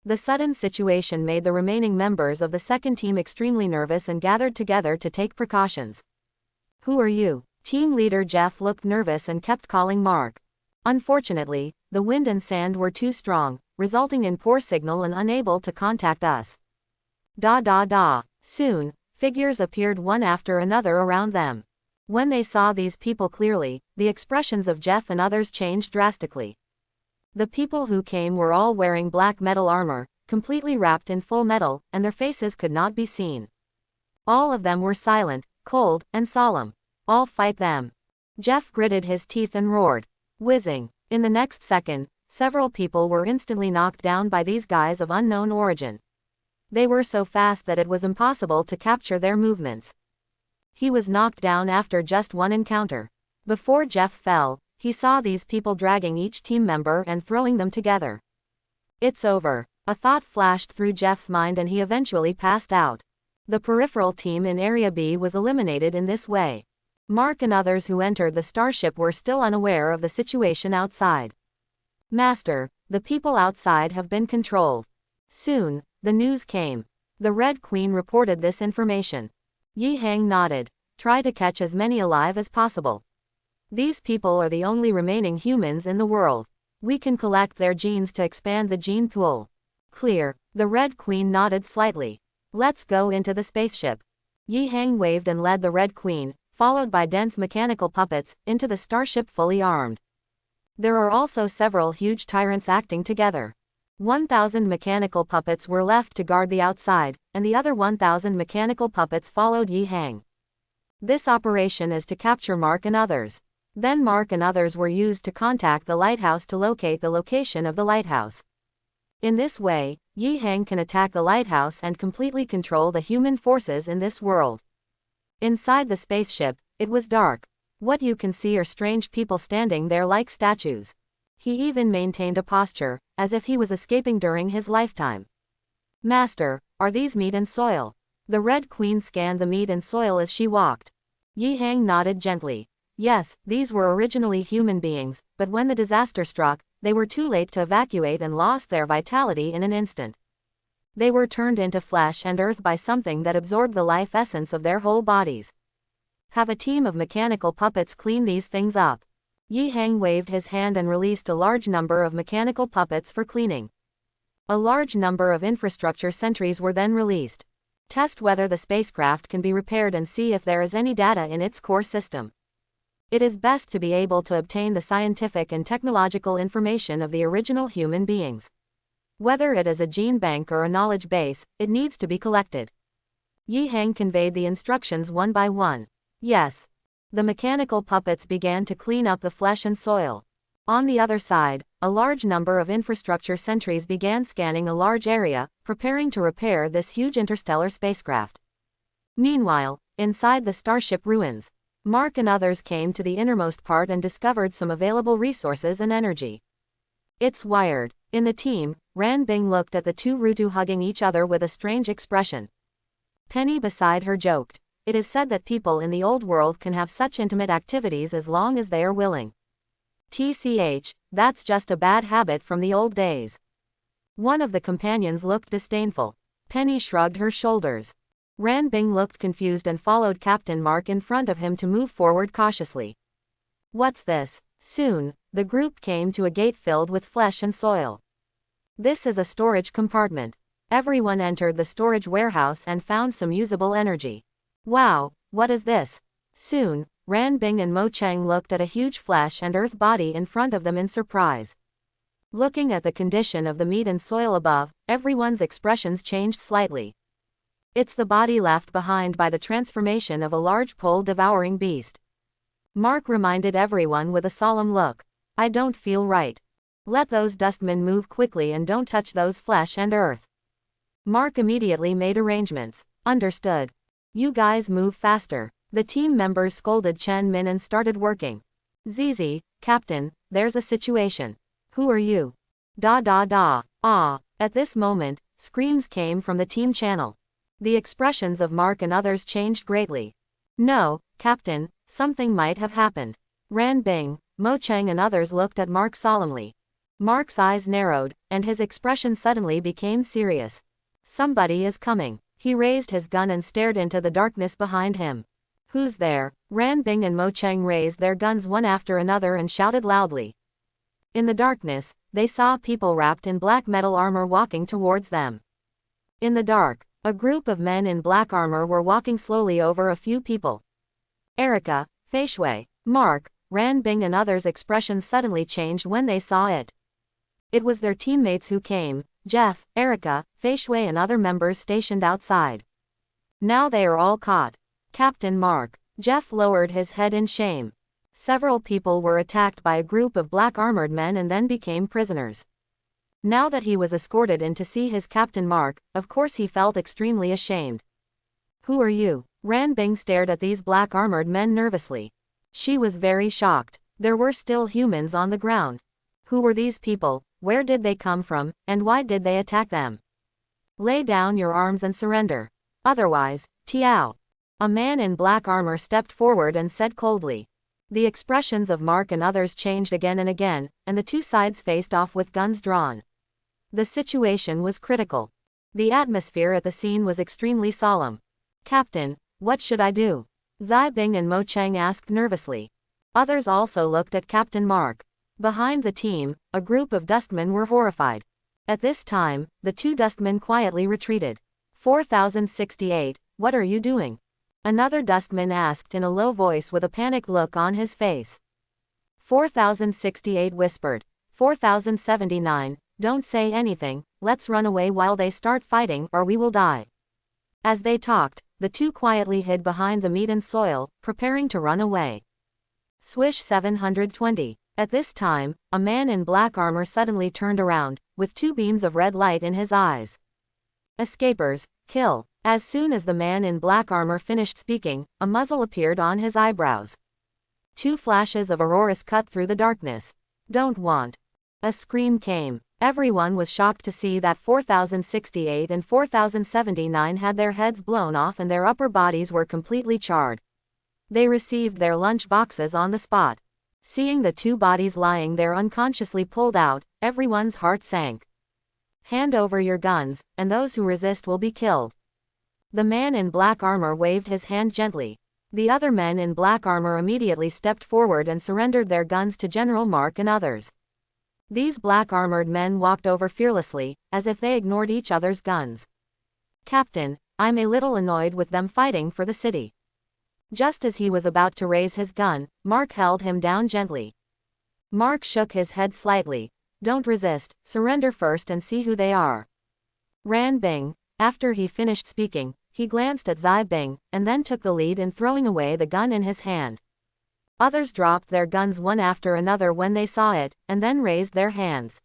The sudden situation made the remaining members of the second team extremely nervous and gathered together to take precautions. Who are you? Team leader Jeff looked nervous and kept calling Mark. Unfortunately, the wind and sand were too strong, resulting in poor signal and unable to contact us. Da da da. Soon, figures appeared one after another around them. When they saw these people clearly, the expressions of Jeff and others changed drastically. The people who came were all wearing black metal armor, completely wrapped in full metal, and their faces could not be seen. All of them were silent, cold, and solemn. All fight them. Jeff gritted his teeth and roared. Whizzing. In the next second, several people were instantly knocked down by these guys of unknown origin. They were so fast that it was impossible to capture their movements. He was knocked down after just one encounter. Before Jeff fell, he saw these people dragging each team member and throwing them together. It's over. A thought flashed through Jeff's mind and he eventually passed out. The peripheral team in Area B was eliminated in this way. Mark and others who entered the starship were still unaware of the situation outside. Master, the people outside have been controlled. Soon, the news came. The Red Queen reported this information. Yi Hang nodded. Try to catch as many alive as possible. These people are the only remaining humans in the world. We can collect their genes to expand the gene pool. Clear. The Red Queen nodded slightly. Let's go into the spaceship. Yi Hang waved and led the Red Queen, followed by dense mechanical puppets, into the starship fully armed. There are also several huge tyrants acting together. 1,000 mechanical puppets were left to guard the outside, and the other 1,000 mechanical puppets followed Yi Hang. This operation is to capture Mark and others. Then Mark and others were used to contact the lighthouse to locate the location of the lighthouse. In this way, Yi Hang can attack the lighthouse and completely control the human forces in this world. Inside the spaceship, it was dark. What you can see are strange people standing there like statues. He even maintained a posture, as if he was escaping during his lifetime. Master, are these meat and soil? The Red Queen scanned the meat and soil as she walked. Yi Hang nodded gently. Yes, these were originally human beings, but when the disaster struck, they were too late to evacuate and lost their vitality in an instant. They were turned into flesh and earth by something that absorbed the life essence of their whole bodies. Have a team of mechanical puppets clean these things up. Yi Hang waved his hand and released a large number of mechanical puppets for cleaning. A large number of infrastructure sentries were then released. Test whether the spacecraft can be repaired and see if there is any data in its core system. It is best to be able to obtain the scientific and technological information of the original human beings. Whether it is a gene bank or a knowledge base, it needs to be collected. Yi Hang conveyed the instructions one by one. Yes. The mechanical puppets began to clean up the flesh and soil. On the other side, a large number of infrastructure sentries began scanning a large area, preparing to repair this huge interstellar spacecraft. Meanwhile, inside the starship ruins, Mark and others came to the innermost part and discovered some available resources and energy. It's wired. In the team, Ran Bing looked at the two Rutu hugging each other with a strange expression. Penny beside her joked. It is said that people in the old world can have such intimate activities as long as they are willing. TCH, that's just a bad habit from the old days. One of the companions looked disdainful. Penny shrugged her shoulders. Ran Bing looked confused and followed Captain Mark in front of him to move forward cautiously. What's this? Soon, the group came to a gate filled with flesh and soil. This is a storage compartment. Everyone entered the storage warehouse and found some usable energy. Wow, what is this? Soon, Ran Bing and Mo Cheng looked at a huge flesh and earth body in front of them in surprise. Looking at the condition of the meat and soil above, everyone's expressions changed slightly. It's the body left behind by the transformation of a large pole-devouring beast. Mark reminded everyone with a solemn look. I don't feel right. Let those dustmen move quickly and don't touch those flesh and earth. Mark immediately made arrangements. Understood. You guys move faster. The team members scolded Chen Min and started working. Zizi, Captain, there's a situation. Who are you? Da da da. Ah. At this moment, screams came from the team channel. The expressions of Mark and others changed greatly. No, Captain, something might have happened. Ran Bing, Mo Cheng and others looked at Mark solemnly. Mark's eyes narrowed, and his expression suddenly became serious. Somebody is coming. He raised his gun and stared into the darkness behind him. Who's there? Ran Bing and Mo Cheng raised their guns one after another and shouted loudly. In the darkness, they saw people wrapped in black metal armor walking towards them. In the dark, a group of men in black armor were walking slowly over a few people. Erica, Fei Shui, Mark, Ran Bing and others' expressions suddenly changed when they saw it. It was their teammates who came, Jeff, Erica, Fei Shui and other members stationed outside. Now they are all caught. Captain Mark. Jeff lowered his head in shame. Several people were attacked by a group of black armored men and then became prisoners. Now that he was escorted in to see his Captain Mark, of course he felt extremely ashamed. Who are you? Ran Bing stared at these black armored men nervously. She was very shocked. There were still humans on the ground. Who were these people, where did they come from, and why did they attack them? Lay down your arms and surrender. Otherwise, Tiao. A man in black armor stepped forward and said coldly. The expressions of Mark and others changed again, and the two sides faced off with guns drawn. The situation was critical. The atmosphere at the scene was extremely solemn. Captain, what should I do? Zai Bing and Mo Cheng asked nervously. Others also looked at Captain Mark. Behind the team, a group of dustmen were horrified. At this time, the two dustmen quietly retreated. 4068, what are you doing? Another dustman asked in a low voice with a panicked look on his face. 4068 whispered. 4079, don't say anything, let's run away while they start fighting or we will die. As they talked, the two quietly hid behind the meat and soil, preparing to run away. Swish 720. At this time, a man in black armor suddenly turned around, with two beams of red light in his eyes. Escapers, kill. As soon as the man in black armor finished speaking, a muzzle appeared on his eyebrows. Two flashes of auroras cut through the darkness. Don't want. A scream came. Everyone was shocked to see that 4068 and 4079 had their heads blown off and their upper bodies were completely charred. They received their lunch boxes on the spot. Seeing the two bodies lying there unconsciously pulled out, everyone's heart sank. Hand over your guns, and those who resist will be killed. The man in black armor waved his hand gently. The other men in black armor immediately stepped forward and surrendered their guns to General Mark and others. These black armored men walked over fearlessly, as if they ignored each other's guns. Captain, I'm a little annoyed with them fighting for the city. Just as he was about to raise his gun, Mark held him down gently. Mark shook his head slightly. Don't resist, surrender first and see who they are. Ran Bing. After he finished speaking, he glanced at Zai Bing, and then took the lead in throwing away the gun in his hand. Others dropped their guns one after another when they saw it, and then raised their hands.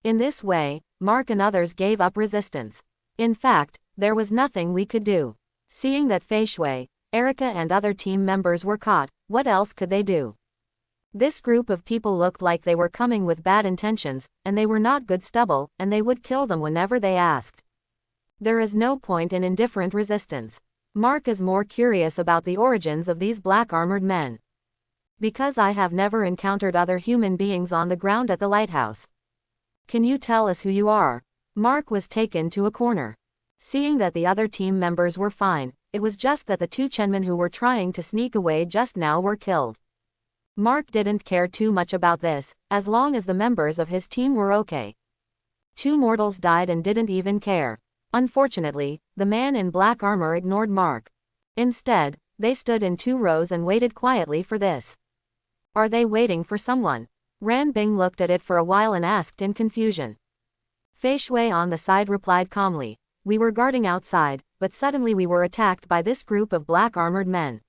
In this way, Mark and others gave up resistance. In fact, there was nothing we could do. Seeing that Fei Shui, Erica and other team members were caught, what else could they do? This group of people looked like they were coming with bad intentions, and they were not good stubble, and they would kill them whenever they asked. There is no point in indifferent resistance. Mark is more curious about the origins of these black armored men. Because I have never encountered other human beings on the ground at the lighthouse. Can you tell us who you are? Mark was taken to a corner. Seeing that the other team members were fine, it was just that the two Chenmen who were trying to sneak away just now were killed. Mark didn't care too much about this, as long as the members of his team were okay. Two mortals died and didn't even care. Unfortunately, the man in black armor ignored Mark. Instead, they stood in 2 rows and waited quietly for this. Are they waiting for someone? Ran Bing looked at it for a while and asked in confusion. Fei Shui on the side replied calmly. We were guarding outside, but suddenly we were attacked by this group of black armored men.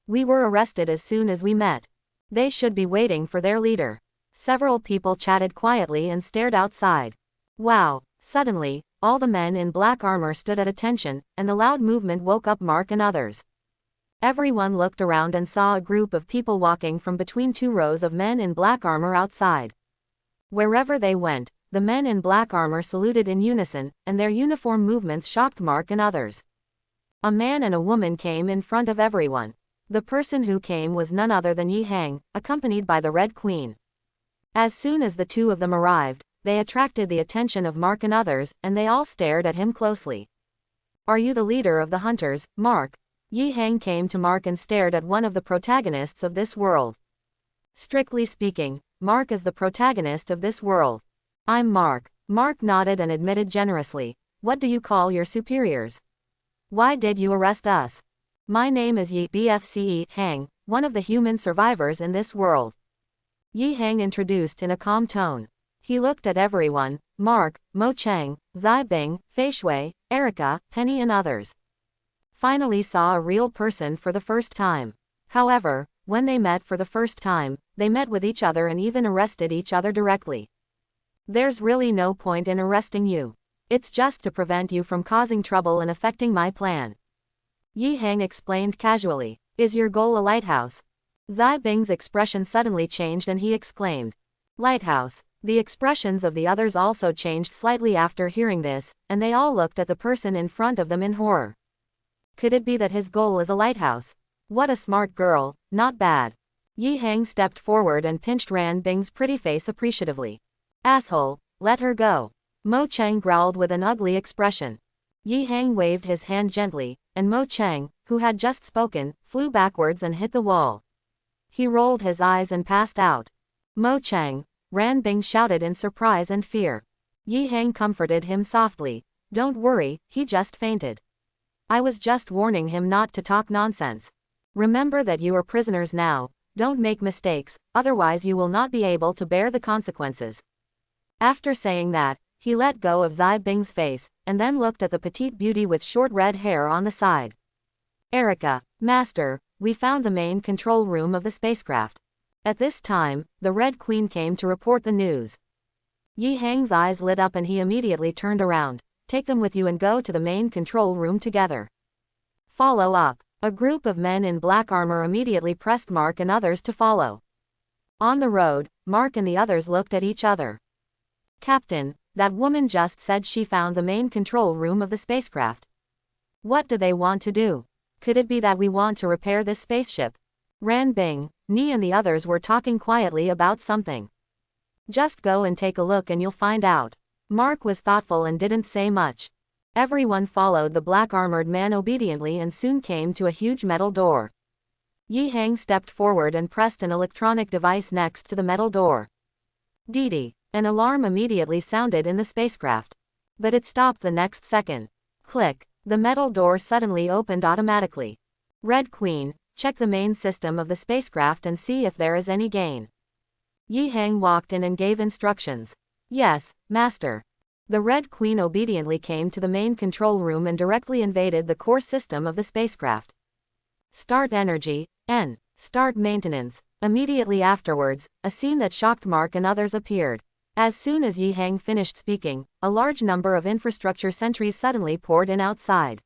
We were arrested as soon as we met. They should be waiting for their leader. Several people chatted quietly and stared outside. Wow! Suddenly, all the men in black armor stood at attention, and the loud movement woke up Mark and others. Everyone looked around and saw a group of people walking from between 2 rows of men in black armor outside. Wherever they went, the men in black armor saluted in unison, and their uniform movements shocked Mark and others. A man and a woman came in front of everyone. The person who came was none other than Yi Hang, accompanied by the Red Queen. As soon as the 2 of them arrived, they attracted the attention of Mark and others, and they all stared at him closely. Are you the leader of the hunters, Mark? Yi Hang came to Mark and stared at one of the protagonists of this world. Strictly speaking, Mark is the protagonist of this world. I'm Mark. Mark nodded and admitted generously. What do you call your superiors? Why did you arrest us? My name is Yi Bfce Hang, one of the human survivors in this world. Yi Hang introduced in a calm tone. He looked at everyone, Mark, Mo Chang, Zai Bing, Fei Shui, Erica, Penny and others. Finally saw a real person for the first time. However, when they met for the first time, they met with each other and even arrested each other directly. There's really no point in arresting you. It's just to prevent you from causing trouble and affecting my plan. Yi Hang explained casually. Is your goal a lighthouse? Zai Bing's expression suddenly changed and he exclaimed. Lighthouse. The expressions of the others also changed slightly after hearing this, and they all looked at the person in front of them in horror. Could it be that his goal is a lighthouse? What a smart girl, not bad. Yi Hang stepped forward and pinched Ran Bing's pretty face appreciatively. Asshole, let her go. Mo Chang growled with an ugly expression. Yi Hang waved his hand gently, and Mo Chang, who had just spoken, flew backwards and hit the wall. He rolled his eyes and passed out. Mo Chang, Ran Bing shouted in surprise and fear. Yi Hang comforted him softly. Don't worry, he just fainted. I was just warning him not to talk nonsense. Remember that you are prisoners now, don't make mistakes, otherwise you will not be able to bear the consequences. After saying that, he let go of Zai Bing's face, and then looked at the petite beauty with short red hair on the side. Erica, Master, we found the main control room of the spacecraft. At this time, the Red Queen came to report the news. Yi Hang's eyes lit up and he immediately turned around. Take them with you and go to the main control room together. Follow up. A group of men in black armor immediately pressed Mark and others to follow. On the road, Mark and the others looked at each other. Captain, that woman just said she found the main control room of the spacecraft. What do they want to do? Could it be that we want to repair this spaceship? Ran Bing, Ni and the others were talking quietly about something. Just go and take a look and you'll find out. Mark was thoughtful and didn't say much. Everyone followed the black-armored man obediently and soon came to a huge metal door. Yi Hang stepped forward and pressed an electronic device next to the metal door. Dee. An alarm immediately sounded in the spacecraft. But it stopped the next second. Click. The metal door suddenly opened automatically. Red Queen, check the main system of the spacecraft and see if there is any gain. Yi Hang walked in and gave instructions. Yes, Master. The Red Queen obediently came to the main control room and directly invaded the core system of the spacecraft. Start energy, N. Start maintenance. Immediately afterwards, a scene that shocked Mark and others appeared. As soon as Yi Hang finished speaking, a large number of infrastructure sentries suddenly poured in outside.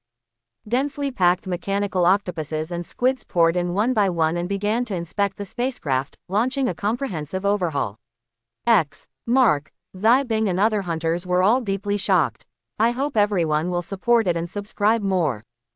Densely packed mechanical octopuses and squids poured in one by one and began to inspect the spacecraft, launching a comprehensive overhaul. Mark, Zai Bing and other hunters were all deeply shocked. I hope everyone will support it and subscribe more.